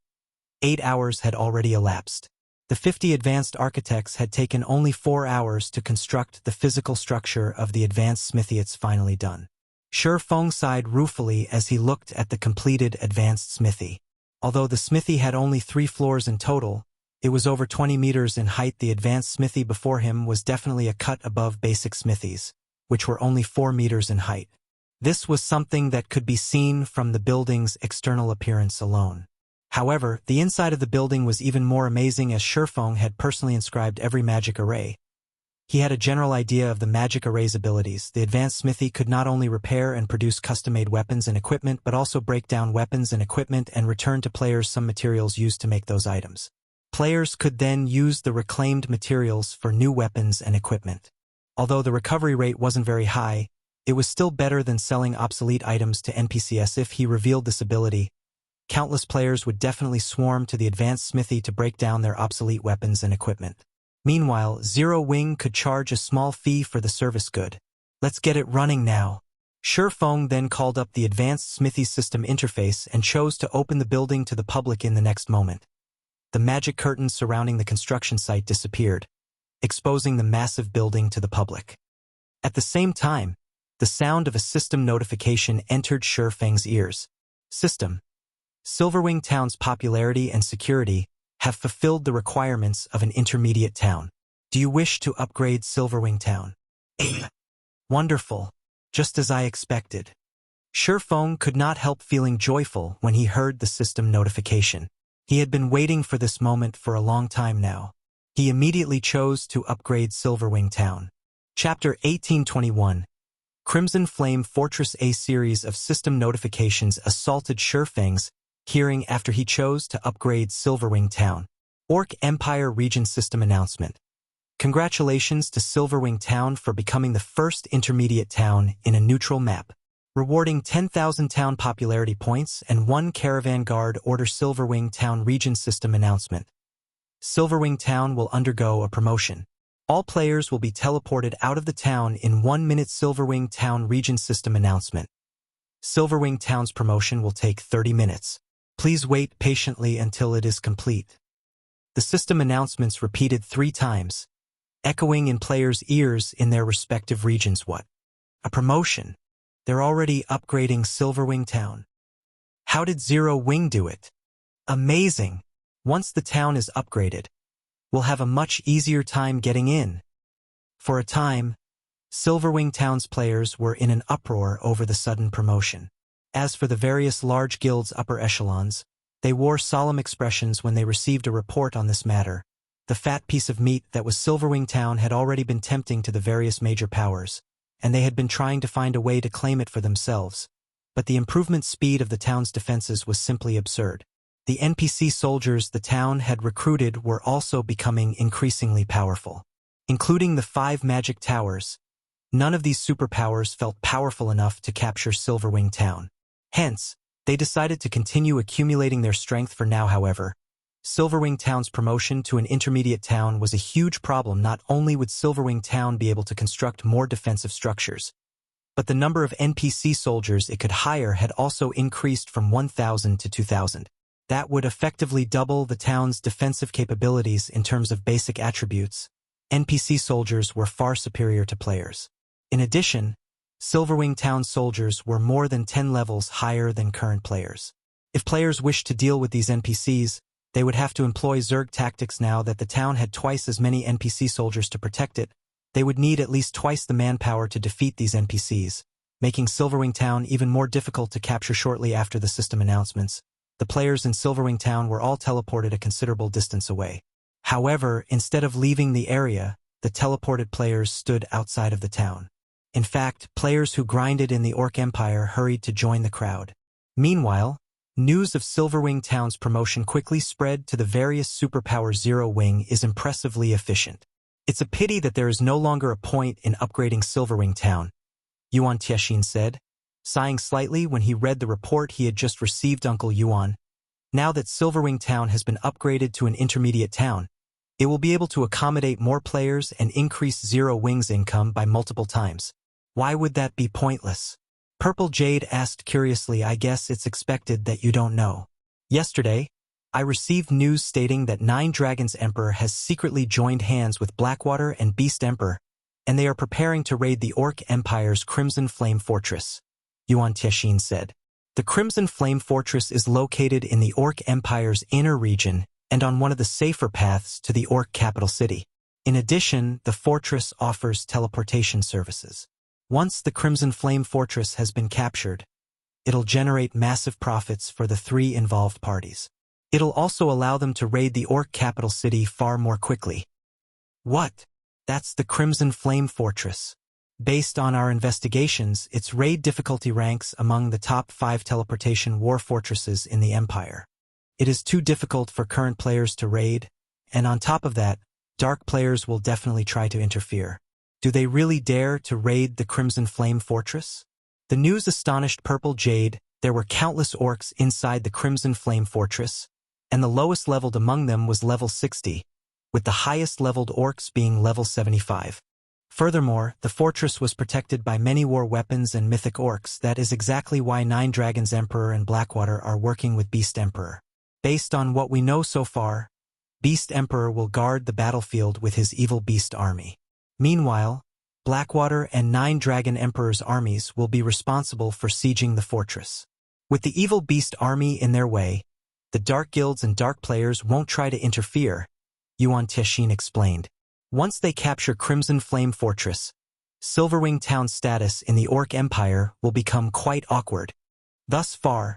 8 hours had already elapsed. The 50 advanced architects had taken only 4 hours to construct the physical structure of the advanced smithy. It's finally done. Feng sighed ruefully as he looked at the completed advanced smithy. Although the smithy had only 3 floors in total, it was over 20 meters in height. The advanced smithy before him was definitely a cut above basic smithies, which were only 4 meters in height. This was something that could be seen from the building's external appearance alone. However, the inside of the building was even more amazing, as Feng had personally inscribed every magic array. He had a general idea of the magic array's abilities. The advanced Smithy could not only repair and produce custom-made weapons and equipment, but also break down weapons and equipment and return to players some materials used to make those items. Players could then use the reclaimed materials for new weapons and equipment. Although the recovery rate wasn't very high, it was still better than selling obsolete items to NPCs. If he revealed this ability, countless players would definitely swarm to the advanced Smithy to break down their obsolete weapons and equipment. Meanwhile, Zero Wing could charge a small fee for the service good. Let's get it running now. Feng then called up the advanced Smithy system interface and chose to open the building to the public in the next moment. The magic curtains surrounding the construction site disappeared, exposing the massive building to the public. At the same time, the sound of a system notification entered Feng's ears. System. Silverwing Town's popularity and security have fulfilled the requirements of an intermediate town. Do you wish to upgrade Silverwing Town? Wonderful. Just as I expected. Feng could not help feeling joyful when he heard the system notification. He had been waiting for this moment for a long time now. He immediately chose to upgrade Silverwing Town. Chapter 1821. Crimson Flame Fortress. A series of system notifications assaulted Feng's hearing after he chose to upgrade Silverwing Town. Orc Empire Region System Announcement. Congratulations to Silverwing Town for becoming the first intermediate town in a neutral map, rewarding 10,000 town popularity points and 1 caravan guard order. Silverwing Town Region System Announcement. Silverwing Town will undergo a promotion. All players will be teleported out of the town in 1 minute. Silverwing Town Region System Announcement. Silverwing Town's promotion will take 30 minutes. Please wait patiently until it is complete. The system announcements repeated 3 times, echoing in players' ears in their respective regions. What? A promotion? They're already upgrading Silverwing Town. How did Zero Wing do it? Amazing! Once the town is upgraded, we'll have a much easier time getting in. For a time, Silverwing Town's players were in an uproar over the sudden promotion. As for the various large guilds' upper echelons, they wore solemn expressions when they received a report on this matter. The fat piece of meat that was Silverwing Town had already been tempting to the various major powers, and they had been trying to find a way to claim it for themselves. But the improvement speed of the town's defenses was simply absurd. The NPC soldiers the town had recruited were also becoming increasingly powerful. Including the 5 magic towers, none of these superpowers felt powerful enough to capture Silverwing Town. Hence, they decided to continue accumulating their strength for now. However, Silverwing Town's promotion to an intermediate town was a huge problem. Not only would Silverwing Town be able to construct more defensive structures, but the number of NPC soldiers it could hire had also increased from 1,000 to 2,000. That would effectively double the town's defensive capabilities in terms of basic attributes. NPC soldiers were far superior to players. In addition, Silverwing Town soldiers were more than 10 levels higher than current players. If players wished to deal with these NPCs, they would have to employ Zerg tactics. Now that the town had twice as many NPC soldiers to protect it, they would need at least twice the manpower to defeat these NPCs, making Silverwing Town even more difficult to capture. Shortly after the system announcements, the players in Silverwing Town were all teleported a considerable distance away. However, instead of leaving the area, the teleported players stood outside of the town. In fact, players who grinded in the Orc Empire hurried to join the crowd. Meanwhile, news of Silverwing Town's promotion quickly spread to the various superpowers. Zero Wing is impressively efficient. It's a pity that there is no longer a point in upgrading Silverwing Town, Yuan Tiexin said, sighing slightly when he read the report he had just received. Uncle Yuan, now that Silverwing Town has been upgraded to an intermediate town, it will be able to accommodate more players and increase Zero Wing's income by multiple times. Why would that be pointless? Purple Jade asked curiously. I guess it's expected that you don't know. Yesterday, I received news stating that 9 Dragons Emperor has secretly joined hands with Blackwater and Beast Emperor, and they are preparing to raid the Orc Empire's Crimson Flame Fortress, Yuan Tiexin said. The Crimson Flame Fortress is located in the Orc Empire's inner region and on one of the safer paths to the Orc capital city. In addition, the fortress offers teleportation services. Once the Crimson Flame Fortress has been captured, it'll generate massive profits for the 3 involved parties. It'll also allow them to raid the Orc capital city far more quickly. What? That's the Crimson Flame Fortress. Based on our investigations, its raid difficulty ranks among the top 5 teleportation war fortresses in the Empire. It is too difficult for current players to raid, and on top of that, dark players will definitely try to interfere. Do they really dare to raid the Crimson Flame Fortress? The news astonished Purple Jade. There were countless orcs inside the Crimson Flame Fortress, and the lowest leveled among them was level 60, with the highest leveled orcs being level 75. Furthermore, the fortress was protected by many war weapons and mythic orcs. That is exactly why Nine Dragons Emperor and Blackwater are working with Beast Emperor. Based on what we know so far, Beast Emperor will guard the battlefield with his evil beast army. Meanwhile, Blackwater and Nine Dragon Emperor's armies will be responsible for sieging the fortress. With the evil beast army in their way, the dark guilds and dark players won't try to interfere, Yuan Tianxin explained. Once they capture Crimson Flame Fortress, Silverwing Town's status in the Orc Empire will become quite awkward. Thus far,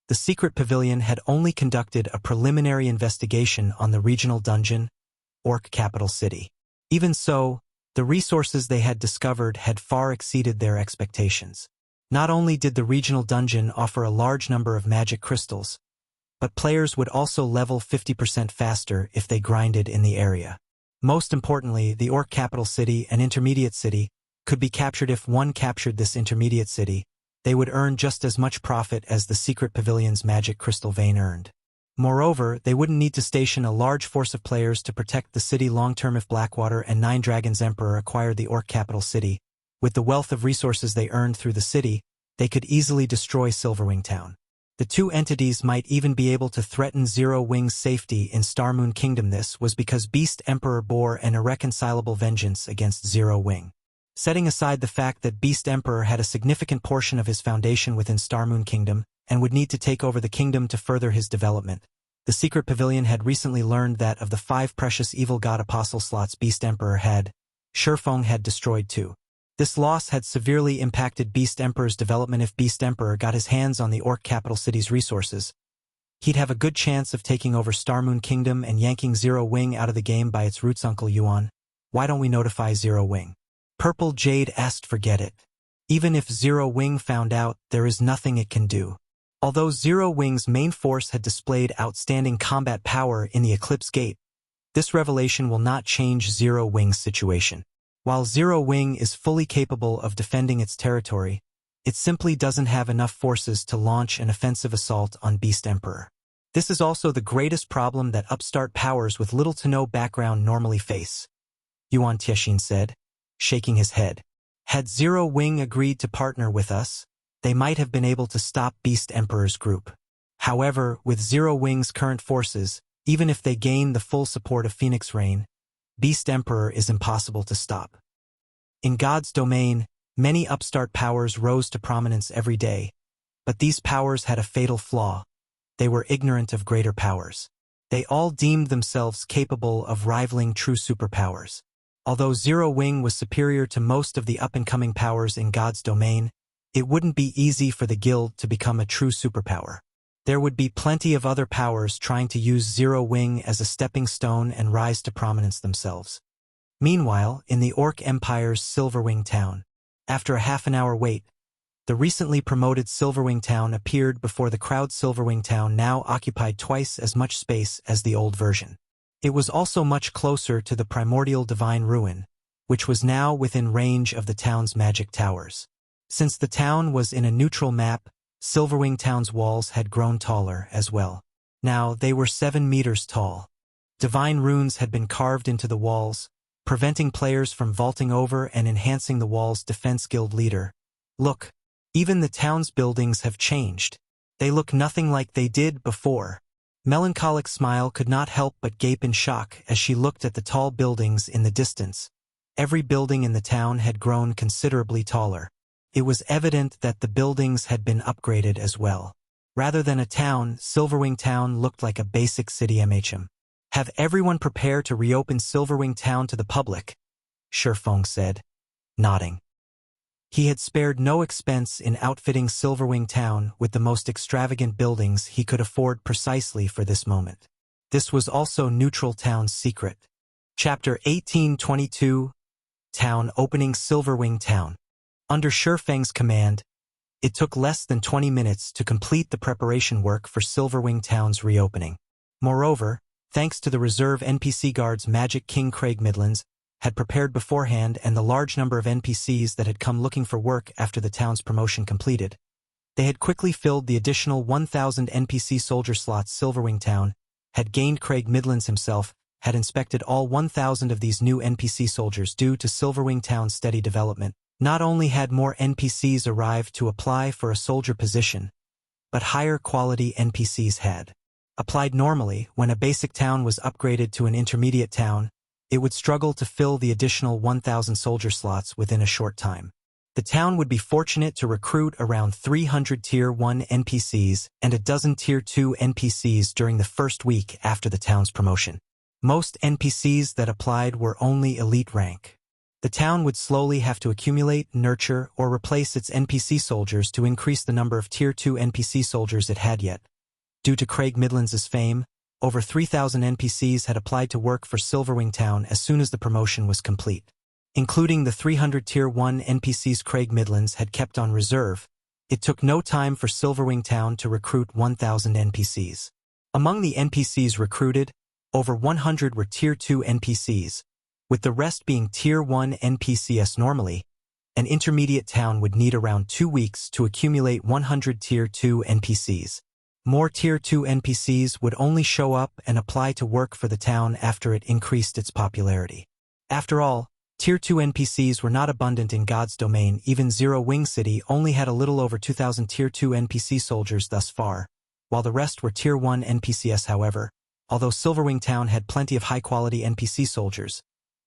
the Secret Pavilion had only conducted a preliminary investigation on the regional dungeon, Orc Capital City. Even so, the resources they had discovered had far exceeded their expectations. Not only did the regional dungeon offer a large number of magic crystals, but players would also level 50% faster if they grinded in the area. Most importantly, the Orc Capital City and Intermediate City could be captured. If one captured this Intermediate City, they would earn just as much profit as the Secret Pavilion's magic crystal vein earned. Moreover, they wouldn't need to station a large force of players to protect the city long-term. If Blackwater and Nine Dragons Emperor acquired the Orc Capital City, with the wealth of resources they earned through the city, they could easily destroy Silverwing Town. The two entities might even be able to threaten Zero Wing's safety in Starmoon Kingdom. This was because Beast Emperor bore an irreconcilable vengeance against Zero Wing. Setting aside the fact that Beast Emperor had a significant portion of his foundation within Starmoon Kingdom and would need to take over the kingdom to further his development, the Secret Pavilion had recently learned that of the 5 precious evil god apostle slots Beast Emperor had, Shifeng had destroyed 2. This loss had severely impacted Beast Emperor's development. If Beast Emperor got his hands on the Orc Capital City's resources, he'd have a good chance of taking over Starmoon Kingdom and yanking Zero Wing out of the game by its roots. Uncle Yuan, why don't we notify Zero Wing? Purple Jade asked. Forget it. Even if Zero Wing found out, there is nothing it can do. Although Zero Wing's main force had displayed outstanding combat power in the Eclipse Gate, this revelation will not change Zero Wing's situation. While Zero Wing is fully capable of defending its territory, it simply doesn't have enough forces to launch an offensive assault on Beast Emperor. This is also the greatest problem that upstart powers with little to no background normally face, Yuan Tianxin said, shaking his head. Had Zero Wing agreed to partner with us, they might have been able to stop Beast Emperor's group. However, with Zero Wing's current forces, even if they gain the full support of Phoenix Rain, Beast Emperor is impossible to stop. In God's domain, many upstart powers rose to prominence every day, but these powers had a fatal flaw. They were ignorant of greater powers. They all deemed themselves capable of rivaling true superpowers. Although Zero Wing was superior to most of the up-and-coming powers in God's domain, it wouldn't be easy for the guild to become a true superpower. There would be plenty of other powers trying to use Zero Wing as a stepping stone and rise to prominence themselves. Meanwhile, in the Orc Empire's Silverwing Town, after a half-an-hour wait, the recently promoted Silverwing Town appeared before the crowd. Silverwing Town now occupied twice as much space as the old version. It was also much closer to the primordial divine ruin, which was now within range of the town's magic towers. Since the town was in a neutral map, Silverwing Town's walls had grown taller as well. Now they were 7 meters tall. Divine runes had been carved into the walls, preventing players from vaulting over and enhancing the wall's defense. Guild leader, look, even the town's buildings have changed. They look nothing like they did before. Melancholic Smile could not help but gape in shock as she looked at the tall buildings in the distance. Every building in the town had grown considerably taller. It was evident that the buildings had been upgraded as well. Rather than a town, Silverwing Town looked like a basic city. Have everyone prepare to reopen Silverwing Town to the public, Shifeng said, nodding. He had spared no expense in outfitting Silverwing Town with the most extravagant buildings he could afford precisely for this moment. This was also Neutral Town's secret. Chapter 1822, town opening Silverwing Town. Under Shifeng's command, it took less than 20 minutes to complete the preparation work for Silverwing Town's reopening. Moreover, thanks to the reserve NPC guards Magic King Craig Midlands had prepared beforehand and the large number of NPCs that had come looking for work after the town's promotion completed, they had quickly filled the additional 1,000 NPC soldier slots Silverwing Town had gained. Craig Midlands himself had inspected all 1,000 of these new NPC soldiers. Due to Silverwing Town's steady development, not only had more NPCs arrived to apply for a soldier position, but higher quality NPCs had applied. Normally, when a basic town was upgraded to an intermediate town, it would struggle to fill the additional 1,000 soldier slots within a short time. The town would be fortunate to recruit around 300 Tier 1 NPCs and a dozen Tier 2 NPCs during the first week after the town's promotion. Most NPCs that applied were only elite rank. The town would slowly have to accumulate, nurture, or replace its NPC soldiers to increase the number of Tier 2 NPC soldiers it had yet. Due to Craig Midlands' fame, over 3,000 NPCs had applied to work for Silverwing Town as soon as the promotion was complete. Including the 300 Tier 1 NPCs Craig Midlands had kept on reserve, it took no time for Silverwing Town to recruit 1,000 NPCs. Among the NPCs recruited, over 100 were Tier 2 NPCs, with the rest being Tier 1 NPCs. Normally, an intermediate town would need around 2 weeks to accumulate 100 Tier 2 NPCs. More Tier 2 NPCs would only show up and apply to work for the town after it increased its popularity. After all, Tier 2 NPCs were not abundant in God's domain. Even Zero Wing City only had a little over 2,000 Tier 2 NPC soldiers thus far, while the rest were Tier 1 NPCs. However, although Silverwing Town had plenty of high-quality NPC soldiers,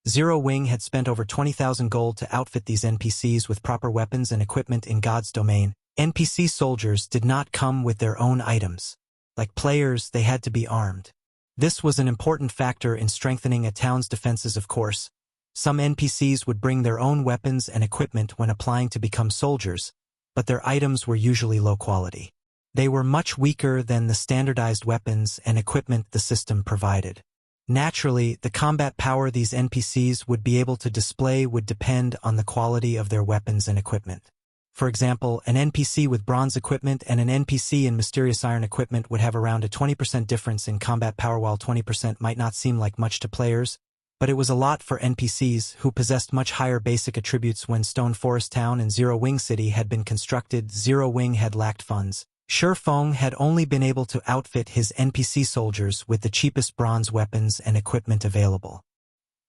Zero Wing had spent over 20,000 gold to outfit these NPCs with proper weapons and equipment. In God's domain, NPC soldiers did not come with their own items. Like players, they had to be armed. This was an important factor in strengthening a town's defenses. Of course, some NPCs would bring their own weapons and equipment when applying to become soldiers, but their items were usually low quality. They were much weaker than the standardized weapons and equipment the system provided. Naturally, the combat power these NPCs would be able to display would depend on the quality of their weapons and equipment. For example, an NPC with bronze equipment and an NPC in mysterious iron equipment would have around a 20% difference in combat power. While 20% might not seem like much to players, but it was a lot for NPCs who possessed much higher basic attributes. When Stone Forest Town and Zero Wing City had been constructed, Zero Wing had lacked funds. Shifeng had only been able to outfit his NPC soldiers with the cheapest bronze weapons and equipment available.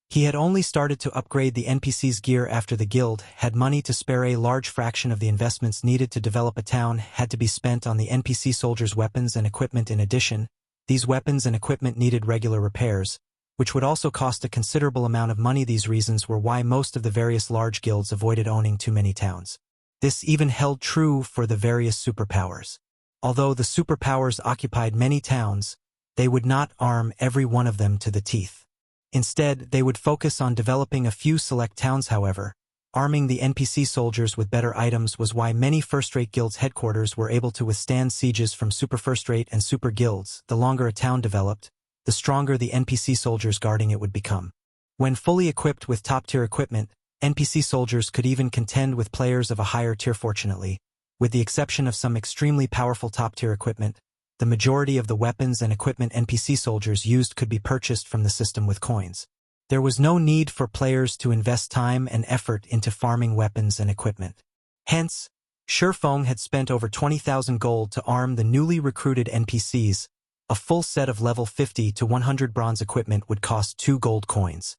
He had only started to upgrade the NPC's gear after the guild had money to spare. A large fraction of the investments needed to develop a town had to be spent on the NPC soldiers' weapons and equipment. In addition, these weapons and equipment needed regular repairs, which would also cost a considerable amount of money. These reasons were why most of the various large guilds avoided owning too many towns. This even held true for the various superpowers. Although the superpowers occupied many towns, they would not arm every one of them to the teeth. Instead, they would focus on developing a few select towns. However, arming the NPC soldiers with better items was why many first-rate guilds' headquarters were able to withstand sieges from super first-rate and super guilds. The longer a town developed, the stronger the NPC soldiers guarding it would become. When fully equipped with top-tier equipment, NPC soldiers could even contend with players of a higher tier. Fortunately, with the exception of some extremely powerful top-tier equipment, the majority of the weapons and equipment NPC soldiers used could be purchased from the system with coins. There was no need for players to invest time and effort into farming weapons and equipment. Hence, Shifeng had spent over 20,000 gold to arm the newly recruited NPCs. A full set of level 50 to 100 bronze equipment would cost 2 gold coins.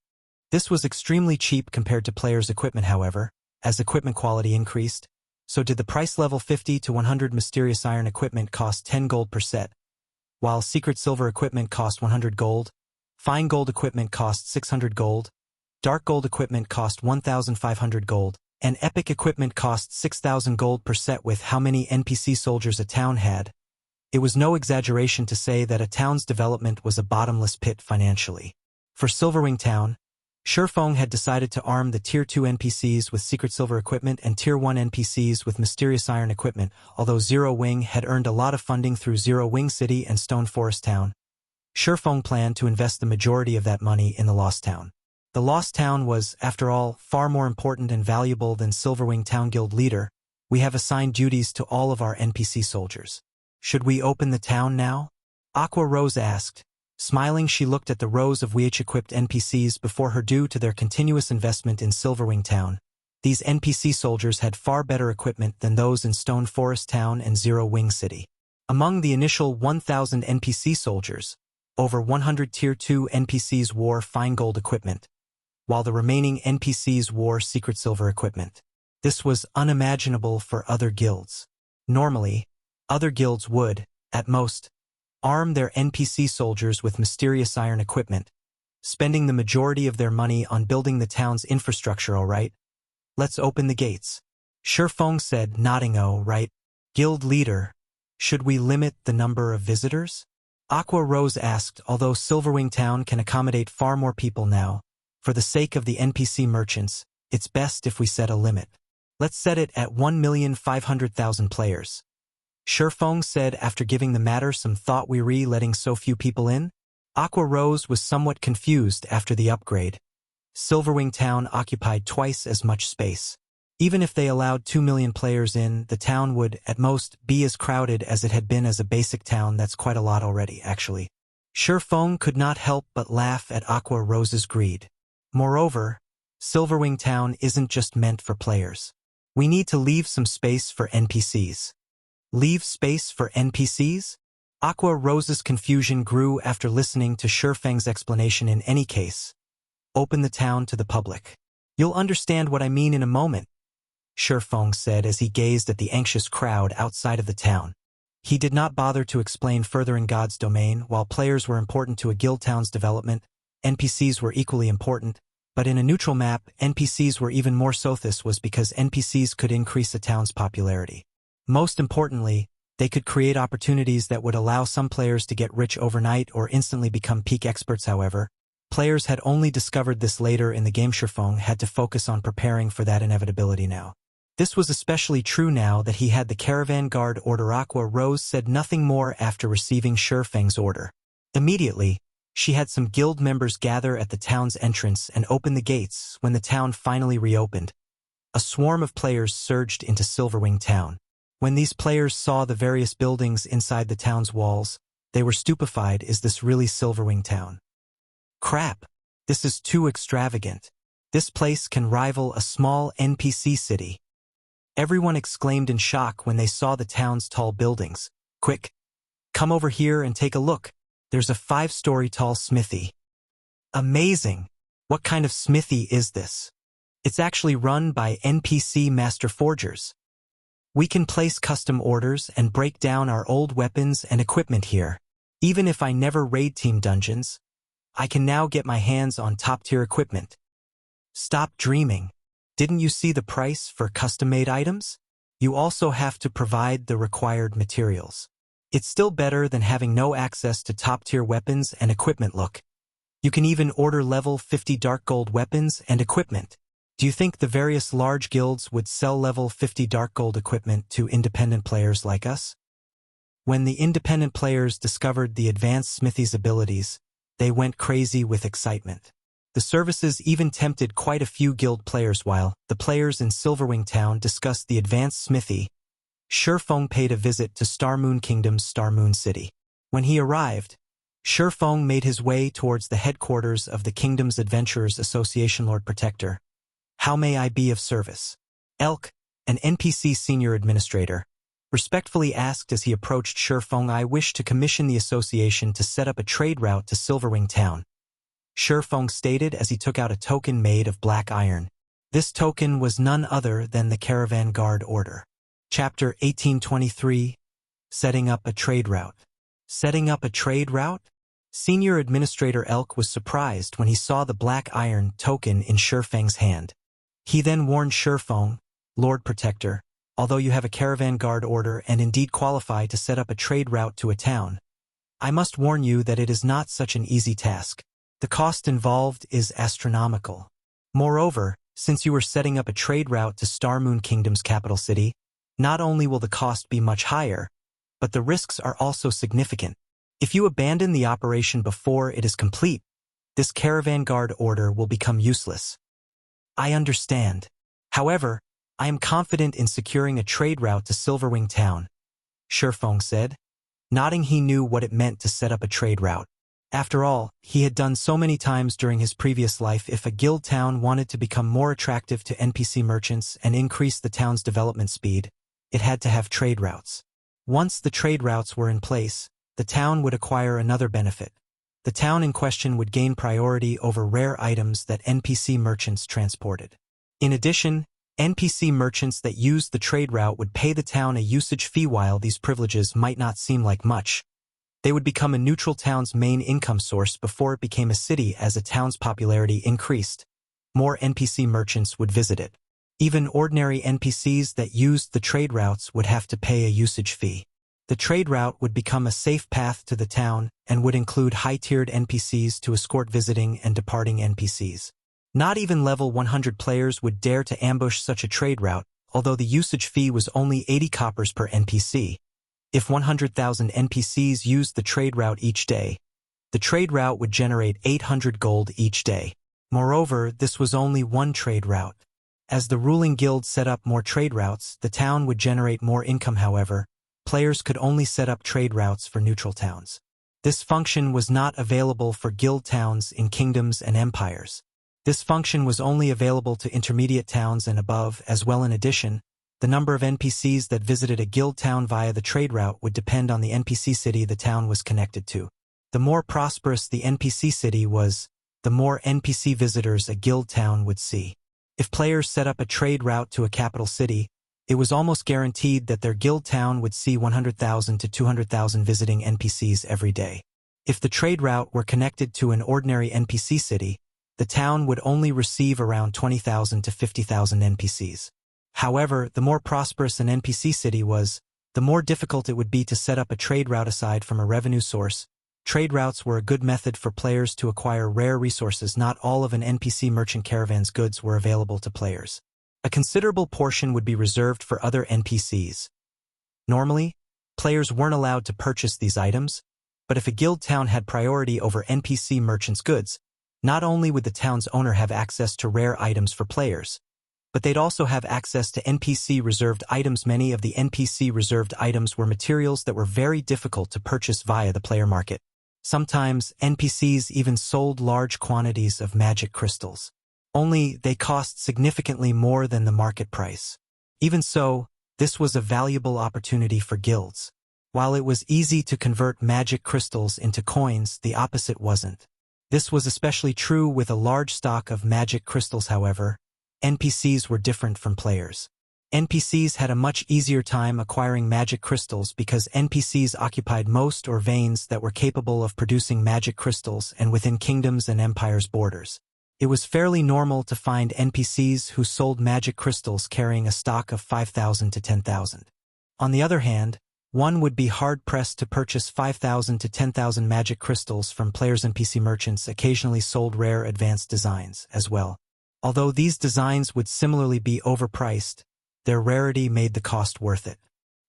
This was extremely cheap compared to players' equipment. However, as equipment quality increased, so did the price. Level 50 to 100 mysterious iron equipment cost 10 gold per set, while secret silver equipment cost 100 gold, fine gold equipment cost 600 gold, dark gold equipment cost 1,500 gold, and epic equipment cost 6,000 gold per set. With how many NPC soldiers a town had, it was no exaggeration to say that a town's development was a bottomless pit financially. For Silverwing Town, Shifeng had decided to arm the Tier 2 NPCs with secret silver equipment and Tier 1 NPCs with mysterious iron equipment. Although Zero Wing had earned a lot of funding through Zero Wing City and Stone Forest Town, Shifeng planned to invest the majority of that money in the Lost Town. The Lost Town was, after all, far more important and valuable than Silverwing Town Guild leader. We have assigned duties to all of our NPC soldiers. Should we open the town now? Aqua Rose asked. Smiling, she looked at the rows of equipped NPCs before her due to their continuous investment in Silverwing Town. These NPC soldiers had far better equipment than those in Stone Forest Town and Zero Wing City. Among the initial 1,000 NPC soldiers, over 100 Tier 2 NPCs wore fine gold equipment, while the remaining NPCs wore secret silver equipment. This was unimaginable for other guilds. Normally, other guilds would, at most, arm their NPC soldiers with mysterious iron equipment, spending the majority of their money on building the town's infrastructure. All right, let's open the gates. Shifeng said, nodding. Oh, right. Guild leader, should we limit the number of visitors? Aqua Rose asked. Although Silverwing Town can accommodate far more people now, for the sake of the NPC merchants, it's best if we set a limit. Let's set it at 1,500,000 players. Shifeng said after giving the matter some thought. Weary letting so few people in? Aqua Rose was somewhat confused after the upgrade. Silverwing Town occupied twice as much space. Even if they allowed 2 million players in, the town would, at most, be as crowded as it had been as a basic town. That's quite a lot already, actually. Shifeng could not help but laugh at Aqua Rose's greed. Moreover, Silverwing Town isn't just meant for players. We need to leave some space for NPCs. Leave space for NPCs? Aqua Rose's confusion grew after listening to Shifeng's explanation. In any case, open the town to the public. You'll understand what I mean in a moment, Shifeng said as he gazed at the anxious crowd outside of the town. He did not bother to explain further. In God's domain, while players were important to a guild town's development, NPCs were equally important, but in a neutral map, NPCs were even more so. This was because NPCs could increase a town's popularity. Most importantly, they could create opportunities that would allow some players to get rich overnight or instantly become peak experts. However, players had only discovered this later in the game. Shifeng had to focus on preparing for that inevitability now. This was especially true now that he had the Caravan Guard order. Aqua Rose said nothing more after receiving Shifeng's order. Immediately, she had some guild members gather at the town's entrance and open the gates. When the town finally reopened, a swarm of players surged into Silverwing Town. When these players saw the various buildings inside the town's walls, they were stupefied. Is this really Silverwing Town? Crap! This is too extravagant. This place can rival a small NPC city. Everyone exclaimed in shock when they saw the town's tall buildings. Quick! Come over here and take a look. There's a 5-story tall smithy. Amazing! What kind of smithy is this? It's actually run by NPC master forgers. We can place custom orders and break down our old weapons and equipment here. Even if I never raid team dungeons, I can now get my hands on top-tier equipment. Stop dreaming. Didn't you see the price for custom-made items? You also have to provide the required materials. It's still better than having no access to top-tier weapons and equipment. Look, you can even order level 50 dark gold weapons and equipment. Do you think the various large guilds would sell level 50 dark gold equipment to independent players like us? When the independent players discovered the advanced Smithy's abilities, they went crazy with excitement. The services even tempted quite a few guild players. While the players in Silverwing Town discussed the advanced Smithy, Shifeng paid a visit to Starmoon Kingdom's Starmoon City. When he arrived, Shifeng made his way towards the headquarters of the kingdom's Adventurers Association. Lord Protector, how may I be of service? Elk, an NPC senior administrator, respectfully asked as he approached Shifeng. I wish to commission the association to set up a trade route to Silverwing Town, Shifeng stated as he took out a token made of black iron. This token was none other than the Caravan Guard order. Chapter 1823, Setting Up a Trade Route. Setting up a trade route? Senior Administrator Elk was surprised when he saw the black iron token in Shifeng's hand. He then warned Shifeng, Lord Protector, although you have a Caravan Guard order and indeed qualify to set up a trade route to a town, I must warn you that it is not such an easy task. The cost involved is astronomical. Moreover, since you are setting up a trade route to Starmoon Kingdom's capital city, not only will the cost be much higher, but the risks are also significant. If you abandon the operation before it is complete, this caravan guard order will become useless. I understand. However, I am confident in securing a trade route to Silverwing Town, Shifeng said. Nodding, he knew what it meant to set up a trade route. After all, he had done so many times during his previous life. If a guild town wanted to become more attractive to NPC merchants and increase the town's development speed, it had to have trade routes. Once the trade routes were in place, the town would acquire another benefit. The town in question would gain priority over rare items that NPC merchants transported. In addition, NPC merchants that used the trade route would pay the town a usage fee. While these privileges might not seem like much, they would become a neutral town's main income source before it became a city. As a town's popularity increased, more NPC merchants would visit it. Even ordinary NPCs that used the trade routes would have to pay a usage fee. The trade route would become a safe path to the town and would include high-tiered NPCs to escort visiting and departing NPCs. Not even level 100 players would dare to ambush such a trade route, although the usage fee was only 80 coppers per NPC. If 100,000 NPCs used the trade route each day, the trade route would generate 800 gold each day. Moreover, this was only one trade route. As the ruling guild set up more trade routes, the town would generate more income. However, players could only set up trade routes for neutral towns. This function was not available for guild towns in kingdoms and empires. This function was only available to intermediate towns and above as well. In addition, the number of NPCs that visited a guild town via the trade route would depend on the NPC city the town was connected to. The more prosperous the NPC city was, the more NPC visitors a guild town would see. If players set up a trade route to a capital city, it was almost guaranteed that their guild town would see 100,000 to 200,000 visiting NPCs every day. If the trade route were connected to an ordinary NPC city, the town would only receive around 20,000 to 50,000 NPCs. However, the more prosperous an NPC city was, the more difficult it would be to set up a trade route. Aside from a revenue source, trade routes were a good method for players to acquire rare resources. Not all of an NPC merchant caravan's goods were available to players. A considerable portion would be reserved for other NPCs. Normally, players weren't allowed to purchase these items, but if a guild town had priority over NPC merchants' goods, not only would the town's owner have access to rare items for players, but they'd also have access to NPC-reserved items. Many of the NPC-reserved items were materials that were very difficult to purchase via the player market. Sometimes, NPCs even sold large quantities of magic crystals. Only, they cost significantly more than the market price. Even so, this was a valuable opportunity for guilds. While it was easy to convert magic crystals into coins, the opposite wasn't. This was especially true with a large stock of magic crystals. However, NPCs were different from players. NPCs had a much easier time acquiring magic crystals because NPCs occupied most or veins that were capable of producing magic crystals and within kingdoms and empires' borders. It was fairly normal to find NPCs who sold magic crystals carrying a stock of 5,000 to 10,000. On the other hand, one would be hard-pressed to purchase 5,000 to 10,000 magic crystals from players. NPC merchants occasionally sold rare advanced designs as well. Although these designs would similarly be overpriced, their rarity made the cost worth it.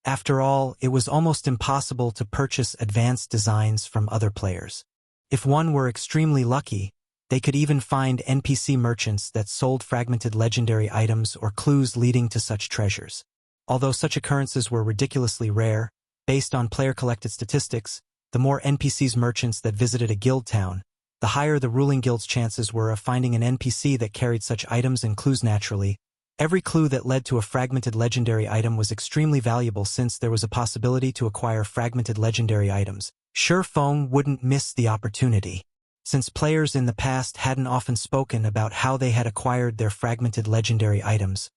After all, it was almost impossible to purchase advanced designs from other players. If one were extremely lucky, they could even find NPC merchants that sold fragmented legendary items or clues leading to such treasures. Although such occurrences were ridiculously rare, based on player-collected statistics, the more NPCs merchants that visited a guild town, the higher the ruling guild's chances were of finding an NPC that carried such items and clues. Naturally, every clue that led to a fragmented legendary item was extremely valuable. Since there was a possibility to acquire fragmented legendary items, Shifeng wouldn't miss the opportunity. Since players in the past hadn't often spoken about how they had acquired their fragmented legendary items,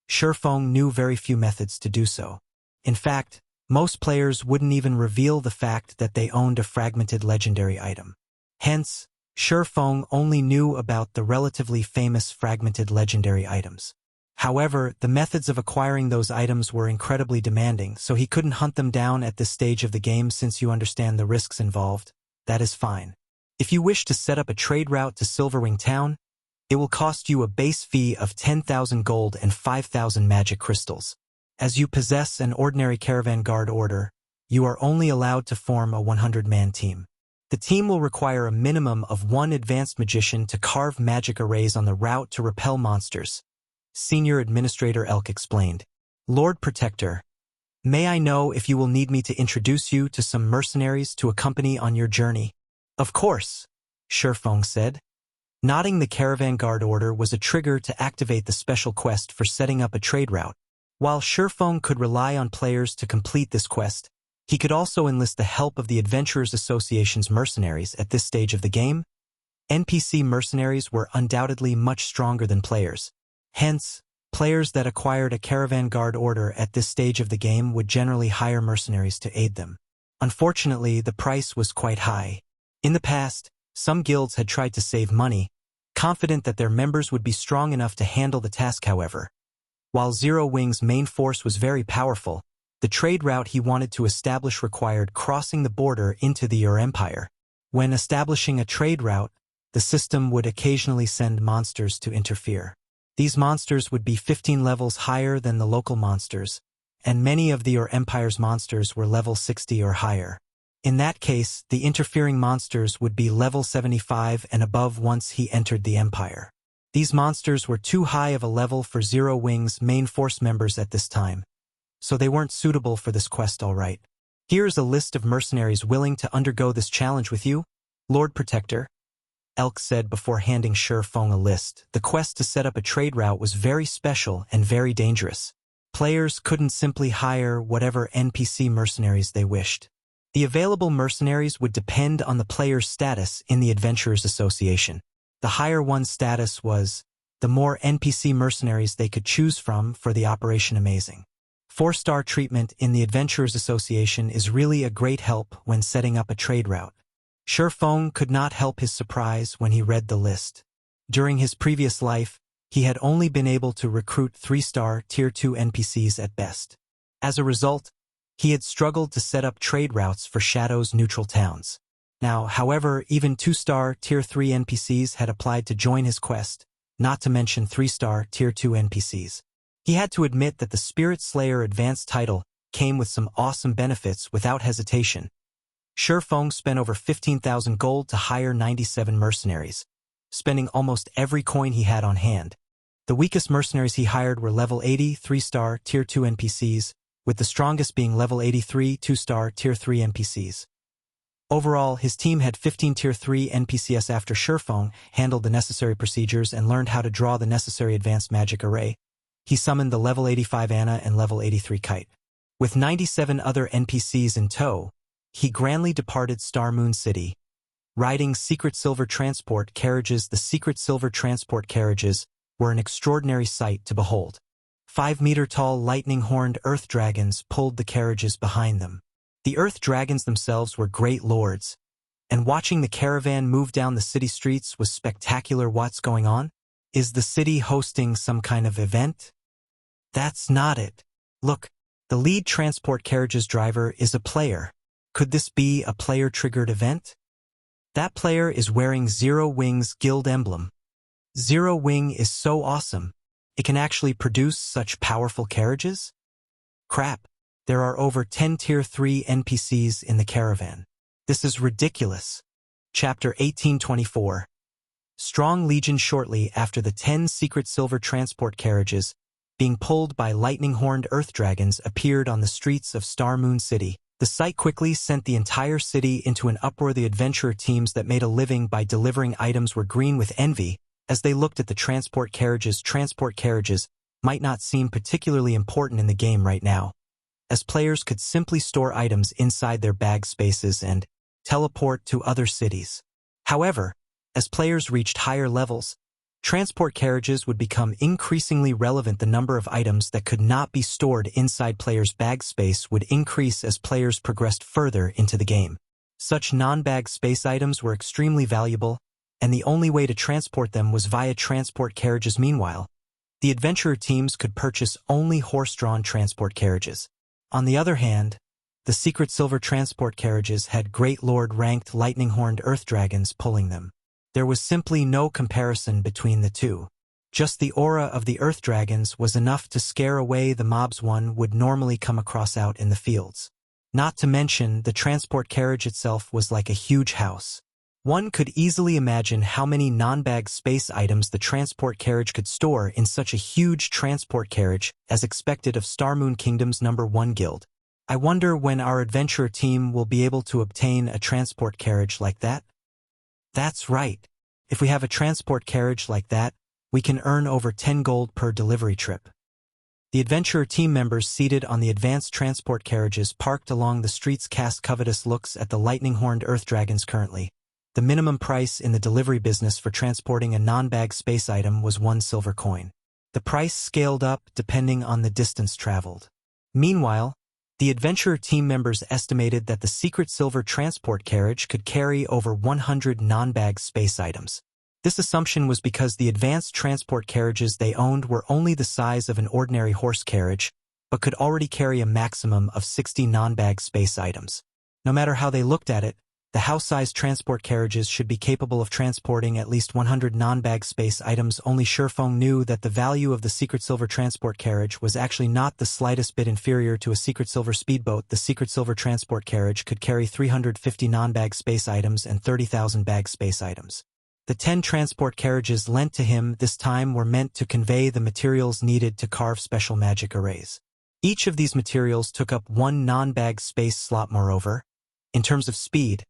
Shifeng knew very few methods to do so. In fact, most players wouldn't even reveal the fact that they owned a fragmented legendary item. Hence, Shifeng only knew about the relatively famous fragmented legendary items. However, the methods of acquiring those items were incredibly demanding, so he couldn't hunt them down at this stage of the game. Since you understand the risks involved, that is fine. If you wish to set up a trade route to Silverwing Town, it will cost you a base fee of 10,000 gold and 5,000 magic crystals. As you possess an ordinary caravan guard order, you are only allowed to form a 100-man team. The team will require a minimum of 1 advanced magician to carve magic arrays on the route to repel monsters, Senior Administrator Elk explained. Lord Protector, may I know if you will need me to introduce you to some mercenaries to accompany on your journey? Of course, Shurfong said. Nodding the caravan guard order was a trigger to activate the special quest for setting up a trade route. While Shurfong could rely on players to complete this quest, he could also enlist the help of the Adventurers Association's mercenaries at this stage of the game. NPC mercenaries were undoubtedly much stronger than players. Hence, players that acquired a caravan guard order at this stage of the game would generally hire mercenaries to aid them. Unfortunately, the price was quite high. In the past, some guilds had tried to save money, confident that their members would be strong enough to handle the task. However, while Zero Wing's main force was very powerful, the trade route he wanted to establish required crossing the border into the Ur Empire. When establishing a trade route, the system would occasionally send monsters to interfere. These monsters would be 15 levels higher than the local monsters, and many of the Ur Empire's monsters were level 60 or higher. In that case, the interfering monsters would be level 75 and above once he entered the Empire. These monsters were too high of a level for Zero Wing's main force members at this time, so they weren't suitable for this quest. Alright. Here's a list of mercenaries willing to undergo this challenge with you, Lord Protector, Elk said before handing Shurfong a list. The quest to set up a trade route was very special and very dangerous. Players couldn't simply hire whatever NPC mercenaries they wished. The available mercenaries would depend on the player's status in the Adventurers Association. The higher one's status was, the more NPC mercenaries they could choose from for the operation. Amazing. 4-star treatment in the Adventurers Association is really a great help when setting up a trade route. Shurfong could not help his surprise when he read the list. During his previous life, he had only been able to recruit 3-star Tier 2 NPCs at best. As a result, he had struggled to set up trade routes for Shadow's neutral towns. Now, however, even 2-star Tier 3 NPCs had applied to join his quest, not to mention 3-star Tier 2 NPCs. He had to admit that the Spirit Slayer advanced title came with some awesome benefits without hesitation. Shurfong spent over 15,000 gold to hire 97 mercenaries, spending almost every coin he had on hand. The weakest mercenaries he hired were level 80 3-star Tier 2 NPCs, with the strongest being level 83 2-star Tier 3 NPCs. Overall, his team had 15 Tier 3 NPCs. After Shurfong handled the necessary procedures and learned how to draw the necessary advanced magic array, he summoned the level 85 Anna and level 83 Kite. With 97 other NPCs in tow, he grandly departed Star Moon City. Riding secret silver transport carriages, the secret silver transport carriages were an extraordinary sight to behold. 5-meter-tall lightning-horned earth dragons pulled the carriages behind them. The earth dragons themselves were great lords, and watching the caravan move down the city streets was spectacular. What's going on? Is the city hosting some kind of event? That's not it. Look, the lead transport carriage's driver is a player. Could this be a player-triggered event? That player is wearing Zero Wing's guild emblem. Zero Wing is so awesome. It can actually produce such powerful carriages? Crap, there are over 10 Tier 3 NPCs in the caravan. This is ridiculous. Chapter 1824. Strong Legion. Shortly after the 10 secret silver transport carriages, being pulled by lightning-horned earth dragons, appeared on the streets of Star Moon City, the sight quickly sent the entire city into an uproar. The adventurer teams that made a living by delivering items were green with envy as they looked at the transport carriages. Transport carriages might not seem particularly important in the game right now, as players could simply store items inside their bag spaces and teleport to other cities. However, as players reached higher levels, transport carriages would become increasingly relevant. The number of items that could not be stored inside players' bag space would increase as players progressed further into the game. Such non-bag space items were extremely valuable, and the only way to transport them was via transport carriages. Meanwhile, the adventurer teams could purchase only horse-drawn transport carriages. On the other hand, the secret silver transport carriages had Great Lord-ranked lightning-horned earth dragons pulling them. There was simply no comparison between the two. Just the aura of the earth dragons was enough to scare away the mobs one would normally come across out in the fields. Not to mention, the transport carriage itself was like a huge house. One could easily imagine how many non-bag space items the transport carriage could store in such a huge transport carriage, as expected of Star Moon Kingdom's #1 guild. I wonder when our adventurer team will be able to obtain a transport carriage like that? That's right. If we have a transport carriage like that, we can earn over 10 gold per delivery trip. The adventurer team members seated on the advanced transport carriages parked along the streets cast covetous looks at the lightning-horned earth dragons currently. The minimum price in the delivery business for transporting a non-bag space item was 1 silver coin. The price scaled up depending on the distance traveled. Meanwhile, the adventurer team members estimated that the secret silver transport carriage could carry over 100 non-bag space items. This assumption was because the advanced transport carriages they owned were only the size of an ordinary horse carriage, but could already carry a maximum of 60 non-bag space items. No matter how they looked at it, the house-sized transport carriages should be capable of transporting at least 100 non-bag space items. Only Shurfeng knew that the value of the secret silver transport carriage was actually not the slightest bit inferior to a secret silver speedboat. The secret silver transport carriage could carry 350 non-bag space items and 30,000 bag space items. The 10 transport carriages lent to him this time were meant to convey the materials needed to carve special magic arrays. Each of these materials took up 1 non-bag space slot. Moreover, in terms of speed,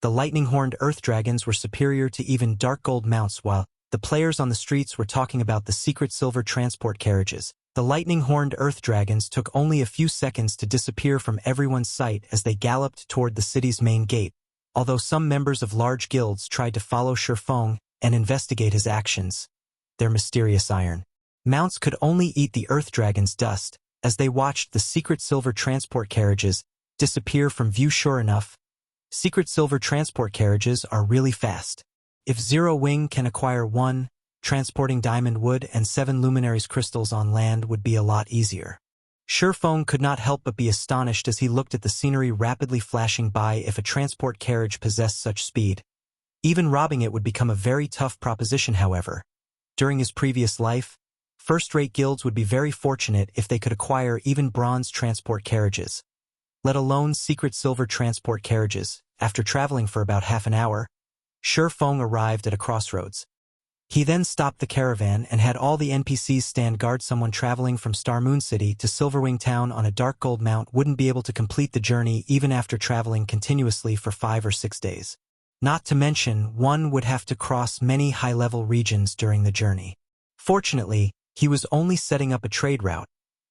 the lightning-horned earth dragons were superior to even dark gold mounts. While the players on the streets were talking about the secret silver transport carriages, the lightning-horned earth dragons took only a few seconds to disappear from everyone's sight as they galloped toward the city's main gate. Although some members of large guilds tried to follow Shurfeng and investigate his actions, their mysterious iron mounts could only eat the earth dragon's dust as they watched the secret silver transport carriages disappear from view. Sure enough, secret silver transport carriages are really fast. If Zero Wing can acquire 1, transporting diamond wood and 7 luminaries crystals on land would be a lot easier. Shurfeng could not help but be astonished as he looked at the scenery rapidly flashing by. If a transport carriage possessed such speed, even robbing it would become a very tough proposition. However, during his previous life, first-rate guilds would be very fortunate if they could acquire even bronze transport carriages, let alone secret silver transport carriages. After traveling for about half an hour, Shurfeng arrived at a crossroads. He then stopped the caravan and had all the NPCs stand guard. Someone traveling from Star Moon City to Silverwing Town on a dark gold mount wouldn't be able to complete the journey even after traveling continuously for 5 or 6 days. Not to mention, one would have to cross many high-level regions during the journey. Fortunately, he was only setting up a trade route,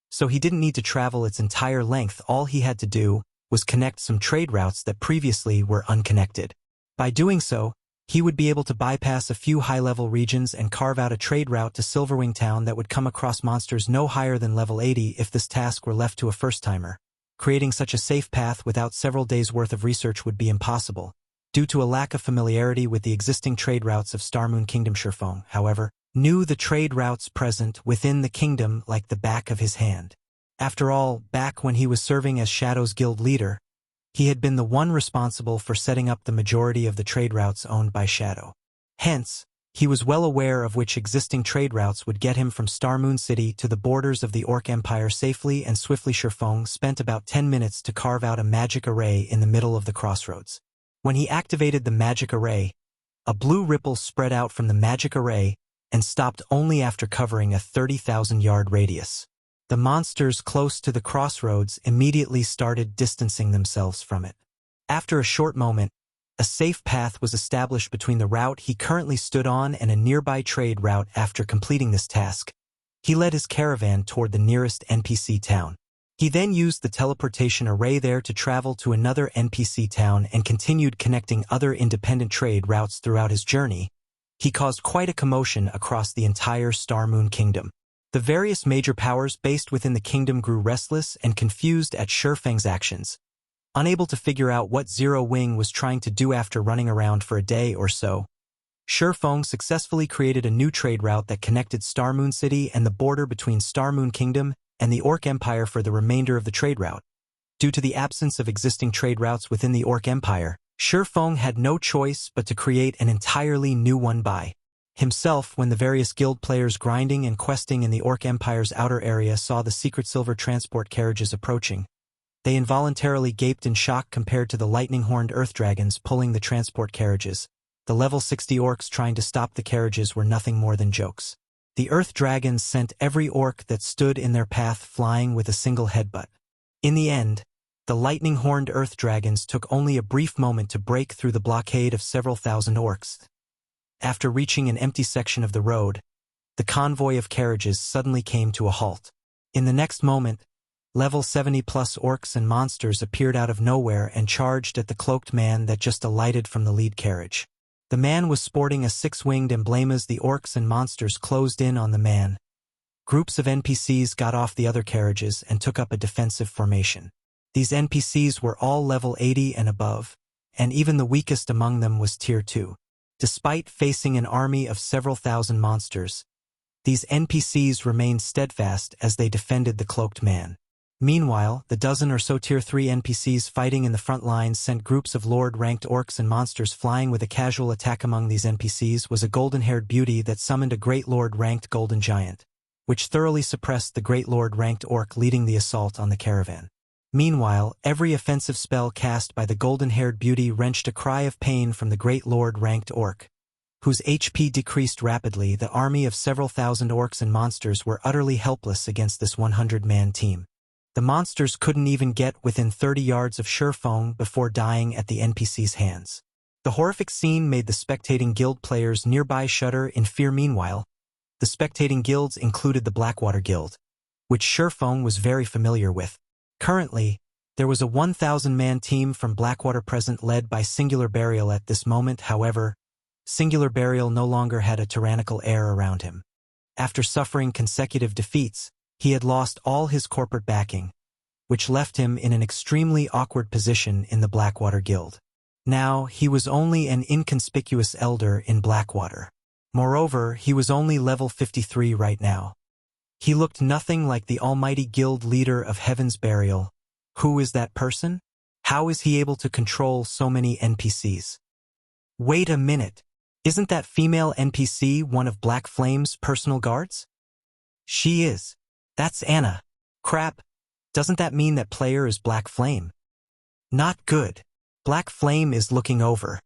so he didn't need to travel its entire length. All he had to do was connect some trade routes that previously were unconnected. By doing so, he would be able to bypass a few high-level regions and carve out a trade route to Silverwing Town that would come across monsters no higher than level 80 if this task were left to a first-timer. Creating such a safe path without several days' worth of research would be impossible, due to a lack of familiarity with the existing trade routes of Star Moon Kingdom. Shurfeng, however, knew the trade routes present within the kingdom like the back of his hand. After all, back when he was serving as Shadow's guild leader, he had been the one responsible for setting up the majority of the trade routes owned by Shadow. Hence, he was well aware of which existing trade routes would get him from Star Moon City to the borders of the Orc Empire safely and swiftly. Shurfeng spent about 10 minutes to carve out a magic array in the middle of the crossroads. When he activated the magic array, a blue ripple spread out from the magic array and stopped only after covering a 30,000-yard radius. The monsters close to the crossroads immediately started distancing themselves from it. After a short moment, a safe path was established between the route he currently stood on and a nearby trade route. After completing this task, he led his caravan toward the nearest NPC town. He then used the teleportation array there to travel to another NPC town and continued connecting other independent trade routes throughout his journey. He caused quite a commotion across the entire Star Moon Kingdom. The various major powers based within the kingdom grew restless and confused at Shurfeng's actions. Unable to figure out what Zero Wing was trying to do after running around for a day or so, Shurfeng successfully created a new trade route that connected Star Moon City and the border between Star Moon Kingdom and the Orc Empire for the remainder of the trade route. Due to the absence of existing trade routes within the Orc Empire, Shurfeng had no choice but to create an entirely new one by himself. When the various guild players grinding and questing in the Orc Empire's outer area saw the secret silver transport carriages approaching, They involuntarily gaped in shock compared to the lightning-horned earth dragons pulling the transport carriages. The level 60 orcs trying to stop the carriages were nothing more than jokes. The earth dragons sent every orc that stood in their path flying with a single headbutt. In the end, the lightning-horned earth dragons took only a brief moment to break through the blockade of several thousand orcs. After reaching an empty section of the road, the convoy of carriages suddenly came to a halt. In the next moment, level 70-plus orcs and monsters appeared out of nowhere and charged at the cloaked man that just alighted from the lead carriage. The man was sporting a six-winged emblem as the orcs and monsters closed in on the man. Groups of NPCs got off the other carriages and took up a defensive formation. These NPCs were all level 80 and above, and even the weakest among them was Tier 2. Despite facing an army of several thousand monsters, these NPCs remained steadfast as they defended the cloaked man. Meanwhile, the dozen or so Tier 3 NPCs fighting in the front lines sent groups of Lord-ranked orcs and monsters flying. With a casual attack among these NPCs was a golden-haired beauty that summoned a Great Lord-ranked golden giant, which thoroughly suppressed the Great Lord-ranked orc leading the assault on the caravan. Meanwhile, every offensive spell cast by the golden-haired beauty wrenched a cry of pain from the Great Lord-ranked orc, whose HP decreased rapidly. The army of several thousand orcs and monsters were utterly helpless against this 100-man team. The monsters couldn't even get within 30 yards of Surefoam before dying at the NPC's hands. The horrific scene made the spectating guild players nearby shudder in fear. Meanwhile, the spectating guilds included the Blackwater Guild, which Surefoam was very familiar with. Currently, there was a 1,000-man team from Blackwater present led by Singular Burial at this moment. However, Singular Burial no longer had a tyrannical air around him. After suffering consecutive defeats, he had lost all his corporate backing, which left him in an extremely awkward position in the Blackwater Guild. Now, he was only an inconspicuous elder in Blackwater. Moreover, he was only level 53 right now. He looked nothing like the almighty guild leader of Heaven's Burial. Who is that person? How is he able to control so many NPCs? Wait a minute. Isn't that female NPC one of Black Flame's personal guards? She is. That's Anna. Crap. Doesn't that mean that player is Black Flame? Not good. Black Flame is looking over.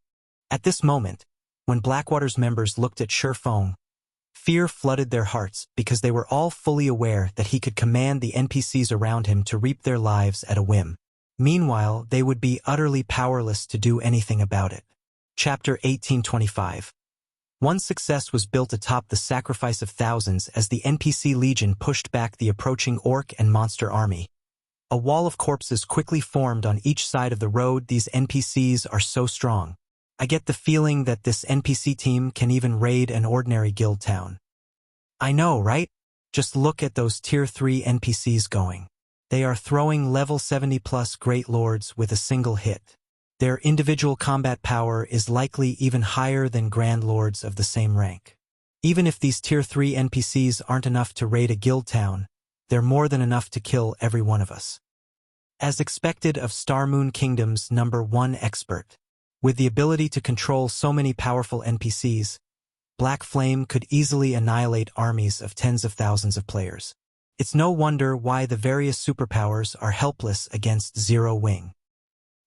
At this moment, when Blackwater's members looked at Surefoam, fear flooded their hearts because they were all fully aware that he could command the NPCs around him to reap their lives at a whim. Meanwhile, they would be utterly powerless to do anything about it. Chapter 1825. One success was built atop the sacrifice of thousands as the NPC Legion pushed back the approaching orc and monster army. A wall of corpses quickly formed on each side of the road. These NPCs are so strong. I get the feeling that this NPC team can even raid an ordinary guild town. I know, right? Just look at those Tier 3 NPCs going. They are throwing level 70-plus Great Lords with a single hit. Their individual combat power is likely even higher than Grand Lords of the same rank. Even if these Tier 3 NPCs aren't enough to raid a guild town, they're more than enough to kill every one of us. As expected of Starmoon Kingdom's #1 expert, with the ability to control so many powerful NPCs, Black Flame could easily annihilate armies of tens of thousands of players. It's no wonder why the various superpowers are helpless against Zero Wing.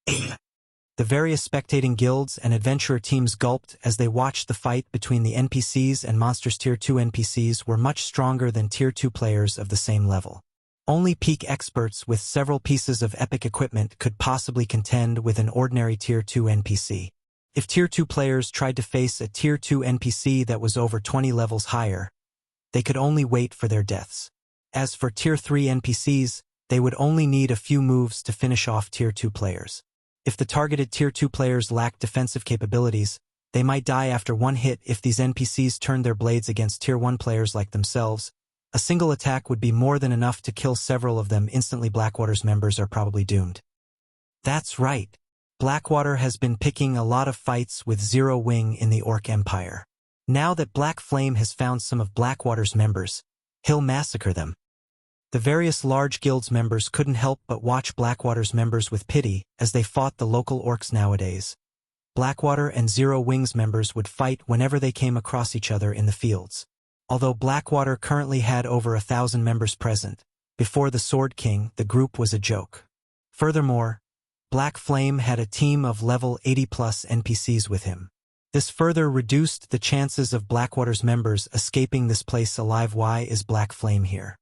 The various spectating guilds and adventurer teams gulped as they watched the fight between the NPCs and monsters. Tier 2 NPCs were much stronger than Tier 2 players of the same level. Only peak experts with several pieces of epic equipment could possibly contend with an ordinary Tier 2 NPC. If Tier 2 players tried to face a Tier 2 NPC that was over 20 levels higher, they could only wait for their deaths. As for Tier 3 NPCs, they would only need a few moves to finish off Tier 2 players. If the targeted Tier 2 players lacked defensive capabilities, they might die after one hit. If these NPCs turned their blades against Tier 1 players like themselves, a single attack would be more than enough to kill several of them instantly. Blackwater's members are probably doomed. That's right. Blackwater has been picking a lot of fights with Zero Wing in the Orc Empire. Now that Black Flame has found some of Blackwater's members, he'll massacre them. The various large guilds members couldn't help but watch Blackwater's members with pity as they fought the local orcs nowadays. Blackwater and Zero Wing's members would fight whenever they came across each other in the fields. Although Blackwater currently had over 1,000 members present, before the Sword King, the group was a joke. Furthermore, Black Flame had a team of level 80+ NPCs with him. This further reduced the chances of Blackwater's members escaping this place alive. Why is Black Flame here?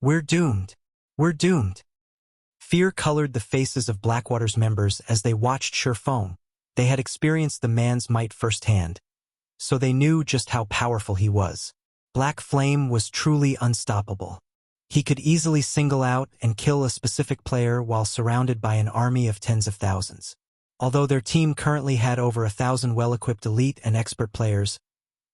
We're doomed. We're doomed. Fear colored the faces of Blackwater's members as they watched Sherfong. They had experienced the man's might firsthand, so they knew just how powerful he was. Black Flame was truly unstoppable. He could easily single out and kill a specific player while surrounded by an army of tens of thousands. Although their team currently had over 1,000 well-equipped elite and expert players,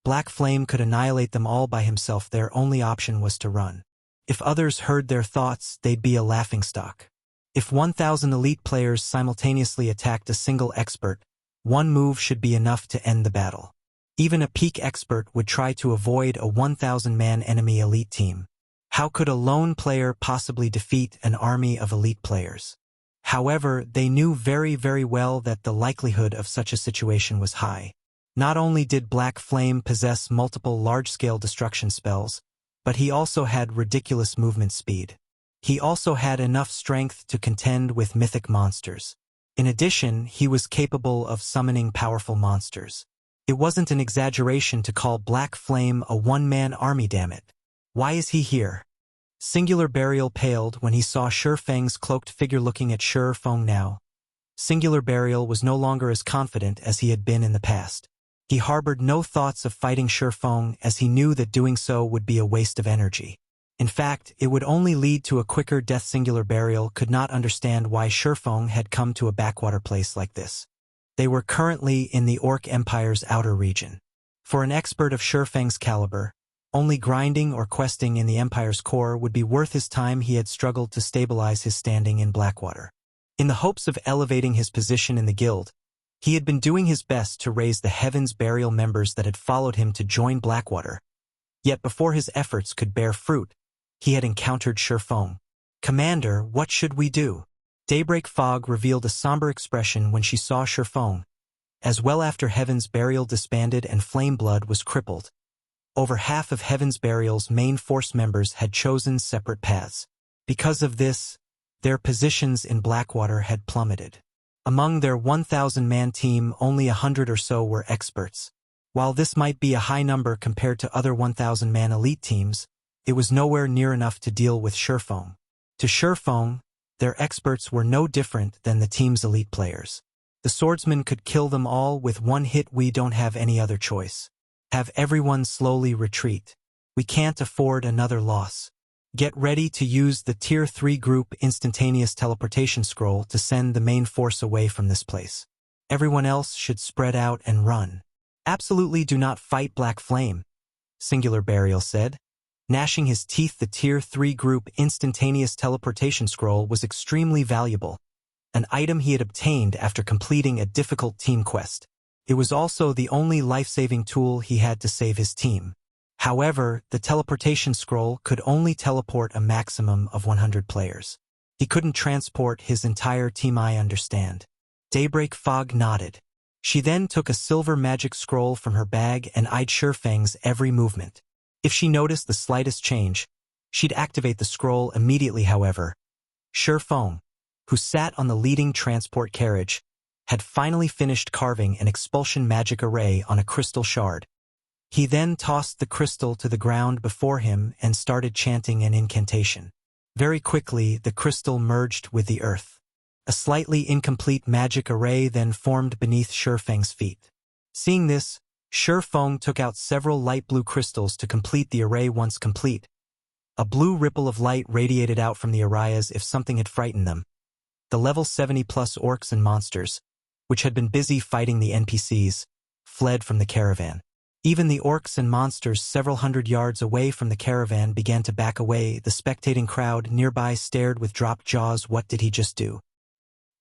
Black Flame could annihilate them all by himself. Their only option was to run. If others heard their thoughts, they'd be a laughingstock. If 1,000 elite players simultaneously attacked a single expert, one move should be enough to end the battle. Even a peak expert would try to avoid a 1,000-man enemy elite team. How could a lone player possibly defeat an army of elite players? However, they knew very, very well that the likelihood of such a situation was high. Not only did Black Flame possess multiple large-scale destruction spells, but he also had ridiculous movement speed. He also had enough strength to contend with mythic monsters. In addition, he was capable of summoning powerful monsters. It wasn't an exaggeration to call Black Flame a one-man army, damn it. Why is he here? Singular Burial paled when he saw Sherfang's cloaked figure looking at Sherfang now. Singular Burial was no longer as confident as he had been in the past. He harbored no thoughts of fighting Sherfang as he knew that doing so would be a waste of energy. In fact, it would only lead to a quicker death. Singular Burial could not understand why Sherfang had come to a backwater place like this. They were currently in the Orc Empire's outer region. For an expert of Sherfang's caliber, only grinding or questing in the Empire's core would be worth his time. He had struggled to stabilize his standing in Blackwater. In the hopes of elevating his position in the guild, he had been doing his best to raise the Heaven's Burial members that had followed him to join Blackwater. Yet before his efforts could bear fruit, he had encountered Sherfang. "Commander, what should we do?" Daybreak Fog revealed a somber expression when she saw Sherfang. As well, after Heaven's Burial disbanded and Flameblood was crippled, over half of Heaven's Burial's main force members had chosen separate paths. Because of this, their positions in Blackwater had plummeted. Among their 1,000-man team, only 100 or so were experts. While this might be a high number compared to other 1,000-man elite teams, it was nowhere near enough to deal with Sherfang. To Sherfang, their experts were no different than the team's elite players. The Swordsman could kill them all with one hit. "We don't have any other choice. Have everyone slowly retreat. We can't afford another loss. Get ready to use the Tier 3 group instantaneous teleportation scroll to send the main force away from this place. Everyone else should spread out and run. Absolutely do not fight Black Flame," Singular Burial said. Gnashing his teeth, the Tier 3 group instantaneous teleportation scroll was extremely valuable, an item he had obtained after completing a difficult team quest. It was also the only life-saving tool he had to save his team. However, the teleportation scroll could only teleport a maximum of 100 players. He couldn't transport his entire team. "I understand." Daybreak Fog nodded. She then took a silver magic scroll from her bag and eyed Sherfang's every movement. If she noticed the slightest change, she'd activate the scroll immediately. However, Sherfang, who sat on the leading transport carriage, had finally finished carving an expulsion magic array on a crystal shard. He then tossed the crystal to the ground before him and started chanting an incantation. Very quickly, the crystal merged with the earth. A slightly incomplete magic array then formed beneath Sherfang's feet. Seeing this, Sherfang took out several light blue crystals to complete the array. Once complete, a blue ripple of light radiated out from the array as if something had frightened them. The level 70+ orcs and monsters, which had been busy fighting the NPCs, fled from the caravan. Even the orcs and monsters several hundred yards away from the caravan began to back away. The spectating crowd nearby stared with dropped jaws. What did he just do?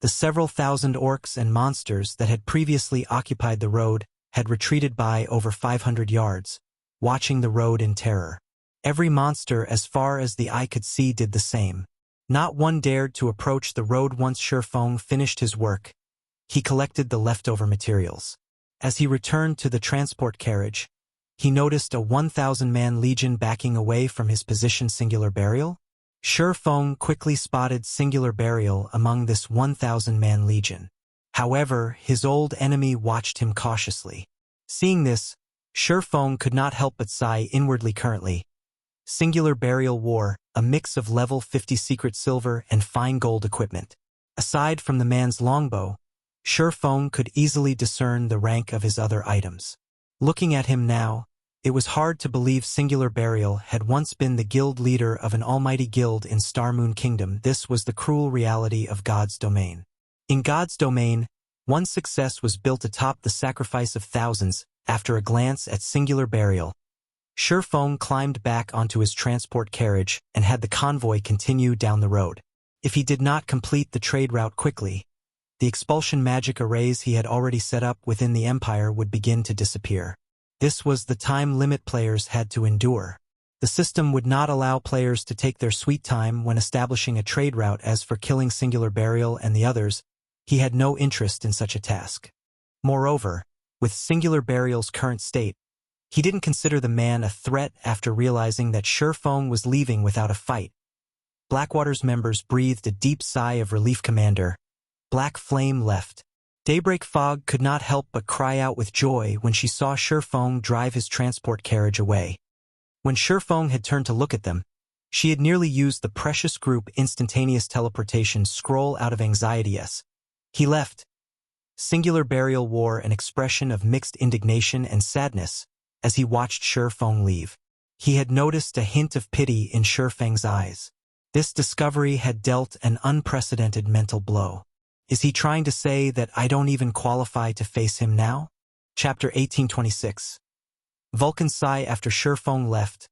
The several thousand orcs and monsters that had previously occupied the road had retreated by over 500 yards, watching the road in terror. Every monster as far as the eye could see did the same. Not one dared to approach the road. Once Sherfang finished his work, he collected the leftover materials. As he returned to the transport carriage, he noticed a 1,000-man legion backing away from his position. Singular Burial? Feng quickly spotted singular burial among this 1,000-man legion. However, his old enemy watched him cautiously. Seeing this, Feng could not help but sigh inwardly. Currently, singular burial wore a mix of level 50 secret silver and fine gold equipment. Aside from the man's longbow, Feng could easily discern the rank of his other items. Looking at him now, it was hard to believe Singular Burial had once been the guild leader of an almighty guild in Starmoon Kingdom. This was the cruel reality of God's domain. In God's domain, one's success was built atop the sacrifice of thousands. After a glance at Singular Burial, Feng climbed back onto his transport carriage and had the convoy continue down the road. If he did not complete the trade route quickly, the expulsion magic arrays he had already set up within the Empire would begin to disappear. This was the time limit players had to endure. The system would not allow players to take their sweet time when establishing a trade route. As for killing Singular Burial and the others, he had no interest in such a task. Moreover, with Singular Burial's current state, he didn't consider the man a threat. After realizing that Feng was leaving without a fight, Blackwater's members breathed a deep sigh of relief. Commander, Black Flame left. Daybreak Fog could not help but cry out with joy when she saw Feng drive his transport carriage away. When Feng had turned to look at them, she had nearly used the precious group instantaneous teleportation scroll out of anxiety. Yes, he left. Singular Burial wore an expression of mixed indignation and sadness as he watched Feng leave. He had noticed a hint of pity in Feng's eyes. This discovery had dealt an unprecedented mental blow. Is he trying to say that I don't even qualify to face him now? Chapter 1826. Vulcan Sigh. After Feng left,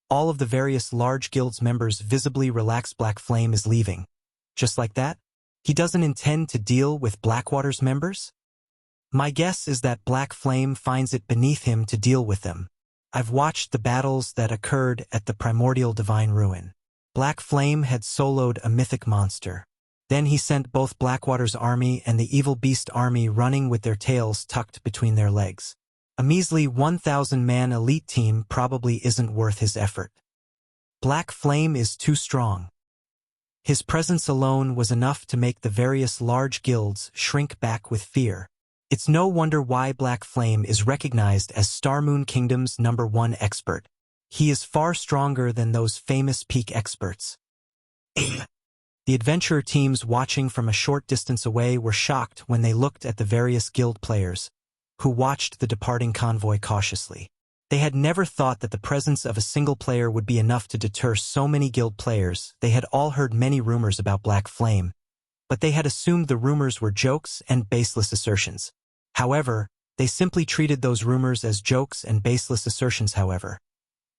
all of the various large guilds members visibly relaxed. Black Flame is leaving. Just like that? He doesn't intend to deal with Blackwater's members? My guess is that Black Flame finds it beneath him to deal with them. I've watched the battles that occurred at the Primordial Divine Ruin. Black Flame had soloed a mythic monster. Then he sent both Blackwater's army and the Evil Beast army running with their tails tucked between their legs. A measly 1,000-man elite team probably isn't worth his effort. Black Flame is too strong. His presence alone was enough to make the various large guilds shrink back with fear. It's no wonder why Black Flame is recognized as Starmoon Kingdom's #1 expert. He is far stronger than those famous peak experts. The adventurer teams watching from a short distance away were shocked when they looked at the various guild players, who watched the departing convoy cautiously. They had never thought that the presence of a single player would be enough to deter so many guild players. They had all heard many rumors about Black Flame, but they had assumed the rumors were jokes and baseless assertions. However, they simply treated those rumors as jokes and baseless assertions. However,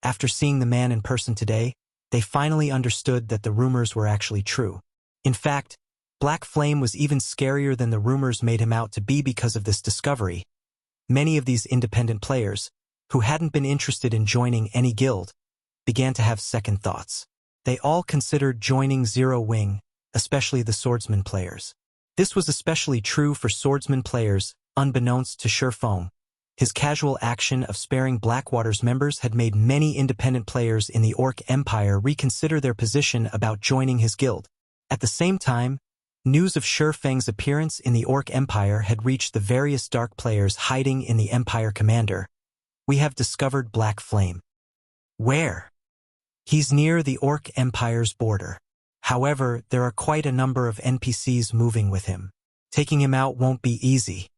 after seeing the man in person today, they finally understood that the rumors were actually true. In fact, Black Flame was even scarier than the rumors made him out to be. Because of this discovery, many of these independent players, who hadn't been interested in joining any guild, began to have second thoughts. They all considered joining Zero Wing, especially the Swordsman players. This was especially true for Swordsman players, unbeknownst to Feng. His casual action of sparing Blackwater's members had made many independent players in the Orc Empire reconsider their position about joining his guild. At the same time, news of Feng's appearance in the Orc Empire had reached the various dark players hiding in the Empire. Commander, we have discovered Black Flame. Where? He's near the Orc Empire's border. However, there are quite a number of NPCs moving with him. Taking him out won't be easy.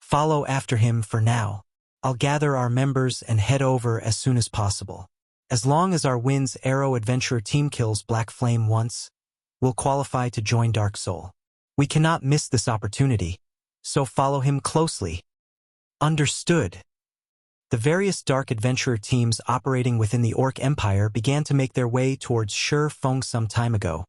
Follow after him for now. I'll gather our members and head over as soon as possible. As long as our Wind's Arrow Adventurer team kills Black Flame once, we'll qualify to join Dark Soul. We cannot miss this opportunity, so follow him closely. Understood. The various Dark Adventurer teams operating within the Orc Empire began to make their way towards Feng. Some time ago,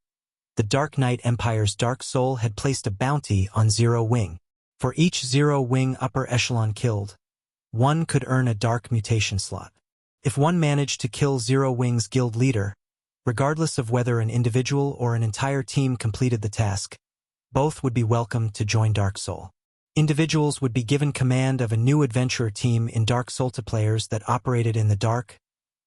the Dark Knight Empire's Dark Soul had placed a bounty on Zero Wing. For each Zero Wing upper echelon killed, one could earn a dark mutation slot. If one managed to kill Zero Wing's guild leader, regardless of whether an individual or an entire team completed the task, both would be welcome to join Dark Soul. Individuals would be given command of a new adventurer team in Dark Soul to players that operated in the dark.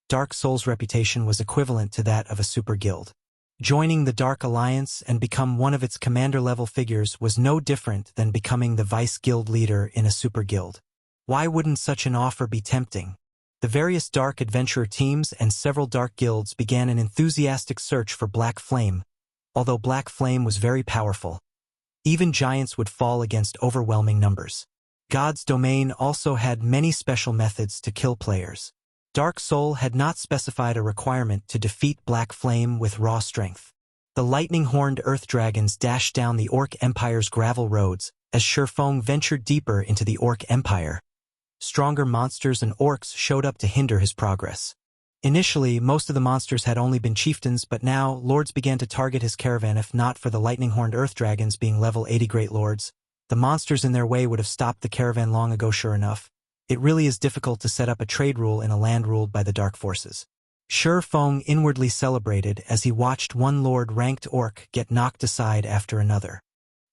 Dark Soul's reputation was equivalent to that of a super guild. Joining the Dark Alliance and become one of its commander-level figures was no different than becoming the vice-guild leader in a super guild. Why wouldn't such an offer be tempting? The various Dark Adventurer teams and several Dark guilds began an enthusiastic search for Black Flame. Although Black Flame was very powerful, even giants would fall against overwhelming numbers. God's Domain also had many special methods to kill players. Dark Soul had not specified a requirement to defeat Black Flame with raw strength. The lightning-horned earth dragons dashed down the Orc Empire's gravel roads as Sherfong ventured deeper into the Orc Empire. Stronger monsters and orcs showed up to hinder his progress. Initially, most of the monsters had only been chieftains, but now lords began to target his caravan. If not for the lightning-horned earth dragons being level 80 great lords, the monsters in their way would have stopped the caravan long ago. Sure enough, it really is difficult to set up a trade rule in a land ruled by the dark forces. Sherfong inwardly celebrated as he watched one lord-ranked orc get knocked aside after another.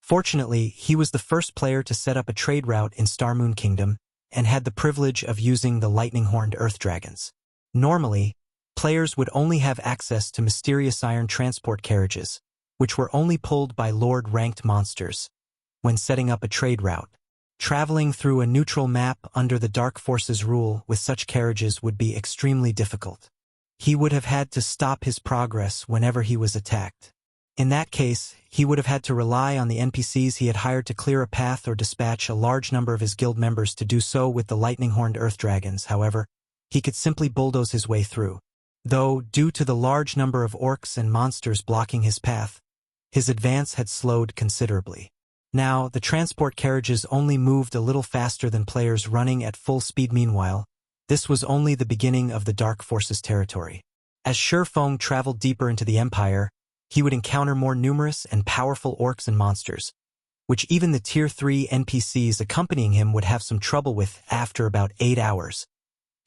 Fortunately, he was the first player to set up a trade route in Starmoon Kingdom and had the privilege of using the lightning-horned earth dragons. Normally, players would only have access to mysterious iron transport carriages, which were only pulled by lord-ranked monsters. When setting up a trade route, traveling through a neutral map under the Dark Forces' rule with such carriages would be extremely difficult. He would have had to stop his progress whenever he was attacked. In that case, he would have had to rely on the NPCs he had hired to clear a path or dispatch a large number of his guild members to do so with the lightning-horned earth dragons. However, he could simply bulldoze his way through. Though, due to the large number of orcs and monsters blocking his path, his advance had slowed considerably. Now, the transport carriages only moved a little faster than players running at full speed. Meanwhile, this was only the beginning of the Dark Forces territory. As Sherfong traveled deeper into the Empire, he would encounter more numerous and powerful orcs and monsters, which even the Tier 3 NPCs accompanying him would have some trouble with. After about 8 hours,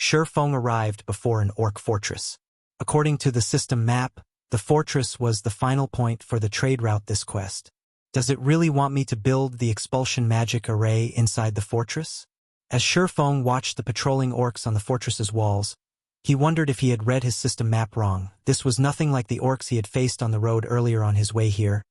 Sherfong arrived before an orc fortress. According to the system map, the fortress was the final point for the trade route. This quest. Does it really want me to build the expulsion magic array inside the fortress? As Sherfong watched the patrolling orcs on the fortress's walls, he wondered if he had read his system map wrong. This was nothing like the orcs he had faced on the road earlier on his way here.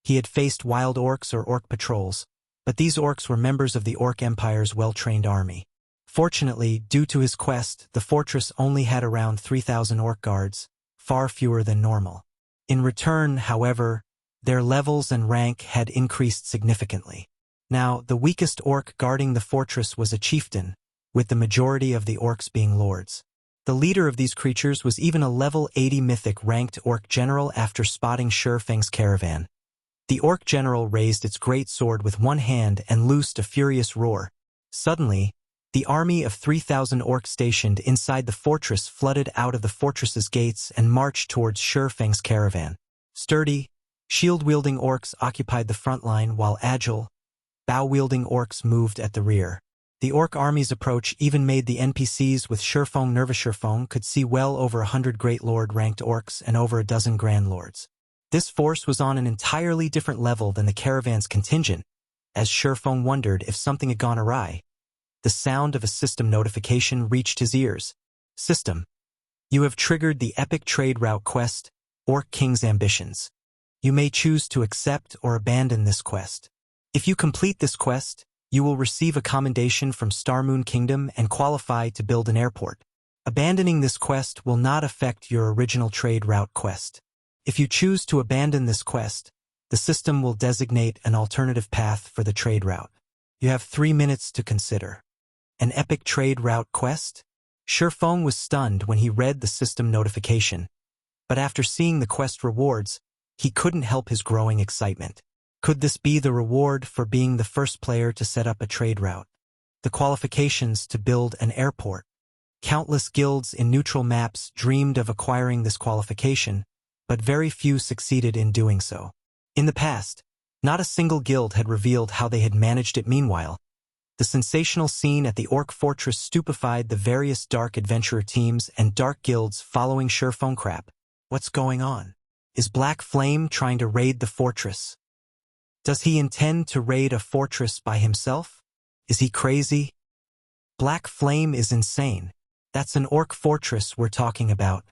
He had faced wild orcs or orc patrols, but these orcs were members of the Orc Empire's well-trained army. Fortunately, due to his quest, the fortress only had around 3,000 orc guards, far fewer than normal. In return, however, their levels and rank had increased significantly. Now, the weakest orc guarding the fortress was a chieftain, with the majority of the orcs being lords. The leader of these creatures was even a level 80 mythic ranked orc general. After spotting Sherfeng's caravan, the orc general raised its great sword with one hand and loosed a furious roar. Suddenly, the army of 3,000 orcs stationed inside the fortress flooded out of the fortress's gates and marched towards Sherfeng's caravan. Sturdy, shield-wielding orcs occupied the front line while agile, bow-wielding orcs moved at the rear. The orc army's approach even made the NPCs with Sherfong nervous. Sherfong could see well over 100 Great Lord-ranked orcs and over a dozen Grand Lords. This force was on an entirely different level than the caravan's contingent. As Sherfong wondered if something had gone awry, the sound of a system notification reached his ears. System. You have triggered the epic trade route quest, Orc King's Ambitions. You may choose to accept or abandon this quest. If you complete this quest, you will receive a commendation from Starmoon Kingdom and qualify to build an airport. Abandoning this quest will not affect your original trade route quest. If you choose to abandon this quest, the system will designate an alternative path for the trade route. You have 3 minutes to consider. An epic trade route quest? Sherfong was stunned when he read the system notification, but after seeing the quest rewards, he couldn't help his growing excitement. Could this be the reward for being the first player to set up a trade route? The qualifications to build an airport. Countless guilds in neutral maps dreamed of acquiring this qualification, but very few succeeded in doing so. In the past, not a single guild had revealed how they had managed it. Meanwhile, the sensational scene at the Orc Fortress stupefied the various Dark Adventurer teams and Dark Guilds following Sherfong. Crap. What's going on? Is Black Flame trying to raid the fortress? Does he intend to raid a fortress by himself? Is he crazy? Black Flame is insane. That's an orc fortress we're talking about.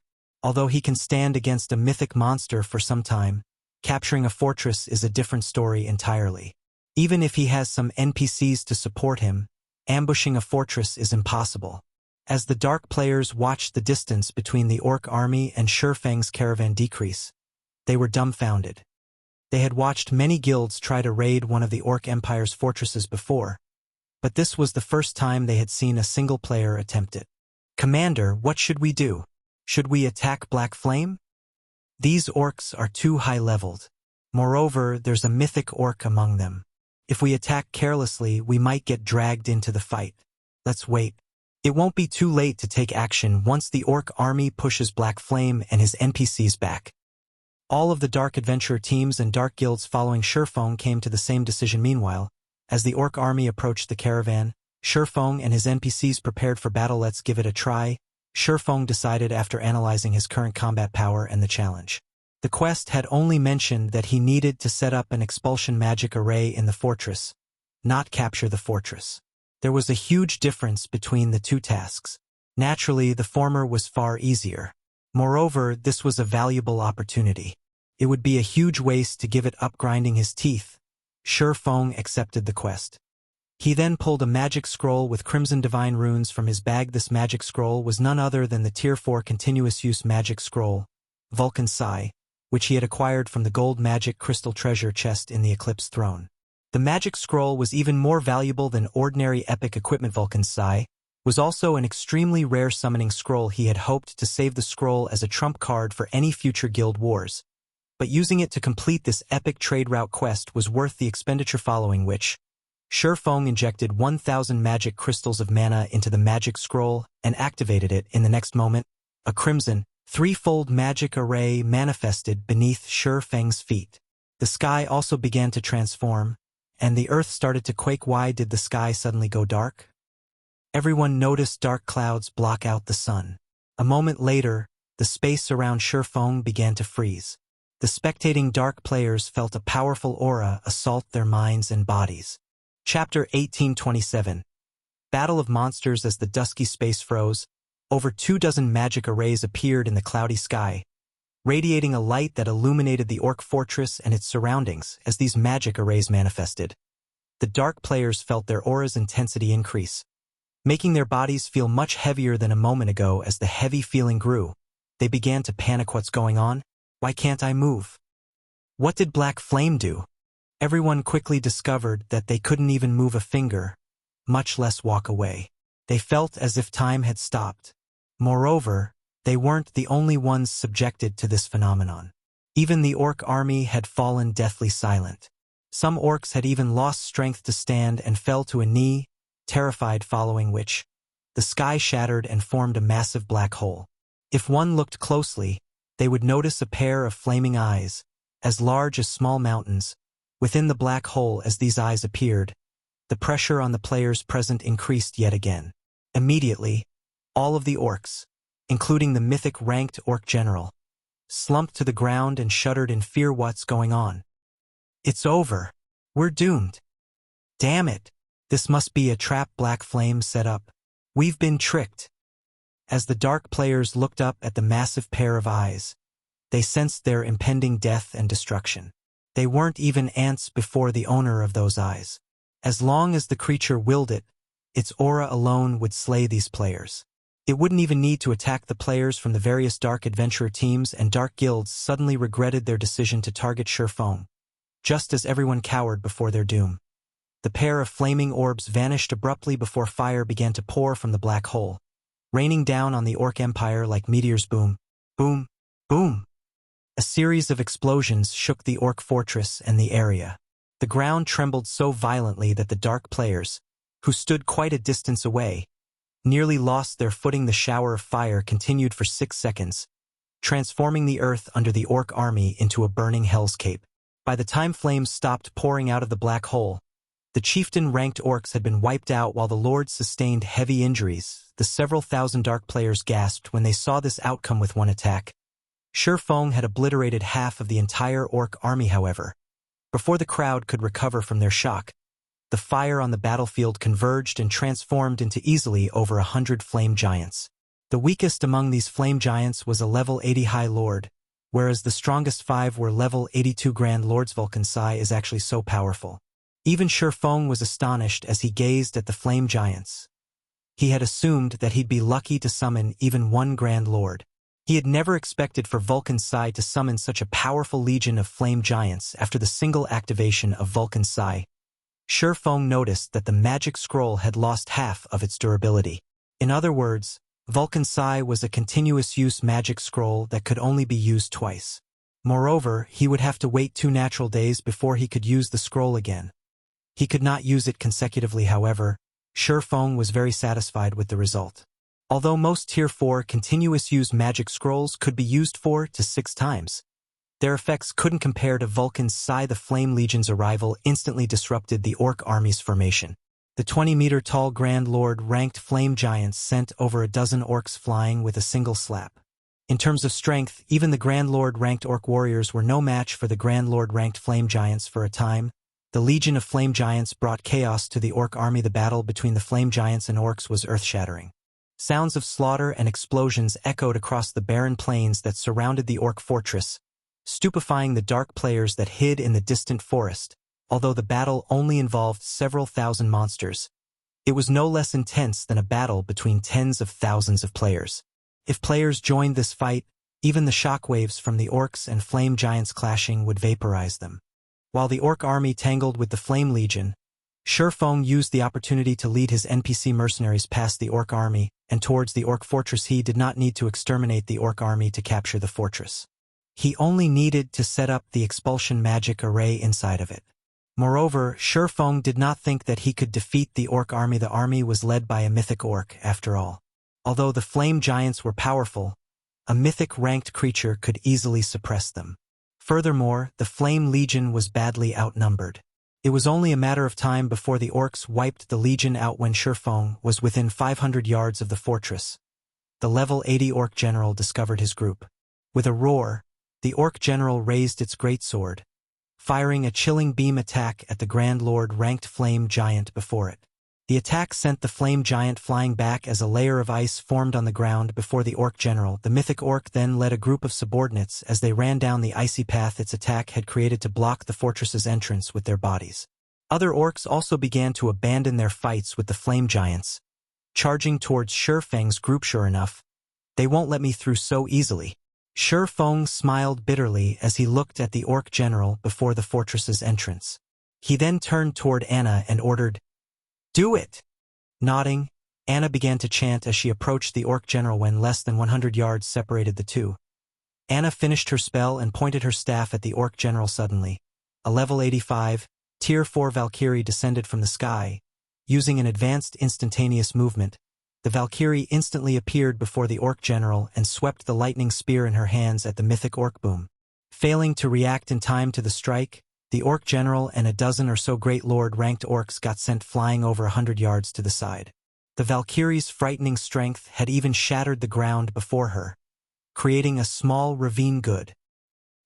Although he can stand against a mythic monster for some time, capturing a fortress is a different story entirely. Even if he has some NPCs to support him, ambushing a fortress is impossible. As the dark players watched the distance between the orc army and Shurfang's caravan decrease, they were dumbfounded. They had watched many guilds try to raid one of the Orc Empire's fortresses before, but this was the first time they had seen a single player attempt it. "Commander, what should we do? Should we attack Black Flame? These orcs are too high-leveled. Moreover, there's a mythic orc among them. If we attack carelessly, we might get dragged into the fight. Let's wait. It won't be too late to take action once the orc army pushes Black Flame and his NPCs back." All of the Dark Adventurer teams and Dark Guilds following Shurfang came to the same decision meanwhile. As the orc army approached the caravan, Shurfang and his NPCs prepared for battle. "Let's give it a try," Shurfang decided after analyzing his current combat power and the challenge. The quest had only mentioned that he needed to set up an expulsion magic array in the fortress, not capture the fortress. There was a huge difference between the two tasks. Naturally, the former was far easier. Moreover, this was a valuable opportunity. It would be a huge waste to give it up. Grinding his teeth, Shurfang accepted the quest. He then pulled a magic scroll with crimson divine runes from his bag. This magic scroll was none other than the Tier 4 continuous use magic scroll, Vulcan Sigh, which he had acquired from the gold magic crystal treasure chest in the Eclipse throne. The magic scroll was even more valuable than ordinary epic equipment. Vulcan Sigh was also an extremely rare summoning scroll. He had hoped to save the scroll as a trump card for any future guild wars, but using it to complete this epic trade route quest was worth the expenditure, following which, Shurfang injected 1,000 magic crystals of mana into the magic scroll and activated it. In the next moment, a crimson, threefold magic array manifested beneath Shurfang's feet. The sky also began to transform, and the earth started to quake. Why did the sky suddenly go dark? Everyone noticed dark clouds block out the sun. A moment later, the space around Shurfang began to freeze. The spectating dark players felt a powerful aura assault their minds and bodies. Chapter 1827. Battle of Monsters. As the dusky space froze, over 24 magic arrays appeared in the cloudy sky, radiating a light that illuminated the orc fortress and its surroundings. As these magic arrays manifested, the dark players felt their aura's intensity increase, making their bodies feel much heavier than a moment ago. As the heavy feeling grew, they began to panic. What's going on? Why can't I move? What did Black Flame do? Everyone quickly discovered that they couldn't even move a finger, much less walk away. They felt as if time had stopped. Moreover, they weren't the only ones subjected to this phenomenon. Even the orc army had fallen deathly silent. Some orcs had even lost strength to stand and fell to a knee, terrified, following which, the sky shattered and formed a massive black hole. If one looked closely, they would notice a pair of flaming eyes, as large as small mountains, within the black hole. As these eyes appeared, the pressure on the players present increased yet again. Immediately, all of the orcs, including the mythic ranked orc general, slumped to the ground and shuddered in fear. What's going on? It's over. We're doomed. Damn it. This must be a trap Black Flame set up. We've been tricked. As the dark players looked up at the massive pair of eyes, they sensed their impending death and destruction. They weren't even ants before the owner of those eyes. As long as the creature willed it, its aura alone would slay these players. It wouldn't even need to attack. The players from the various Dark Adventurer teams and Dark Guilds suddenly regretted their decision to target Shurfang, just as everyone cowered before their doom. The pair of flaming orbs vanished abruptly before fire began to pour from the black hole, raining down on the Orc Empire like meteors. Boom, boom, boom. A series of explosions shook the Orc fortress and the area. The ground trembled so violently that the dark players, who stood quite a distance away, nearly lost their footing. The shower of fire continued for 6 seconds, transforming the earth under the Orc army into a burning hellscape. By the time flames stopped pouring out of the black hole, the chieftain-ranked orcs had been wiped out while the lords sustained heavy injuries. The several thousand dark players gasped when they saw this outcome. With one attack, Shurfang had obliterated half of the entire orc army. However, before the crowd could recover from their shock, the fire on the battlefield converged and transformed into easily over 100 flame giants. The weakest among these flame giants was a level 80 High Lord, whereas the strongest 5 were level 82 Grand Lords. Vulcan Sigh is actually so powerful. Even Feng was astonished as he gazed at the flame giants. He had assumed that he'd be lucky to summon even one Grand Lord. He had never expected for Vulcan Sigh to summon such a powerful legion of flame giants after the single activation of Vulcan Sigh. Feng noticed that the magic scroll had lost half of its durability. In other words, Vulcan Sigh was a continuous-use magic scroll that could only be used twice. Moreover, he would have to wait 2 natural days before he could use the scroll again. He could not use it consecutively, however. Feng was very satisfied with the result. Although most Tier 4 continuous-use magic scrolls could be used 4 to 6 times, their effects couldn't compare to Vulcan's Sigh. The Flame Legion's arrival instantly disrupted the Orc army's formation. The 20-meter-tall Grand Lord-ranked flame giants sent over a dozen orcs flying with a single slap. In terms of strength, even the Grand Lord-ranked orc warriors were no match for the Grand Lord-ranked flame giants for a time. The Legion of Flame Giants brought chaos to the orc army. The battle between the flame giants and orcs was earth-shattering. Sounds of slaughter and explosions echoed across the barren plains that surrounded the orc fortress, stupefying the dark players that hid in the distant forest. Although the battle only involved several thousand monsters, it was no less intense than a battle between tens of thousands of players. If players joined this fight, even the shockwaves from the orcs and flame giants clashing would vaporize them. While the orc army tangled with the Flame Legion, Feng used the opportunity to lead his NPC mercenaries past the orc army and towards the orc fortress. He did not need to exterminate the orc army to capture the fortress. He only needed to set up the expulsion magic array inside of it. Moreover, Feng did not think that he could defeat the orc army. The army was led by a mythic orc, after all. Although the flame giants were powerful, a mythic-ranked creature could easily suppress them. Furthermore, the Flame Legion was badly outnumbered. It was only a matter of time before the orcs wiped the Legion out. When Feng was within 500 yards of the fortress, the level 80 orc general discovered his group. With a roar, the orc general raised its greatsword, firing a chilling beam attack at the Grand Lord-ranked flame giant before it. The attack sent the flame giant flying back as a layer of ice formed on the ground before the orc general. The mythic orc then led a group of subordinates as they ran down the icy path its attack had created to block the fortress's entrance with their bodies. Other orcs also began to abandon their fights with the flame giants, charging towards Feng's group. Sure enough, they won't let me through so easily. Feng smiled bitterly as he looked at the orc general before the fortress's entrance. He then turned toward Anna and ordered, "Do it!" Nodding, Anna began to chant as she approached the orc general. When less than 100 yards separated the two, Anna finished her spell and pointed her staff at the orc general. Suddenly, a level 85, Tier 4 Valkyrie descended from the sky. Using an advanced instantaneous movement, the Valkyrie instantly appeared before the orc general and swept the lightning spear in her hands at the mythic orc boom. Failing to react in time to the strike, the orc general and a dozen or so Great Lord-ranked orcs got sent flying over 100 yards to the side. The Valkyrie's frightening strength had even shattered the ground before her, creating a small ravine. Good.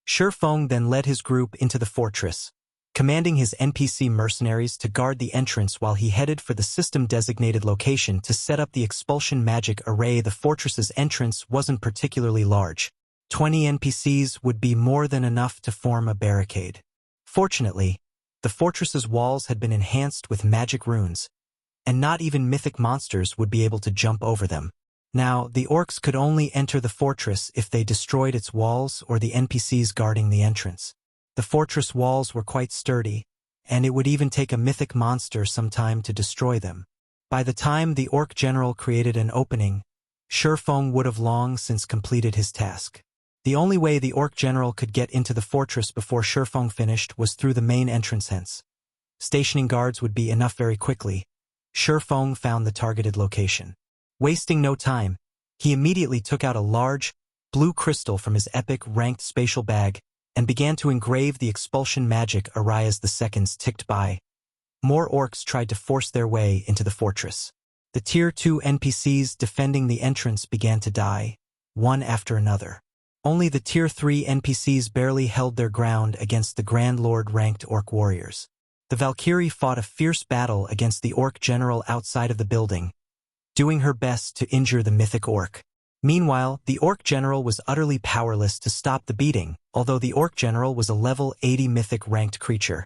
Feng then led his group into the fortress, commanding his NPC mercenaries to guard the entrance while he headed for the system-designated location to set up the expulsion magic array. The fortress's entrance wasn't particularly large. 20 NPCs would be more than enough to form a barricade. Fortunately, the fortress's walls had been enhanced with magic runes, and not even mythic monsters would be able to jump over them. Now, the orcs could only enter the fortress if they destroyed its walls or the NPCs guarding the entrance. The fortress walls were quite sturdy, and it would even take a mythic monster some time to destroy them. By the time the orc general created an opening, Feng would have long since completed his task. The only way the orc general could get into the fortress before Feng finished was through the main entrance. Hence, stationing guards would be enough. Very quickly, Feng found the targeted location. Wasting no time, he immediately took out a large, blue crystal from his epic ranked spatial bag and began to engrave the expulsion magic array. As the seconds ticked by, more orcs tried to force their way into the fortress. The Tier 2 NPCs defending the entrance began to die, one after another. Only the Tier 3 NPCs barely held their ground against the Grand Lord-ranked orc warriors. The Valkyrie fought a fierce battle against the orc general outside of the building, doing her best to injure the mythic orc. Meanwhile, the Orc General was utterly powerless to stop the beating, although the Orc General was a level 80 mythic ranked creature.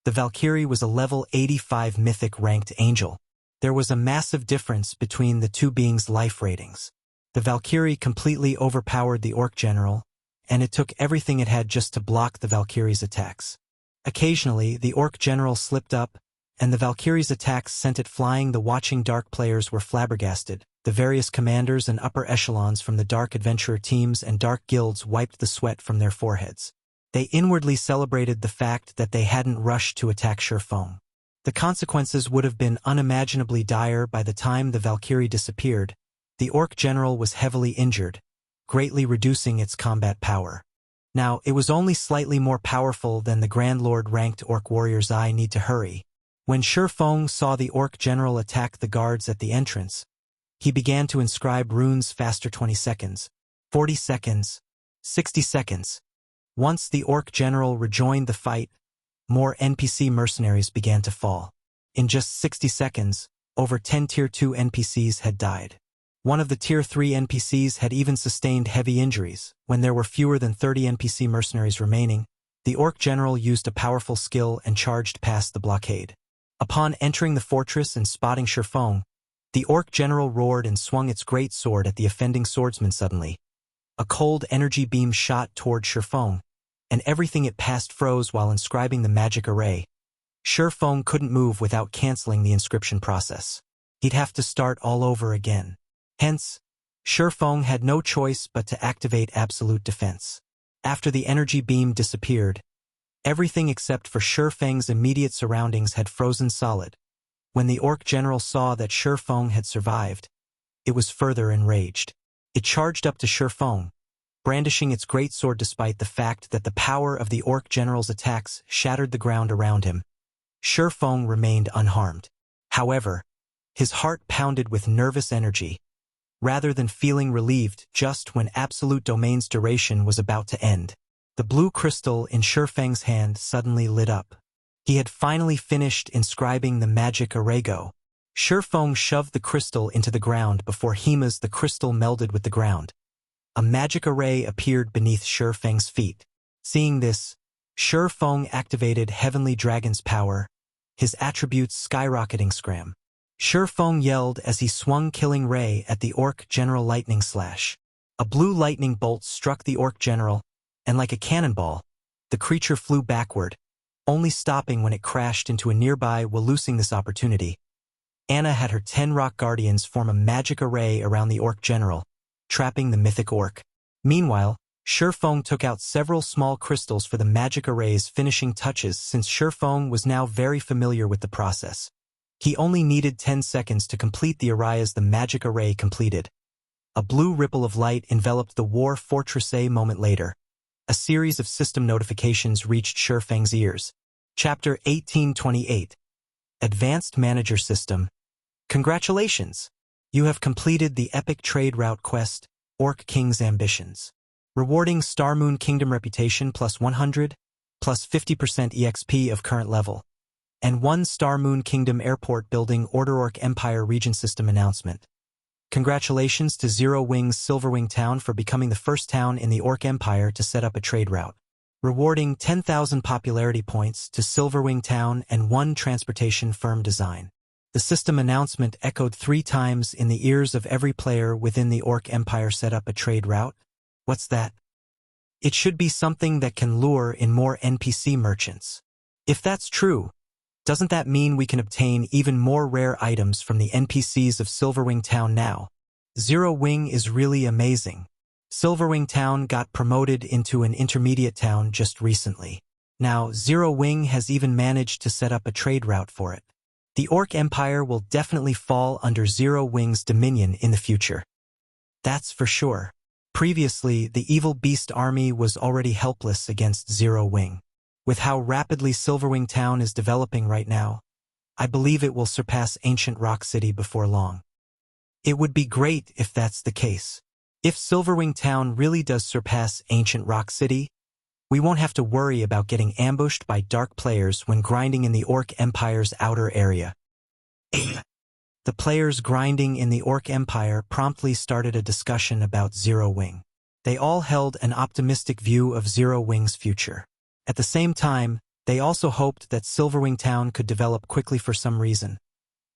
The Valkyrie was a level 85 mythic ranked angel. There was a massive difference between the two beings' life ratings. The Valkyrie completely overpowered the Orc General, and it took everything it had just to block the Valkyrie's attacks. Occasionally, the Orc General slipped up, and the Valkyrie's attacks sent it flying. The watching Dark players were flabbergasted. The various commanders and upper echelons from the Dark Adventurer teams and Dark guilds wiped the sweat from their foreheads. They inwardly celebrated the fact that they hadn't rushed to attack Surefong. The consequences would have been unimaginably dire by the time the Valkyrie disappeared. The Orc General was heavily injured, greatly reducing its combat power. Now, it was only slightly more powerful than the Grand Lord-ranked Orc warrior's eye. Need to hurry. When Surefong saw the Orc General attack the guards at the entrance, he began to inscribe runes faster. 20 seconds, 40 seconds, 60 seconds. Once the Orc General rejoined the fight, more NPC mercenaries began to fall. In just 60 seconds, over 10 Tier 2 NPCs had died. One of the Tier 3 NPCs had even sustained heavy injuries. When there were fewer than 30 NPC mercenaries remaining, the Orc General used a powerful skill and charged past the blockade. Upon entering the fortress and spotting Surefong, the Orc General roared and swung its Greatsword at the offending swordsman. Suddenly, a cold energy beam shot toward Surefong, and everything it passed froze while inscribing the magic array. Surefong couldn't move without canceling the inscription process. He'd have to start all over again. Hence, Surefong had no choice but to activate absolute defense. After the energy beam disappeared, everything except for Surefong's immediate surroundings had frozen solid. When the Orc General saw that Surefong had survived, it was further enraged. It charged up to Surefong, brandishing its greatsword despite the fact that the power of the Orc General's attacks shattered the ground around him. Surefong remained unharmed. However, his heart pounded with nervous energy, rather than feeling relieved just when Absolute Domain's duration was about to end. The blue crystal in Surefong's hand suddenly lit up. He had finally finished inscribing the magic array. Surefong shoved the crystal into the ground before the crystal melded with the ground. A magic array appeared beneath Surefong's feet. Seeing this, Surefong activated Heavenly Dragon's power, his attributes Skyrocketing scram. Surefong yelled as he swung Killing Ray at the Orc General. Lightning Slash. A blue lightning bolt struck the Orc General, and like a cannonball, the creature flew backward, only stopping when it crashed into a nearby wall. Losing this opportunity, Anna had her 10 rock guardians form a magic array around the Orc General, trapping the mythic orc. Meanwhile, Surefong took out several small crystals for the magic array's finishing touches. Since Surefong was now very familiar with the process, he only needed 10 seconds to complete the array. As the magic array completed, a blue ripple of light enveloped the war fortress. A moment later, a series of system notifications reached Surefong's ears. Chapter 1828. Advanced Manager System. Congratulations! You have completed the epic trade route quest, Orc King's Ambitions. Rewarding Star Moon Kingdom Reputation plus 100, plus 50% EXP of current level. And 1 Star Moon Kingdom Airport Building Order Orc Empire Region System Announcement. Congratulations to Zero Wing's Silverwing Town for becoming the first town in the Orc Empire to set up a trade route. Rewarding 10,000 popularity points to Silverwing Town and 1 transportation firm design. The system announcement echoed 3 times in the ears of every player within the Orc Empire. Set up a trade route? What's that? It should be something that can lure in more NPC merchants. If that's true, doesn't that mean we can obtain even more rare items from the NPCs of Silverwing Town now? Zero Wing is really amazing. Silverwing Town got promoted into an intermediate town just recently. Now, Zero Wing has even managed to set up a trade route for it. The Orc Empire will definitely fall under Zero Wing's dominion in the future. That's for sure. Previously, the Evil Beast army was already helpless against Zero Wing. With how rapidly Silverwing Town is developing right now, I believe it will surpass Ancient Rock City before long. It would be great if that's the case. If Silverwing Town really does surpass Ancient Rock City, we won't have to worry about getting ambushed by dark players when grinding in the Orc Empire's outer area. The players grinding in the Orc Empire promptly started a discussion about Zero Wing. They all held an optimistic view of Zero Wing's future. At the same time, they also hoped that Silverwing Town could develop quickly for some reason.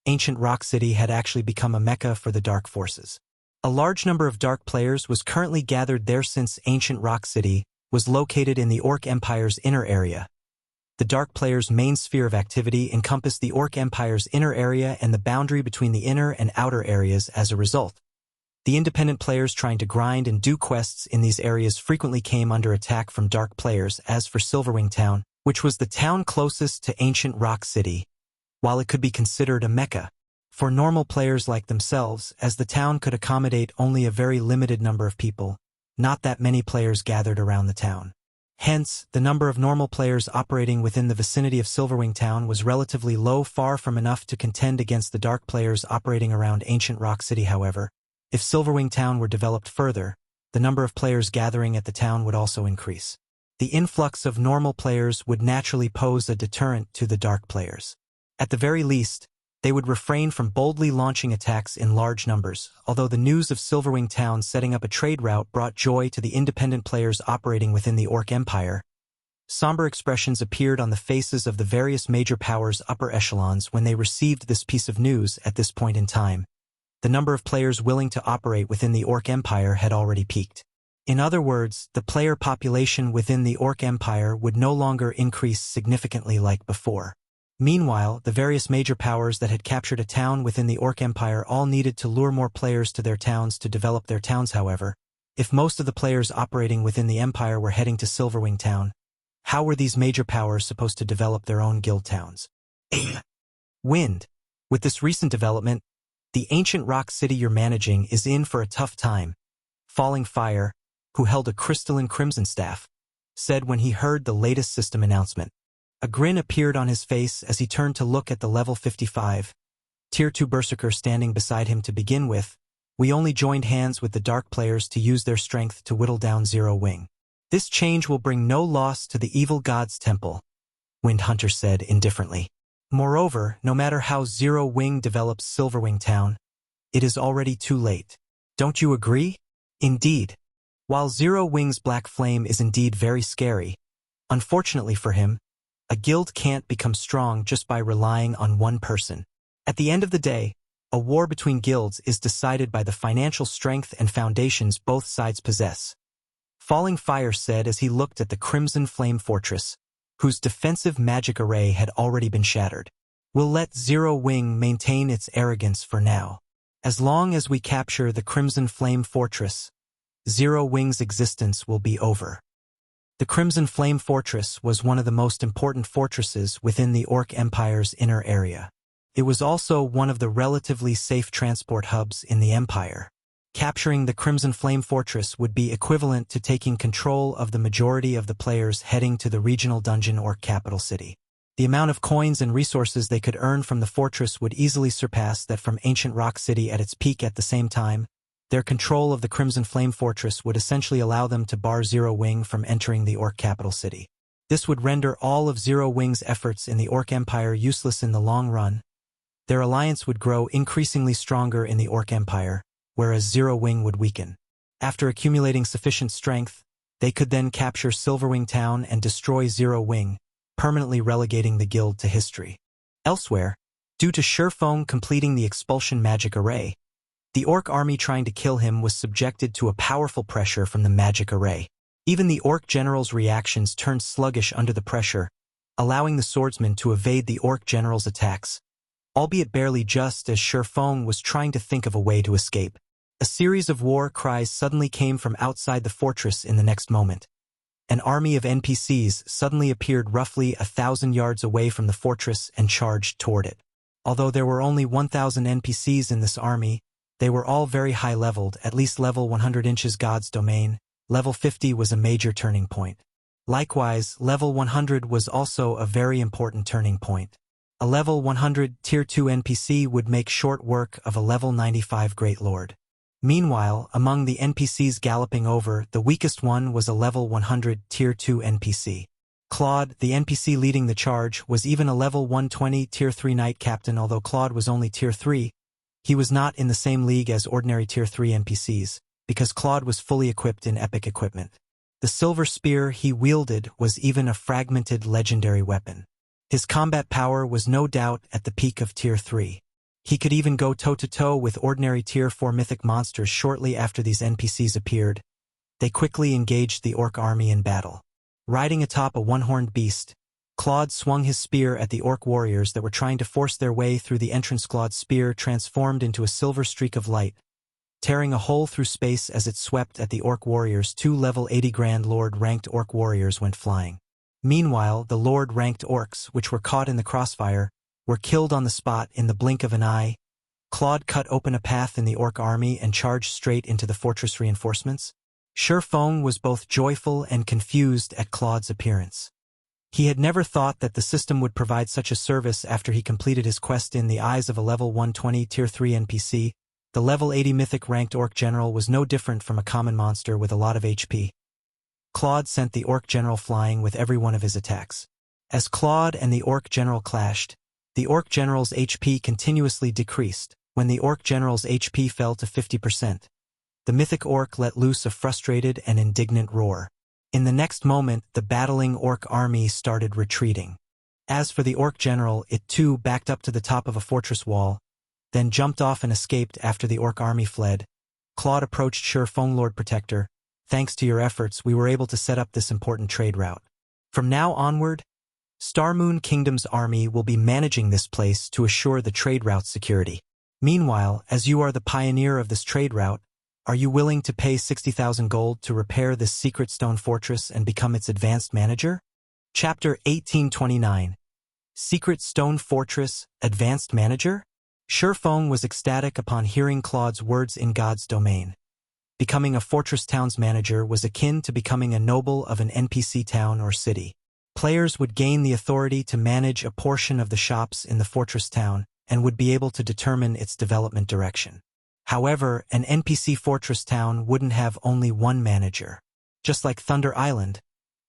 Ancient Rock City had actually become a mecca for the Dark Forces. A large number of Dark players was currently gathered there since Ancient Rock City was located in the Orc Empire's inner area. The Dark players' main sphere of activity encompassed the Orc Empire's inner area and the boundary between the inner and outer areas as a result. The independent players trying to grind and do quests in these areas frequently came under attack from Dark players. As for Silverwing Town, which was the town closest to Ancient Rock City, while it could be considered a mecca for normal players like themselves, as the town could accommodate only a very limited number of people, not that many players gathered around the town. Hence, the number of normal players operating within the vicinity of Silverwing Town was relatively low, far from enough to contend against the Dark players operating around Ancient Rock City. However, if Silverwing Town were developed further, the number of players gathering at the town would also increase. The influx of normal players would naturally pose a deterrent to the Dark players. At the very least, they would refrain from boldly launching attacks in large numbers, although the news of Silverwing Town setting up a trade route brought joy to the independent players operating within the Orc Empire. Somber expressions appeared on the faces of the various major powers' upper echelons when they received this piece of news. At this point in time, the number of players willing to operate within the Orc Empire had already peaked. In other words, the player population within the Orc Empire would no longer increase significantly like before. Meanwhile, the various major powers that had captured a town within the Orc Empire all needed to lure more players to their towns to develop their towns. However, if most of the players operating within the Empire were heading to Silverwing Town, how were these major powers supposed to develop their own guild towns? Wind. With this recent development, the Ancient Rock City you're managing is in for a tough time. Falling Fire, who held a crystalline crimson staff, said when he heard the latest system announcement. A grin appeared on his face as he turned to look at the level 55, Tier 2 Berserker standing beside him. To begin with, we only joined hands with the Dark players to use their strength to whittle down Zero Wing. This change will bring no loss to the evil god's temple, Wind Hunter said indifferently. Moreover, no matter how Zero Wing develops Silverwing Town, it is already too late. Don't you agree? Indeed. While Zero Wing's black flame is indeed very scary, unfortunately for him, a guild can't become strong just by relying on one person. At the end of the day, a war between guilds is decided by the financial strength and foundations both sides possess. Falling Fire said as he looked at the Crimson Flame Fortress, whose defensive magic array had already been shattered. We'll let Zero Wing maintain its arrogance for now. As long as we capture the Crimson Flame Fortress, Zero Wing's existence will be over. The Crimson Flame Fortress was one of the most important fortresses within the Orc Empire's inner area. It was also one of the relatively safe transport hubs in the Empire. Capturing the Crimson Flame Fortress would be equivalent to taking control of the majority of the players heading to the regional dungeon Orc capital city. The amount of coins and resources they could earn from the fortress would easily surpass that from Ancient Rock City at its peak. At the same time, their control of the Crimson Flame Fortress would essentially allow them to bar Zero Wing from entering the Orc capital city. This would render all of Zero Wing's efforts in the Orc Empire useless in the long run. Their alliance would grow increasingly stronger in the Orc Empire, whereas Zero Wing would weaken. After accumulating sufficient strength, they could then capture Silverwing Town and destroy Zero Wing, permanently relegating the guild to history. Elsewhere, due to Sherfong completing the expulsion magic array, the Orc army trying to kill him was subjected to a powerful pressure from the magic array. Even the Orc general's reactions turned sluggish under the pressure, allowing the Swordsman to evade the Orc general's attacks, albeit barely, just as Sherfong was trying to think of a way to escape. A series of war cries suddenly came from outside the fortress in the next moment. An army of NPCs suddenly appeared roughly 1,000 yards away from the fortress and charged toward it. Although there were only 1,000 NPCs in this army, they were all very high-leveled, at least level 100 inches God's Domain. Level 50 was a major turning point. Likewise, level 100 was also a very important turning point. A level 100 Tier 2 NPC would make short work of a level 95 Great Lord. Meanwhile, among the NPCs galloping over, the weakest one was a level 100 Tier 2 NPC. Claude, the NPC leading the charge, was even a level 120 Tier 3 Knight Captain. Although Claude was only Tier 3, He was not in the same league as ordinary Tier 3 NPCs, because Claude was fully equipped in epic equipment. The silver spear he wielded was even a fragmented legendary weapon. His combat power was no doubt at the peak of Tier 3. He could even go toe-to-toe with ordinary Tier 4 mythic monsters shortly after these NPCs appeared. They quickly engaged the orc army in battle. Riding atop a one-horned beast, Claude swung his spear at the orc warriors that were trying to force their way through the entrance. Claude's spear transformed into a silver streak of light, tearing a hole through space as it swept at the orc warriors. 2 level 80 Grand Lord-ranked orc warriors went flying. Meanwhile, the Lord-ranked orcs, which were caught in the crossfire, were killed on the spot in the blink of an eye. Claude cut open a path in the orc army and charged straight into the fortress reinforcements. Feng was both joyful and confused at Claude's appearance. He had never thought that the system would provide such a service after he completed his quest. In the eyes of a level 120 Tier 3 NPC, the level 80 mythic-ranked orc general was no different from a common monster with a lot of HP. Claude sent the orc general flying with every one of his attacks. As Claude and the orc general clashed, the orc general's HP continuously decreased. When the orc general's HP fell to 50%, the mythic orc let loose a frustrated and indignant roar. In the next moment, the battling orc army started retreating. As for the orc general, it too backed up to the top of a fortress wall, then jumped off and escaped after the orc army fled. Claude approached Feng. Lord Protector, thanks to your efforts, we were able to set up this important trade route. From now onward, Starmoon Kingdom's army will be managing this place to assure the trade route's security. Meanwhile, as you are the pioneer of this trade route, are you willing to pay 60,000 gold to repair this secret stone fortress and become its advanced manager? Chapter 1829. Secret Stone Fortress, Advanced Manager? Feng was ecstatic upon hearing Claude's words. In God's domain, becoming a fortress town's manager was akin to becoming a noble of an NPC town or city. Players would gain the authority to manage a portion of the shops in the fortress town and would be able to determine its development direction. However, an NPC fortress town wouldn't have only one manager. Just like Thunder Island,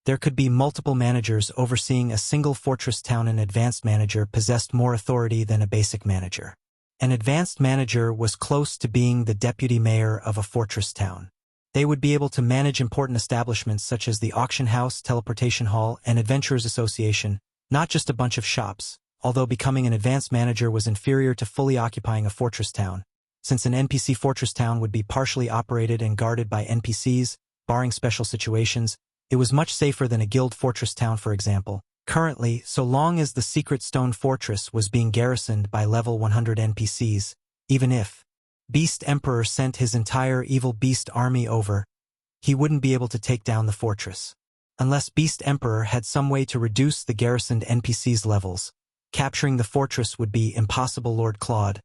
there could be multiple managers overseeing a single fortress town. An advanced manager possessed more authority than a basic manager. An advanced manager was close to being the deputy mayor of a fortress town. They would be able to manage important establishments such as the auction house, teleportation hall, and adventurers association, not just a bunch of shops. Although becoming an advanced manager was inferior to fully occupying a fortress town, since an NPC fortress town would be partially operated and guarded by NPCs, barring special situations, it was much safer than a guild fortress town, for example. Currently, so long as the secret stone fortress was being garrisoned by level 100 NPCs, even if Beast Emperor sent his entire evil beast army over, he wouldn't be able to take down the fortress. Unless Beast Emperor had some way to reduce the garrisoned NPCs' levels, capturing the fortress would be impossible. Lord Claude,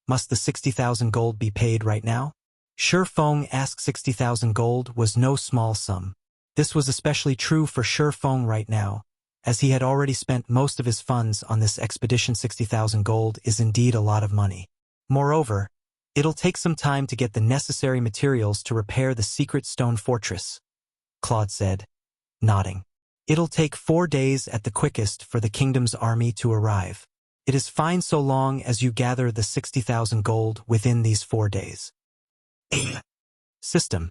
must the 60,000 gold be paid right now? Feng asked. 60,000 gold was no small sum. This was especially true for Feng right now, as he had already spent most of his funds on this expedition. 60,000 gold is indeed a lot of money. Moreover, it'll take some time to get the necessary materials to repair the secret stone fortress, Claude said, nodding. It'll take 4 days at the quickest for the kingdom's army to arrive. It is fine so long as you gather the 60,000 gold within these 4 days. System.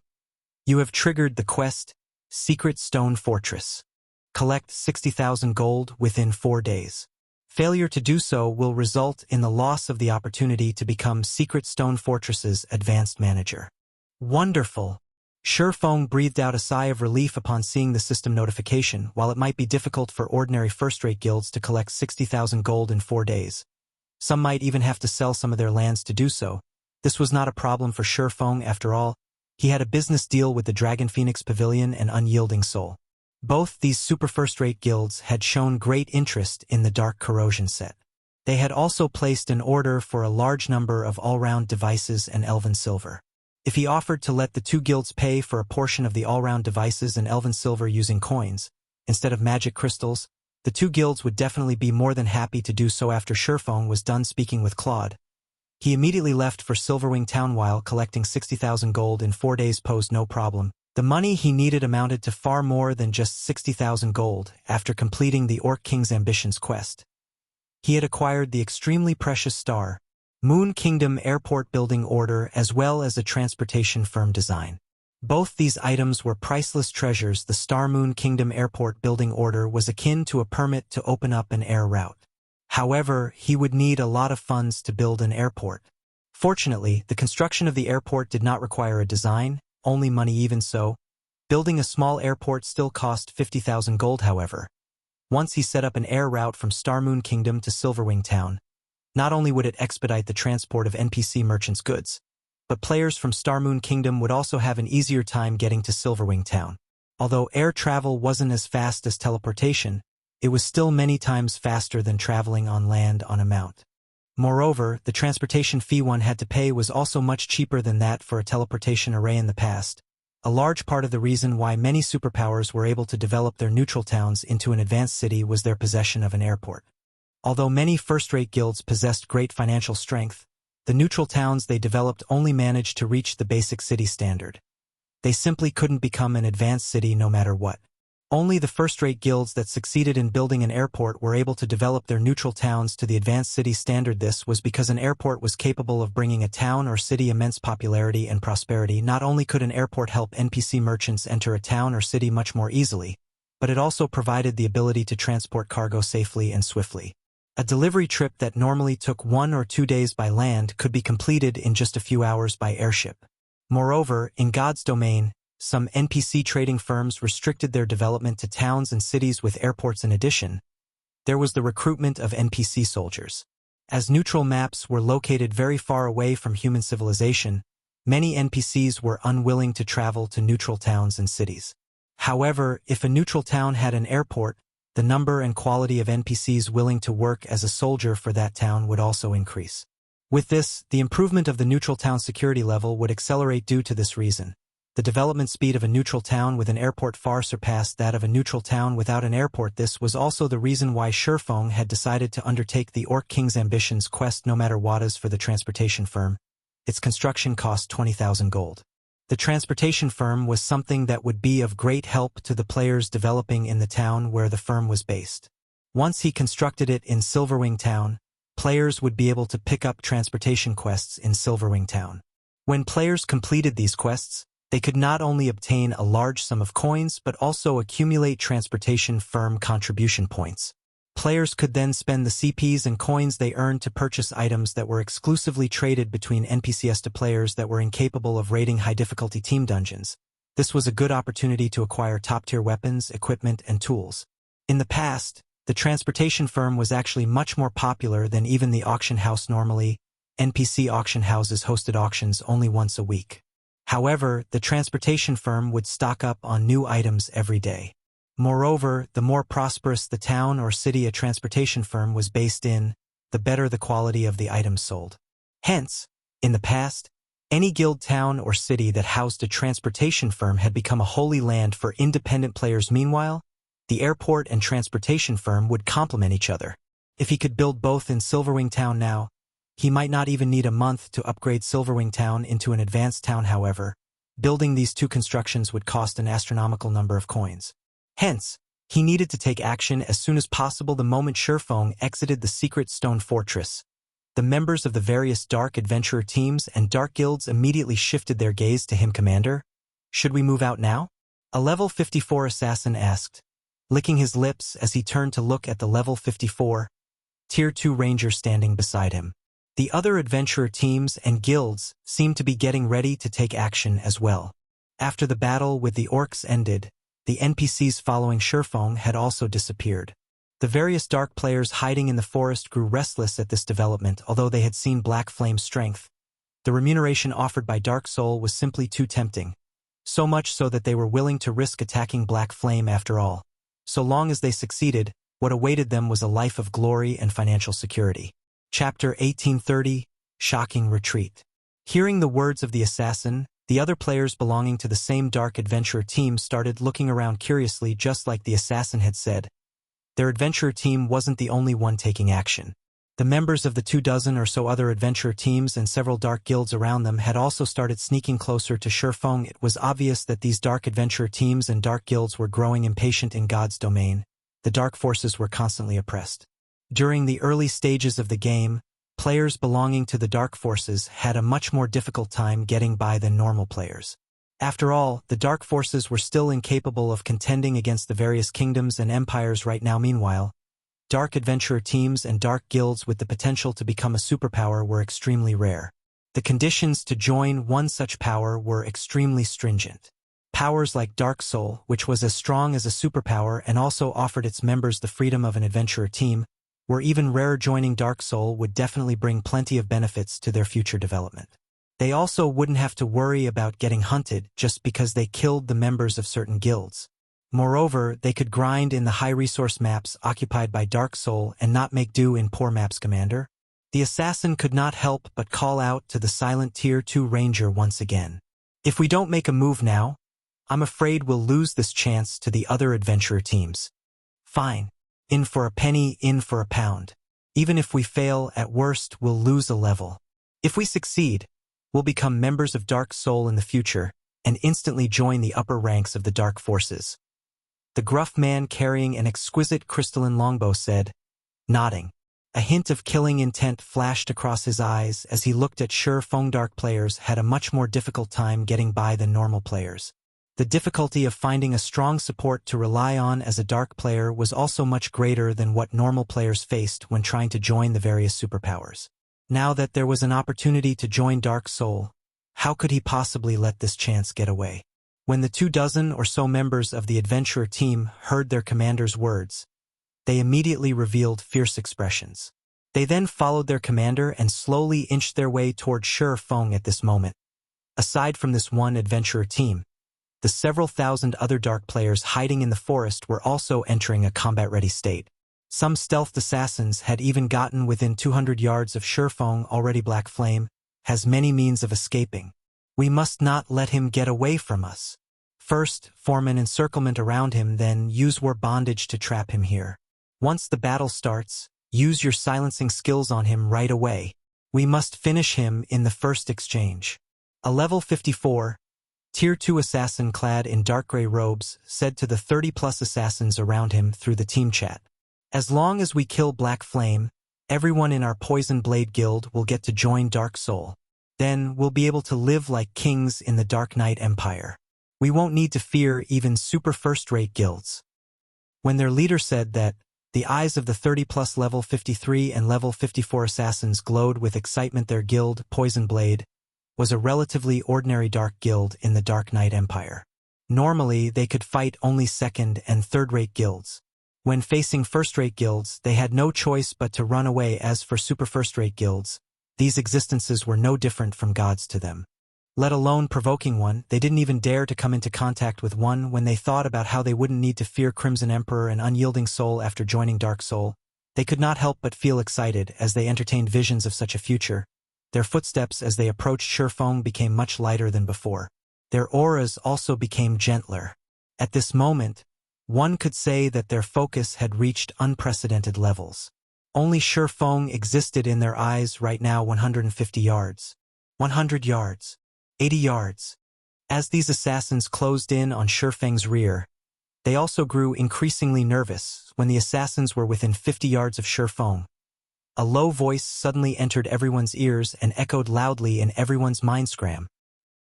You have triggered the quest, Secret Stone Fortress. Collect 60,000 gold within 4 days. Failure to do so will result in the loss of the opportunity to become Secret Stone Fortress's advanced manager. Wonderful! Feng breathed out a sigh of relief upon seeing the system notification. While it might be difficult for ordinary first-rate guilds to collect 60,000 gold in 4 days, some might even have to sell some of their lands to do so. This was not a problem for Feng after all. He had a business deal with the Dragon Phoenix Pavilion and Unyielding Soul. Both these super first-rate guilds had shown great interest in the Dark Corrosion set. They had also placed an order for a large number of all-round devices and Elven Silver. If he offered to let the two guilds pay for a portion of the all-round devices and Elven Silver using coins, instead of magic crystals, the two guilds would definitely be more than happy to do so. After Feng was done speaking with Claude, he immediately left for Silverwing Town. While collecting 60,000 gold in 4 days posed no problem, the money he needed amounted to far more than just 60,000 gold. After completing the Orc King's Ambitions quest, he had acquired the extremely precious star, Moon Kingdom Airport Building Order as well as a transportation firm design. Both these items were priceless treasures. The Star Moon Kingdom Airport Building Order was akin to a permit to open up an air route. However, he would need a lot of funds to build an airport. Fortunately, the construction of the airport did not require a design, only money. Even so, building a small airport still cost 50,000 gold. However, once he set up an air route from Star Moon Kingdom to Silverwing Town, not only would it expedite the transport of NPC merchants' goods, but players from Star Moon Kingdom would also have an easier time getting to Silverwing Town. Although air travel wasn't as fast as teleportation, it was still many times faster than traveling on land on a mount. Moreover, the transportation fee one had to pay was also much cheaper than that for a teleportation array in the past. A large part of the reason why many superpowers were able to develop their neutral towns into an advanced city was their possession of an airport. Although many first-rate guilds possessed great financial strength, the neutral towns they developed only managed to reach the basic city standard. They simply couldn't become an advanced city no matter what. Only the first-rate guilds that succeeded in building an airport were able to develop their neutral towns to the advanced city standard. This was because an airport was capable of bringing a town or city immense popularity and prosperity. Not only could an airport help NPC merchants enter a town or city much more easily, but it also provided the ability to transport cargo safely and swiftly. A delivery trip that normally took 1 or 2 days by land could be completed in just a few hours by airship. Moreover, in God's domain, some NPC trading firms restricted their development to towns and cities with airports. In addition, there was the recruitment of NPC soldiers. As neutral maps were located very far away from human civilization, many NPCs were unwilling to travel to neutral towns and cities. However, if a neutral town had an airport, the number and quality of NPCs willing to work as a soldier for that town would also increase. With this, the improvement of the neutral town security level would accelerate. Due to this reason, the development speed of a neutral town with an airport far surpassed that of a neutral town without an airport. This was also the reason why Silverwing had decided to undertake the Orc King's Ambitions quest no matter what. As for the transportation firm, its construction cost 20,000 gold. The transportation firm was something that would be of great help to the players developing in the town where the firm was based. Once he constructed it in Silverwing Town, players would be able to pick up transportation quests in Silverwing Town. When players completed these quests, they could not only obtain a large sum of coins but also accumulate transportation firm contribution points. Players could then spend the CPs and coins they earned to purchase items that were exclusively traded between NPCs to players that were incapable of raiding high-difficulty team dungeons. This was a good opportunity to acquire top-tier weapons, equipment, and tools. In the past, the transportation firm was actually much more popular than even the auction house. Normally, NPC auction houses hosted auctions only once a week. However, the transportation firm would stock up on new items every day. Moreover, the more prosperous the town or city a transportation firm was based in, the better the quality of the items sold. Hence, in the past, any guild town or city that housed a transportation firm had become a holy land for independent players. Meanwhile, the airport and transportation firm would complement each other. If he could build both in Silverwing Town now, he might not even need a month to upgrade Silverwing Town into an advanced town. However, building these two constructions would cost an astronomical number of coins. Hence, he needed to take action as soon as possible. The moment Silverwing exited the secret stone fortress, the members of the various dark adventurer teams and dark guilds immediately shifted their gaze to him. Commander, should we move out now? A level 54 assassin asked, licking his lips as he turned to look at the level 54, Tier 2 ranger standing beside him. The other adventurer teams and guilds seemed to be getting ready to take action as well. After the battle with the orcs ended, the NPCs following Silverwing had also disappeared. The various dark players hiding in the forest grew restless at this development. Although they had seen Black Flame's strength, the remuneration offered by Dark Soul was simply too tempting, so much so that they were willing to risk attacking Black Flame. After all, so long as they succeeded, what awaited them was a life of glory and financial security. Chapter 1830, Shocking Retreat. Hearing the words of the assassin, the other players belonging to the same dark adventurer team started looking around curiously. Just like the assassin had said, their adventurer team wasn't the only one taking action. The members of the 24 or so other adventurer teams and several dark guilds around them had also started sneaking closer to Silverwing. It was obvious that these dark adventurer teams and dark guilds were growing impatient. In God's domain, the dark forces were constantly oppressed. During the early stages of the game, players belonging to the Dark Forces had a much more difficult time getting by than normal players. After all, the Dark Forces were still incapable of contending against the various kingdoms and empires right now. Meanwhile, Dark Adventurer teams and Dark Guilds with the potential to become a superpower were extremely rare. The conditions to join one such power were extremely stringent. Powers like Dark Soul, which was as strong as a superpower and also offered its members the freedom of an adventurer team, were even rarer. Joining Dark Soul would definitely bring plenty of benefits to their future development. They also wouldn't have to worry about getting hunted just because they killed the members of certain guilds. Moreover, they could grind in the high-resource maps occupied by Dark Soul and not make do in poor maps. Commander, the assassin could not help but call out to the silent Tier 2 Ranger once again. If we don't make a move now, I'm afraid we'll lose this chance to the other adventurer teams. Fine. In for a penny, in for a pound. Even if we fail, at worst, we'll lose a level. If we succeed, we'll become members of Dark Soul in the future and instantly join the upper ranks of the Dark Forces. The gruff man carrying an exquisite crystalline longbow said, nodding. A hint of killing intent flashed across his eyes as he looked at sure Feng. Dark players had a much more difficult time getting by than normal players. The difficulty of finding a strong support to rely on as a Dark player was also much greater than what normal players faced when trying to join the various superpowers. Now that there was an opportunity to join Dark Soul, how could he possibly let this chance get away? When the 24 or so members of the adventurer team heard their commander's words, they immediately revealed fierce expressions. They then followed their commander and slowly inched their way toward Sure Feng. At this moment, aside from this one adventurer team, the several thousand other Dark players hiding in the forest were also entering a combat-ready state. Some stealthed assassins had even gotten within 200 yards of Sure Feng. Already Black Flame has many means of escaping. We must not let him get away from us. First, form an encirclement around him, then use war bondage to trap him here. Once the battle starts, use your silencing skills on him right away. We must finish him in the first exchange. A level 54, Tier 2 assassin clad in dark gray robes said to the 30+ assassins around him through the team chat. As long as we kill Black Flame, everyone in our Poison Blade Guild will get to join Dark Soul. Then we'll be able to live like kings in the Dark Knight Empire. We won't need to fear even super first-rate guilds. When their leader said that, the eyes of the 30+ level 53 and level 54 assassins glowed with excitement. Their guild, Poison Blade, was a relatively ordinary dark guild in the Dark Knight Empire. Normally, they could fight only second- and third-rate guilds. When facing first-rate guilds, they had no choice but to run away. As for super first-rate guilds, these existences were no different from gods to them. Let alone provoking one, they didn't even dare to come into contact with one. When they thought about how they wouldn't need to fear Crimson Emperor and Unyielding Soul after joining Dark Soul, they could not help but feel excited as they entertained visions of such a future. Their footsteps as they approached Sure Feng became much lighter than before. Their auras also became gentler. At this moment, one could say that their focus had reached unprecedented levels. Only Sure Feng existed in their eyes right now. 150 yards. 100 yards. 80 yards. As these assassins closed in on Sure Feng's rear, they also grew increasingly nervous. When the assassins were within 50 yards of Sure Feng, a low voice suddenly entered everyone's ears and echoed loudly in everyone's mindscram.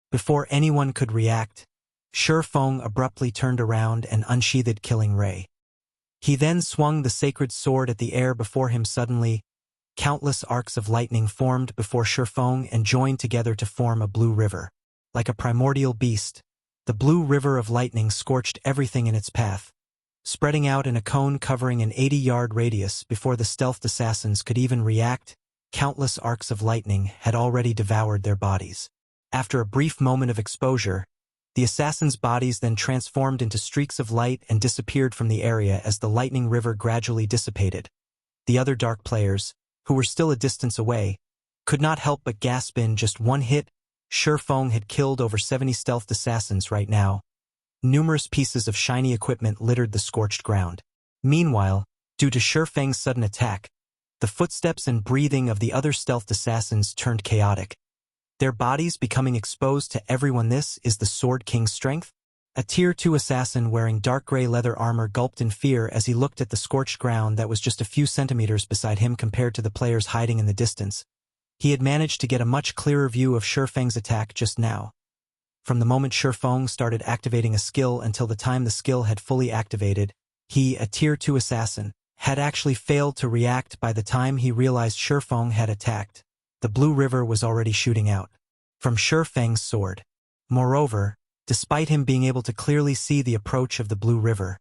Before anyone could react, Sure Feng abruptly turned around and unsheathed Killing Ray. He then swung the sacred sword at the air before him. Suddenly, countless arcs of lightning formed before Sure Feng and joined together to form a blue river. Like a primordial beast, the blue river of lightning scorched everything in its path, spreading out in a cone covering an 80-yard radius. Before the stealthed assassins could even react, countless arcs of lightning had already devoured their bodies. After a brief moment of exposure, the assassins' bodies then transformed into streaks of light and disappeared from the area as the lightning river gradually dissipated. The other dark players, who were still a distance away, could not help but gasp. In just one hit, Sure Feng had killed over 70 stealthed assassins. Right now, numerous pieces of shiny equipment littered the scorched ground. Meanwhile, due to Sure Feng's sudden attack, the footsteps and breathing of the other stealthed assassins turned chaotic, their bodies becoming exposed to everyone. This is the Sword King's strength? A Tier 2 assassin wearing dark gray leather armor gulped in fear as he looked at the scorched ground that was just a few centimeters beside him compared to the players hiding in the distance. He had managed to get a much clearer view of Shifeng's attack just now. From the moment Shifeng started activating a skill until the time the skill had fully activated, he, a Tier 2 assassin, had actually failed to react by the time he realized Shifeng had attacked. The blue river was already shooting out from Shifeng's sword. Moreover, despite him being able to clearly see the approach of the blue river,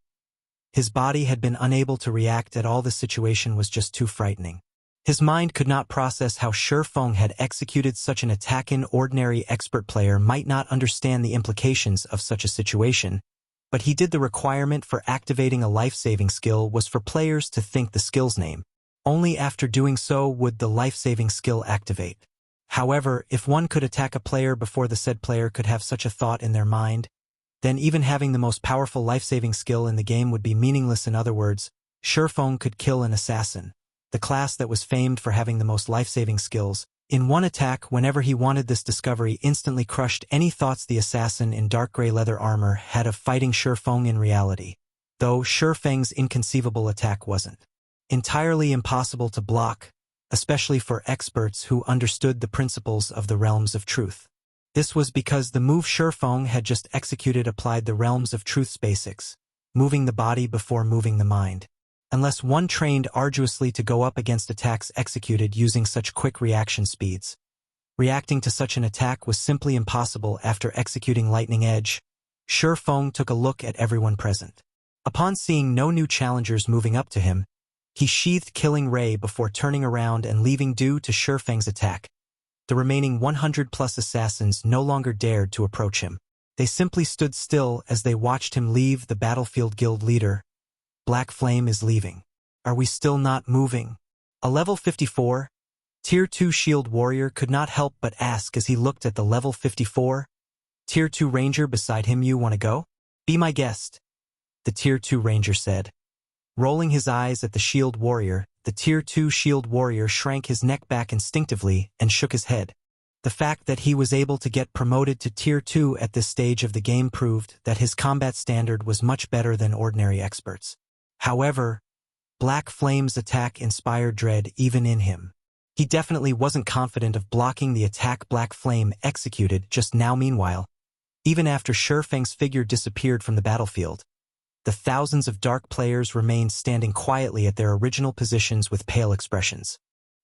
his body had been unable to react at all. The situation was just too frightening. His mind could not process how Shifeng had executed such an attack. An ordinary expert player might not understand the implications of such a situation, but he did. The requirement for activating a life-saving skill was for players to think the skill's name. Only after doing so would the life-saving skill activate. However, if one could attack a player before the said player could have such a thought in their mind, then even having the most powerful life-saving skill in the game would be meaningless. In other words, Shifeng could kill an assassin, the class that was famed for having the most life-saving skills, in one attack whenever he wanted. This discovery instantly crushed any thoughts the assassin in dark gray leather armor had of fighting Shifeng in reality, though Shifeng's inconceivable attack wasn't entirely impossible to block, especially for experts who understood the principles of the realms of truth. This was because the move Shifeng had just executed applied the realms of truth's basics, moving the body before moving the mind. Unless one trained arduously to go up against attacks executed using such quick reaction speeds, reacting to such an attack was simply impossible. After executing Lightning Edge, Shifeng took a look at everyone present. Upon seeing no new challengers moving up to him, he sheathed Killing Ray before turning around and leaving. Due to Shifeng's attack, the remaining 100+ assassins no longer dared to approach him. They simply stood still as they watched him leave the battlefield. Guild leader, Black Flame is leaving. Are we still not moving? A level 54, Tier 2 shield warrior could not help but ask as he looked at the level 54, Tier 2 ranger beside him. You want to go? Be my guest, the Tier 2 ranger said. Rolling his eyes at the shield warrior, the Tier 2 shield warrior shrank his neck back instinctively and shook his head. The fact that he was able to get promoted to Tier 2 at this stage of the game proved that his combat standard was much better than ordinary experts. However, Black Flame's attack inspired dread even in him. He definitely wasn't confident of blocking the attack Black Flame executed just now. Meanwhile, even after Shifeng's figure disappeared from the battlefield, the thousands of dark players remained standing quietly at their original positions with pale expressions.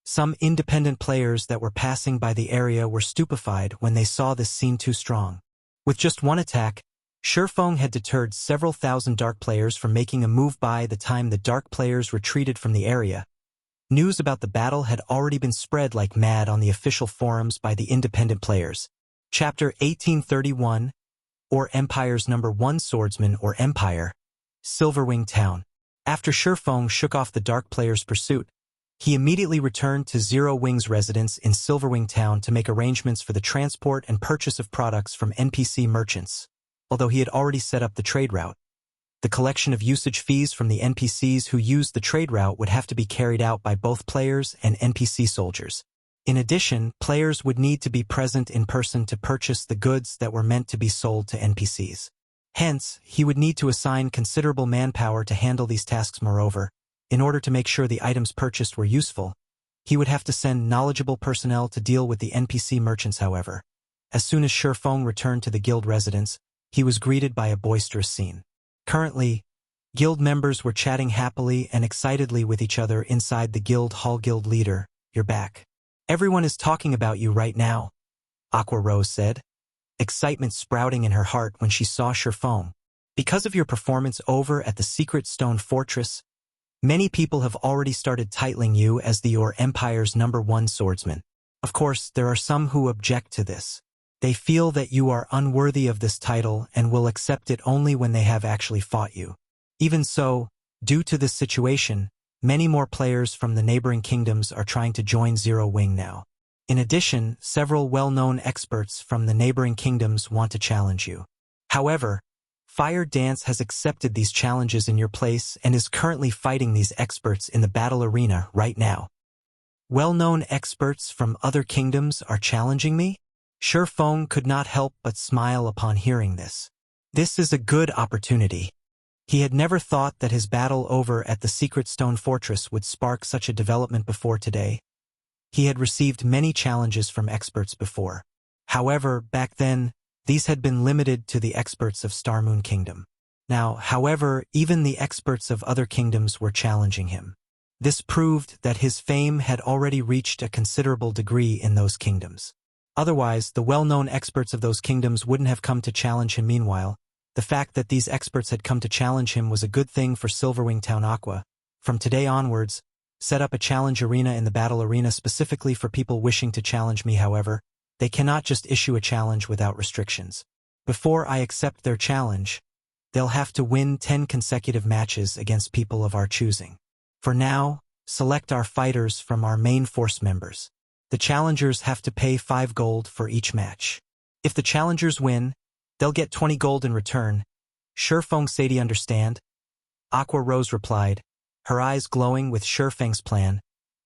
Some independent players that were passing by the area were stupefied when they saw this scene. Too strong. With just one attack, Shifeng had deterred several thousand dark players from making a move. By the time the dark players retreated from the area, news about the battle had already been spread like mad on the official forums by the independent players. Chapter 1831, or Empire's number 1 swordsman or Empire, Silverwing Town. After Shifeng shook off the dark players' pursuit, he immediately returned to Zero Wing's residence in Silverwing Town to make arrangements for the transport and purchase of products from NPC merchants. Although he had already set up the trade route, the collection of usage fees from the NPCs who used the trade route would have to be carried out by both players and NPC soldiers. In addition, players would need to be present in person to purchase the goods that were meant to be sold to NPCs. Hence, he would need to assign considerable manpower to handle these tasks. Moreover, in order to make sure the items purchased were useful, he would have to send knowledgeable personnel to deal with the NPC merchants. However, as soon as Shifeng returned to the guild residence, he was greeted by a boisterous scene. Currently, guild members were chatting happily and excitedly with each other inside the guild hall. Guild leader, you're back. Everyone is talking about you right now, Aqua Rose said, excitement sprouting in her heart when she saw Shifeng. Because of your performance over at the Secret Stone Fortress, many people have already started titling you as your Empire's number 1 swordsman. Of course, there are some who object to this. They feel that you are unworthy of this title and will accept it only when they have actually fought you. Even so, due to this situation, many more players from the neighboring kingdoms are trying to join Zero Wing now. In addition, several well-known experts from the neighboring kingdoms want to challenge you. However, Fire Dance has accepted these challenges in your place and is currently fighting these experts in the battle arena right now. Well-known experts from other kingdoms are challenging me? Shifeng could not help but smile upon hearing this. This is a good opportunity. He had never thought that his battle over at the Secret Stone Fortress would spark such a development before today. He had received many challenges from experts before. However, back then, these had been limited to the experts of Star Moon Kingdom. Now, however, even the experts of other kingdoms were challenging him. This proved that his fame had already reached a considerable degree in those kingdoms. Otherwise, the well-known experts of those kingdoms wouldn't have come to challenge him. Meanwhile, the fact that these experts had come to challenge him was a good thing for Silverwing Town Aqua. From today onwards, set up a challenge arena in the battle arena specifically for people wishing to challenge me. However, they cannot just issue a challenge without restrictions. Before I accept their challenge, they'll have to win 10 consecutive matches against people of our choosing. For now, select our fighters from our main force members. The challengers have to pay 5 gold for each match. If the challengers win, they'll get 20 gold in return. Shurfeng Sadie understand? Aqua Rose replied, her eyes glowing with Shurfeng's plan.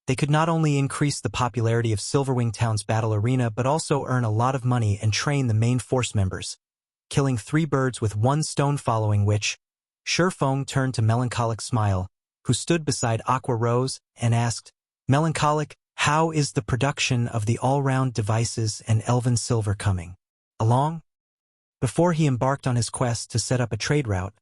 They could not only increase the popularity of Silverwing Town's battle arena but also earn a lot of money and train the main force members, killing 3 birds with 1 stone. Following which, Shurfeng turned to Melancholic Smile, who stood beside Aqua Rose, and asked, Melancholic, how is the production of the all-round devices and elven silver coming along? Before he embarked on his quest to set up a trade route,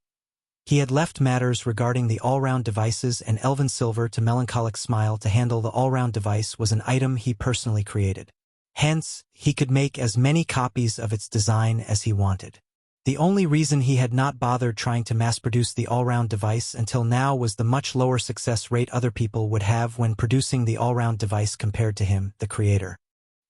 he had left matters regarding the all-round devices and elven silver to Melancholic Smile to handle. The all-round device was an item he personally created. Hence, he could make as many copies of its design as he wanted. The only reason he had not bothered trying to mass-produce the all-round device until now was the much lower success rate other people would have when producing the all-round device compared to him, the creator.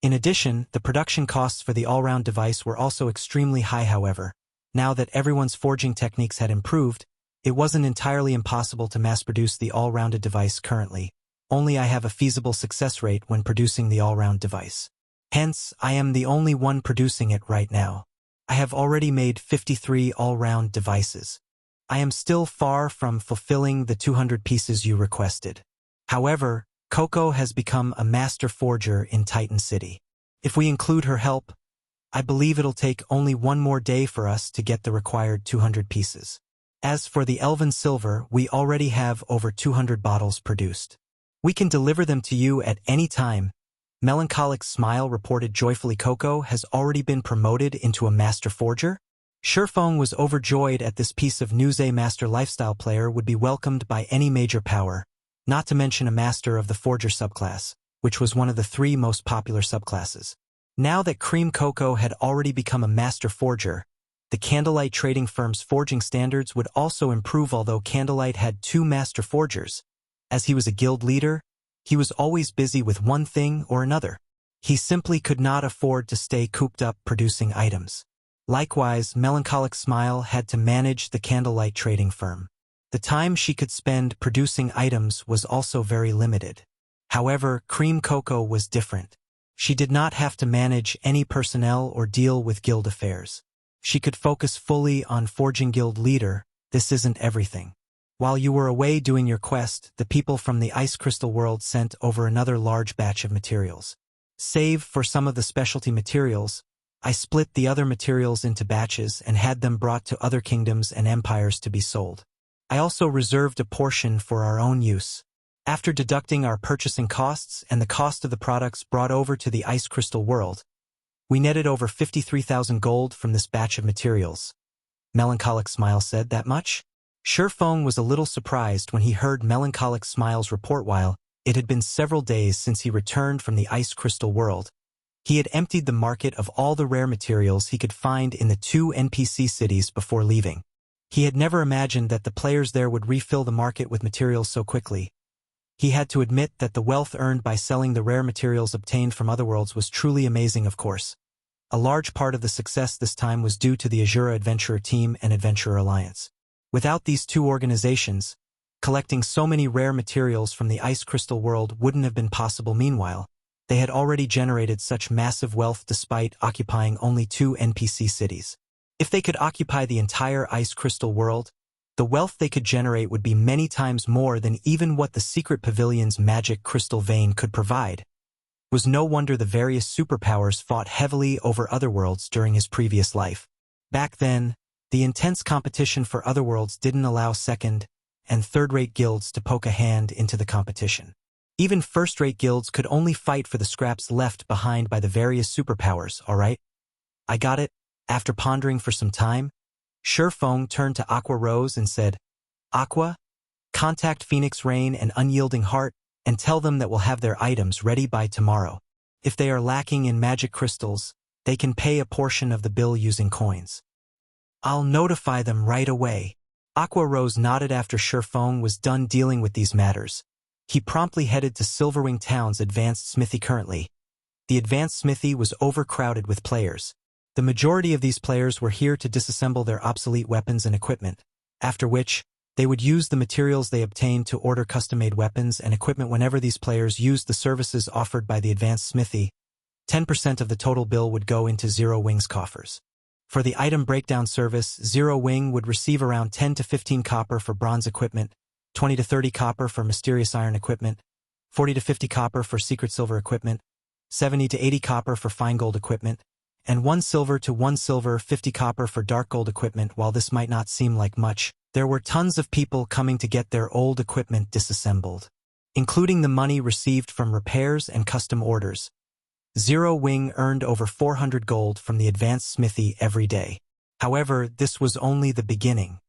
In addition, the production costs for the all-round device were also extremely high. However, now that everyone's forging techniques had improved, it wasn't entirely impossible to mass-produce the all-rounded device currently. Only I have a feasible success rate when producing the all-round device. Hence, I am the only one producing it right now. I have already made 53 all-round devices. I am still far from fulfilling the 200 pieces you requested. However, Coco has become a master forger in Titan City. If we include her help, I believe it'll take only 1 more day for us to get the required 200 pieces. As for the elven silver, we already have over 200 bottles produced. We can deliver them to you at any time. Melancholic Smile reported joyfully. Coco has already been promoted into a master forger? Shurfeng was overjoyed at this piece of news. A master lifestyle player would be welcomed by any major power, not to mention a master of the forger subclass, which was one of the 3 most popular subclasses. Now that Cream Coco had already become a master forger, the Candlelight trading firm's forging standards would also improve. Although Candlelight had 2 master forgers, as he was a guild leader, he was always busy with one thing or another. He simply could not afford to stay cooped up producing items. Likewise, Melancholic Smile had to manage the Candlelight trading firm. The time she could spend producing items was also very limited. However, Cream Coco was different. She did not have to manage any personnel or deal with guild affairs. She could focus fully on forging. Guild leader, this isn't everything. While you were away doing your quest, the people from the Ice Crystal World sent over another large batch of materials. Save for some of the specialty materials, I split the other materials into batches and had them brought to other kingdoms and empires to be sold. I also reserved a portion for our own use. After deducting our purchasing costs and the cost of the products brought over to the Ice Crystal World, we netted over 53,000 gold from this batch of materials. Melancholic Smile said, that much? Shurfeng was a little surprised when he heard Melancholic Smile's report. While it had been several days since he returned from the Ice Crystal World, he had emptied the market of all the rare materials he could find in the 2 NPC cities before leaving. He had never imagined that the players there would refill the market with materials so quickly. He had to admit that the wealth earned by selling the rare materials obtained from otherworlds was truly amazing. Of course, a large part of the success this time was due to the Azura Adventurer Team and Adventurer Alliance. Without these 2 organizations, collecting so many rare materials from the Ice Crystal World wouldn't have been possible. Meanwhile, they had already generated such massive wealth despite occupying only 2 NPC cities. If they could occupy the entire Ice Crystal World, the wealth they could generate would be many times more than even what the Secret Pavilion's magic crystal vein could provide. It was no wonder the various superpowers fought heavily over otherworlds during his previous life. Back then, The intense competition for otherworlds didn't allow second- and third-rate guilds to poke a hand into the competition. Even first-rate guilds could only fight for the scraps left behind by the various superpowers, alright? I got it. After pondering for some time, Feng turned to Aqua Rose and said, Aqua, contact Phoenix Rain and Unyielding Heart and tell them that we'll have their items ready by tomorrow. If they are lacking in magic crystals, they can pay a portion of the bill using coins. I'll notify them right away. Aqua Rose nodded after Feng was done dealing with these matters. He promptly headed to Silverwing Town's advanced smithy currently. The advanced smithy was overcrowded with players. The majority of these players were here to disassemble their obsolete weapons and equipment, after which, they would use the materials they obtained to order custom-made weapons and equipment whenever these players used the services offered by the advanced smithy. 10% of the total bill would go into Zero Wing's coffers. For the item breakdown service, Zero Wing would receive around 10 to 15 copper for bronze equipment, 20 to 30 copper for mysterious iron equipment, 40 to 50 copper for secret silver equipment, 70 to 80 copper for fine gold equipment, and 1 silver to 1 silver 50 copper for dark gold equipment. While this might not seem like much, there were tons of people coming to get their old equipment disassembled, including the money received from repairs and custom orders. Zero Wing earned over 400 gold from the advanced smithy every day. However, this was only the beginning.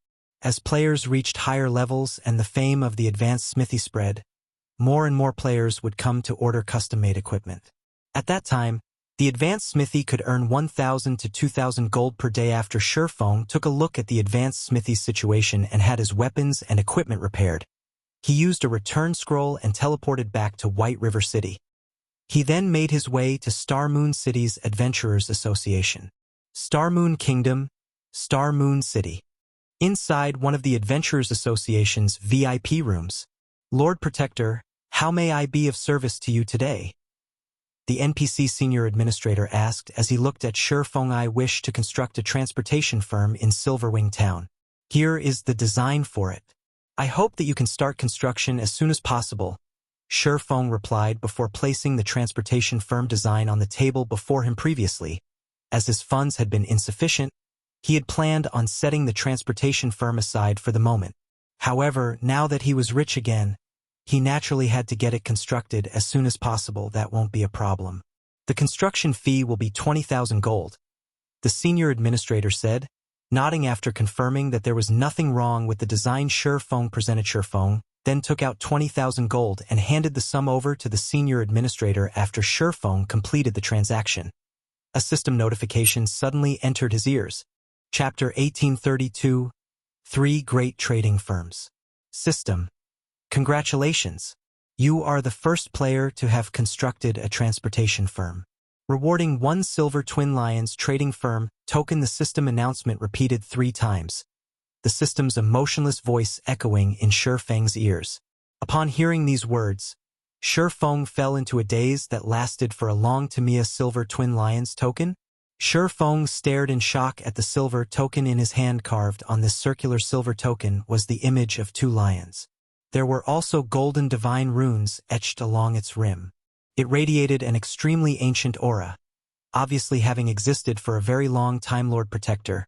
As players reached higher levels and the fame of the advanced smithy spread, more and more players would come to order custom-made equipment. At that time, the advanced smithy could earn 1,000 to 2,000 gold per day. After Feng took a look at the advanced smithy's situation and had his weapons and equipment repaired, he used a return scroll and teleported back to White River City. He then made his way to Star Moon City's Adventurers Association. Star Moon Kingdom, Star Moon City. Inside one of the Adventurers Association's VIP rooms, Lord Protector, how may I be of service to you today? The NPC Senior Administrator asked as he looked at Feng. I wish to construct a transportation firm in Silverwing Town. Here is the design for it. I hope that you can start construction as soon as possible. Feng replied before placing the transportation firm design on the table before him. Previously, as his funds had been insufficient, he had planned on setting the transportation firm aside for the moment. However, now that he was rich again, he naturally had to get it constructed as soon as possible. That won't be a problem. The construction fee will be 20,000 gold, the senior administrator said, nodding after confirming that there was nothing wrong with the design. Feng presented Feng, then took out 20,000 gold and handed the sum over to the senior administrator. After Feng completed the transaction, a system notification suddenly entered his ears. Chapter 1832, 3 Great Trading Firms. System. Congratulations! You are the first player to have constructed a transportation firm. Rewarding 1 silver Twin Lions trading firm token. The system announcement repeated 3 times, the system's emotionless voice echoing in Feng's ears. Upon hearing these words, Feng fell into a daze that lasted for a long time. A silver Twin Lions token? Feng stared in shock at the silver token in his hand. Carved on this circular silver token was the image of 2 lions. There were also golden divine runes etched along its rim. It radiated an extremely ancient aura, obviously having existed for a very long time. Lord Protector,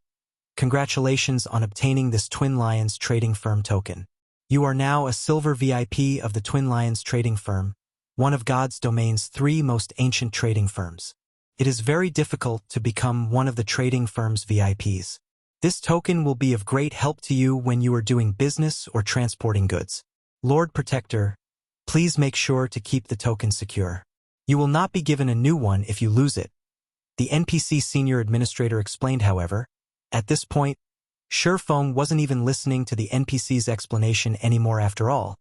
congratulations on obtaining this Twin Lions trading firm token. You are now a silver VIP of the Twin Lions trading firm, one of God's domain's 3 most ancient trading firms. It is very difficult to become one of the trading firm's VIPs. This token will be of great help to you when you are doing business or transporting goods. Lord Protector, please make sure to keep the token secure. You will not be given a new one if you lose it. The NPC Senior Administrator explained. However, at this point, Feng wasn't even listening to the NPC's explanation anymore. After all,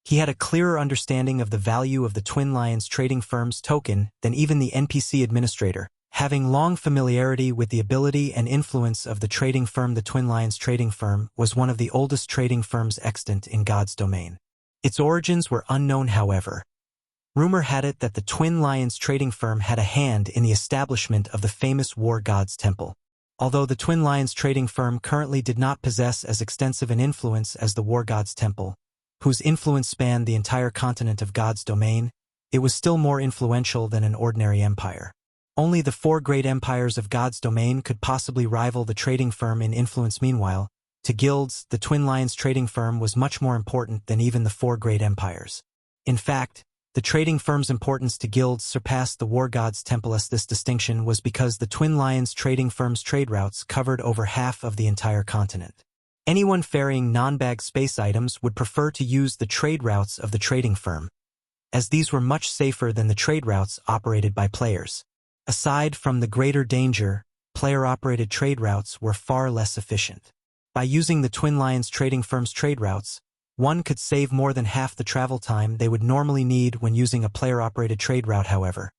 he had a clearer understanding of the value of the Twin Lions trading firm's token than even the NPC Administrator. Having long familiarity with the ability and influence of the trading firm, the Twin Lions trading firm was one of the oldest trading firms extant in God's domain. Its origins were unknown. However, rumor had it that the Twin Lions trading firm had a hand in the establishment of the famous War God's Temple. Although the Twin Lions trading firm currently did not possess as extensive an influence as the War God's Temple, whose influence spanned the entire continent of God's domain, it was still more influential than an ordinary empire. Only the four great empires of God's domain could possibly rival the trading firm in influence. Meanwhile, to guilds, the Twin Lions trading firm was much more important than even the four great empires. In fact, the trading firm's importance to guilds surpassed the war god's temple. This distinction was because the Twin Lions trading firm's trade routes covered over half of the entire continent. Anyone ferrying non-bag space items would prefer to use the trade routes of the trading firm, as these were much safer than the trade routes operated by players. Aside from the greater danger, player-operated trade routes were far less efficient. By using the Twin Lions trading firm's trade routes, one could save more than half the travel time they would normally need when using a player-operated trade route. However,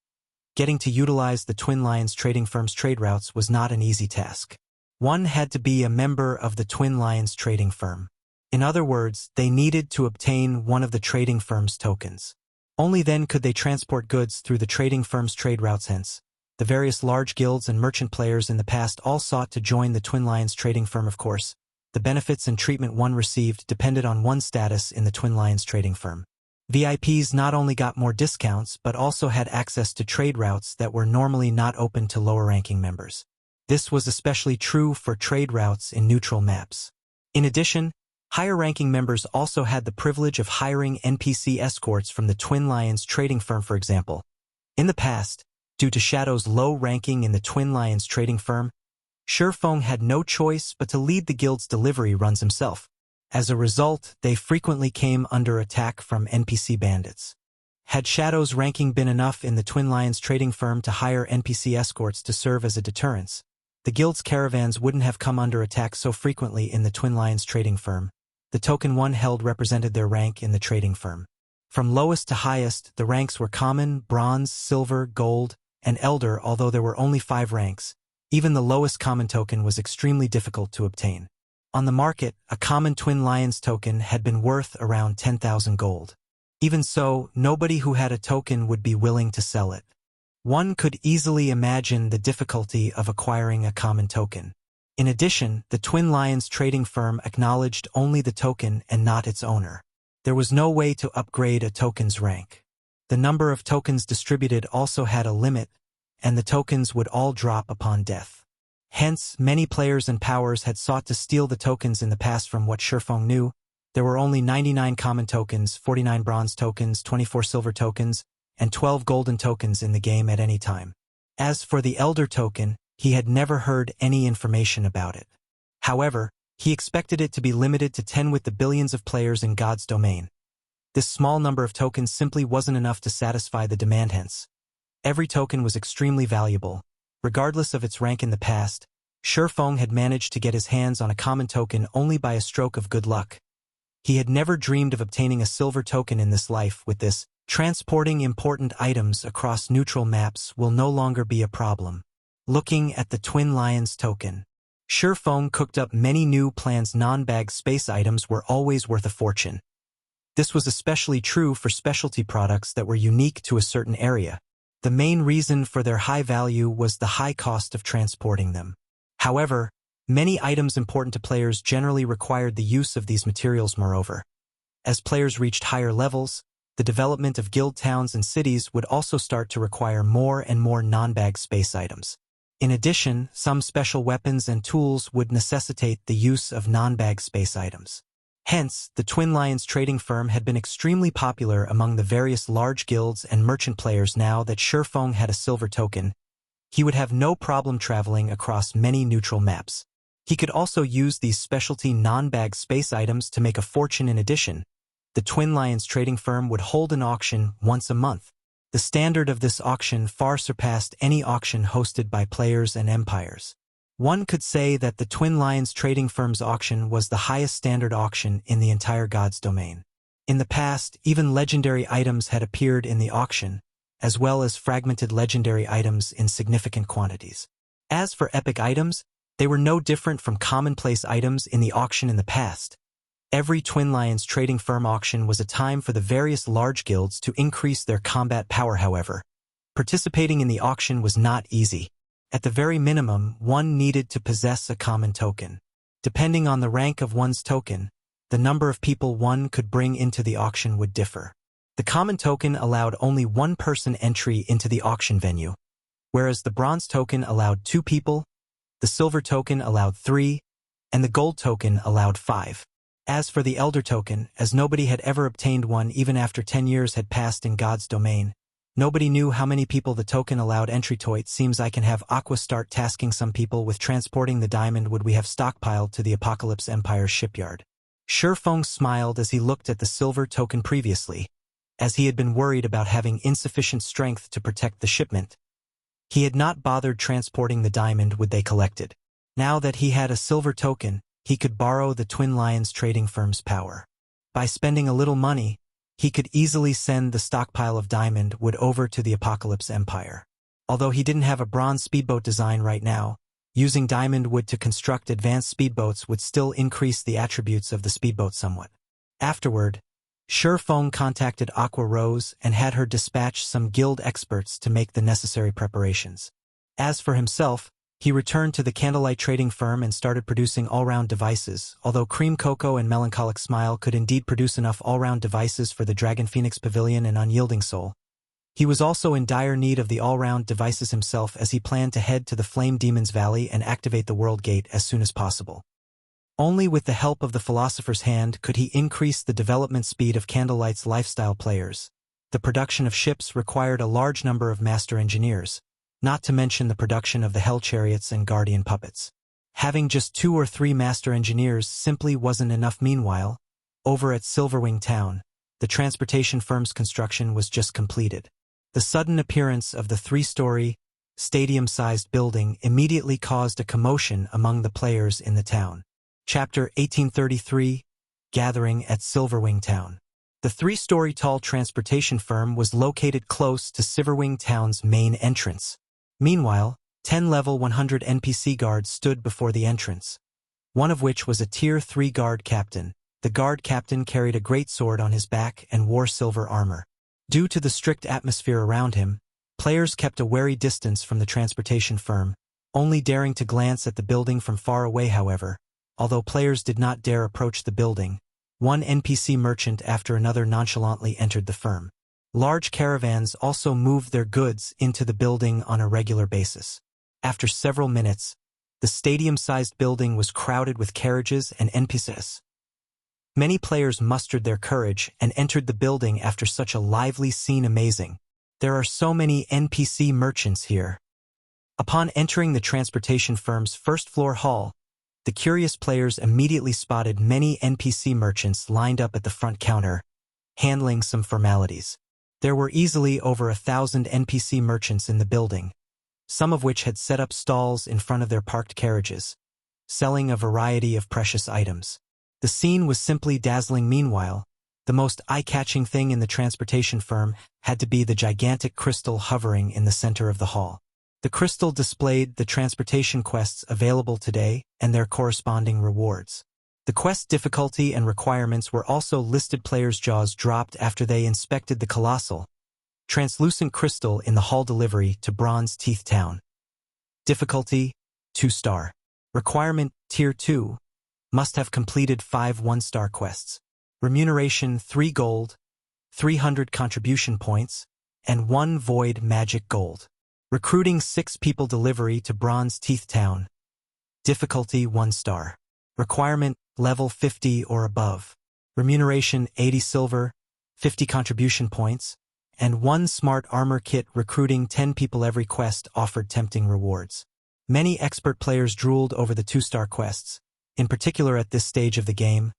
getting to utilize the Twin Lions trading firm's trade routes was not an easy task. One had to be a member of the Twin Lions trading firm. In other words, they needed to obtain one of the trading firm's tokens. Only then could they transport goods through the trading firm's trade routes. Hence, the various large guilds and merchant players in the past all sought to join the Twin Lions trading firm. Of course, the benefits and treatment one received depended on one's status in the Twin Lions trading firm. VIPs not only got more discounts but also had access to trade routes that were normally not open to lower-ranking members. This was especially true for trade routes in neutral maps. In addition, higher-ranking members also had the privilege of hiring NPC escorts from the Twin Lions trading firm. For example, in the past, due to Shadow's low ranking in the Twin Lions trading firm, Shurfeng had no choice but to lead the guild's delivery runs himself. As a result, they frequently came under attack from NPC bandits. Had Shadow's ranking been enough in the Twin Lions trading firm to hire NPC escorts to serve as a deterrence, the guild's caravans wouldn't have come under attack so frequently in the Twin Lions trading firm. The token one held represented their rank in the trading firm. From lowest to highest, the ranks were common, bronze, silver, gold, and elder. Although there were only 5 ranks, even the lowest common token was extremely difficult to obtain. On the market, a common Twin Lions token had been worth around 10,000 gold. Even so, nobody who had a token would be willing to sell it. One could easily imagine the difficulty of acquiring a common token. In addition, the Twin Lions trading firm acknowledged only the token and not its owner. There was no way to upgrade a token's rank. The number of tokens distributed also had a limit, and the tokens would all drop upon death. Hence, many players and powers had sought to steal the tokens in the past. From what Shurfeng knew, there were only 99 common tokens, 49 bronze tokens, 24 silver tokens, and 12 golden tokens in the game at any time. As for the Elder token, he had never heard any information about it. However, he expected it to be limited to 10 with the billions of players in God's domain. This small number of tokens simply wasn't enough to satisfy the demand. Hence, every token was extremely valuable. Regardless of its rank in the past, Shurfeng had managed to get his hands on a common token only by a stroke of good luck. He had never dreamed of obtaining a silver token in this life. With this, transporting important items across neutral maps will no longer be a problem. Looking at the Twin Lions token, Shurfeng cooked up many new plans. Non-bag space items were always worth a fortune. This was especially true for specialty products that were unique to a certain area. The main reason for their high value was the high cost of transporting them. However, many items important to players generally required the use of these materials. Moreover, as players reached higher levels, the development of guild towns and cities would also start to require more and more non-bag space items. In addition, some special weapons and tools would necessitate the use of non-bag space items. Hence, the Twin Lions trading firm had been extremely popular among the various large guilds and merchant players. Now that Shurfeng had a silver token, he would have no problem traveling across many neutral maps. He could also use these specialty non-bag space items to make a fortune. In addition, the Twin Lions trading firm would hold an auction once a month. The standard of this auction far surpassed any auction hosted by players and empires. One could say that the Twin Lions trading firm's auction was the highest standard auction in the entire God's domain. In the past, even legendary items had appeared in the auction, as well as fragmented legendary items in significant quantities. As for epic items, they were no different from commonplace items in the auction in the past. Every Twin Lions trading firm auction was a time for the various large guilds to increase their combat power. However, participating in the auction was not easy. At the very minimum, one needed to possess a common token. Depending on the rank of one's token, the number of people one could bring into the auction would differ. The common token allowed only one person entry into the auction venue. whereas the bronze token allowed 2 people, the silver token allowed 3, and the gold token allowed 5. As for the elder token, as nobody had ever obtained one even after 10 years had passed in God's domain, nobody knew how many people the token allowed entry to. It seems I can have Aqua start tasking some people with transporting the diamond would we have stockpiled to the Apocalypse Empire's shipyard. Feng smiled as he looked at the silver token previously, as he had been worried about having insufficient strength to protect the shipment. He had not bothered transporting the diamond would they collected. Now that he had a silver token, he could borrow the Twin Lions trading firm's power. By spending a little money, he could easily send the stockpile of diamond wood over to the Apocalypse Empire. Although he didn't have a bronze speedboat design right now, using diamond wood to construct advanced speedboats would still increase the attributes of the speedboat somewhat. Afterward, Feng contacted Aqua Rose and had her dispatch some guild experts to make the necessary preparations. As for himself, he returned to the Candlelight trading firm and started producing all-round devices. Although Cream Cocoa and Melancholic Smile could indeed produce enough all-round devices for the Dragon Phoenix Pavilion and Unyielding Soul, he was also in dire need of the all-round devices himself, as he planned to head to the Flame Demon's Valley and activate the World Gate as soon as possible. Only with the help of the Philosopher's Hand could he increase the development speed of Candlelight's lifestyle players. The production of ships required a large number of master engineers, not to mention the production of the Hell Chariots and Guardian Puppets. Having just 2 or 3 master engineers simply wasn't enough. Meanwhile, over at Silverwing Town, the transportation firm's construction was just completed. The sudden appearance of the 3-story, stadium-sized building immediately caused a commotion among the players in the town. Chapter 1833, Gathering at Silverwing Town. The 3-story tall transportation firm was located close to Silverwing Town's main entrance. Meanwhile, 10 level 100 NPC guards stood before the entrance, one of which was a Tier 3 guard captain. The guard captain carried a greatsword on his back and wore silver armor. Due to the strict atmosphere around him, players kept a wary distance from the transportation firm, only daring to glance at the building from far away. However, although players did not dare approach the building, one NPC merchant after another nonchalantly entered the firm. Large caravans also moved their goods into the building on a regular basis. After several minutes, the stadium-sized building was crowded with carriages and NPCs. Many players mustered their courage and entered the building after such a lively scene. Amazing. There are so many NPC merchants here. Upon entering the transportation firm's first-floor hall, the curious players immediately spotted many NPC merchants lined up at the front counter, handling some formalities. There were easily over 1,000 NPC merchants in the building, some of which had set up stalls in front of their parked carriages, selling a variety of precious items. The scene was simply dazzling. Meanwhile, the most eye-catching thing in the transportation firm had to be the gigantic crystal hovering in the center of the hall. The crystal displayed the transportation quests available today and their corresponding rewards. The quest difficulty and requirements were also listed. Players' jaws dropped after they inspected the colossal, translucent crystal in the hall. Delivery to Bronze Teeth Town. Difficulty, 2-star. Requirement, Tier 2. Must have completed 5 1-star quests. Remuneration, 3 gold, 300 contribution points, and 1 void magic gold. Recruiting 6 people. Delivery to Bronze Teeth Town. Difficulty, 1-star. Requirement, level 50 or above. Remuneration, 80 silver, 50 contribution points, and 1 smart armor kit. Recruiting 10 people. Every quest offered tempting rewards. Many expert players drooled over the 2-star quests. In particular, at this stage of the game,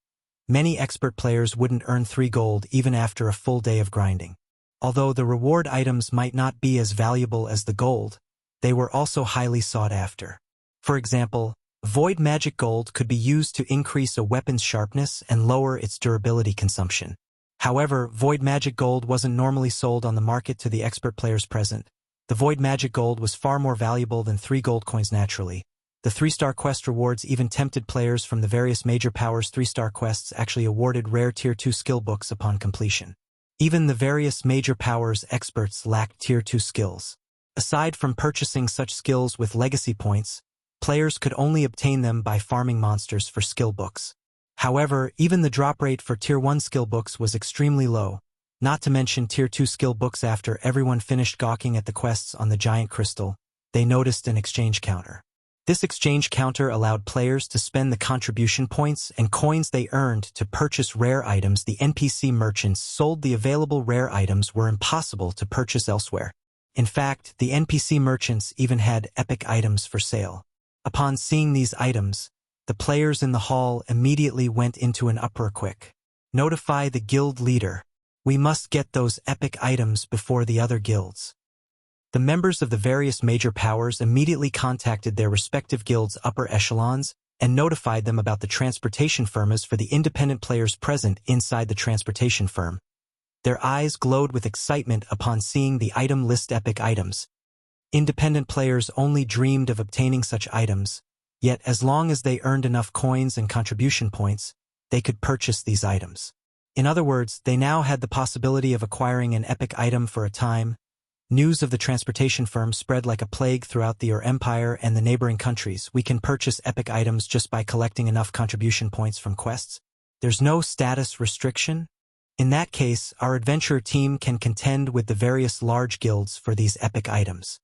many expert players wouldn't earn 3 gold even after a full day of grinding. Although the reward items might not be as valuable as the gold, they were also highly sought after. For example, void magic gold could be used to increase a weapon's sharpness and lower its durability consumption. However, void magic gold wasn't normally sold on the market to the expert players present. The void magic gold was far more valuable than 3 gold coins naturally. The 3-star quest rewards even tempted players from the various major powers. 3-star quests actually awarded rare Tier 2 skill books upon completion. Even the various major powers experts lacked Tier 2 skills. Aside from purchasing such skills with legacy points, players could only obtain them by farming monsters for skill books. However, even the drop rate for Tier 1 skill books was extremely low, not to mention Tier 2 skill books. After everyone finished gawking at the quests on the giant crystal, they noticed an exchange counter. This exchange counter allowed players to spend the contribution points and coins they earned to purchase rare items. The NPC merchants sold the available rare items were impossible to purchase elsewhere. In fact, the NPC merchants even had epic items for sale. Upon seeing these items, the players in the hall immediately went into an uproar. Quick. Notify the guild leader. We must get those epic items before the other guilds. The members of the various major powers immediately contacted their respective guilds' upper echelons and notified them about the transportation firms for the independent players present inside the transportation firm. Their eyes glowed with excitement upon seeing the item list epic items. Independent players only dreamed of obtaining such items, yet as long as they earned enough coins and contribution points, they could purchase these items. In other words, they now had the possibility of acquiring an epic item for a time. News of the transportation firm spread like a plague throughout the Empire and the neighboring countries. We can purchase epic items just by collecting enough contribution points from quests. There's no status restriction. In that case, our adventure team can contend with the various large guilds for these epic items.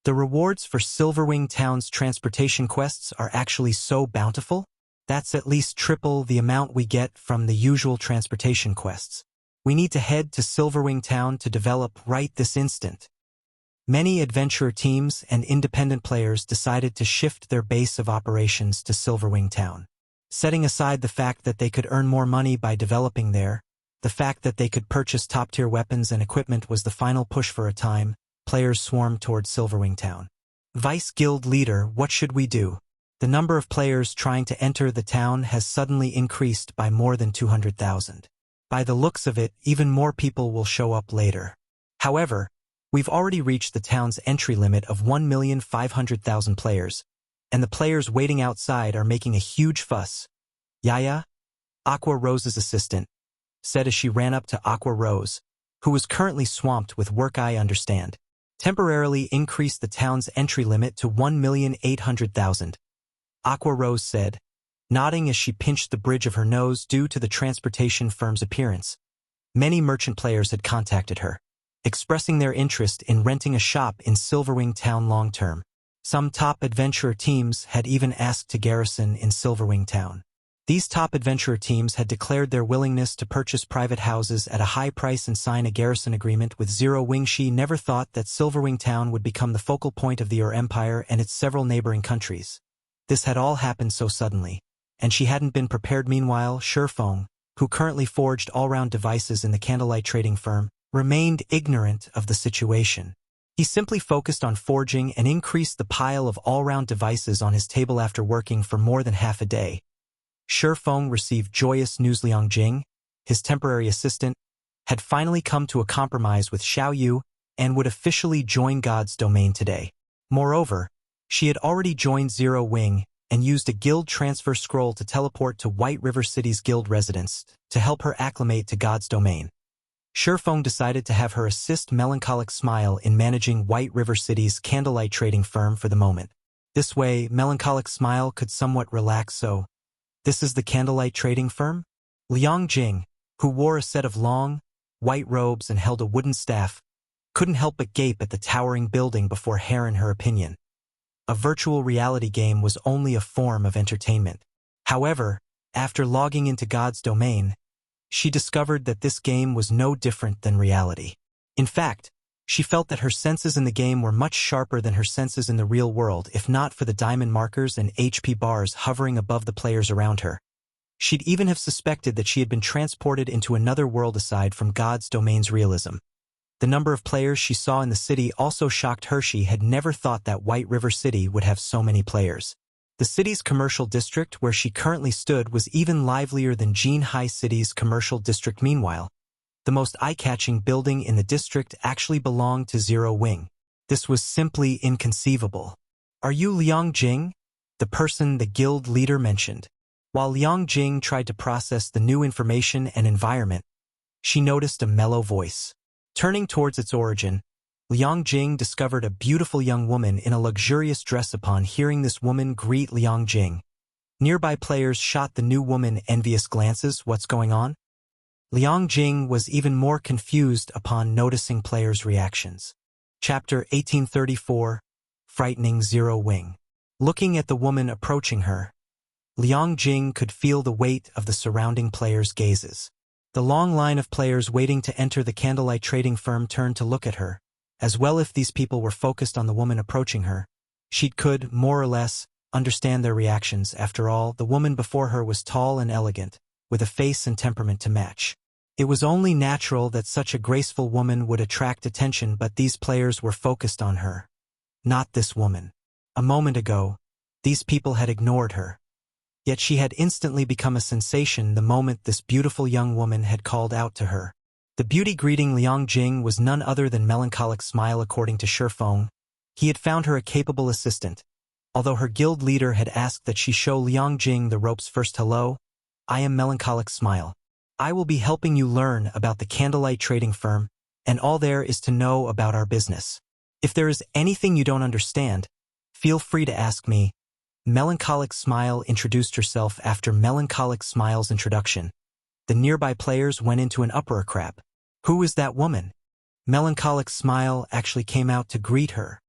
The rewards for Silverwing Town's transportation quests are actually so bountiful. That's at least triple the amount we get from the usual transportation quests. We need to head to Silverwing Town to develop right this instant. Many adventurer teams and independent players decided to shift their base of operations to Silverwing Town. Setting aside the fact that they could earn more money by developing there, the fact that they could purchase top-tier weapons and equipment was the final push for a time. Players swarmed towards Silverwing Town. Vice Guild Leader, what should we do? The number of players trying to enter the town has suddenly increased by more than 200,000. By the looks of it, even more people will show up later. However, we've already reached the town's entry limit of 1,500,000 players, and the players waiting outside are making a huge fuss. Yaya, Aqua Rose's assistant, said as she ran up to Aqua Rose, who was currently swamped with work. I understand. Temporarily increased the town's entry limit to 1,800,000. Aqua Rose said, nodding as she pinched the bridge of her nose due to the transportation firm's appearance. Many merchant players had contacted her, expressing their interest in renting a shop in Silverwing Town long-term. Some top adventurer teams had even asked to garrison in Silverwing Town. These top adventurer teams had declared their willingness to purchase private houses at a high price and sign a garrison agreement with Zero Wing. She never thought that Silverwing Town would become the focal point of the Empire and its several neighboring countries. This had all happened so suddenly, and she hadn't been prepared. Meanwhile, Shurfeng, who currently forged all-round devices in the Candlelight trading firm, remained ignorant of the situation. He simply focused on forging and increased the pile of all-round devices on his table after working for more than half a day. Shurfeng received joyous news. Liang Jing, his temporary assistant, had finally come to a compromise with Xiao Yu and would officially join God's domain today. Moreover, she had already joined Zero Wing and used a guild transfer scroll to teleport to White River City's guild residence to help her acclimate to God's domain. Shurfeng decided to have her assist Melancholic Smile in managing White River City's Candlelight trading firm for the moment. This way, Melancholic Smile could somewhat relax. So, this is the Candlelight trading firm? Liang Jing, who wore a set of long, white robes and held a wooden staff, couldn't help but gape at the towering building before her. In her opinion, a virtual reality game was only a form of entertainment. However, after logging into God's domain, she discovered that this game was no different than reality. In fact, she felt that her senses in the game were much sharper than her senses in the real world, if not for the diamond markers and HP bars hovering above the players around her. She'd even have suspected that she had been transported into another world aside from God's domain's realism. The number of players she saw in the city also shocked her. She had never thought that White River City would have so many players. The city's commercial district where she currently stood was even livelier than Jinhai City's commercial district. Meanwhile, the most eye-catching building in the district actually belonged to Zero Wing. This was simply inconceivable. Are you Liang Jing? The person the guild leader mentioned. While Liang Jing tried to process the new information and environment, she noticed a mellow voice. Turning towards its origin, Liang Jing discovered a beautiful young woman in a luxurious dress. Upon hearing this woman greet Liang Jing, nearby players shot the new woman envious glances. What's going on? Liang Jing was even more confused upon noticing players' reactions. Chapter 1834, frightening Zero Wing. Looking at the woman approaching her, Liang Jing could feel the weight of the surrounding players' gazes. The long line of players waiting to enter the Candlelight trading firm turned to look at her. As well, if these people were focused on the woman approaching her, she could, more or less, understand their reactions. After all, the woman before her was tall and elegant, with a face and temperament to match. It was only natural that such a graceful woman would attract attention, but these players were focused on her. Not this woman. A moment ago, these people had ignored her. Yet she had instantly become a sensation the moment this beautiful young woman had called out to her. The beauty greeting Liang Jing was none other than Melancholic Smile. According to Shifeng, he had found her a capable assistant. Although her guild leader had asked that she show Liang Jing the ropes first. Hello, I am Melancholic Smile. I will be helping you learn about the Candlelight trading firm, and all there is to know about our business. If there is anything you don't understand, feel free to ask me. Melancholic Smile introduced herself. After Melancholic Smile's introduction, the nearby players went into an uproar. Crap. Who is that woman? Melancholic Smile actually came out to greet her.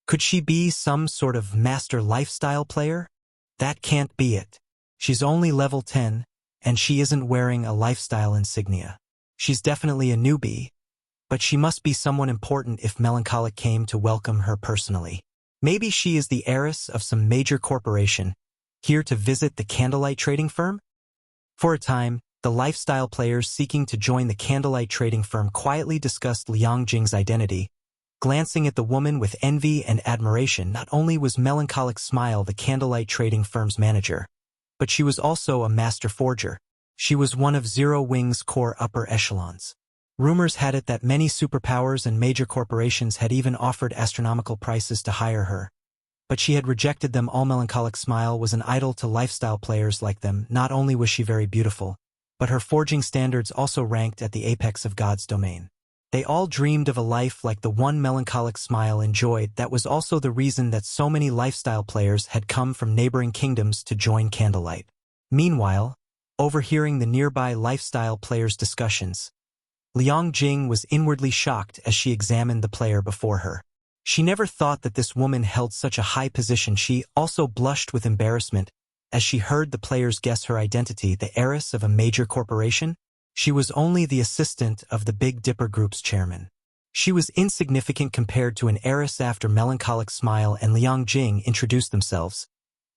Could she be some sort of master lifestyle player? That can't be it. She's only level 10, and she isn't wearing a lifestyle insignia. She's definitely a newbie, but she must be someone important if Melancholic came to welcome her personally. Maybe she is the heiress of some major corporation, here to visit the Candlelight trading firm? For a time, the lifestyle players seeking to join the Candlelight trading firm quietly discussed Liang Jing's identity. Glancing at the woman with envy and admiration, not only was Melancholic Smile the Candlelight trading firm's manager, but she was also a master forger. She was one of Zero Wing's core upper echelons. Rumors had it that many superpowers and major corporations had even offered astronomical prices to hire her. But she had rejected them all. Melancholic Smile was an idol to lifestyle players like them. Not only was she very beautiful, but her forging standards also ranked at the apex of God's domain. They all dreamed of a life like the one Melancholic Smile enjoyed. That was also the reason that so many lifestyle players had come from neighboring kingdoms to join Candlelight. Meanwhile, overhearing the nearby lifestyle players' discussions, Liang Jing was inwardly shocked as she examined the player before her. She never thought that this woman held such a high position. She also blushed with embarrassment as she heard the players guess her identity. The heiress of a major corporation? She was only the assistant of the Big Dipper Group's chairman. She was insignificant compared to an heiress. After Melancholic Smile and Liang Jing introduced themselves,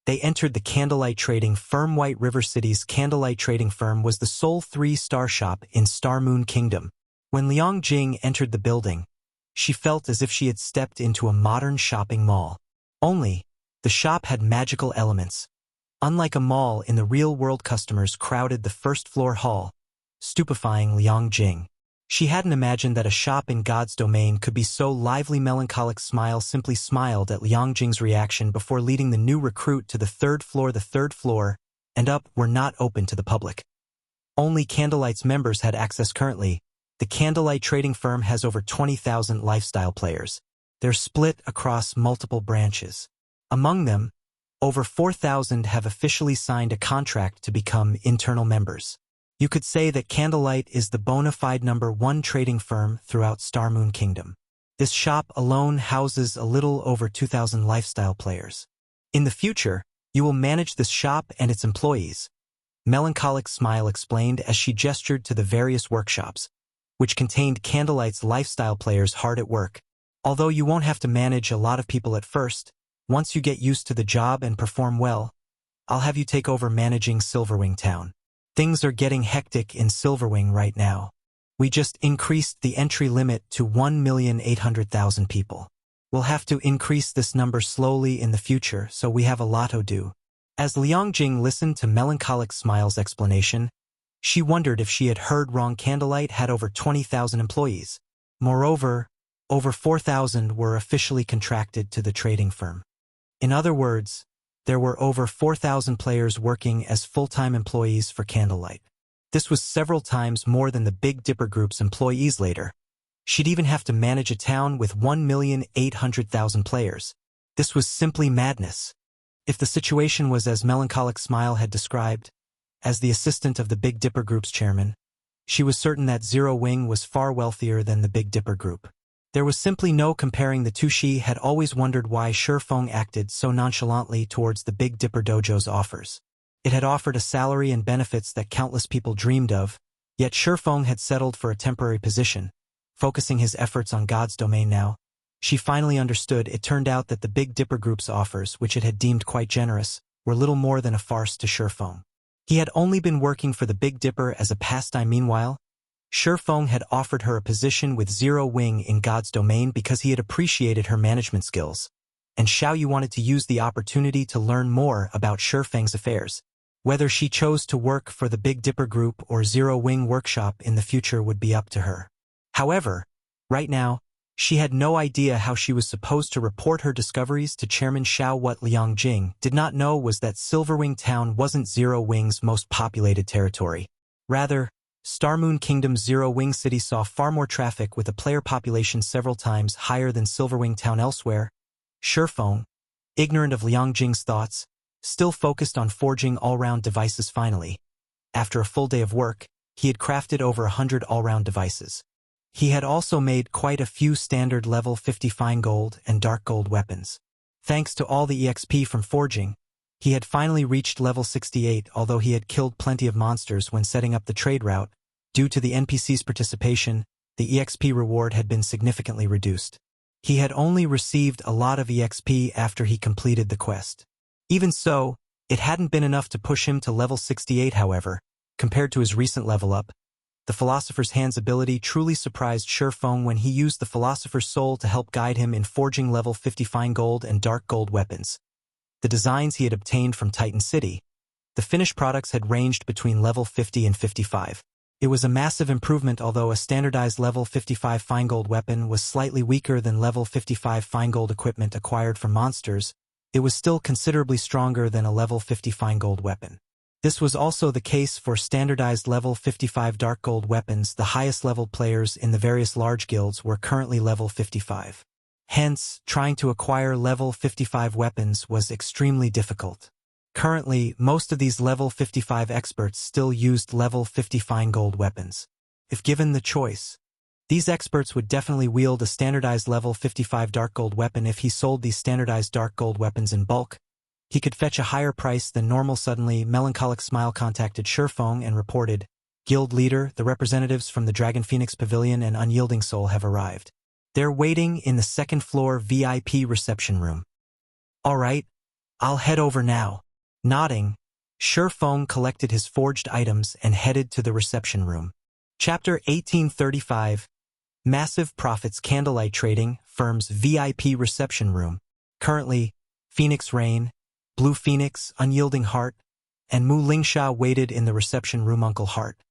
they entered the Candlelight trading firm. White River City's Candlelight trading firm was the sole 3-star shop in Star Moon Kingdom. When Liang Jing entered the building, she felt as if she had stepped into a modern shopping mall. Only, the shop had magical elements. Unlike a mall in the real world, customers crowded the first-floor hall, stupefying Liang Jing. She hadn't imagined that a shop in God's domain could be so lively. Melancholic Smile simply smiled at Liang Jing's reaction before leading the new recruit to the 3rd floor. The 3rd floor and up were not open to the public. Only Candlelight's members had access currently. The Candlelight trading firm has over 20,000 lifestyle players. They're split across multiple branches. Among them, over 4,000 have officially signed a contract to become internal members. You could say that Candlelight is the bona fide #1 trading firm throughout Star Moon Kingdom. This shop alone houses a little over 2,000 lifestyle players. In the future, you will manage this shop and its employees. Melancholic Smile explained as she gestured to the various workshops, which contained Candlelight's lifestyle players hard at work. Although you won't have to manage a lot of people at first, once you get used to the job and perform well, I'll have you take over managing Silverwing Town. Things are getting hectic in Silverwing right now. We just increased the entry limit to 1,800,000 people. We'll have to increase this number slowly in the future, so we have a lot to do. As Liang Jing listened to Melancholic Smile's explanation, she wondered if she had heard wrong. Candlelight had over 20,000 employees. Moreover, over 4,000 were officially contracted to the trading firm. In other words, there were over 4,000 players working as full-time employees for Candlelight. This was several times more than the Big Dipper Group's employees later. She'd even have to manage a town with 1,800,000 players. This was simply madness. If the situation was as Melancholic Smile had described, as the assistant of the Big Dipper Group's chairman, she was certain that Zero Wing was far wealthier than the Big Dipper Group. There was simply no comparing the two. She had always wondered why Shifeng acted so nonchalantly towards the Big Dipper Dojo's offers. It had offered a salary and benefits that countless people dreamed of, yet Shifeng had settled for a temporary position, focusing his efforts on God's domain now. She finally understood. It turned out that the Big Dipper Group's offers, which it had deemed quite generous, were little more than a farce to Shifeng. He had only been working for the Big Dipper as a pastime. Meanwhile, Shifeng had offered her a position with Zero Wing in God's domain because he had appreciated her management skills, and Xiaoyu wanted to use the opportunity to learn more about Shifeng's affairs. Whether she chose to work for the Big Dipper Group or Zero Wing Workshop in the future would be up to her. However, right now, she had no idea how she was supposed to report her discoveries to Chairman Xiao. What Liang Jing did not know was that Silverwing Town wasn't Zero Wing's most populated territory. Rather, Starmoon Kingdom's Zero Wing City saw far more traffic with a player population several times higher than Silverwing Town elsewhere. Shifeng, ignorant of Liang Jing's thoughts, still focused on forging all-round devices. Finally, after a full day of work, he had crafted over 100 all-round devices. He had also made quite a few standard level 50 fine gold and dark gold weapons. Thanks to all the EXP from forging, he had finally reached level 68. Although he had killed plenty of monsters when setting up the trade route, due to the NPC's participation, the EXP reward had been significantly reduced. He had only received a lot of EXP after he completed the quest. Even so, it hadn't been enough to push him to level 68. However, compared to his recent level up, the Philosopher's Hand's ability truly surprised Shifeng when he used the Philosopher's Soul to help guide him in forging level 50 fine gold and dark gold weapons. The designs he had obtained from Titan City, the finished products had ranged between level 50 and 55. It was a massive improvement. Although a standardized level 55 fine gold weapon was slightly weaker than level 55 fine gold equipment acquired from monsters, it was still considerably stronger than a level 50 fine gold weapon. This was also the case for standardized level 55 dark gold weapons. The highest level players in the various large guilds were currently level 55. Hence, trying to acquire level 55 weapons was extremely difficult. Currently, most of these level 55 experts still used level 50 fine gold weapons. If given the choice, these experts would definitely wield a standardized level 55 dark gold weapon. If he sold these standardized dark gold weapons in bulk, he could fetch a higher price than normal. Suddenly, Melancholic Smile contacted Shifeng and reported, "Guild leader, the representatives from the Dragon Phoenix Pavilion and Unyielding Soul have arrived. They're waiting in the second floor VIP reception room." "All right, I'll head over now." Nodding, Shifeng collected his forged items and headed to the reception room. Chapter 1835. Massive Profits. Candlelight Trading Firm's VIP reception room. Currently, Phoenix Rain, Blue Phoenix, Unyielding Heart, and Mu Lingsha waited in the reception room. "Uncle Heart,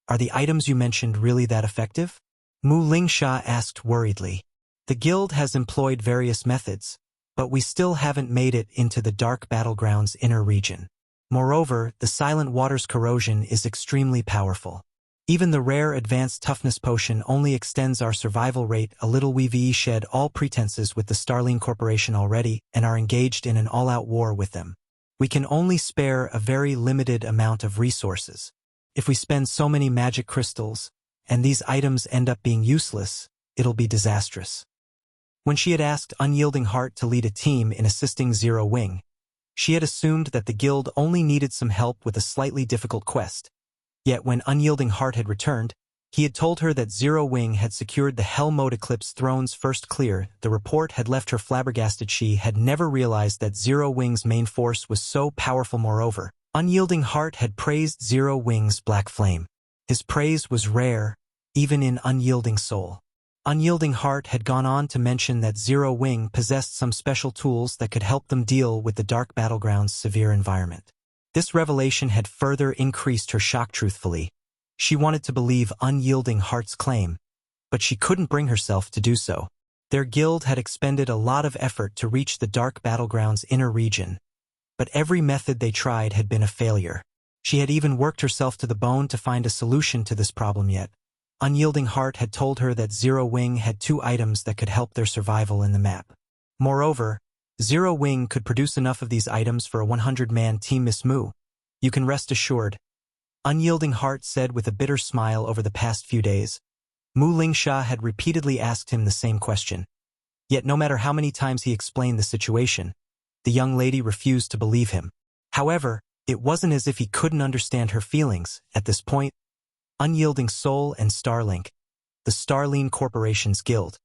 are the items you mentioned really that effective?" Mu Lingsha asked worriedly. "The guild has employed various methods, but we still haven't made it into the Dark Battleground's inner region. Moreover, the Silent Water's corrosion is extremely powerful. Even the rare Advanced Toughness Potion only extends our survival rate a little. We've shed all pretenses with the Starling Corporation already and are engaged in an all-out war with them. We can only spare a very limited amount of resources. If we spend so many magic crystals, and these items end up being useless, it'll be disastrous." When she had asked Unyielding Heart to lead a team in assisting Zero Wing, she had assumed that the guild only needed some help with a slightly difficult quest. Yet when Unyielding Heart had returned, he had told her that Zero Wing had secured the Hell Mode Eclipse Throne's first clear. The report had left her flabbergasted. She had never realized that Zero Wing's main force was so powerful. Moreover, Unyielding Heart had praised Zero Wing's Black Flame. His praise was rare, even in Unyielding Soul. Unyielding Heart had gone on to mention that Zero Wing possessed some special tools that could help them deal with the Dark Battleground's severe environment. This revelation had further increased her shock. Truthfully, she wanted to believe Unyielding Heart's claim, but she couldn't bring herself to do so. Their guild had expended a lot of effort to reach the Dark Battleground's inner region, but every method they tried had been a failure. She had even worked herself to the bone to find a solution to this problem. Yet Unyielding Heart had told her that Zero Wing had 2 items that could help their survival in the map. Moreover, Zero Wing could produce enough of these items for a 100-man team. "Miss Mu, you can rest assured," Unyielding Heart said with a bitter smile. "Over the past few days, Mu Lingsha had repeatedly asked him the same question. Yet no matter how many times he explained the situation, the young lady refused to believe him. However, it wasn't as if he couldn't understand her feelings. At this point, Unyielding Soul and Starlink, the Starline Corporation's guild,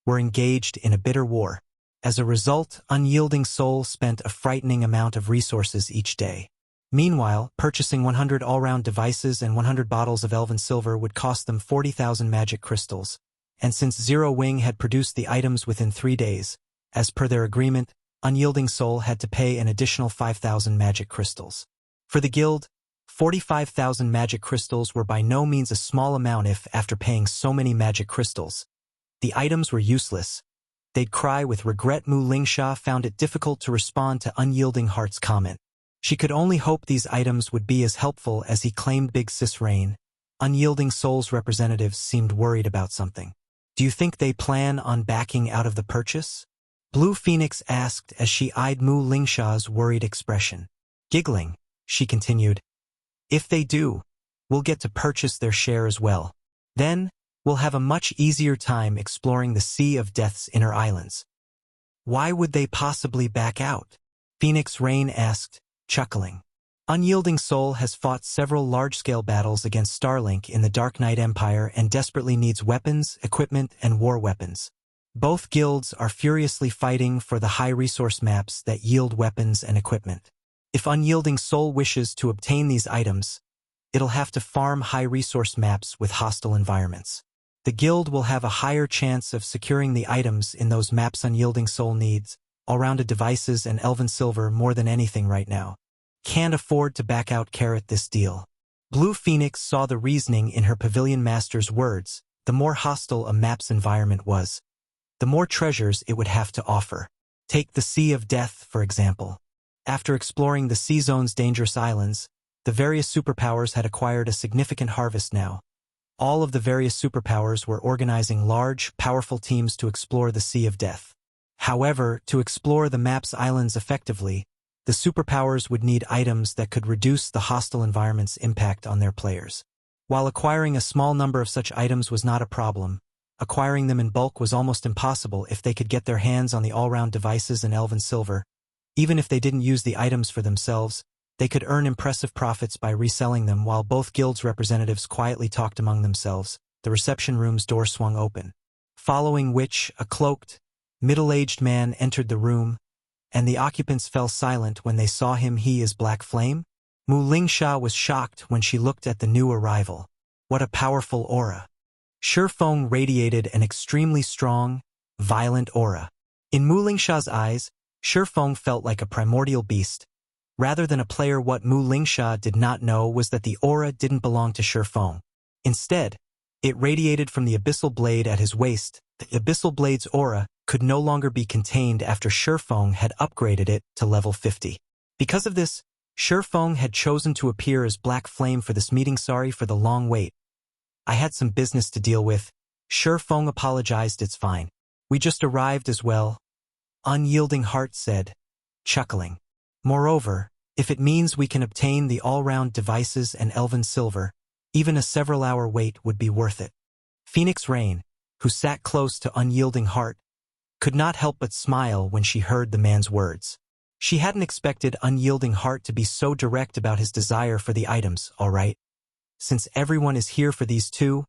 were engaged in a bitter war. As a result, Unyielding Soul spent a frightening amount of resources each day. Meanwhile, purchasing 100 all-round devices and 100 bottles of elven silver would cost them 40,000 magic crystals. And since Zero Wing had produced the items within 3 days, as per their agreement, Unyielding Soul had to pay an additional 5,000 magic crystals. For the guild, 45,000 magic crystals were by no means a small amount if, after paying so many magic crystals, the items were useless. They'd cry with regret. Mu Lingsha found it difficult to respond to Unyielding Heart's comment. She could only hope these items would be as helpful as he claimed. Big Sis Rain, Unyielding Soul's representatives, seemed worried about something. Do you think they plan on backing out of the purchase? Blue Phoenix asked as she eyed Mu Lingsha's worried expression. Giggling, she continued, if they do, we'll get to purchase their share as well. Then, we'll have a much easier time exploring the Sea of Death's inner islands. Why would they possibly back out? Phoenix Rain asked, chuckling. Unyielding Soul has fought several large-scale battles against Starlink in the Dark Knight Empire and desperately needs weapons, equipment, and war weapons. Both guilds are furiously fighting for the high-resource maps that yield weapons and equipment. If Unyielding Soul wishes to obtain these items, it'll have to farm high-resource maps with hostile environments. The guild will have a higher chance of securing the items in those maps Unyielding Soul needs, all-rounded devices and elven silver more than anything right now. Can't afford to back out. This deal. Blue Phoenix saw the reasoning in her pavilion master's words. The more hostile a map's environment was, the more treasures it would have to offer. Take the Sea of Death, for example. After exploring the Sea Zone's dangerous islands, the various superpowers had acquired a significant harvest now. All of the various superpowers were organizing large, powerful teams to explore the Sea of Death. However, to explore the map's islands effectively, the superpowers would need items that could reduce the hostile environment's impact on their players. While acquiring a small number of such items was not a problem, acquiring them in bulk was almost impossible if they could get their hands on the all-round devices and elven silver. Even if they didn't use the items for themselves, they could earn impressive profits by reselling them. While both guilds' representatives quietly talked among themselves, the reception room's door swung open, following which a cloaked, middle-aged man entered the room, and the occupants fell silent when they saw him. He is Black Flame? Mu Lingsha was shocked when she looked at the new arrival. What a powerful aura. Shifeng radiated an extremely strong, violent aura. In Mu Lingsha's eyes, Shifeng felt like a primordial beast, rather than a player. What Mu Lingsha did not know was that the aura didn't belong to Shifeng. Instead, it radiated from the abyssal blade at his waist. The abyssal blade's aura could no longer be contained after Shifeng had upgraded it to level 50. Because of this, Shifeng had chosen to appear as Black Flame for this meeting. Sorry for the long wait. I had some business to deal with. Shifeng apologized. It's fine. We just arrived as well, Unyielding Heart said, chuckling. Moreover, if it means we can obtain the all-round devices and elven silver, even a several-hour wait would be worth it. Phoenix Rain, who sat close to Unyielding Heart, could not help but smile when she heard the man's words. She hadn't expected Unyielding Heart to be so direct about his desire for the items. All right. Since everyone is here for these two,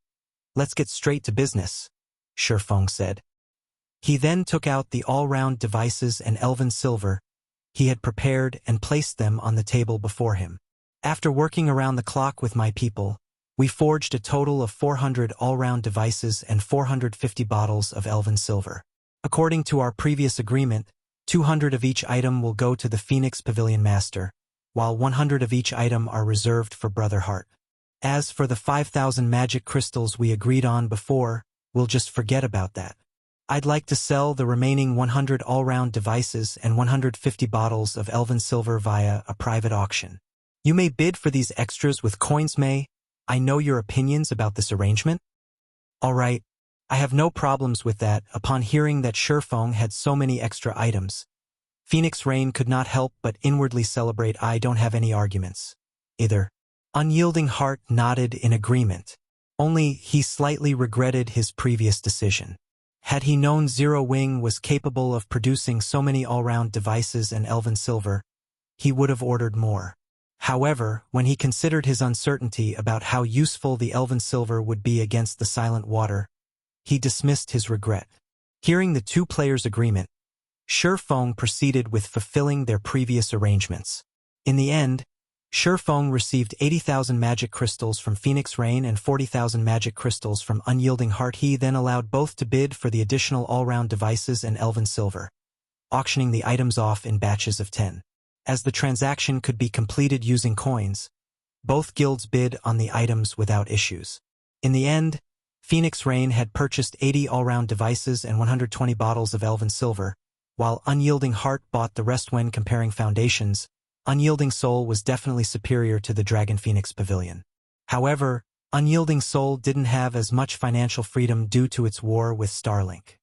let's get straight to business, Shifeng said. He then took out the all-round devices and elven silver he had prepared and placed them on the table before him. After working around the clock with my people, we forged a total of 400 all-round devices and 450 bottles of elven silver. According to our previous agreement, 200 of each item will go to the Phoenix Pavilion Master, while 100 of each item are reserved for Brother Heart. As for the 5,000 magic crystals we agreed on before, we'll just forget about that. I'd like to sell the remaining 100 all-round devices and 150 bottles of elven silver via a private auction. You may bid for these extras with coins. May I know your opinions about this arrangement? All right. I have no problems with that. Upon hearing that Shifeng had so many extra items, Phoenix Rain could not help but inwardly celebrate. I don't have any arguments either. Unyielding Heart nodded in agreement. Only he slightly regretted his previous decision. Had he known Zero Wing was capable of producing so many all-round devices and elven silver, he would have ordered more. However, when he considered his uncertainty about how useful the elven silver would be against the silent water, he dismissed his regret. Hearing the two players' agreement, Shifeng proceeded with fulfilling their previous arrangements. In the end, Shifeng received 80,000 magic crystals from Phoenix Rain and 40,000 magic crystals from Unyielding Heart. He then allowed both to bid for the additional all-round devices and elven silver, auctioning the items off in batches of 10. As the transaction could be completed using coins, both guilds bid on the items without issues. In the end, Phoenix Rain had purchased 80 all-round devices and 120 bottles of elven silver, while Unyielding Heart bought the rest. When comparing foundations, Unyielding Soul was definitely superior to the Dragon Phoenix Pavilion. However, Unyielding Soul didn't have as much financial freedom due to its war with Starlink.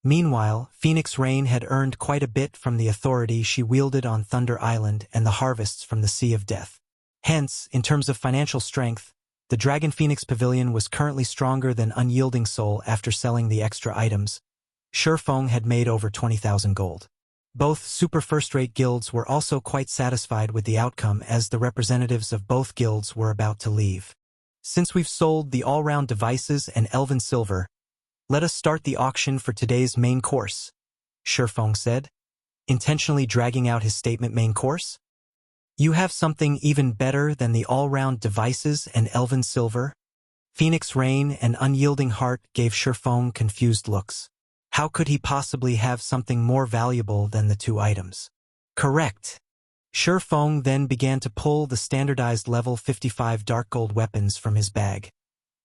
Meanwhile, Phoenix Rain had earned quite a bit from the authority she wielded on Thunder Island and the harvests from the Sea of Death. Hence, in terms of financial strength, the Dragon Phoenix Pavilion was currently stronger than Unyielding Soul after selling the extra items. Shifeng had made over 20,000 gold. Both super first-rate guilds were also quite satisfied with the outcome as the representatives of both guilds were about to leave. Since we've sold the all-round devices and elven silver, let us start the auction for today's main course, Shifeng said, intentionally dragging out his statement. Main course? You have something even better than the all-round devices and elven silver? Phoenix Rain and Unyielding Heart gave Shifeng confused looks. How could he possibly have something more valuable than the two items? Correct. Shifeng then began to pull the standardized level 55 dark gold weapons from his bag,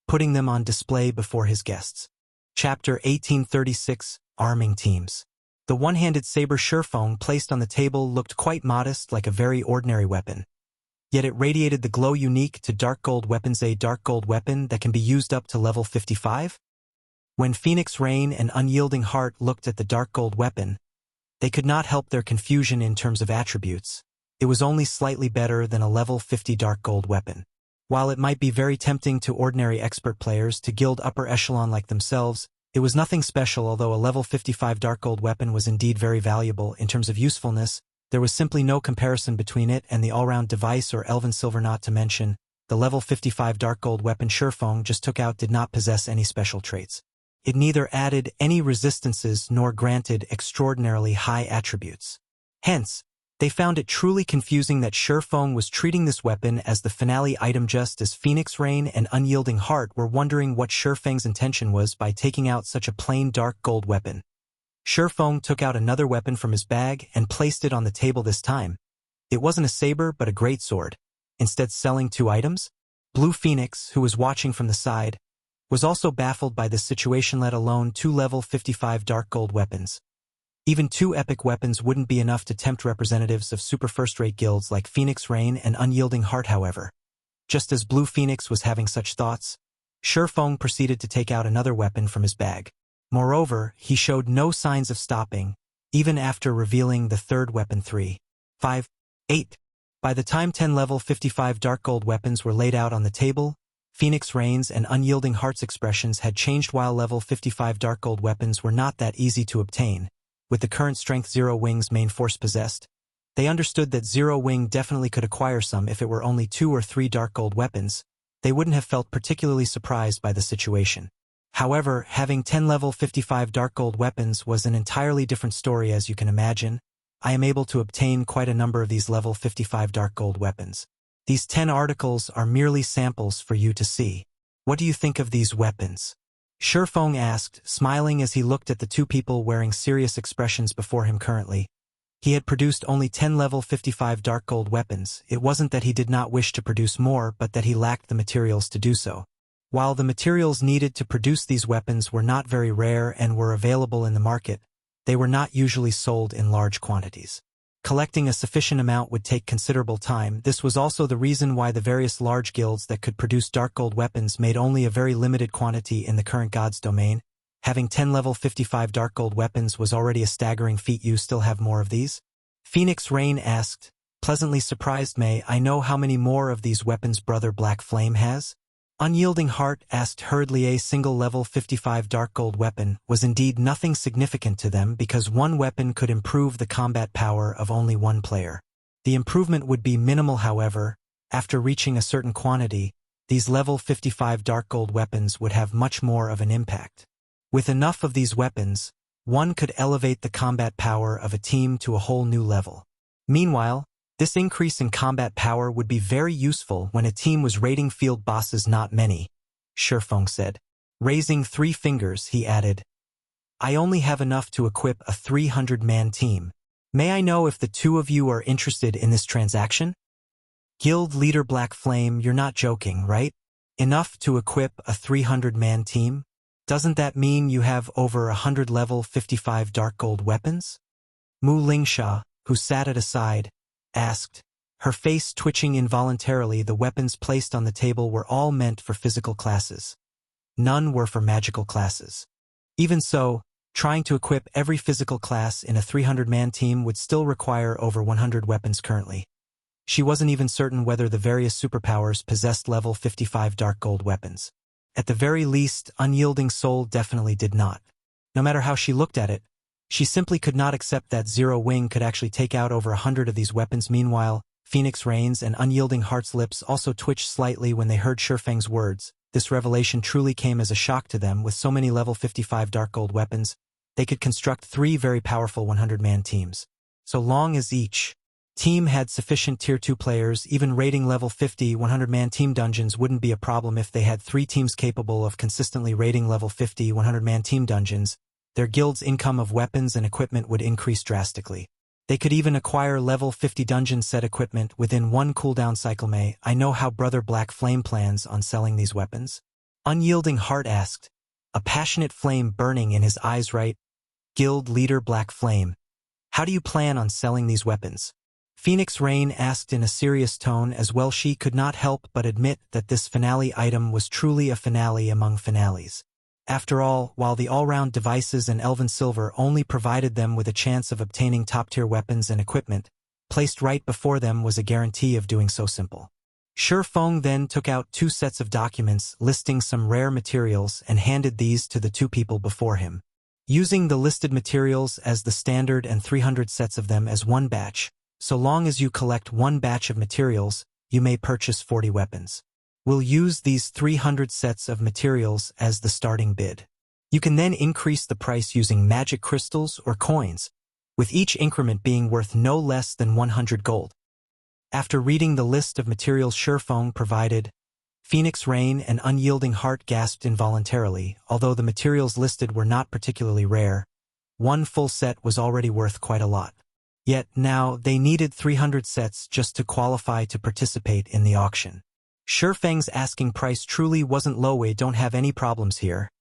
putting them on display before his guests. Chapter 1836, Arming Teams. The one-handed saber Shifeng placed on the table looked quite modest, like a very ordinary weapon. Yet it radiated the glow unique to dark gold weapons. A dark gold weapon that can be used up to level 55? When Phoenix Rain and Unyielding Heart looked at the dark gold weapon, they could not help their confusion in terms of attributes. It was only slightly better than a level 50 dark gold weapon. While it might be very tempting to ordinary expert players to gild upper echelon like themselves, it was nothing special. Although a level 55 dark gold weapon was indeed very valuable in terms of usefulness, there was simply no comparison between it and the all-round device or elven silver. Not to mention, the level 55 dark gold weapon Shifeng just took out did not possess any special traits. It neither added any resistances nor granted extraordinarily high attributes. Hence, they found it truly confusing that Shifeng was treating this weapon as the finale item, just as Phoenix Rain and Unyielding Heart were wondering what Shifeng's intention was by taking out such a plain dark gold weapon. Shifeng took out another weapon from his bag and placed it on the table. This time, it wasn't a saber but a greatsword, instead selling two items. Blue Phoenix, who was watching from the side, was also baffled by this situation, let alone two level 55 dark gold weapons. Even two epic weapons wouldn't be enough to tempt representatives of super first-rate guilds like Phoenix Rain and Unyielding Heart. However, just as Blue Phoenix was having such thoughts, Shifeng proceeded to take out another weapon from his bag. Moreover, he showed no signs of stopping, even after revealing the third weapon. 3, 5, 8. By the time 10 level 55 dark gold weapons were laid out on the table, Phoenix Rain's and Unyielding Heart's expressions had changed. While level 55 dark gold weapons were not that easy to obtain, with the current strength Zero Wing's main force possessed, they understood that Zero Wing definitely could acquire some. If it were only 2 or 3 dark gold weapons, they wouldn't have felt particularly surprised by the situation. However, having 10 level 55 dark gold weapons was an entirely different story. As you can imagine, I am able to obtain quite a number of these level 55 dark gold weapons. These 10 articles are merely samples for you to see. What do you think of these weapons? Shifeng asked, smiling as he looked at the two people wearing serious expressions before him. Currently, he had produced only 10 level 55 dark gold weapons. It wasn't that he did not wish to produce more, but that he lacked the materials to do so. While the materials needed to produce these weapons were not very rare and were available in the market, they were not usually sold in large quantities. Collecting a sufficient amount would take considerable time. This was also the reason why the various large guilds that could produce dark gold weapons made only a very limited quantity in the current God's domain. Having 10 level 55 dark gold weapons was already a staggering feat. You still have more of these? Phoenix Rain asked, pleasantly surprised. May I know how many more of these weapons Brother Black Flame has? Unyielding Heart asked hurriedly. A single level 55 dark gold weapon was indeed nothing significant to them because one weapon could improve the combat power of only one player. The improvement would be minimal, however. After reaching a certain quantity, these level 55 dark gold weapons would have much more of an impact. With enough of these weapons, one could elevate the combat power of a team to a whole new level. Meanwhile, this increase in combat power would be very useful when a team was raiding field bosses. Not many, Shifeng said. Raising 3 fingers, he added, I only have enough to equip a 300-man team. May I know if the two of you are interested in this transaction? Guild leader Black Flame, you're not joking, right? Enough to equip a 300-man team? Doesn't that mean you have over 100 level 55 dark gold weapons? Mu Lingsha, who sat at a side, asked, her face twitching involuntarily. The weapons placed on the table were all meant for physical classes. None were for magical classes. Even so, trying to equip every physical class in a 300-man team would still require over 100 weapons currently. She wasn't even certain whether the various superpowers possessed level 55 dark gold weapons. At the very least, Unyielding Soul definitely did not. No matter how she looked at it, she simply could not accept that Zero Wing could actually take out over 100 of these weapons. Meanwhile, Phoenix Rain's and Unyielding Heart's lips also twitched slightly when they heard Shifeng's words. This revelation truly came as a shock to them. With so many level 55 dark gold weapons, they could construct 3 very powerful 100-man teams. So long as each team had sufficient Tier 2 players, even raiding level 50 100-man team dungeons wouldn't be a problem. If they had 3 teams capable of consistently raiding level 50 100-man team dungeons, their guild's income of weapons and equipment would increase drastically. They could even acquire level 50 dungeon set equipment within 1 cooldown cycle. May I know how Brother Black Flame plans on selling these weapons? Unyielding Heart asked, a passionate flame burning in his eyes. Right? Guild leader Black Flame, how do you plan on selling these weapons? Phoenix Rain asked in a serious tone as well. She could not help but admit that this finale item was truly a finale among finales. After all, while the all-round devices and Elven Silver only provided them with a chance of obtaining top-tier weapons and equipment, placed right before them was a guarantee of doing so simple. Shifeng then took out 2 sets of documents listing some rare materials and handed these to the 2 people before him. Using the listed materials as the standard and 300 sets of them as one batch, so long as you collect 1 batch of materials, you may purchase 40 weapons. We'll use these 300 sets of materials as the starting bid. You can then increase the price using magic crystals or coins, with each increment being worth no less than 100 gold. After reading the list of materials Shifeng provided, Phoenix Rain and Unyielding Heart gasped involuntarily. Although the materials listed were not particularly rare, 1 full set was already worth quite a lot. Yet now they needed 300 sets just to qualify to participate in the auction. Shifeng's asking price truly wasn't low. We don't have any problems here,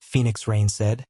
Phoenix Rain said.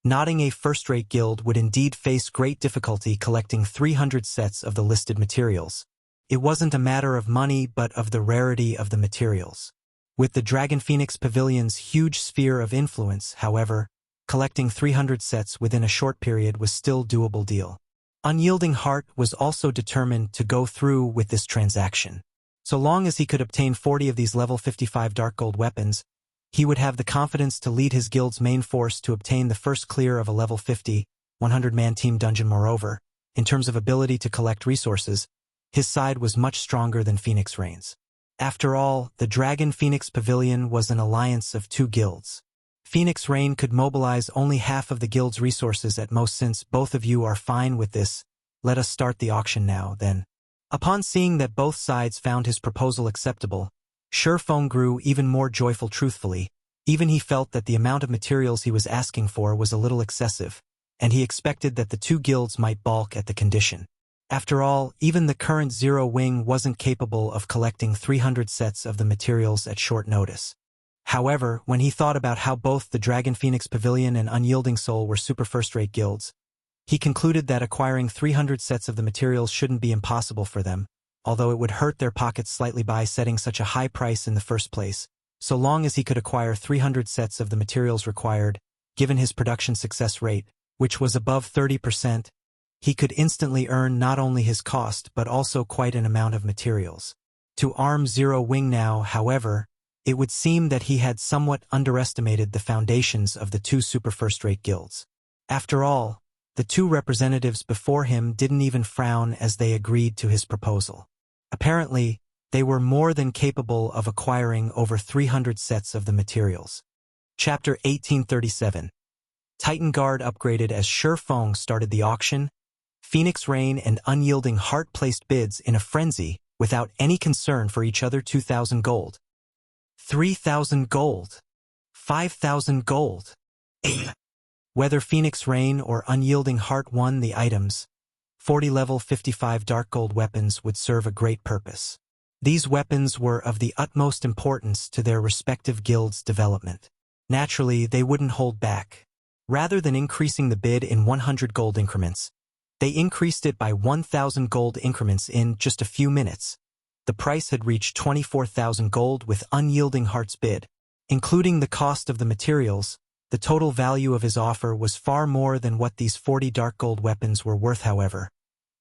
Nodding, a first-rate guild would indeed face great difficulty collecting 300 sets of the listed materials. It wasn't a matter of money but of the rarity of the materials. With the Dragon Phoenix Pavilion's huge sphere of influence, however, collecting 300 sets within a short period was still doable deal. Unyielding Heart was also determined to go through with this transaction. So long as he could obtain 40 of these level 55 dark gold weapons, he would have the confidence to lead his guild's main force to obtain the first clear of a level 50, 100-man team dungeon. Moreover, in terms of ability to collect resources, his side was much stronger than Phoenix Rain's. After all, the Dragon Phoenix Pavilion was an alliance of 2 guilds. Phoenix Rain could mobilize only half of the guild's resources at most. Since both of you are fine with this, let us start the auction now, then. Upon seeing that both sides found his proposal acceptable, Shifeng grew even more joyful. Truthfully, even he felt that the amount of materials he was asking for was a little excessive, and he expected that the 2 guilds might balk at the condition. After all, even the current Zero Wing wasn't capable of collecting 300 sets of the materials at short notice. However, when he thought about how both the Dragon Phoenix Pavilion and Unyielding Soul were super first-rate guilds, he concluded that acquiring 300 sets of the materials shouldn't be impossible for them, although it would hurt their pockets slightly by setting such a high price in the first place. So long as he could acquire 300 sets of the materials required, given his production success rate, which was above 30%, he could instantly earn not only his cost but also quite an amount of materials. To arm Zero Wing now, however, It would seem that he had somewhat underestimated the foundations of the two super first-rate guilds. After all, the two representatives before him didn't even frown as they agreed to his proposal. Apparently, they were more than capable of acquiring over 300 sets of the materials. Chapter 1837. Titan Guard upgraded. As Shi Feng started the auction, Phoenix Rain and Unyielding Heart placed bids in a frenzy without any concern for each other. 2,000 gold. 3,000 gold. 5,000 gold. Whether Phoenix Rain or Unyielding Heart won the items, 40 level 55 dark gold weapons would serve a great purpose. These weapons were of the utmost importance to their respective guilds' development. Naturally, they wouldn't hold back. Rather than increasing the bid in 100 gold increments, they increased it by 1,000 gold increments in just a few minutes. The price had reached 24,000 gold with Unyielding Heart's bid. Including the cost of the materials, the total value of his offer was far more than what these 40 dark gold weapons were worth. However,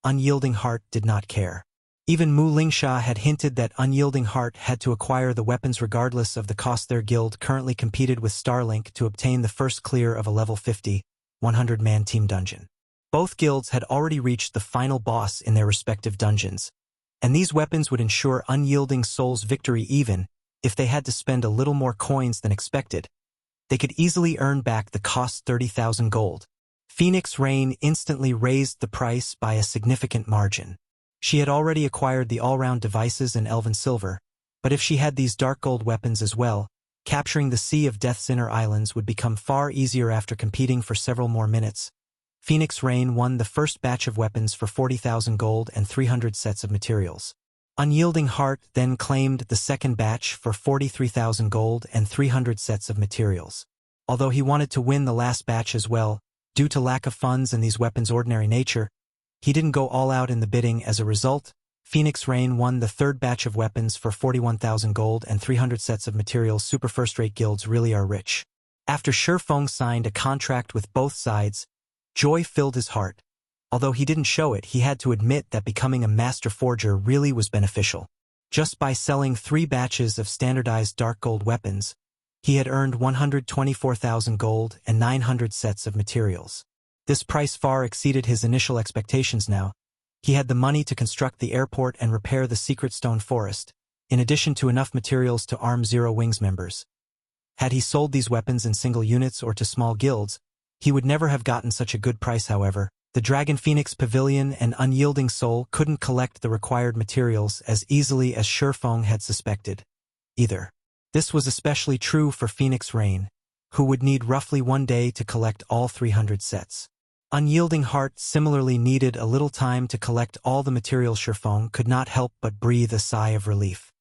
Unyielding Heart did not care. Even Mu Lingsha had hinted that Unyielding Heart had to acquire the weapons regardless of the cost. Their guild currently competed with Starlink to obtain the first clear of a level 50, 100-man team dungeon. Both guilds had already reached the final boss in their respective dungeons, and these weapons would ensure Unyielding Soul's victory. Even if they had to spend a little more coins than expected, they could easily earn back the cost. 30,000 gold. Phoenix Rain instantly raised the price by a significant margin. She had already acquired the all-round devices and Elven Silver, but if she had these dark gold weapons as well, capturing the Sea of Death's inner islands would become far easier. After competing for several more minutes, Phoenix Rain won the first batch of weapons for 40,000 gold and 300 sets of materials. Unyielding Heart then claimed the second batch for 43,000 gold and 300 sets of materials. Although he wanted to win the last batch as well, due to lack of funds and these weapons' ordinary nature, he didn't go all out in the bidding. As a result, Phoenix Rain won the third batch of weapons for 41,000 gold and 300 sets of materials. Super first-rate guilds really are rich. After Shi Feng signed a contract with both sides, joy filled his heart. Although he didn't show it, he had to admit that becoming a master forger really was beneficial. Just by selling 3 batches of standardized dark gold weapons, he had earned 124,000 gold and 900 sets of materials. This price far exceeded his initial expectations. Now, he had the money to construct the airport and repair the secret stone forest, in addition to enough materials to arm Zero Wings members. Had he sold these weapons in single units or to small guilds, he would never have gotten such a good price. However, the Dragon Phoenix Pavilion and Unyielding Soul couldn't collect the required materials as easily as Shi Feng had suspected, either. This was especially true for Phoenix Rain, who would need roughly 1 day to collect all 300 sets. Unyielding Heart similarly needed a little time to collect all the materials. Shi Feng could not help but breathe a sigh of relief.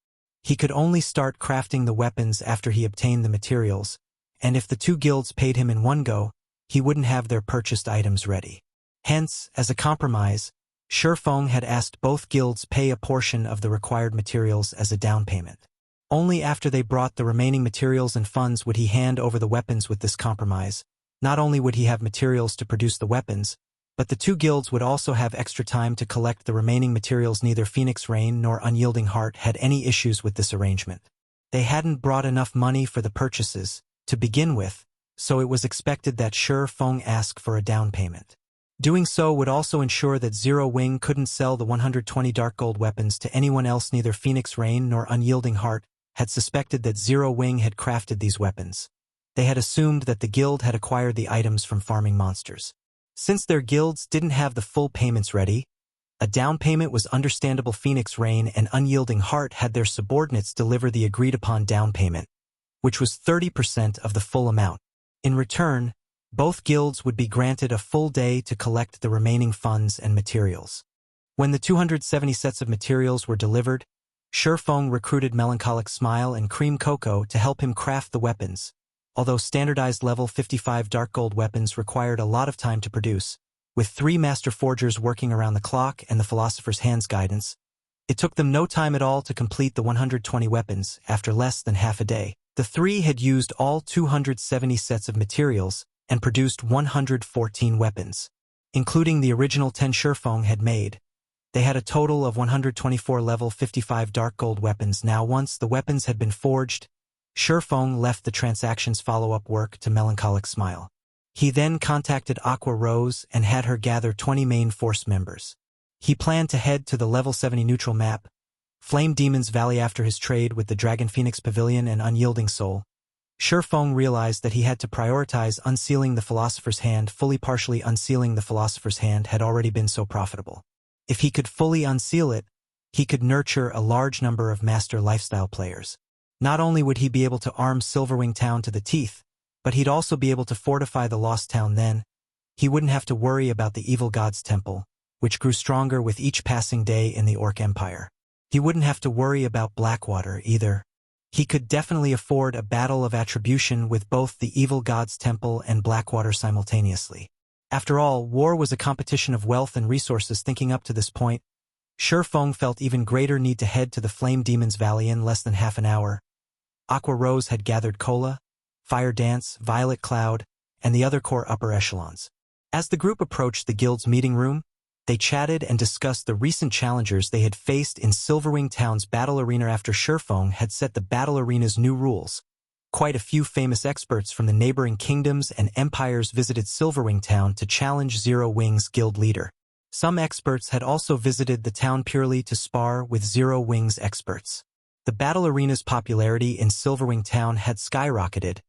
He could only start crafting the weapons after he obtained the materials, and if the two guilds paid him in one go, he wouldn't have their purchased items ready. Hence, as a compromise, Shi Feng had asked both guilds pay a portion of the required materials as a down payment. Only after they brought the remaining materials and funds would he hand over the weapons. With this compromise, not only would he have materials to produce the weapons, but the two guilds would also have extra time to collect the remaining materials. Neither Phoenix Rain nor Unyielding Heart had any issues with this arrangement. They hadn't brought enough money for the purchases to begin with, so it was expected that Shi Feng ask for a down payment. Doing so would also ensure that Zero Wing couldn't sell the 120 dark gold weapons to anyone else. Neither Phoenix Rain nor Unyielding Heart had suspected that Zero Wing had crafted these weapons. They had assumed that the guild had acquired the items from farming monsters. Since their guilds didn't have the full payments ready, a down payment was understandable. Phoenix Rain and Unyielding Heart had their subordinates deliver the agreed-upon down payment, which was 30% of the full amount. In return, both guilds would be granted a full day to collect the remaining funds and materials. When the 270 sets of materials were delivered, Shi Feng recruited Melancholic Smile and Cream Cocoa to help him craft the weapons. Although standardized level 55 dark gold weapons required a lot of time to produce, with 3 master forgers working around the clock and the Philosopher's Hand's guidance, it took them no time at all to complete the 120 weapons. After less than half a day, the 3 had used all 270 sets of materials and produced 114 weapons. Including the original 10 Shi Feng had made, they had a total of 124 level 55 dark gold weapons. Now, once the weapons had been forged, Feng left the transaction's follow-up work to melancholic smile. He then contacted Aqua Rose and had her gather 20 main force members. He planned to head to the level 70 neutral map, Flame Demon's Valley after his trade with the Dragon Phoenix Pavilion and Unyielding Soul. Feng realized that he had to prioritize unsealing the Philosopher's Hand. Partially unsealing the Philosopher's Hand had already been so profitable. If he could fully unseal it, he could nurture a large number of master lifestyle players. Not only would he be able to arm Silverwing Town to the teeth, but he'd also be able to fortify the Lost Town. Then he wouldn't have to worry about the Evil God's Temple, which grew stronger with each passing day in the Orc Empire. He wouldn't have to worry about Blackwater either. He could definitely afford a battle of attribution with both the Evil God's Temple and Blackwater simultaneously. After all, war was a competition of wealth and resources. Thinking up to this point, Feng felt even greater need to head to the Flame Demon's Valley in less than half an hour. Aqua Rose had gathered Cola, Fire Dance, Violet Cloud, and the other core upper echelons. As the group approached the guild's meeting room, they chatted and discussed the recent challengers they had faced in Silverwing Town's battle arena after Feng had set the battle arena's new rules. Quite a few famous experts from the neighboring kingdoms and empires visited Silverwing Town to challenge Zero Wing's guild leader. Some experts had also visited the town purely to spar with Zero Wing's experts. The battle arena's popularity in Silverwing Town had skyrocketed,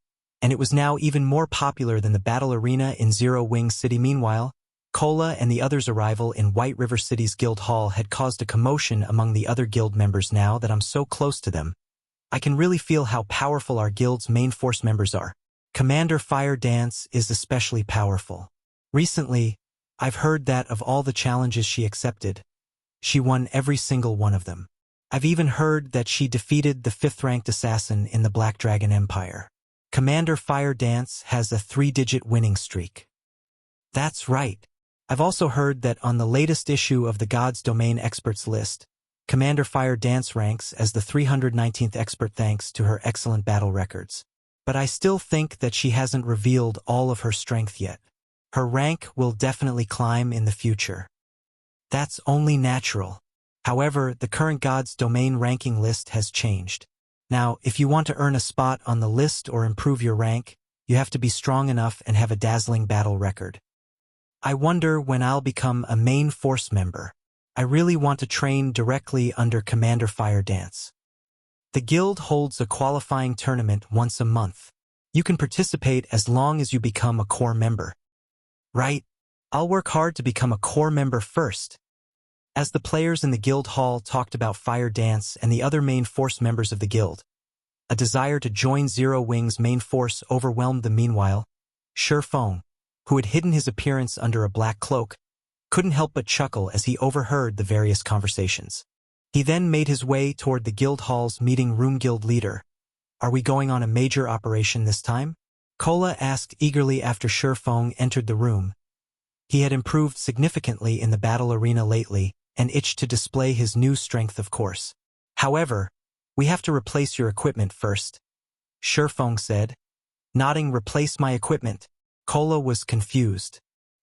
and it was now even more popular than the battle arena in Zero Wing City. Meanwhile, Cola and the others' arrival in White River City's guild hall had caused a commotion among the other guild members. Now that I'm so close to them, I can really feel how powerful our guild's main force members are. Commander Fire Dance is especially powerful. Recently, I've heard that of all the challenges she accepted, she won every single one of them. I've even heard that she defeated the 5th-ranked assassin in the Black Dragon Empire. Commander Fire Dance has a 3-digit winning streak. That's right. I've also heard that on the latest issue of the God's Domain Experts list, Commander Fire Dance ranks as the 319th expert thanks to her excellent battle records. But I still think that she hasn't revealed all of her strength yet. Her rank will definitely climb in the future. That's only natural. However, the current God's Domain ranking list has changed. Now, if you want to earn a spot on the list or improve your rank, you have to be strong enough and have a dazzling battle record. I wonder when I'll become a main force member. I really want to train directly under Commander Fire Dance. The guild holds a qualifying tournament once a month. You can participate as long as you become a core member. Right? I'll work hard to become a core member first. As the players in the guild hall talked about Fire Dance and the other main force members of the guild, a desire to join Zero Wing's main force overwhelmed them. Meanwhile, Feng, who had hidden his appearance under a black cloak, couldn't help but chuckle as he overheard the various conversations. He then made his way toward the guild hall's meeting room. Guild leader, are we going on a major operation this time? Cola asked eagerly after Feng entered the room. He had improved significantly in the battle arena lately and itched to display his new strength, of course. However, we have to replace your equipment first, Feng said. Nodding. Replace my equipment? Cola was confused.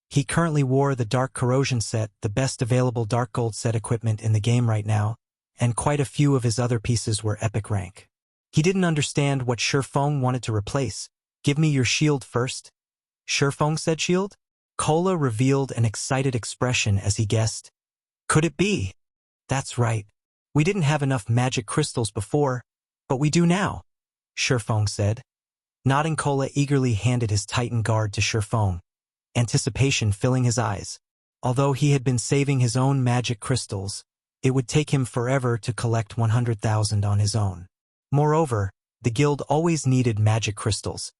He currently wore the Dark Corrosion set, the best available Dark Gold set equipment in the game right now, and quite a few of his other pieces were epic rank. He didn't understand what Feng wanted to replace. Give me your shield first. Feng said. Shield? Cola revealed an excited expression as he guessed. Could it be? That's right. We didn't have enough magic crystals before, but we do now, Feng said. Nodding, Cola eagerly handed his Titan Guard to Feng, anticipation filling his eyes. Although he had been saving his own magic crystals, it would take him forever to collect 100,000 on his own. Moreover, the guild always needed magic crystals,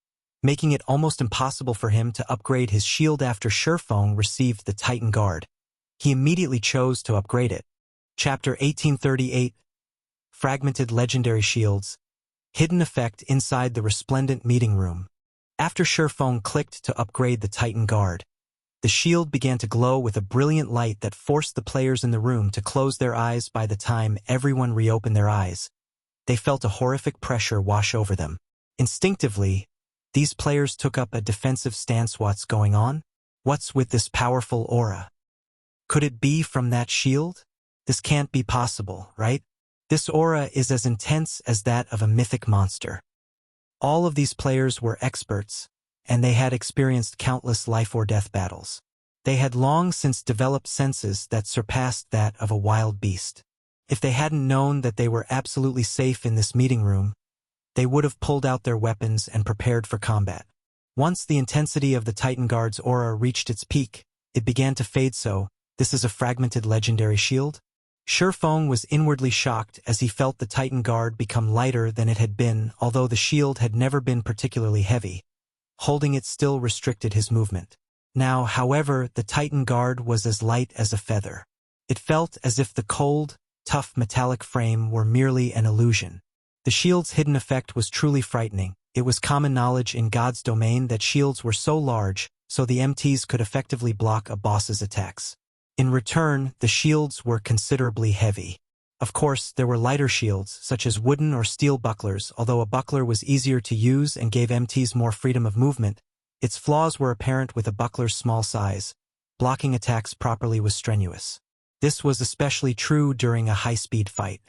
making it almost impossible for him to upgrade his shield. After Feng received the Titan Guard, he immediately chose to upgrade it. Chapter 1838. Fragmented Legendary Shields. Hidden effect inside the resplendent meeting room. After Feng clicked to upgrade the Titan Guard, the shield began to glow with a brilliant light that forced the players in the room to close their eyes. By the time everyone reopened their eyes, they felt a horrific pressure wash over them. Instinctively, these players took up a defensive stance. What's going on? What's with this powerful aura? Could it be from that shield? This can't be possible, right? This aura is as intense as that of a mythic monster. All of these players were experts, and they had experienced countless life-or-death battles. They had long since developed senses that surpassed that of a wild beast. If they hadn't known that they were absolutely safe in this meeting room, they would have pulled out their weapons and prepared for combat. Once the intensity of the Titan Guard's aura reached its peak, it began to fade. So, this is a fragmented legendary shield? Shurfong was inwardly shocked as he felt the Titan Guard become lighter than it had been, although the shield had never been particularly heavy. Holding it still restricted his movement. Now, however, the Titan Guard was as light as a feather. It felt as if the cold, tough metallic frame were merely an illusion. The shield's hidden effect was truly frightening. It was common knowledge in God's domain that shields were so large, so the MTs could effectively block a boss's attacks. In return, the shields were considerably heavy. Of course, there were lighter shields, such as wooden or steel bucklers. Although a buckler was easier to use and gave MTs more freedom of movement, its flaws were apparent with a buckler's small size. Blocking attacks properly was strenuous. This was especially true during a high-speed fight.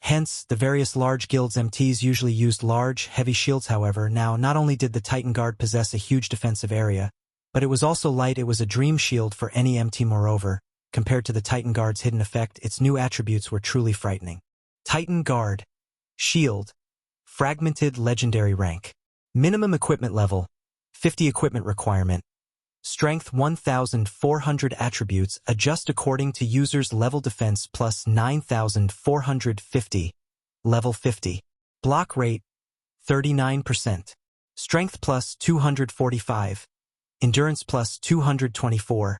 Hence, the various large guilds' MTs usually used large, heavy shields. However, now not only did the Titan Guard possess a huge defensive area, but it was also light. It was a dream shield for any MT. Moreover, compared to the Titan Guard's hidden effect, its new attributes were truly frightening. Titan Guard. Shield. Fragmented legendary rank. Minimum equipment level. 50 equipment requirement. Strength 1,400 attributes adjust according to user's level defense plus 9,450. Level 50. Block rate 39%. Strength plus 245. Endurance plus 224.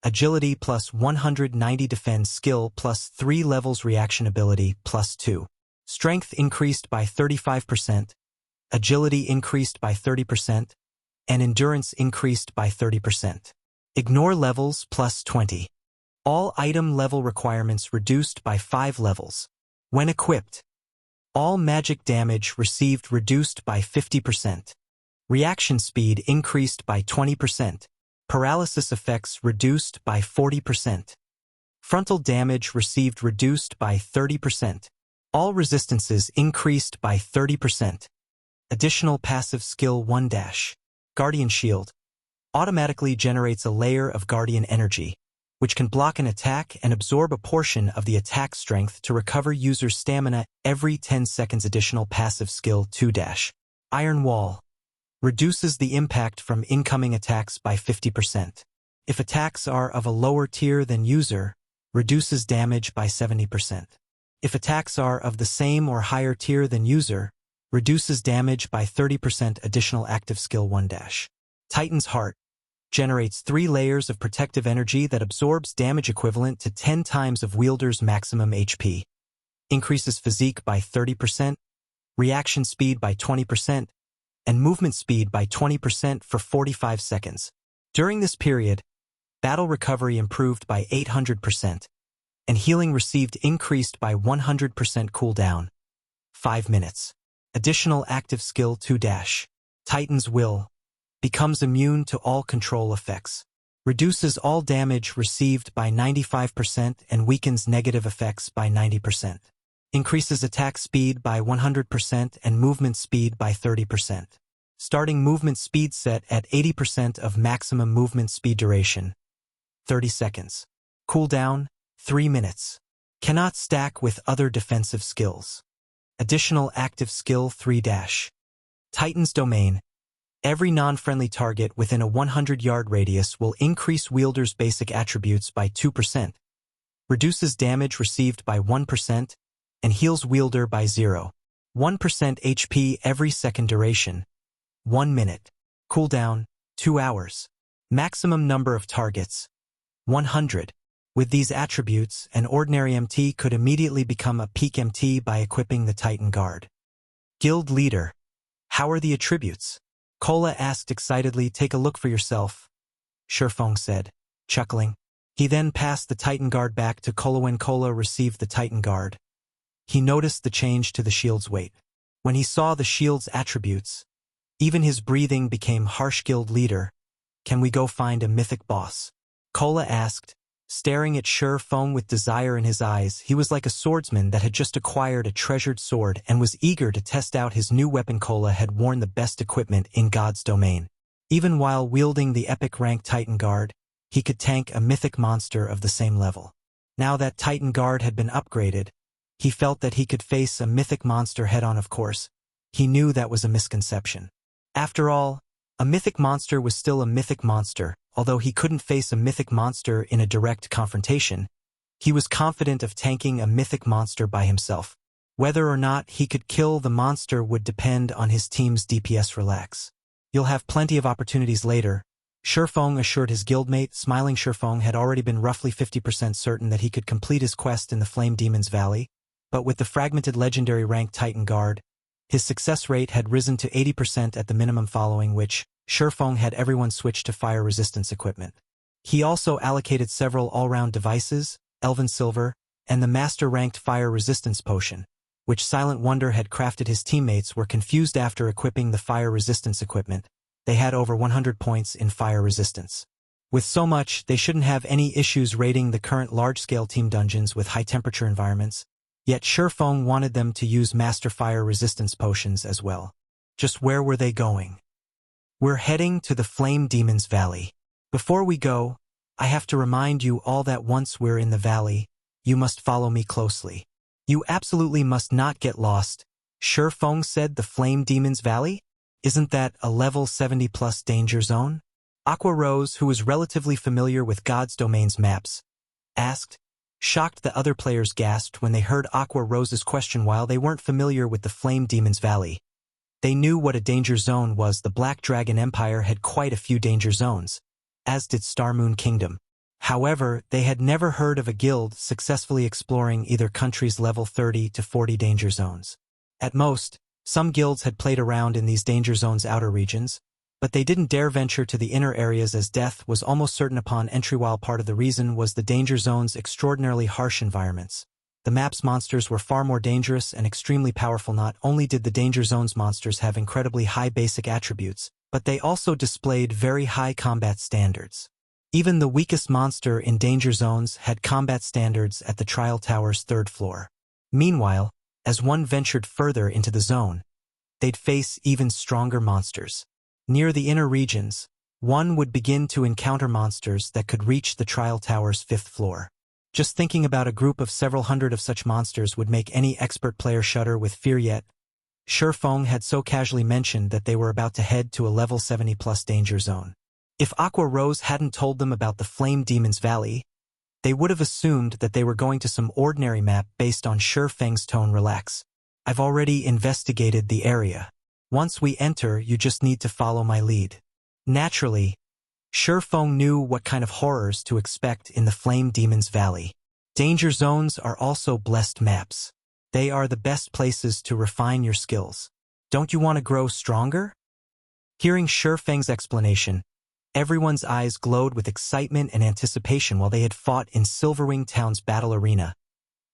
Agility plus 190. Defend skill plus 3 levels. Reaction ability plus 2. Strength increased by 35%. Agility increased by 30%. And endurance increased by 30%. Ignore levels plus 20. All item level requirements reduced by 5 levels. When equipped, all magic damage received reduced by 50%. Reaction speed increased by 20%. Paralysis effects reduced by 40%. Frontal damage received reduced by 30%. All resistances increased by 30%. Additional passive skill 1 dash. Guardian Shield automatically generates a layer of Guardian energy, which can block an attack and absorb a portion of the attack strength to recover user's stamina every 10 seconds. Additional passive skill 2 dash. Iron Wall reduces the impact from incoming attacks by 50%. If attacks are of a lower tier than user, reduces damage by 70%. If attacks are of the same or higher tier than user, reduces damage by 30%. Additional active skill 1 dash. Titan's Heart generates 3 layers of protective energy that absorbs damage equivalent to 10 times of wielder's maximum HP. Increases physique by 30%, reaction speed by 20%, and movement speed by 20% for 45 seconds. During this period, battle recovery improved by 800%, and healing received increased by 100%. Cooldown 5 minutes. Additional active skill 2 dash. Titan's Will becomes immune to all control effects. Reduces all damage received by 95% and weakens negative effects by 90%. Increases attack speed by 100% and movement speed by 30%. Starting movement speed set at 80% of maximum movement speed. Duration 30 seconds. Cooldown 3 minutes. Cannot stack with other defensive skills. Additional active skill 3 dash. Titan's Domain. Every non-friendly target within a 100-yard radius will increase wielder's basic attributes by 2%, reduces damage received by 1%, and heals wielder by 0.1% HP every second. Duration 1 minute. Cooldown 2 hours. Maximum number of targets 100. With these attributes, an ordinary MT could immediately become a peak MT by equipping the Titan Guard. Guild Leader. How are the attributes? Kola asked excitedly. Take a look for yourself, Shurfong said, chuckling. He then passed the Titan Guard back to Kola. When Kola received the Titan Guard, he noticed the change to the shield's weight. When he saw the shield's attributes, even his breathing became harsh. Guild Leader, can we go find a mythic boss? Kola asked, Staring at Feng with desire in his eyes, he was like a swordsman that had just acquired a treasured sword and was eager to test out his new weapon. Cola had worn the best equipment in God's domain. Even while wielding the epic rank Titan Guard, he could tank a mythic monster of the same level. Now that Titan Guard had been upgraded, he felt that he could face a mythic monster head-on. Of course, he knew that was a misconception. After all, a mythic monster was still a mythic monster. Although he couldn't face a mythic monster in a direct confrontation, he was confident of tanking a mythic monster by himself. Whether or not he could kill the monster would depend on his team's DPS. Relax. You'll have plenty of opportunities later, Feng assured his guildmate. Smiling, Feng had already been roughly 50% certain that he could complete his quest in the Flame Demon's Valley, but with the fragmented legendary rank Titan Guard, his success rate had risen to 80% at the minimum, following which, Feng had everyone switch to fire resistance equipment. He also allocated several all-round devices, Elven Silver, and the master-ranked fire resistance potion, which Silent Wonder had crafted. His teammates were confused after equipping the fire resistance equipment. They had over 100 points in fire resistance. With so much, they shouldn't have any issues raiding the current large-scale team dungeons with high-temperature environments, yet Feng wanted them to use master fire resistance potions as well. Just where were they going? We're heading to the Flame Demon's Valley. Before we go, I have to remind you all that once we're in the valley, you must follow me closely. You absolutely must not get lost. Feng said. The Flame Demon's Valley? Isn't that a level 70+ danger zone? Aqua Rose, who was relatively familiar with God's Domain's maps, asked. Shocked, the other players gasped when they heard Aqua Rose's question. While they weren't familiar with the Flame Demon's Valley, they knew what a danger zone was. The Black Dragon Empire had quite a few danger zones, as did Starmoon Kingdom. However, they had never heard of a guild successfully exploring either country's level 30 to 40 danger zones. At most, some guilds had played around in these danger zones' outer regions, but they didn't dare venture to the inner areas as death was almost certain upon entry. While part of the reason was the danger zone's extraordinarily harsh environments, the map's monsters were far more dangerous and extremely powerful. Not only did the danger zone's monsters have incredibly high basic attributes, but they also displayed very high combat standards. Even the weakest monster in danger zones had combat standards at the Trial Tower's 3rd floor. Meanwhile, as one ventured further into the zone, they'd face even stronger monsters. Near the inner regions, one would begin to encounter monsters that could reach the Trial Tower's 5th floor. Just thinking about a group of several hundred of such monsters would make any expert player shudder with fear. Yet, Feng had so casually mentioned that they were about to head to a level 70+ danger zone. If Aqua Rose hadn't told them about the Flame Demon's Valley, they would have assumed that they were going to some ordinary map based on Feng's tone. Relax. I've already investigated the area. Once we enter, you just need to follow my lead. Naturally, Feng knew what kind of horrors to expect in the Flame Demon's Valley. Danger zones are also blessed maps. They are the best places to refine your skills. Don't you want to grow stronger? Hearing Feng's explanation, everyone's eyes glowed with excitement and anticipation. While they had fought in Silverwing Town's battle arena,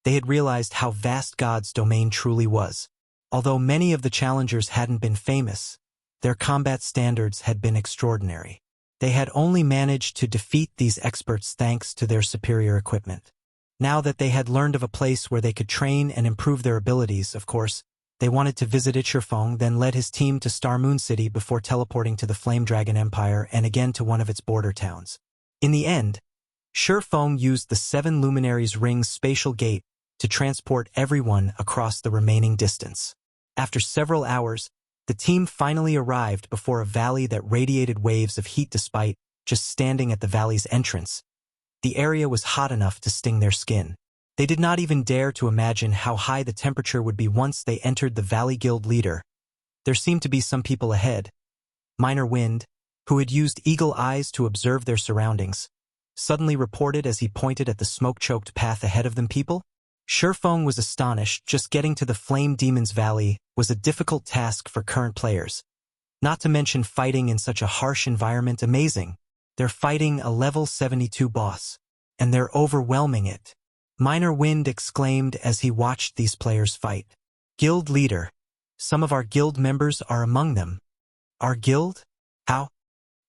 they had realized how vast God's domain truly was. Although many of the challengers hadn't been famous, their combat standards had been extraordinary. They had only managed to defeat these experts thanks to their superior equipment. Now that they had learned of a place where they could train and improve their abilities, of course, they wanted to visit it. Feng then led his team to Starmoon City before teleporting to the Flame Dragon Empire and again to one of its border towns. In the end, Feng used the 7 Luminaries Ring's spatial gate to transport everyone across the remaining distance. After several hours, the team finally arrived before a valley that radiated waves of heat. Despite just standing at the valley's entrance, the area was hot enough to sting their skin. They did not even dare to imagine how high the temperature would be once they entered the Valley Guild leader. There seemed to be some people ahead. Minor Wind, who had used eagle eyes to observe their surroundings, suddenly reported as he pointed at the smoke-choked path ahead of them. People? Feng was astonished. Just getting to the Flame Demon's Valley was a difficult task for current players. Not to mention fighting in such a harsh environment. Amazing. They're fighting a level 72 boss, and they're overwhelming it. Minor Wind exclaimed as he watched these players fight. Guild leader. Some of our guild members are among them. Our guild? How?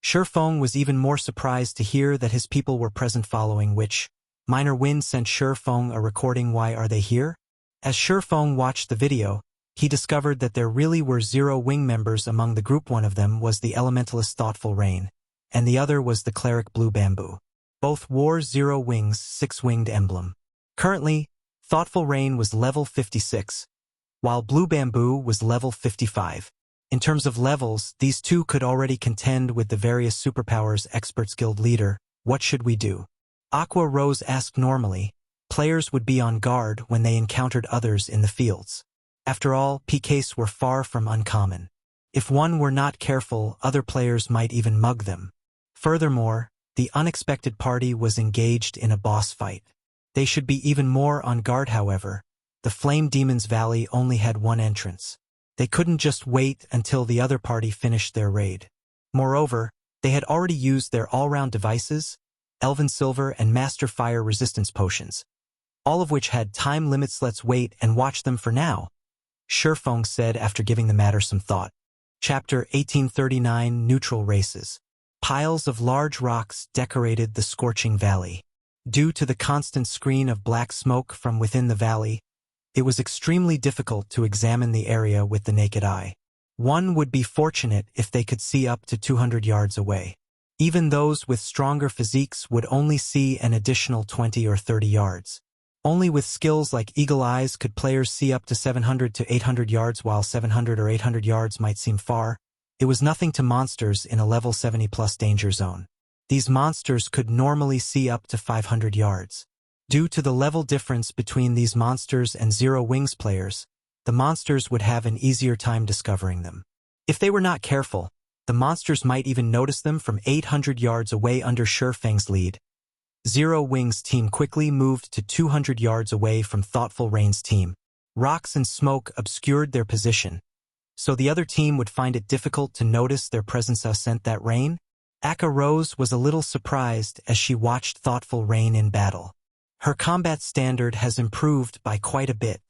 Feng was even more surprised to hear that his people were present, following which, Minor Wind sent Shurfeng a recording. Why are they here? As Shurfeng watched the video, he discovered that there really were 0 wing members among the group. One of them was the Elementalist Thoughtful Rain, and the other was the Cleric Blue Bamboo. Both wore 0 wings, 6-winged emblem. Currently, Thoughtful Rain was level 56, while Blue Bamboo was level 55. In terms of levels, these two could already contend with the various superpowers. Experts Guild leader, what should we do? Aqua Rose asked. Normally, players would be on guard when they encountered others in the fields. After all, PKs were far from uncommon. If one were not careful, other players might even mug them. Furthermore, the unexpected party was engaged in a boss fight. They should be even more on guard. However, the Flame Demon's Valley only had one entrance. They couldn't just wait until the other party finished their raid. Moreover, they had already used their all-round devices, Elven Silver and Master Fire Resistance potions, all of which had time limits. Let's wait and watch them for now, Shurfeng said after giving the matter some thought. Chapter 1839 Neutral Races. Piles of large rocks decorated the scorching valley. Due to the constant screen of black smoke from within the valley, it was extremely difficult to examine the area with the naked eye. One would be fortunate if they could see up to 200 yards away. Even those with stronger physiques would only see an additional 20 or 30 yards. Only with skills like Eagle Eyes could players see up to 700 to 800 yards. While 700 or 800 yards might seem far, it was nothing to monsters in a level 70+ danger zone. These monsters could normally see up to 500 yards. Due to the level difference between these monsters and 0 wings players, the monsters would have an easier time discovering them. If they were not careful, the monsters might even notice them from 800 yards away. Under Shurfeng's lead, 0 Wings team quickly moved to 200 yards away from Thoughtful Rain's team. Rocks and smoke obscured their position, so the other team would find it difficult to notice their presence. Sent that Rain? Akka Rose was a little surprised as she watched Thoughtful Rain in battle. Her combat standard has improved by quite a bit.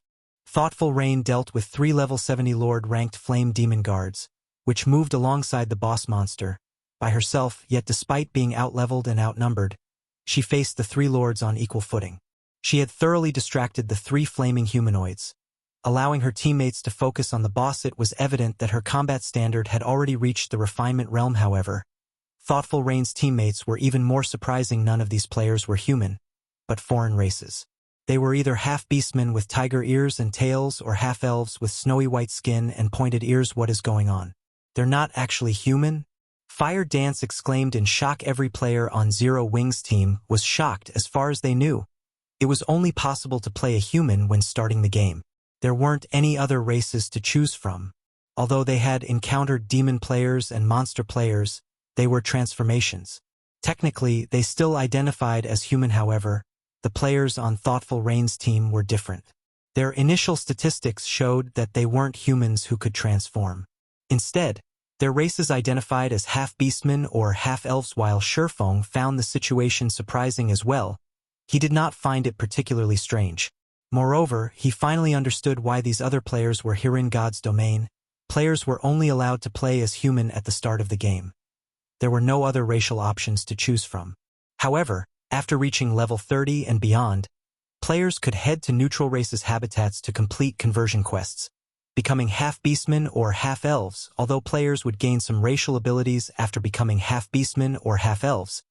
Thoughtful Rain dealt with 3 level 70 Lord-ranked Flame Demon Guards, which moved alongside the boss monster, by herself. Yet despite being outleveled and outnumbered, she faced the 3 lords on equal footing. She had thoroughly distracted the 3 flaming humanoids, allowing her teammates to focus on the boss. It was evident that her combat standard had already reached the refinement realm. However, Thoughtful Rain's teammates were even more surprising. None of these players were human, but foreign races. They were either half-beastmen with tiger ears and tails or half-elves with snowy white skin and pointed ears. What is going on? They're not actually human? Fire Dance exclaimed in shock. Every player on 0 Wings team was shocked. As far as they knew, it was only possible to play a human when starting the game. There weren't any other races to choose from. Although they had encountered demon players and monster players, they were transformations. Technically, they still identified as human. However, the players on Thoughtful Rain's team were different. Their initial statistics showed that they weren't humans who could transform. Instead, their races identified as half-beastmen or half-elves. While Shurfeng found the situation surprising as well, he did not find it particularly strange. Moreover, he finally understood why these other players were here in God's domain. Players were only allowed to play as human at the start of the game. There were no other racial options to choose from. However, after reaching level 30 and beyond, players could head to neutral races' habitats to complete conversion quests, becoming half-beastmen or half-elves. Although players would gain some racial abilities after becoming half-beastmen or half-elves,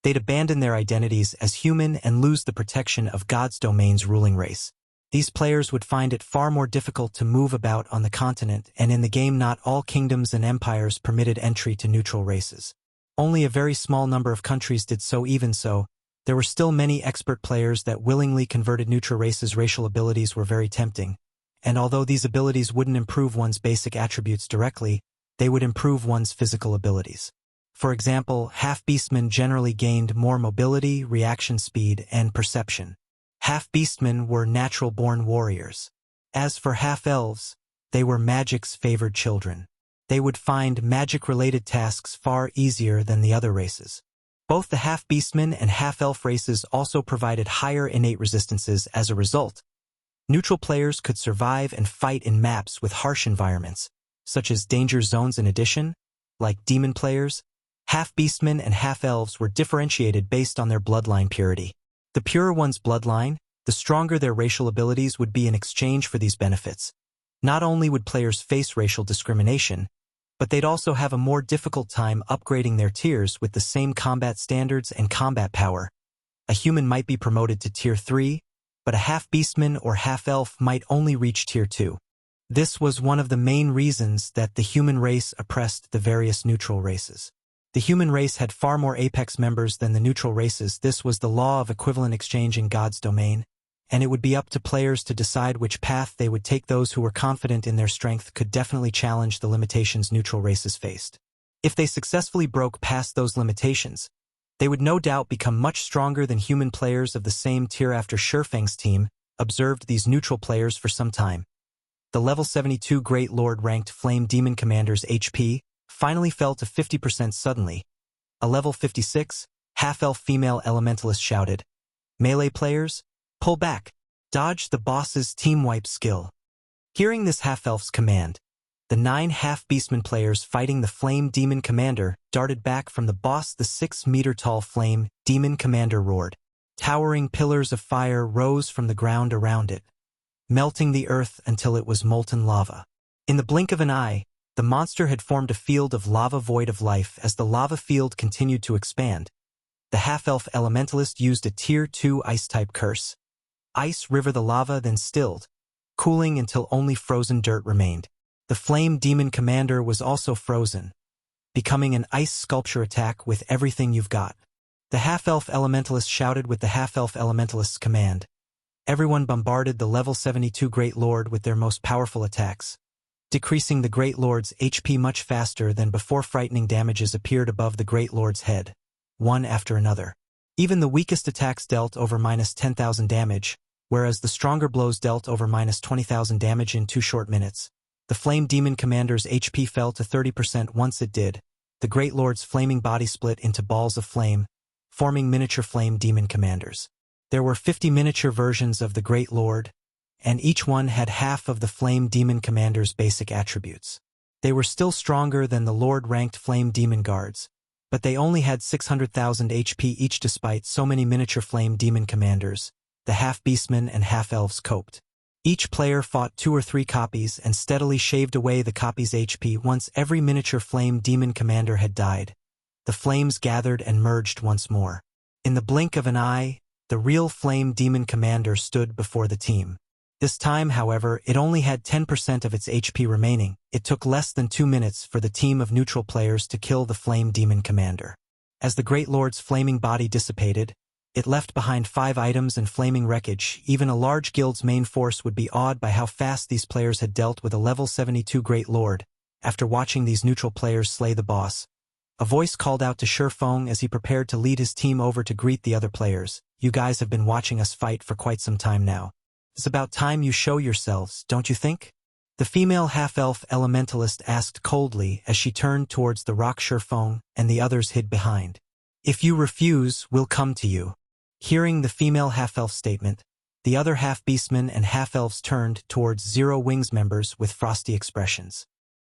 they'd abandon their identities as human and lose the protection of God's domain's ruling race. These players would find it far more difficult to move about on the continent, and in the game not all kingdoms and empires permitted entry to neutral races. Only a very small number of countries did so. Even so, there were still many expert players that willingly converted neutral races. Racial abilities were very tempting, and although these abilities wouldn't improve one's basic attributes directly, they would improve one's physical abilities. For example, half-beastmen generally gained more mobility, reaction speed, and perception. Half-beastmen were natural-born warriors. As for half-elves, they were magic's favored children. They would find magic-related tasks far easier than the other races. Both the half-beastmen and half-elf races also provided higher innate resistances. As a result, neutral players could survive and fight in maps with harsh environments, such as danger zones. In addition, like demon players, half-beastmen and half-elves were differentiated based on their bloodline purity. The purer one's bloodline, the stronger their racial abilities would be in exchange for these benefits. Not only would players face racial discrimination, but they'd also have a more difficult time upgrading their tiers with the same combat standards and combat power. A human might be promoted to Tier 3, but a half-beastman or half-elf might only reach Tier 2. This was one of the main reasons that the human race oppressed the various neutral races. The human race had far more apex members than the neutral races. This was the law of equivalent exchange in God's domain, and it would be up to players to decide which path they would take. Those who were confident in their strength could definitely challenge the limitations neutral races faced. If they successfully broke past those limitations, they would no doubt become much stronger than human players of the same tier. After Shurfang's team observed these neutral players for some time, the level 72 Great Lord ranked Flame Demon Commander's HP finally fell to 50% suddenly. A level 56, half-elf female elementalist shouted, "Melee players, pull back, dodge the boss's team wipe skill." Hearing this half-elf's command, the 9 half-beastman players fighting the Flame Demon Commander darted back from the boss. The 6-meter-tall Flame Demon Commander roared. Towering pillars of fire rose from the ground around it, melting the earth until it was molten lava. In the blink of an eye, the monster had formed a field of lava void of life. As the lava field continued to expand, the half-elf elementalist used a Tier 2 ice-type curse. Ice river the lava then stilled, cooling until only frozen dirt remained. The Flame Demon Commander was also frozen, becoming an ice sculpture. Attack with everything you've got. The half-elf elementalist shouted with the half-elf elementalist's command. Everyone bombarded the level 72 Great Lord with their most powerful attacks, decreasing the Great Lord's HP much faster than before. Frightening damages appeared above the Great Lord's head, one after another. Even the weakest attacks dealt over -10,000 damage, whereas the stronger blows dealt over -20,000 damage in 2 short minutes. The Flame Demon Commander's HP fell to 30%. Once it did, the Great Lord's flaming body split into balls of flame, forming miniature Flame Demon Commanders. There were 50 miniature versions of the Great Lord, and each one had half of the Flame Demon Commander's basic attributes. They were still stronger than the Lord-ranked Flame Demon Guards, but they only had 600,000 HP each. Despite so many miniature Flame Demon Commanders, the half-beastmen and half-elves coped. Each player fought 2 or 3 copies and steadily shaved away the copy's HP. Once every miniature Flame Demon Commander had died, the flames gathered and merged once more. In the blink of an eye, the real Flame Demon Commander stood before the team. This time, however, it only had 10% of its HP remaining. It took less than 2 minutes for the team of neutral players to kill the Flame Demon Commander. As the Great Lord's flaming body dissipated, it left behind 5 items and flaming wreckage. Even a large guild's main force would be awed by how fast these players had dealt with a level 72 Great Lord. After watching these neutral players slay the boss, a voice called out to Shurfang as he prepared to lead his team over to greet the other players. "You guys have been watching us fight for quite some time now. It's about time you show yourselves, don't you think?" The female half-elf elementalist asked coldly as she turned towards the rock. Shurfang and the others hid behind. "If you refuse, we'll come to you." Hearing the female half-elf statement, the other half-beastmen and half-elves turned towards Zero Wings members with frosty expressions.